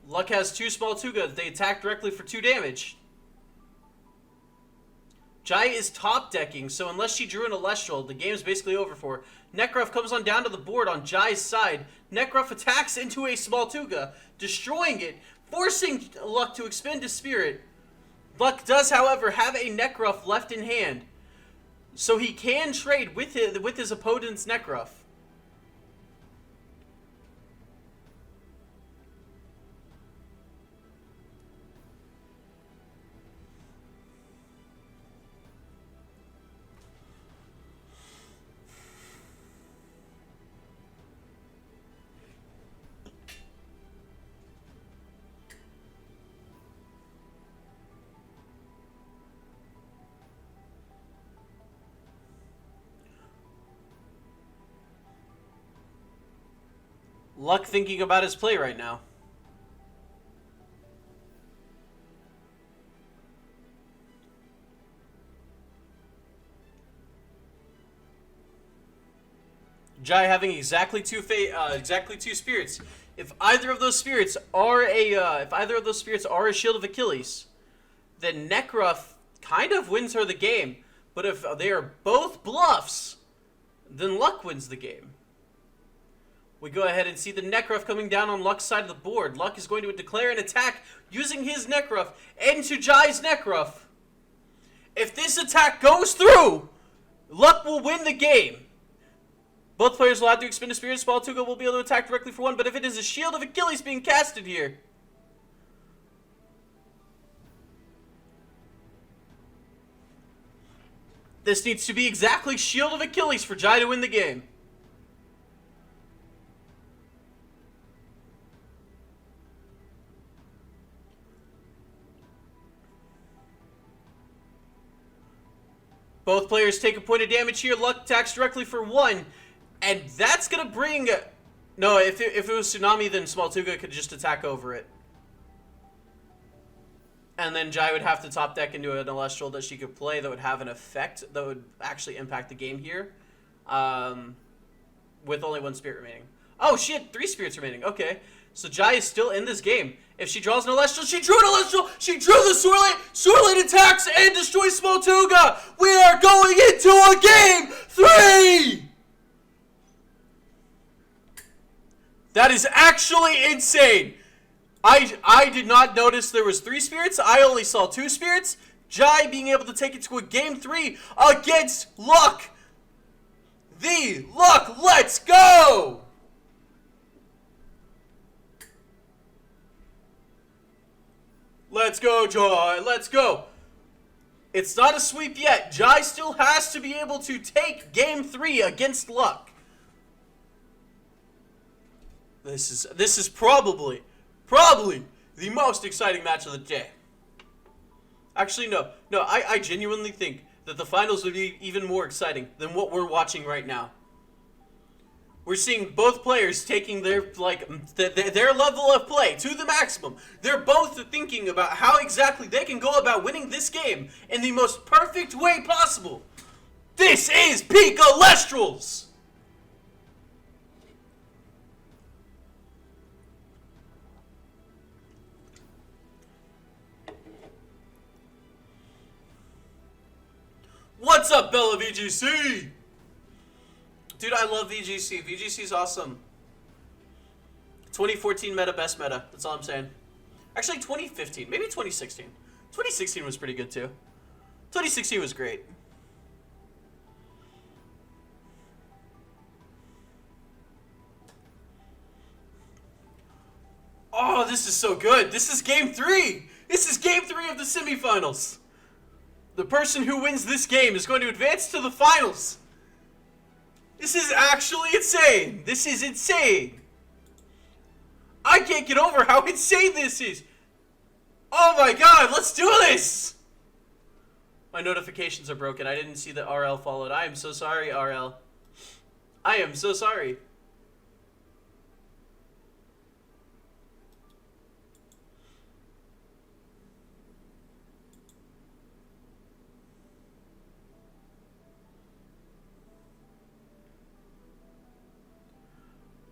Luck has 2 small Tugas. They attack directly for 2 damage. Jai is top decking, so unless she drew an Elestral, the game's basically over for her. Nekruff comes on down to the board on Jai's side. Nekruff attacks into a small Tuga, destroying it, forcing Luck to expend his spirit. Luck does, however, have a Nekruff left in hand, so he can trade with his opponent's Nekruff. Luck thinking about his play right now. Jai having exactly two spirits. If either of those spirits are a Shield of Achilles, then Nekruff kind of wins her the game. But if they are both bluffs, then Luck wins the game. We go ahead and see the Nekruff coming down on Luck's side of the board. Luck is going to declare an attack using his Nekruff into Jai's Nekruff. If this attack goes through, Luck will win the game. Both players will have to expend a Spirit. Small Tuga will be able to attack directly for 1, but if it is a Shield of Achilles being casted here, this needs to be exactly Shield of Achilles for Jai to win the game. Both players take a point of damage here. Luck attacks directly for 1. And that's going to bring... No, if it was Tsunami, then Small Tuga could just attack over it. And then Jai would have to top deck into an Elestral that she could play that would have an effect that would actually impact the game here. With only 1 spirit remaining. Oh, shit, 3 spirits remaining. Okay. So Jai is still in this game. If she draws an Elestral, she drew an Elestral! She drew the Swirlite! Swirlite attacks and destroys Small Tuga! We are going into a game 3! That is actually insane! I did not notice there was 3 spirits. I only saw 2 spirits. Jai being able to take it to a game 3 against Luck! The Luck, let's go! Let's go, Jai. Let's go. It's not a sweep yet. Jai still has to be able to take game 3 against Luck. This is probably the most exciting match of the day. Actually, no, I genuinely think that the finals would be even more exciting than what we're watching right now. We're seeing both players taking their their level of play to the maximum. They're both thinking about how exactly they can go about winning this game in the most perfect way possible. This is peak Elestrals! What's up, Bella VGC? Dude, I love VGC. VGC's awesome. 2014 meta, best meta. That's all I'm saying. Actually, 2015. Maybe 2016. 2016 was pretty good, too. 2016 was great. Oh, this is so good. This is game 3. This is game 3 of the semifinals. The person who wins this game is going to advance to the finals. This is actually insane. This is insane. I can't get over how insane this is. Oh my god, let's do this. My notifications are broken. I didn't see that RL followed. I am so sorry, RL. I am so sorry.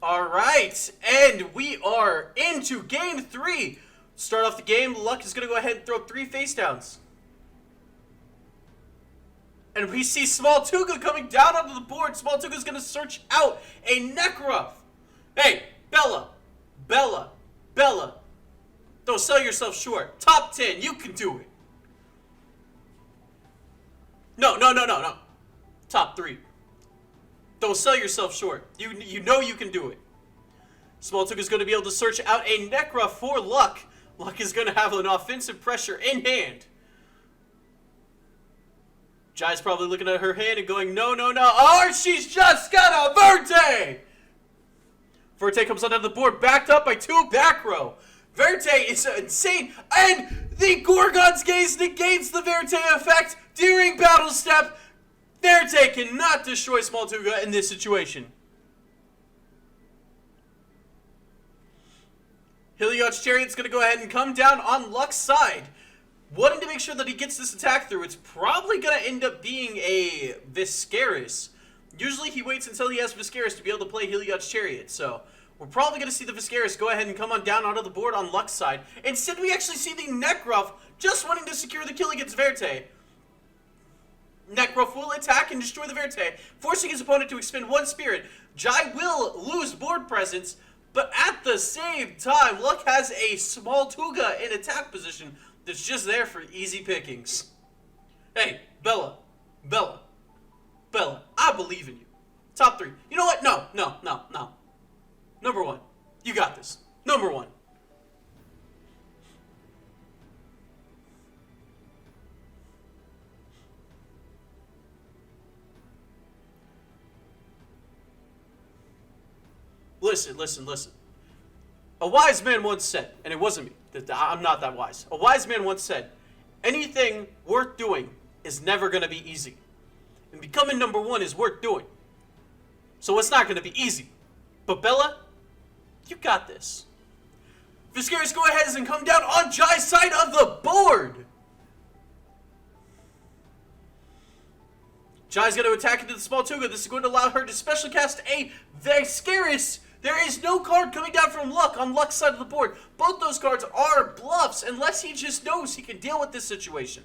Alright, and we are into game 3. Start off the game, Luck is going to go ahead and throw 3 face downs. And we see Small Tuga coming down onto the board. Small Tuga is going to search out a Necruff. Hey, Bella. Don't sell yourself short. Top 10, you can do it. No. Top 3. Don't sell yourself short. You know you can do it. Small Tuga is going to be able to search out a Necruff for Luck. Luck is going to have an offensive pressure in hand. Jai's probably looking at her hand and going, no. Oh, she's just got a Verte! Verte comes onto the board, backed up by 2 back row. Verte is insane, and the Gorgon's Gaze negates the Verte effect during battle step. Verte cannot destroy Small Tuga in this situation. Heliod's Chariot's going to go ahead and come down on Luck's side. Wanting to make sure that he gets this attack through, it's probably going to end up being a Viscaris. Usually he waits until he has Viscaris to be able to play Heliod's Chariot, so we're probably going to see the Viscaris go ahead and come on down onto the board on Luck's side. Instead, we actually see the Necruff just wanting to secure the kill against Verte. Necruff will attack and destroy the Verte, forcing his opponent to expend 1 spirit. Jai will lose board presence, but at the same time, Luck has a Small Tuga in attack position that's just there for easy pickings. Hey, Bella, I believe in you. Top 3. You know what? No. Number 1. You got this. Number 1. Listen. A wise man once said, and it wasn't me, I'm not that wise. A wise man once said, anything worth doing is never going to be easy. And becoming number 1 is worth doing. So it's not going to be easy. But Bella, you got this. Viscaris, go ahead and come down on Jai's side of the board. Jai's going to attack into the small Tuga. This is going to allow her to special cast a Viscaris. There is no card coming down from Luck on Luck's side of the board. Both those cards are bluffs unless he just knows he can deal with this situation.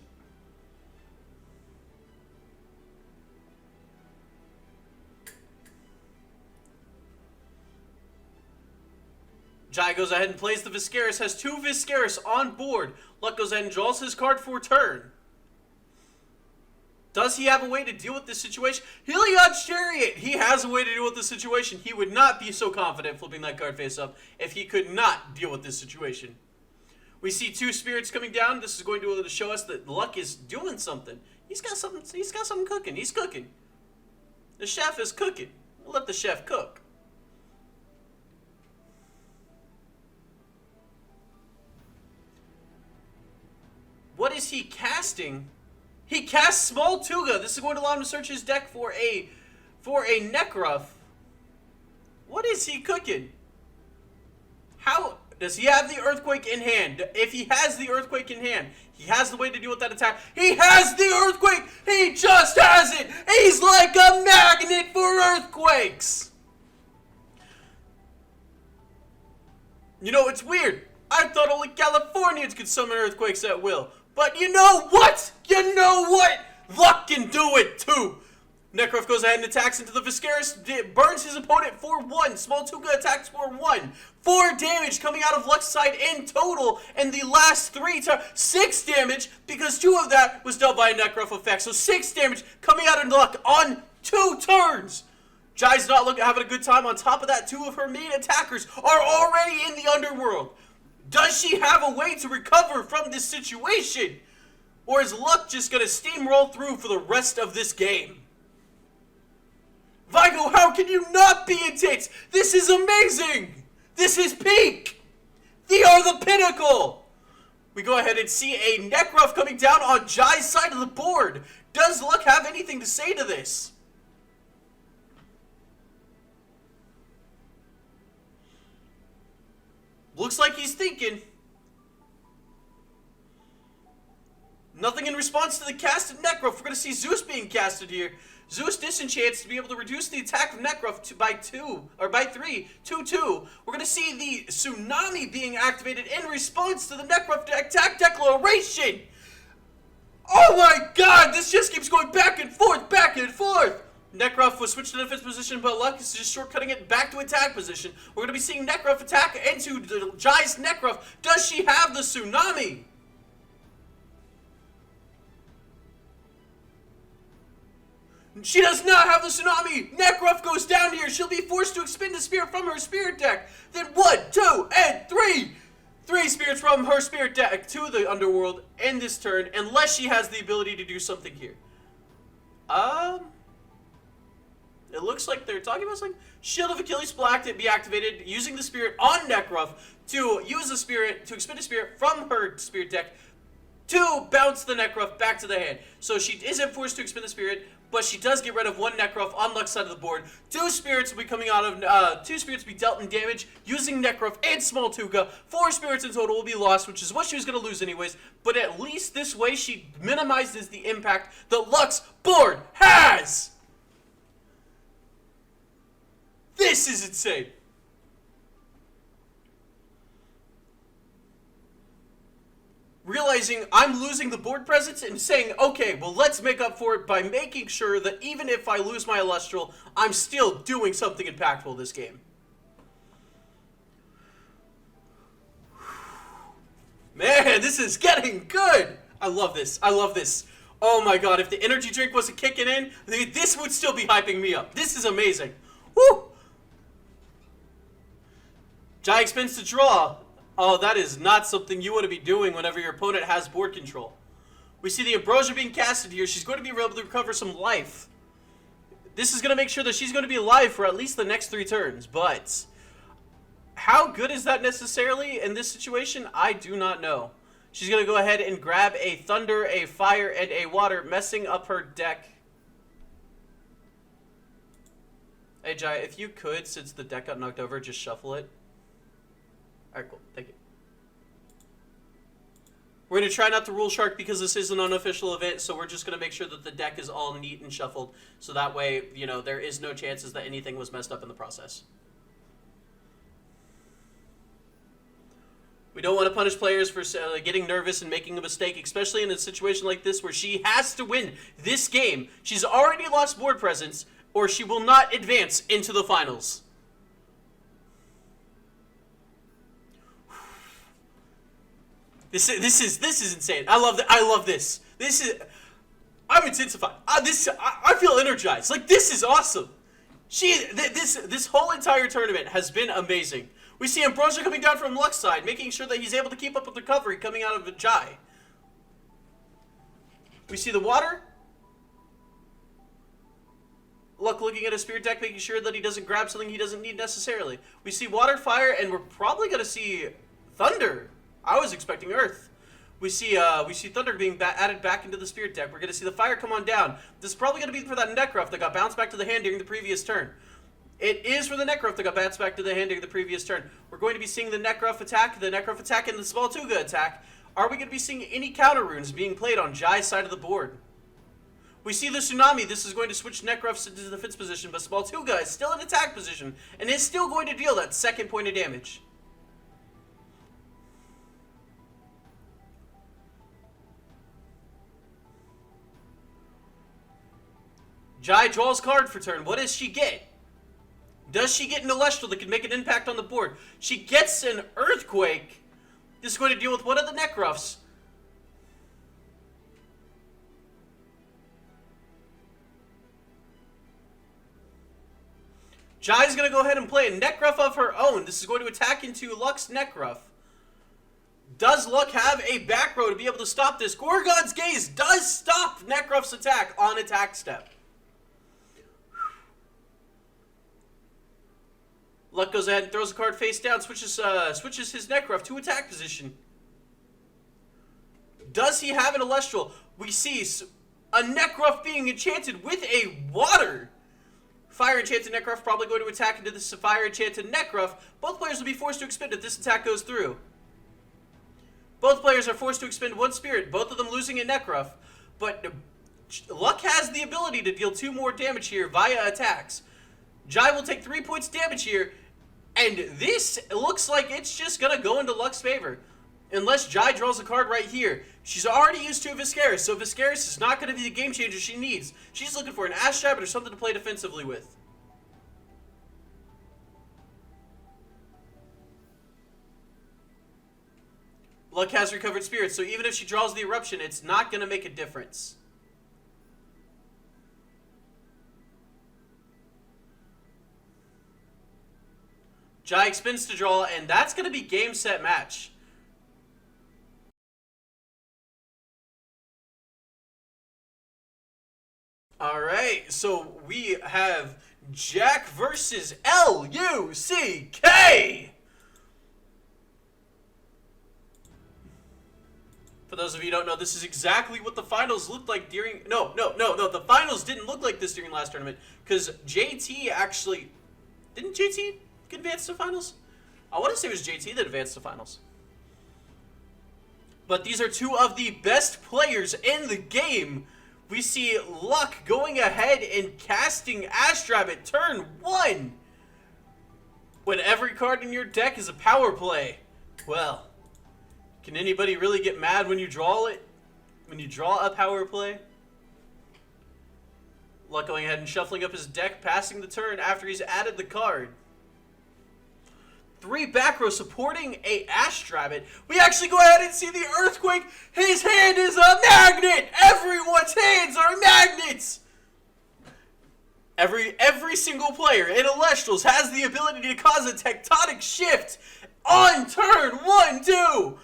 Jai goes ahead and plays the Viscaris, has 2 Viscaris on board. Luck goes ahead and draws his card for turn. Does he have a way to deal with this situation? Heliod's Chariot! He has a way to deal with this situation. He would not be so confident flipping that card face up if he could not deal with this situation. We see 2 spirits coming down. This is going to show us that Luck is doing something. He's got something cooking. He's cooking. The chef is cooking. We'll let the chef cook. What is he casting? He casts Small Tuga. This is going to allow him to search his deck for a Nekruff. What is he cooking? How does he have the Earthquake in hand? If he has the Earthquake in hand, he has the way to deal with that attack. He has the Earthquake! He just has it! He's like a magnet for earthquakes! You know, it's weird. I thought only Californians could summon earthquakes at will. But you know what? You know what? Luck can do it too. Nekruff goes ahead and attacks into the Viscaris, burns his opponent for 1. Small Tuga attacks for 1. 4 damage coming out of Luck's side in total, and the last 3 to 6 damage because 2 of that was dealt by a Nekruff effect. So 6 damage coming out of Luck on 2 turns. Jai's not having a good time. On top of that, 2 of her main attackers are already in the underworld. Does she have a way to recover from this situation? Or is Luck just going to steamroll through for the rest of this game? Vigo, how can you not be in tits? This is amazing! This is peak! They are the pinnacle! We go ahead and see a Nekruff coming down on Jai's side of the board. Does Luck have anything to say to this? Looks like he's thinking. Nothing in response to the casted Nekruff. We're going to see Zeus being casted here. Zeus disenchants to be able to reduce the attack of Nekruff by 3, 2-2. We're going to see the Tsunami being activated in response to the Nekruff attack declaration. Oh my god, this just keeps going back and forth, back and forth. Nekruff was switched to defense position, but Luck is just shortcutting it back to attack position. We're going to be seeing Nekruff attack into Jai's Nekruff. Does she have the Tsunami? She does not have the Tsunami! Nekruff goes down here. She'll be forced to expend a spirit from her spirit deck. Then 1, 2, and 3! 3 spirits from her spirit deck to the underworld in this turn, unless she has the ability to do something here. It looks like they're talking about something. Shield of Achilles Black to be activated using the spirit on Nekruff to use the spirit, to expend a spirit from her spirit deck to bounce the Nekruff back to the hand. So she isn't forced to expend the spirit, but she does get rid of 1 Nekruff on Luck's side of the board. 2 spirits will be coming out of, 2 spirits will be dealt in damage using Nekruff and Small Tuga. 4 spirits in total will be lost, which is what she was going to lose anyways. But at least this way she minimizes the impact that Luck's board has. This is insane. Realizing I'm losing the board presence and saying, okay, well, let's make up for it by making sure that even if I lose my Elestral, I'm still doing something impactful this game. Man, this is getting good. I love this. I love this. Oh my god, if the energy drink wasn't kicking in, this would still be hyping me up. This is amazing. Woo! Jai expends to draw. Oh, that is not something you want to be doing whenever your opponent has board control. We see the Ambrosia being casted here. She's going to be able to recover some life. This is going to make sure that she's going to be alive for at least the next 3 turns. But how good is that necessarily in this situation? I do not know. She's going to go ahead and grab a Thunder, a Fire, and a Water, messing up her deck. Hey, Jai, if you could, since the deck got knocked over, just shuffle it. Alright, cool. Thank you. We're going to try not to rule shark because this is an unofficial event, so we're just going to make sure that the deck is all neat and shuffled, so that way, you know, there is no chances that anything was messed up in the process. We don't want to punish players for getting nervous and making a mistake, especially in a situation like this where she has to win this game. She's already lost board presence, or she will not advance into the finals. This is insane. I love this. I'm intensified. I feel energized. Like, this is awesome. This whole entire tournament has been amazing. We see Ambrosia coming down from Luck's side, making sure that he's able to keep up with the recovery coming out of Jai. We see the water. Luck looking at his spirit deck, making sure that he doesn't grab something he doesn't need necessarily. We see water, fire, and we're probably going to see thunder. I was expecting earth. We see thunder being added back into the spirit deck. We're going to see the fire come on down. This is probably going to be for that Necruff that got bounced back to the hand during the previous turn. It is for the Necruff that got bounced back to the hand during the previous turn. We're going to be seeing the Necruff attack, and the small Tuga attack. Are we going to be seeing any counter runes being played on Jai's side of the board? We see the Tsunami. This is going to switch Necruffs into the defense position, but small Tuga is still in attack position, and is still going to deal that second point of damage. Jai draws card for turn. What does she get? Does she get an Elestral that can make an impact on the board? She gets an Earthquake. This is going to deal with one of the Necruffs. Jai's going to go ahead and play a Necruff of her own. This is going to attack into Luck's Necruff. Does Luck have a back row to be able to stop this? Gorgon's Gaze does stop Necruff's attack on attack step. Luck goes ahead and throws a card face down, switches his Necruff to attack position. Does he have an Elestral? We see a Necruff being enchanted with a water. Fire enchanted Necruff probably going to attack into this fire enchanted Necruff. Both players will be forced to expend if this attack goes through. Both players are forced to expend one spirit, both of them losing a Necruff. But Luck has the ability to deal 2 more damage here via attacks. Jai will take 3 points damage here, and this looks like it's just going to go into Luck's favor. Unless Jai draws a card right here. She's already used to a Viscaris, so Viscaris is not going to be the game changer she needs. She's looking for an Ash Rabbit or something to play defensively with. Luck has recovered spirits, so even if she draws the Eruption, it's not going to make a difference. Jai expends to draw, and that's going to be game, set, match. Alright, so we have Jack versus ElYouSeeKay! For those of you who don't know, this is exactly what the finals looked like during... No, the finals didn't look like this during last tournament, because JT actually... Didn't JT advance to finals? I want to say it was JT that advanced to finals. But these are 2 of the best players in the game. We see Luck going ahead and casting Astrabbit turn 1. When every card in your deck is a power play. Well, can anybody really get mad when you draw it? When you draw a power play? Luck going ahead and shuffling up his deck, passing the turn after he's added the card. 3 back row supporting a Astrabbit. We actually go ahead and see the Earthquake. His hand is a magnet. Everyone's hands are magnets. Every single player in Elestrals has the ability to cause a tectonic shift on turn 1, 2.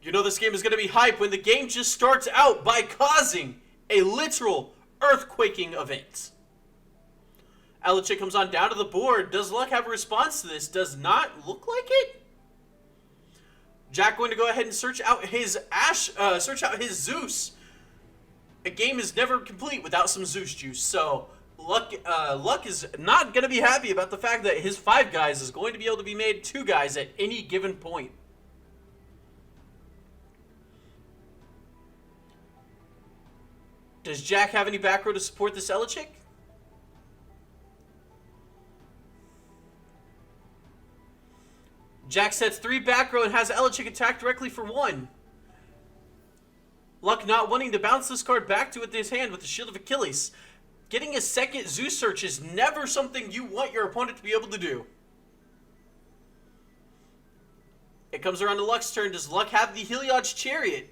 You know this game is going to be hype when the game just starts out by causing a literal earthquaking event. Elachit comes on down to the board. Does Luck have a response to this? Does not look like it. Jack going to go ahead and search out his Zeus. A game is never complete without some Zeus juice. So Luck is not going to be happy about the fact that his 5 guys is going to be able to be made 2 guys at any given point. Does Jack have any back row to support this Elichick? Jack sets 3 back row and has Elichick attack directly for 1. Luck not wanting to bounce this card back to his hand with the Shield of Achilles. Getting a second Zeus search is never something you want your opponent to be able to do. It comes around to Luck's turn. Does Luck have the Heliod's Chariot?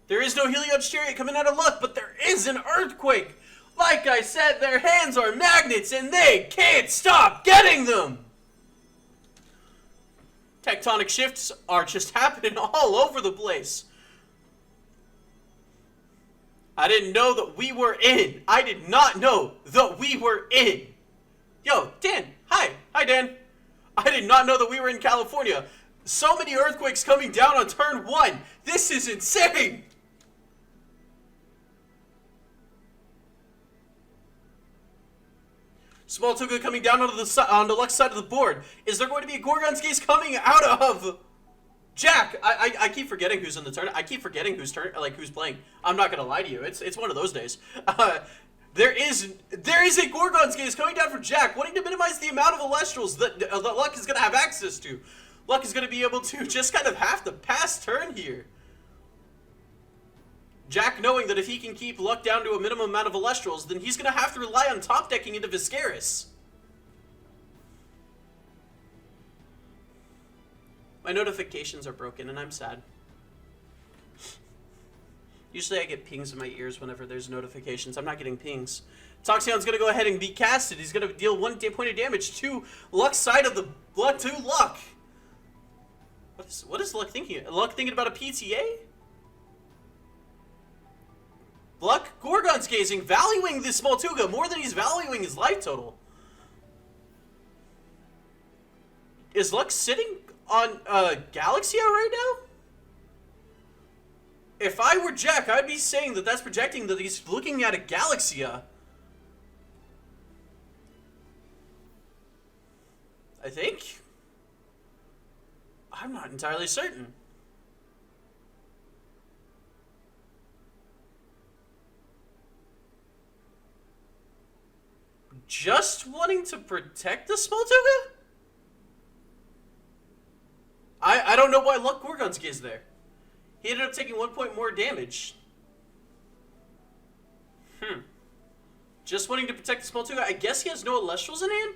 There is no Heliod's Chariot coming out of Luck, but there is an Earthquake. Like I said, their hands are magnets and they can't stop getting them. Tectonic shifts are just happening all over the place. I didn't know that we were in. I did not know that we were in. Yo, Dan. Hi. Hi, Dan. I did not know that we were in California. So many earthquakes coming down on turn 1. This is insane. Small Tuga coming down on the Luck's side of the board. Is there going to be a Gorgon's Gaze coming out of Jack? I keep forgetting who's in the turn. I keep forgetting who's playing. I'm not gonna lie to you. It's one of those days. There is a Gorgon's Gaze coming down for Jack, wanting to minimize the amount of Elestrals that Luck is gonna have access to. Luck is gonna be able to just kind of have to pass turn here. Jack knowing that if he can keep Luck down to a minimum amount of Elestrals, then he's going to have to rely on top decking into Viscaris. My notifications are broken and I'm sad. Usually I get pings in my ears whenever there's notifications. I'm not getting pings. Toxion's going to go ahead and be casted. He's going to deal 1 point of damage to Luck's side of the blood to Luck. What is Luck thinking? Luck thinking about a PTA? Luck, Gorgon's Gazing, valuing this Small Tuga more than he's valuing his life total. Is Luck sitting on Galaxia right now? If I were Jack, I'd be saying that that's projecting that he's looking at a Galaxia. I think. I'm not entirely certain. Just wanting to protect the Small Tuga? I don't know why Luck Gorgon's Gaze there. He ended up taking 1 point more damage. Just wanting to protect the Small Tuga. I guess he has no Elestrals in hand?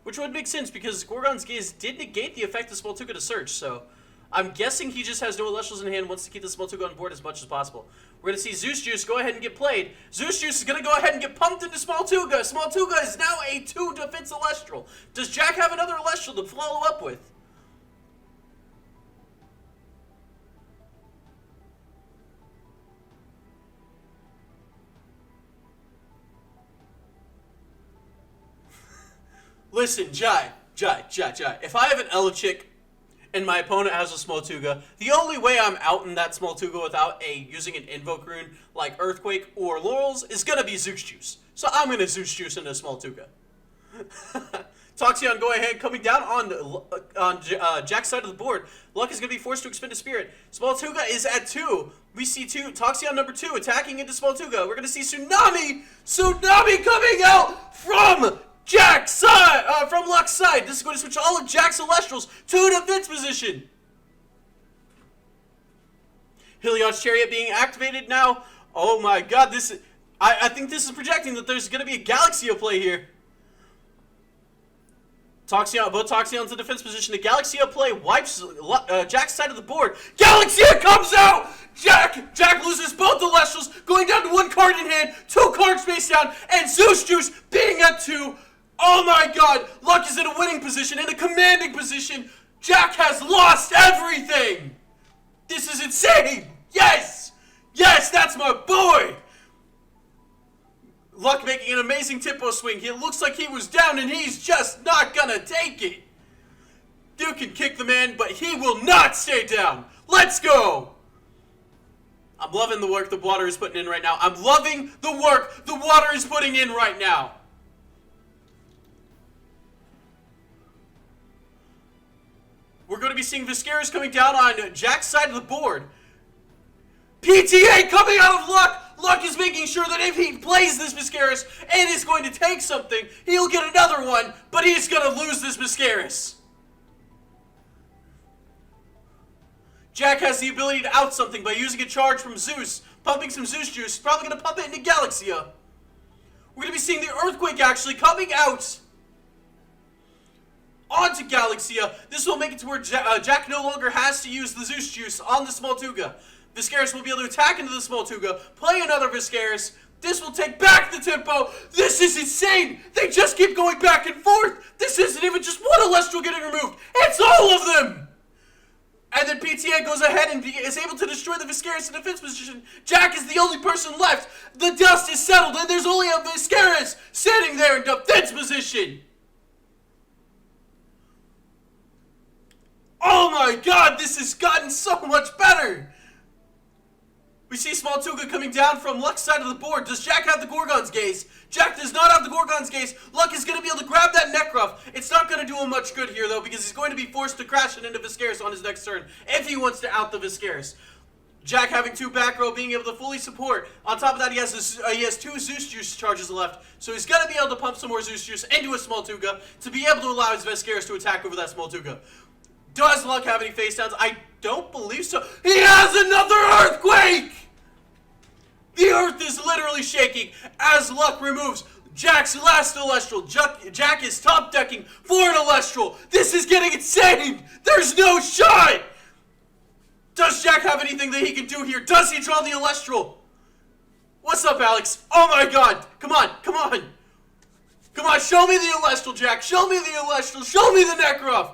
Which would make sense because Gorgon's Gaze did negate the effect of Small Tuga to search, so I'm guessing he just has no Elestrals in hand, wants to keep the Small Tuga on board as much as possible. We're going to see Zeus Juice go ahead and get played. Zeus Juice is going to go ahead and get pumped into Small Tuga. Small Tuga is now a 2 defense Elestral. Does Jack have another Elestral to follow up with? Listen, Jai. If I have an Elichick and my opponent has a Small Tuga, the only way I'm out in that Small Tuga without using an Invoke rune like Earthquake or Laurels is gonna be Zeus Juice. So I'm gonna Zeus Juice into Small Tuga. Toxion go ahead, coming down on Jack's side of the board. Luck is gonna be forced to expend a Spirit. Small Tuga is at 2. We see Toxion number 2 attacking into Small Tuga. We're gonna see Tsunami coming out from Jack's side, from Luck's side. This is going to switch all of Jack's Elestrals to defense position. Heliod's Chariot being activated now. Oh my god, I think this is projecting that there's going to be a Galaxia play here. Both Toxion's in defense position. The Galaxia play wipes Jack's side of the board. Galaxia comes out! Jack loses both the Elestrals, going down to 1 card in hand, 2 cards face down, and Zeus Juice being at 2. Oh my god! Luck is in a winning position, in a commanding position. Jack has lost everything! This is insane! Yes! Yes, that's my boy! Luck making an amazing tempo swing. It looks like he was down and he's just not gonna take it. You can kick the man, but he will not stay down. Let's go! I'm loving the work the water is putting in right now. I'm loving the work the water is putting in right now. We're going to be seeing Viscaris coming down on Jack's side of the board. PTA coming out of Luck. Luck is making sure that if he plays this Viscaris and is going to take something, he'll get another one, but he's going to lose this Viscaris. Jack has the ability to out something by using a charge from Zeus, pumping some Zeus juice, probably going to pump it into Galaxia. We're going to be seeing the Earthquake actually coming out onto Galaxia. This will make it to where Jack no longer has to use the Zeus juice on the Smoltuga. Viscaris will be able to attack into the Smoltuga, play another Viscaris. This will take back the tempo. This is insane. They just keep going back and forth. This isn't even just one Elestral getting removed. It's all of them. And then PTA goes ahead and is able to destroy the Viscaris in defense position. Jack is the only person left. The dust is settled, and there's only a Viscaris sitting there in defense position. Oh my god, this has gotten so much better. We see Smoltuga coming down from Luck's side of the board. Does Jack have the Gorgon's Gaze? Jack does not have the Gorgon's Gaze. Luck is going to be able to grab that Necruff. It's not going to do him much good here, though, because he's going to be forced to crash it into Viscaris on his next turn if he wants to out the Viscaris. Jack having 2 back row, being able to fully support. On top of that, he has 2 Zeus Juice charges left, so he's going to be able to pump some more Zeus Juice into a Smoltuga to be able to allow his Viscaris to attack over that Smoltuga. Does Luck have any face downs? I don't believe so. He has another Earthquake! The earth is literally shaking as Luck removes Jack's last Elestral. Jack is top decking for an Elestral. This is getting insane. There's no shot. Does Jack have anything that he can do here? Does he draw the Elestral? What's up, Alex? Oh my god. Come on. Come on. Come on. Show me the Elestral, Jack. Show me the Elestral. Show me the Necruff.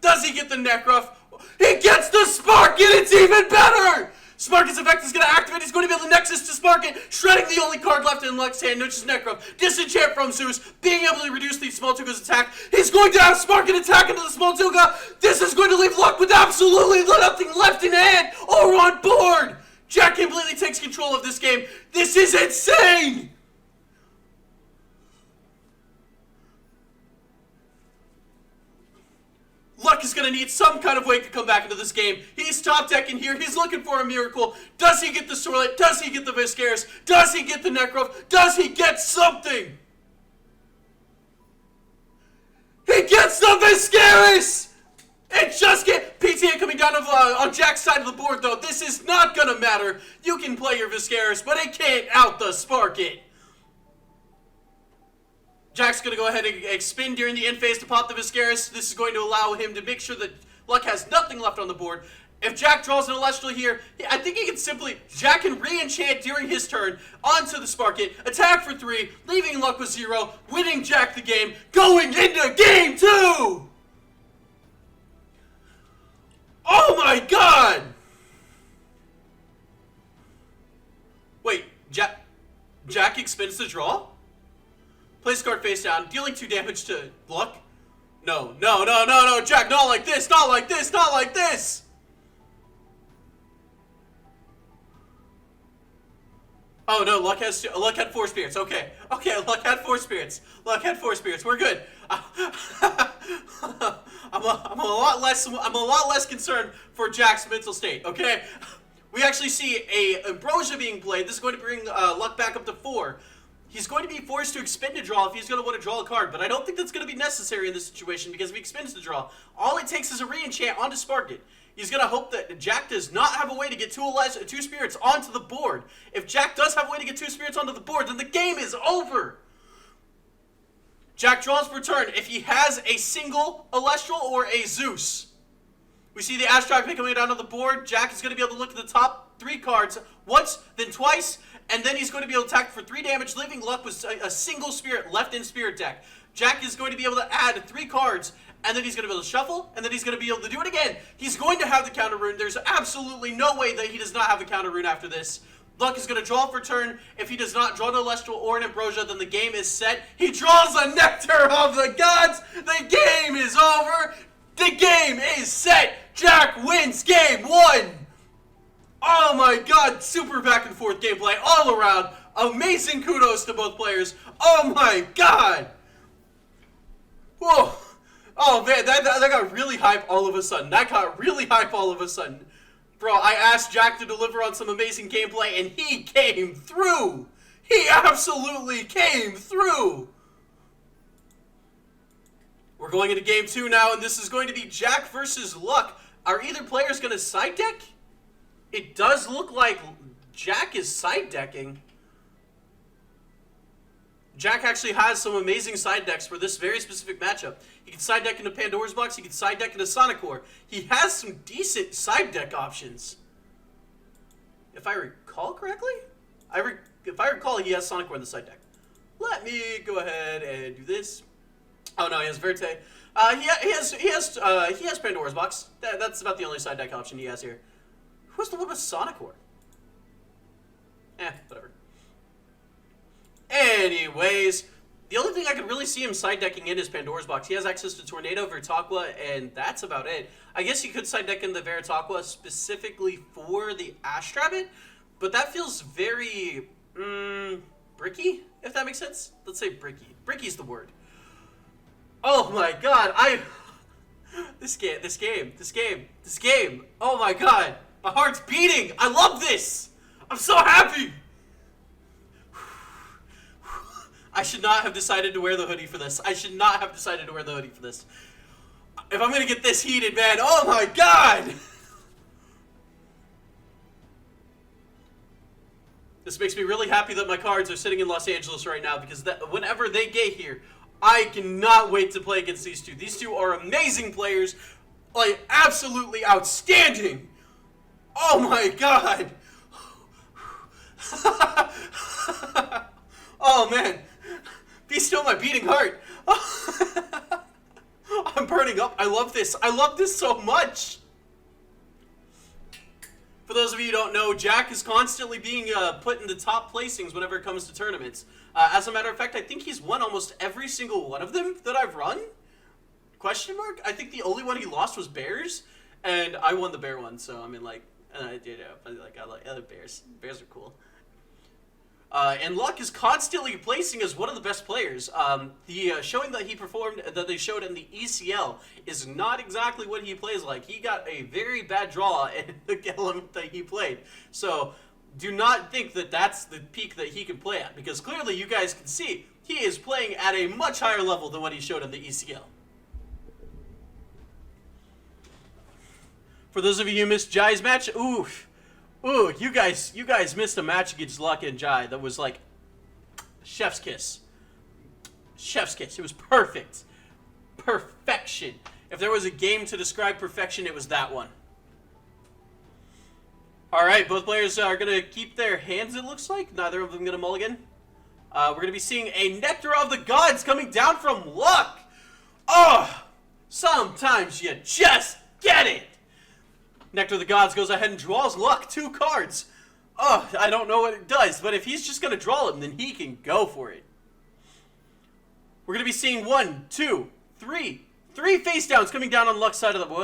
Does he get the Necruff? He gets the Spark, and it's even better. Sparket's effect is going to activate. He's going to be able to Nexus to Sparket, shredding the only card left in Luck's hand, which is Necruff. Disenchant from Zeus, being able to reduce the Smoltuga's attack. He's going to have Sparket attack into the Smoltuga. This is going to leave Luck with absolutely nothing left in hand or on board. Jack completely takes control of this game. This is insane. Luck is going to need some kind of way to come back into this game. He's top decking here. He's looking for a miracle. Does he get the Sorlet? Does he get the Viscaris? Does he get the Necruff? Does he get something? He gets the Viscaris! It just get PTA coming down on Jack's side of the board, though. This is not going to matter. You can play your Viscaris, but it can't out the Sparket. Jack's going to go ahead and spin during the end phase to pop the Viscaris. This is going to allow him to make sure that Luck has nothing left on the board. If Jack draws an Elestral here, I think he can simply... Jack can re-enchant during his turn onto the Sparket, attack for 3, leaving Luck with 0, winning Jack the game, going into Game 2! Oh my god! Wait, Jack expends the draw? Place card face down, dealing 2 damage to Luck. No, Jack, not like this, not like this, not like this! Oh no, Luck had 4 spirits, okay, Luck had 4 spirits. Luck had 4 spirits, we're good. I'm a lot less concerned for Jack's mental state, okay? We actually see a Ambrosia being played. This is going to bring Luck back up to 4. He's going to be forced to expend a draw if he's going to want to draw a card, but I don't think that's going to be necessary in this situation because if he expends the draw, all it takes is a re-enchant onto Sparket. He's going to hope that Jack does not have a way to get 2 spirits onto the board. If Jack does have a way to get 2 spirits onto the board, then the game is over. Jack draws per turn if he has a single Elestral or a Zeus. We see the Astrak coming down on the board. Jack is going to be able to look at the top 3 cards once, then twice, and then he's going to be able to attack for 3 damage, leaving Luck with a single spirit left in Spirit deck. Jack is going to be able to add 3 cards, and then he's going to be able to shuffle, and then he's going to be able to do it again. He's going to have the counter rune. There's absolutely no way that he does not have a counter rune after this. Luck is going to draw for turn. If he does not draw an Elestral or an Ambrosia, then the game is set. He draws a Nectar of the Gods. The game is over. The game is set. Jack wins game 1. Oh my my god, super back and forth gameplay all around. Amazing kudos to both players. Oh my god. Whoa. Oh man, that got really hype all of a sudden. That got really hype all of a sudden. Bro, I asked Jack to deliver on some amazing gameplay, and he came through. He absolutely came through. We're going into game 2 now, and this is going to be Jack versus Luck. Are either players going to side deck? It does look like Jack is side decking. Jack actually has some amazing side decks for this very specific matchup. He can side deck into Pandora's Box. He can side deck into Sonic Core. He has some decent side deck options. If I recall correctly? If I recall, he has Sonic Core in the side deck. Let me go ahead and do this. Oh no, he has Verte. He has Pandora's Box. That's about the only side deck option he has here. Who's the one with Sonic Core? Whatever. Anyways, the only thing I could really see him side decking in is Pandora's Box. He has access to Tornado, Veritaqua, and that's about it. I guess you could side deck in the Veritaqua specifically for the Astrabbit, but that feels very bricky, if that makes sense. Let's say bricky. Bricky's the word. Oh my god, this game. Oh my god, my heart's beating. I love this. I'm so happy. I should not have decided to wear the hoodie for this. If I'm gonna get this heated, man, oh my god! This makes me really happy that my cards are sitting in Los Angeles right now, because whenever they get here, I cannot wait to play against these two. These two are amazing players, like absolutely outstanding. Oh my god! Oh man. Be still my beating heart. I'm burning up. I love this. I love this so much. For those of you who don't know, Jack is constantly being put in the top placings whenever it comes to tournaments. As a matter of fact, I think he's won almost every single one of them that I've run. Question mark? I think the only one he lost was Bears, and I won the Bear one. So I mean, like, I like other Bears. Bears are cool. And Luck is constantly placing as one of the best players. The showing that he performed, that they showed in the ECL, is not exactly what he plays like. He got a very bad draw in the element that he played. So do not think that that's the peak that he can play at, because clearly you guys can see he is playing at a much higher level than what he showed in the ECL. For those of you who missed Jai's match, oof. Ooh, you guys missed a match against Luck and Jai that was like chef's kiss. Chef's kiss. It was perfect. Perfection. If there was a game to describe perfection, it was that one. Alright, both players are going to keep their hands, it looks like. Neither of them going to mulligan. We're going to be seeing a Nectar of the Gods coming down from Luck. Oh, sometimes you just get it. Nectar of the Gods goes ahead and draws Luck 2 cards. Oh, I don't know what it does, but if he's just going to draw them, then he can go for it. We're going to be seeing 1, 2, 3 face downs coming down on Luck's side of the... What?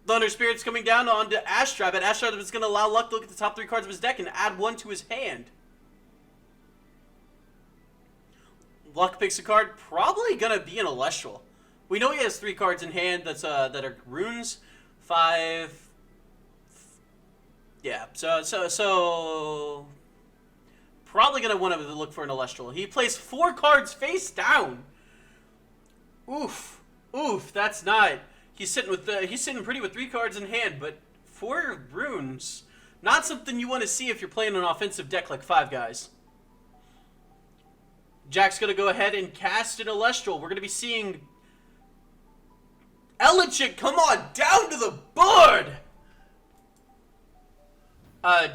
Thunder Spirit's coming down onto Astrabbit. Astrabbit is going to allow Luck to look at the top 3 cards of his deck and add 1 to his hand. Luck picks a card, probably gonna be an Elestral. We know he has 3 cards in hand that are runes. 5. Yeah, so probably gonna want to look for an Elestral. He plays 4 cards face down. Oof, that's not. He's sitting pretty with 3 cards in hand, but 4 runes, not something you want to see if you're playing an offensive deck like Five Guys. Jack's going to go ahead and cast an Elestral. We're going to be seeing ElYouSeeKay come on down to the board.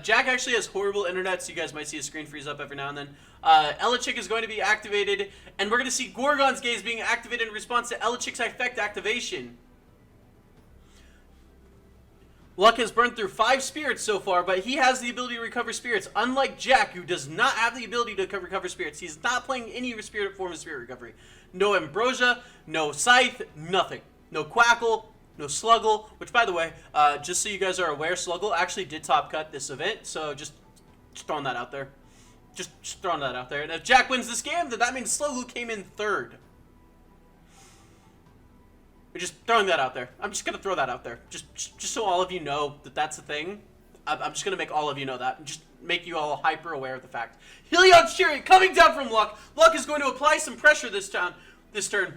Jack actually has horrible internet, so you guys might see his screen freeze up every now and then. ElYouSeeKay is going to be activated, and we're going to see Gorgon's Gaze being activated in response to ElYouSeeKay's effect activation. Luck has burned through 5 spirits so far, but he has the ability to recover spirits, unlike Jack, who does not have the ability to recover spirits. He's not playing any spirit form of spirit recovery. No Ambrosia, no Scythe, nothing. No Quackle, no Sluggle, which, by the way, just so you guys are aware, Sluggle actually did top cut this event, so just throwing that out there. Just throwing that out there. And if Jack wins this game, then that means Sluggle came in third. We're just throwing that out there. I'm just going to throw that out there. Just so all of you know that that's a thing. I'm just going to make all of you know that. And just make you all hyper aware of the fact. Heliod's Chariot coming down from Luck. Luck is going to apply some pressure this turn.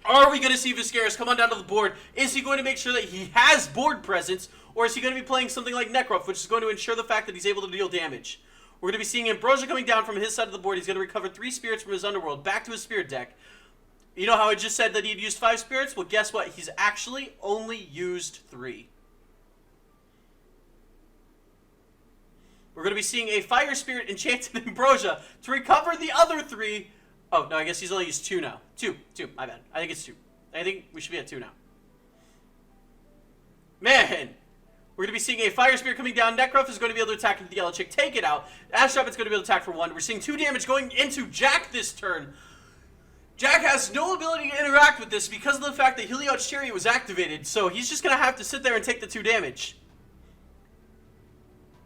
Are we going to see Viscaris come on down to the board? Is he going to make sure that he has board presence? Or is he going to be playing something like Necrof, which is going to ensure the fact that he's able to deal damage? We're going to be seeing Ambrosia coming down from his side of the board. He's going to recover 3 spirits from his Underworld back to his spirit deck. You know how I just said that he'd used 5 spirits? Well, guess what? He's actually only used 3. We're going to be seeing a Fire Spirit enchanted Ambrosia to recover the other 3. Oh, no, I guess he's only used 2 now. 2, my bad. I think it's 2. I think we should be at 2 now. Man! We're going to be seeing a Fire Spirit coming down. Necrof is going to be able to attack into the yellow chick. Take it out. Ash Rabbit's going to be able to attack for 1. We're seeing 2 damage going into Jack this turn. Jack has no ability to interact with this because of the fact that Heliod's Chariot was activated, so he's just going to have to sit there and take the 2 damage.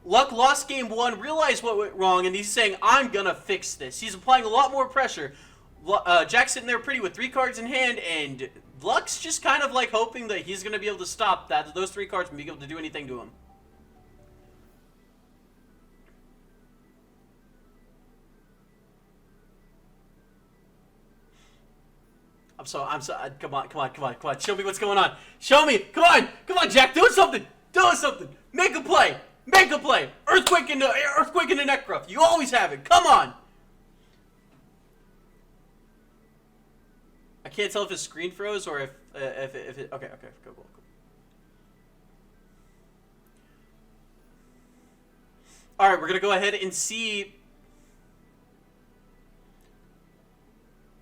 Luck lost game 1, realized what went wrong, and he's saying, I'm going to fix this. He's applying a lot more pressure. Jack's sitting there pretty with 3 cards in hand, and Luck's just kind of like hoping that he's going to be able to stop those 3 cards from being able to do anything to him. I'm so, come on. Show me what's going on. Show me. Come on, Jack. Do something. Make a play. Earthquake into Necrof. You always have it. Come on. I can't tell if his screen froze or if it, okay, cool. All right, we're gonna go ahead and see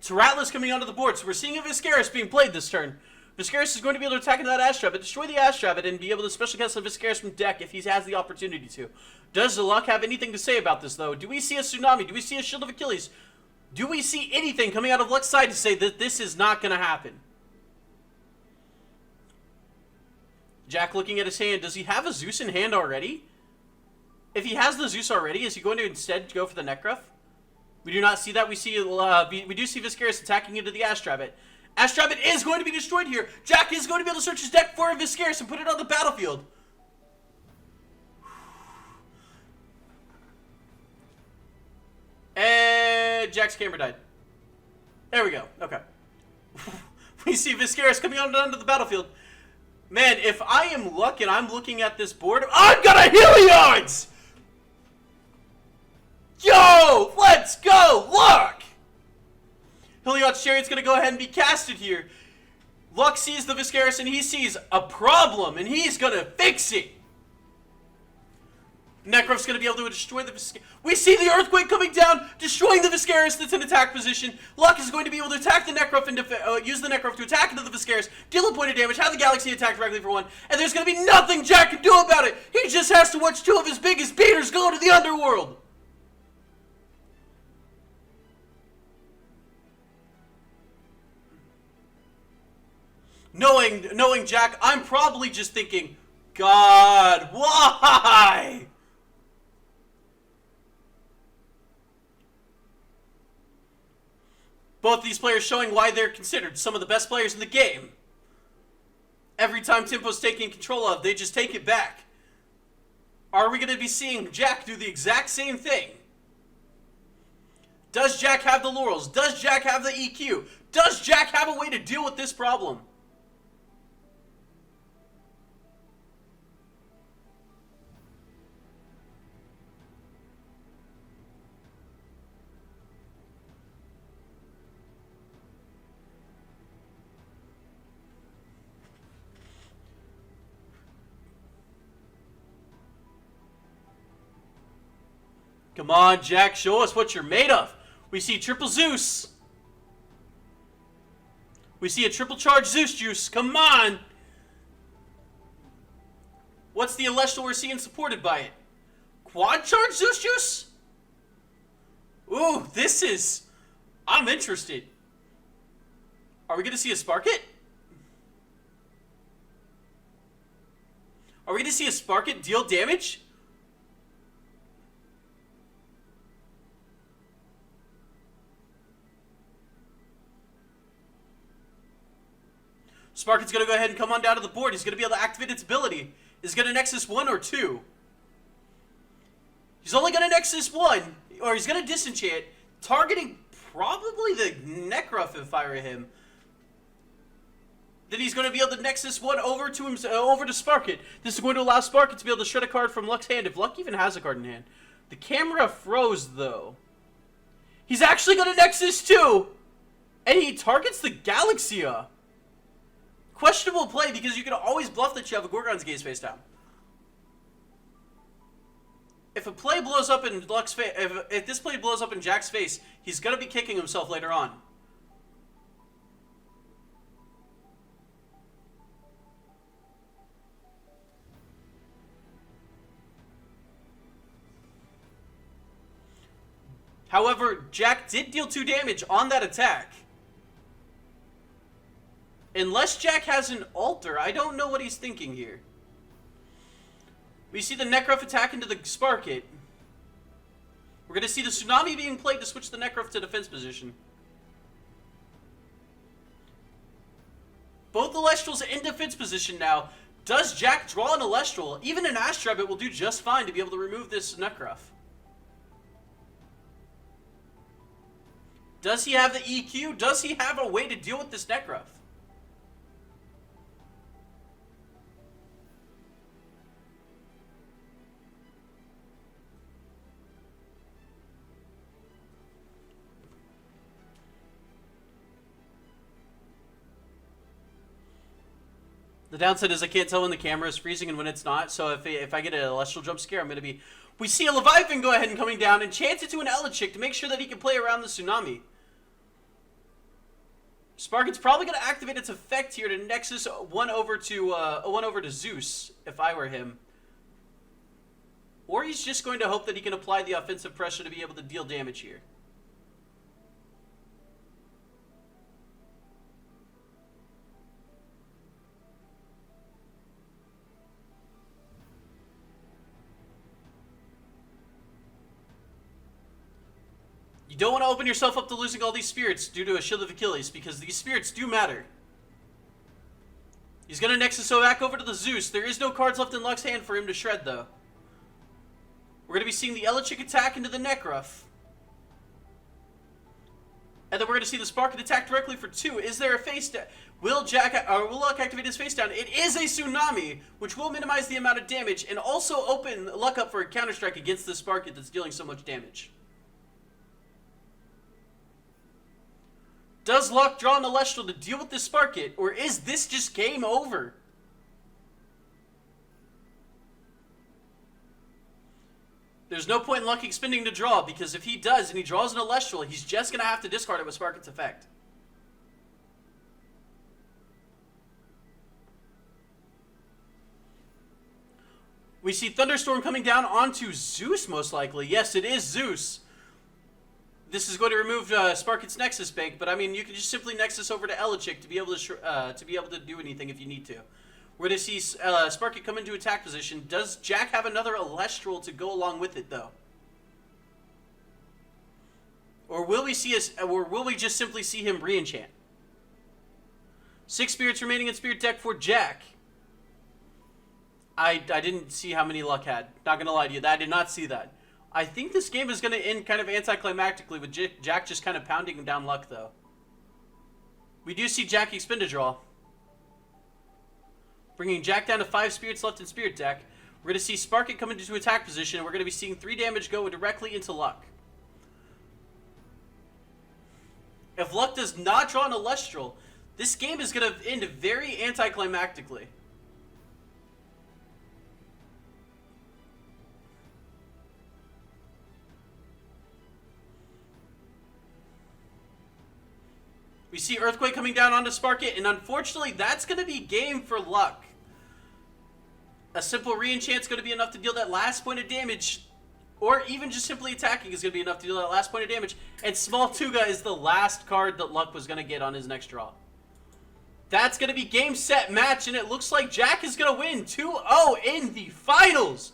Taratlus coming onto the board. So we're seeing a Viscaris being played this turn. Viscaris is going to be able to attack into that Ash Rabbit, destroy the Ash Rabbit, and be able to special cast a Viscaris from deck if he has the opportunity to. Does the Luck have anything to say about this, though? Do we see a Tsunami? Do we see a Shield of Achilles? Do we see anything coming out of Luck's side to say that this is not going to happen? Jack looking at his hand. Does he have a Zeus in hand already? If he has the Zeus already, is he going to instead go for the Necrof? We do not see that. We do see Viscaris attacking into the Ash Rabbit. Ash Rabbit is going to be destroyed here. Jack is going to be able to search his deck for a Viscaris and put it on the battlefield. And Jack's camera died. There we go. Okay. We see Viscaris coming onto the battlefield. Man, if I am Luck and I'm looking at this board, I've got a Heliod's! Yo! Let's go, Luck! Heliod's Chariot's gonna go ahead and be casted here. Luck sees the Viscaris and he sees a problem and he's gonna fix it. Necrof's gonna be able to destroy the Viscaris. We see the Earthquake coming down, destroying the Viscaris that's in attack position. Luck is going to be able to attack the Necrof and use the Necrof to attack into the Viscaris, deal a point of damage, have the Galaxy attack directly for 1, and there's gonna be nothing Jack can do about it. He just has to watch 2 of his biggest beaters go to the underworld. Knowing Jack, I'm probably just thinking, God, why? Both these players showing why they're considered some of the best players in the game. Every time Tempo's taking control of, they just take it back. Are we going to be seeing Jack do the exact same thing? Does Jack have the laurels? Does Jack have the EQ? Does Jack have a way to deal with this problem? Come on, Jack, show us what you're made of. We see triple Zeus. We see a triple charge Zeus juice. Come on. What's the Elestral we're seeing supported by it? Quad charge Zeus juice? Ooh, this is... I'm interested. Are we going to see a Spark It? Are we going to see a Spark It deal damage? Spark It's going to go ahead and come on down to the board. He's going to be able to activate its ability. Is going to Nexus 1 or 2? He's only going to Nexus 1, or he's going to disenchant, targeting probably the Necruff if I were him. Then he's going to be able to Nexus 1 over to him, over to Spark It. This is going to allow Spark It to be able to shred a card from Luck's hand, if Luck even has a card in hand. The camera froze, though. He's actually going to Nexus 2, and he targets the Galaxia. Questionable play, because you can always bluff that you have a Gorgon's Gaze face down. If a play blows up in Luck's face, if this play blows up in Jack's face, he's going to be kicking himself later on. However, Jack did deal 2 damage on that attack. Unless Jack has an altar, I don't know what he's thinking here. We see the Necruff attack into the Spark It. We're going to see the Tsunami being played to switch the Necruff to defense position. Both Elestrals in defense position now. Does Jack draw an Elestral? Even an Astrabbit will do just fine to be able to remove this Necruff. Does he have the EQ? Does he have a way to deal with this Necruff? The downside is I can't tell when the camera is freezing and when it's not, so if I get an Elestral jump scare, I'm going to be... We see a Leviathan go ahead and coming down and chance it to an Elechick to make sure that he can play around the Tsunami. Spark It's probably going to activate its effect here to Nexus 1 over to Zeus, if I were him. Or he's just going to hope that he can apply the offensive pressure to be able to deal damage here. You don't want to open yourself up to losing all these spirits due to a Shield of Achilles, because these spirits do matter. He's going to Nexus back over to the Zeus. There is no cards left in Luck's hand for him to shred, though. We're going to be seeing the Elechick attack into the Necruff. And then we're going to see the Spark It attack directly for 2. Is there a face down? Will Luck activate his face down? It is a Tsunami, which will minimize the amount of damage and also open Luck up for a counter-strike against the Spark It that's dealing so much damage. Does Luck draw an Elestral to deal with this Spark It, or is this just game over? There's no point in Luck expending to draw, because if he does and he draws an Elestral, he's just going to have to discard it with Spark It's effect. We see Thunderstorm coming down onto Zeus, most likely. Yes, it is Zeus. This is going to remove Spark It's Nexus Bank, but I mean, you can just simply Nexus over to Elechick to be able to do anything if you need to. We're going to see Spark It come into attack position. Does Jack have another Elestral to go along with it, though? Or will we just simply see him re-enchant? 6 spirits remaining in Spirit Deck for Jack. I didn't see how many Luck had. Not going to lie to you, I did not see that. I think this game is going to end kind of anticlimactically with Jack just kind of pounding down Luck, though. We do see Jack expend a draw, bringing Jack down to 5 spirits left in Spirit Deck. We're going to see Spark It come into attack position, and we're going to be seeing 3 damage go directly into Luck. If Luck does not draw an Elestral, this game is going to end very anticlimactically. We see Earthquake coming down onto Spark It, and unfortunately, that's going to be game for Luck. A simple re-enchant's going to be enough to deal that last point of damage, or even just simply attacking is going to be enough to deal that last point of damage, and Small Tuga is the last card that Luck was going to get on his next draw. That's going to be game, set, match, and it looks like Jack is going to win 2-0 in the finals.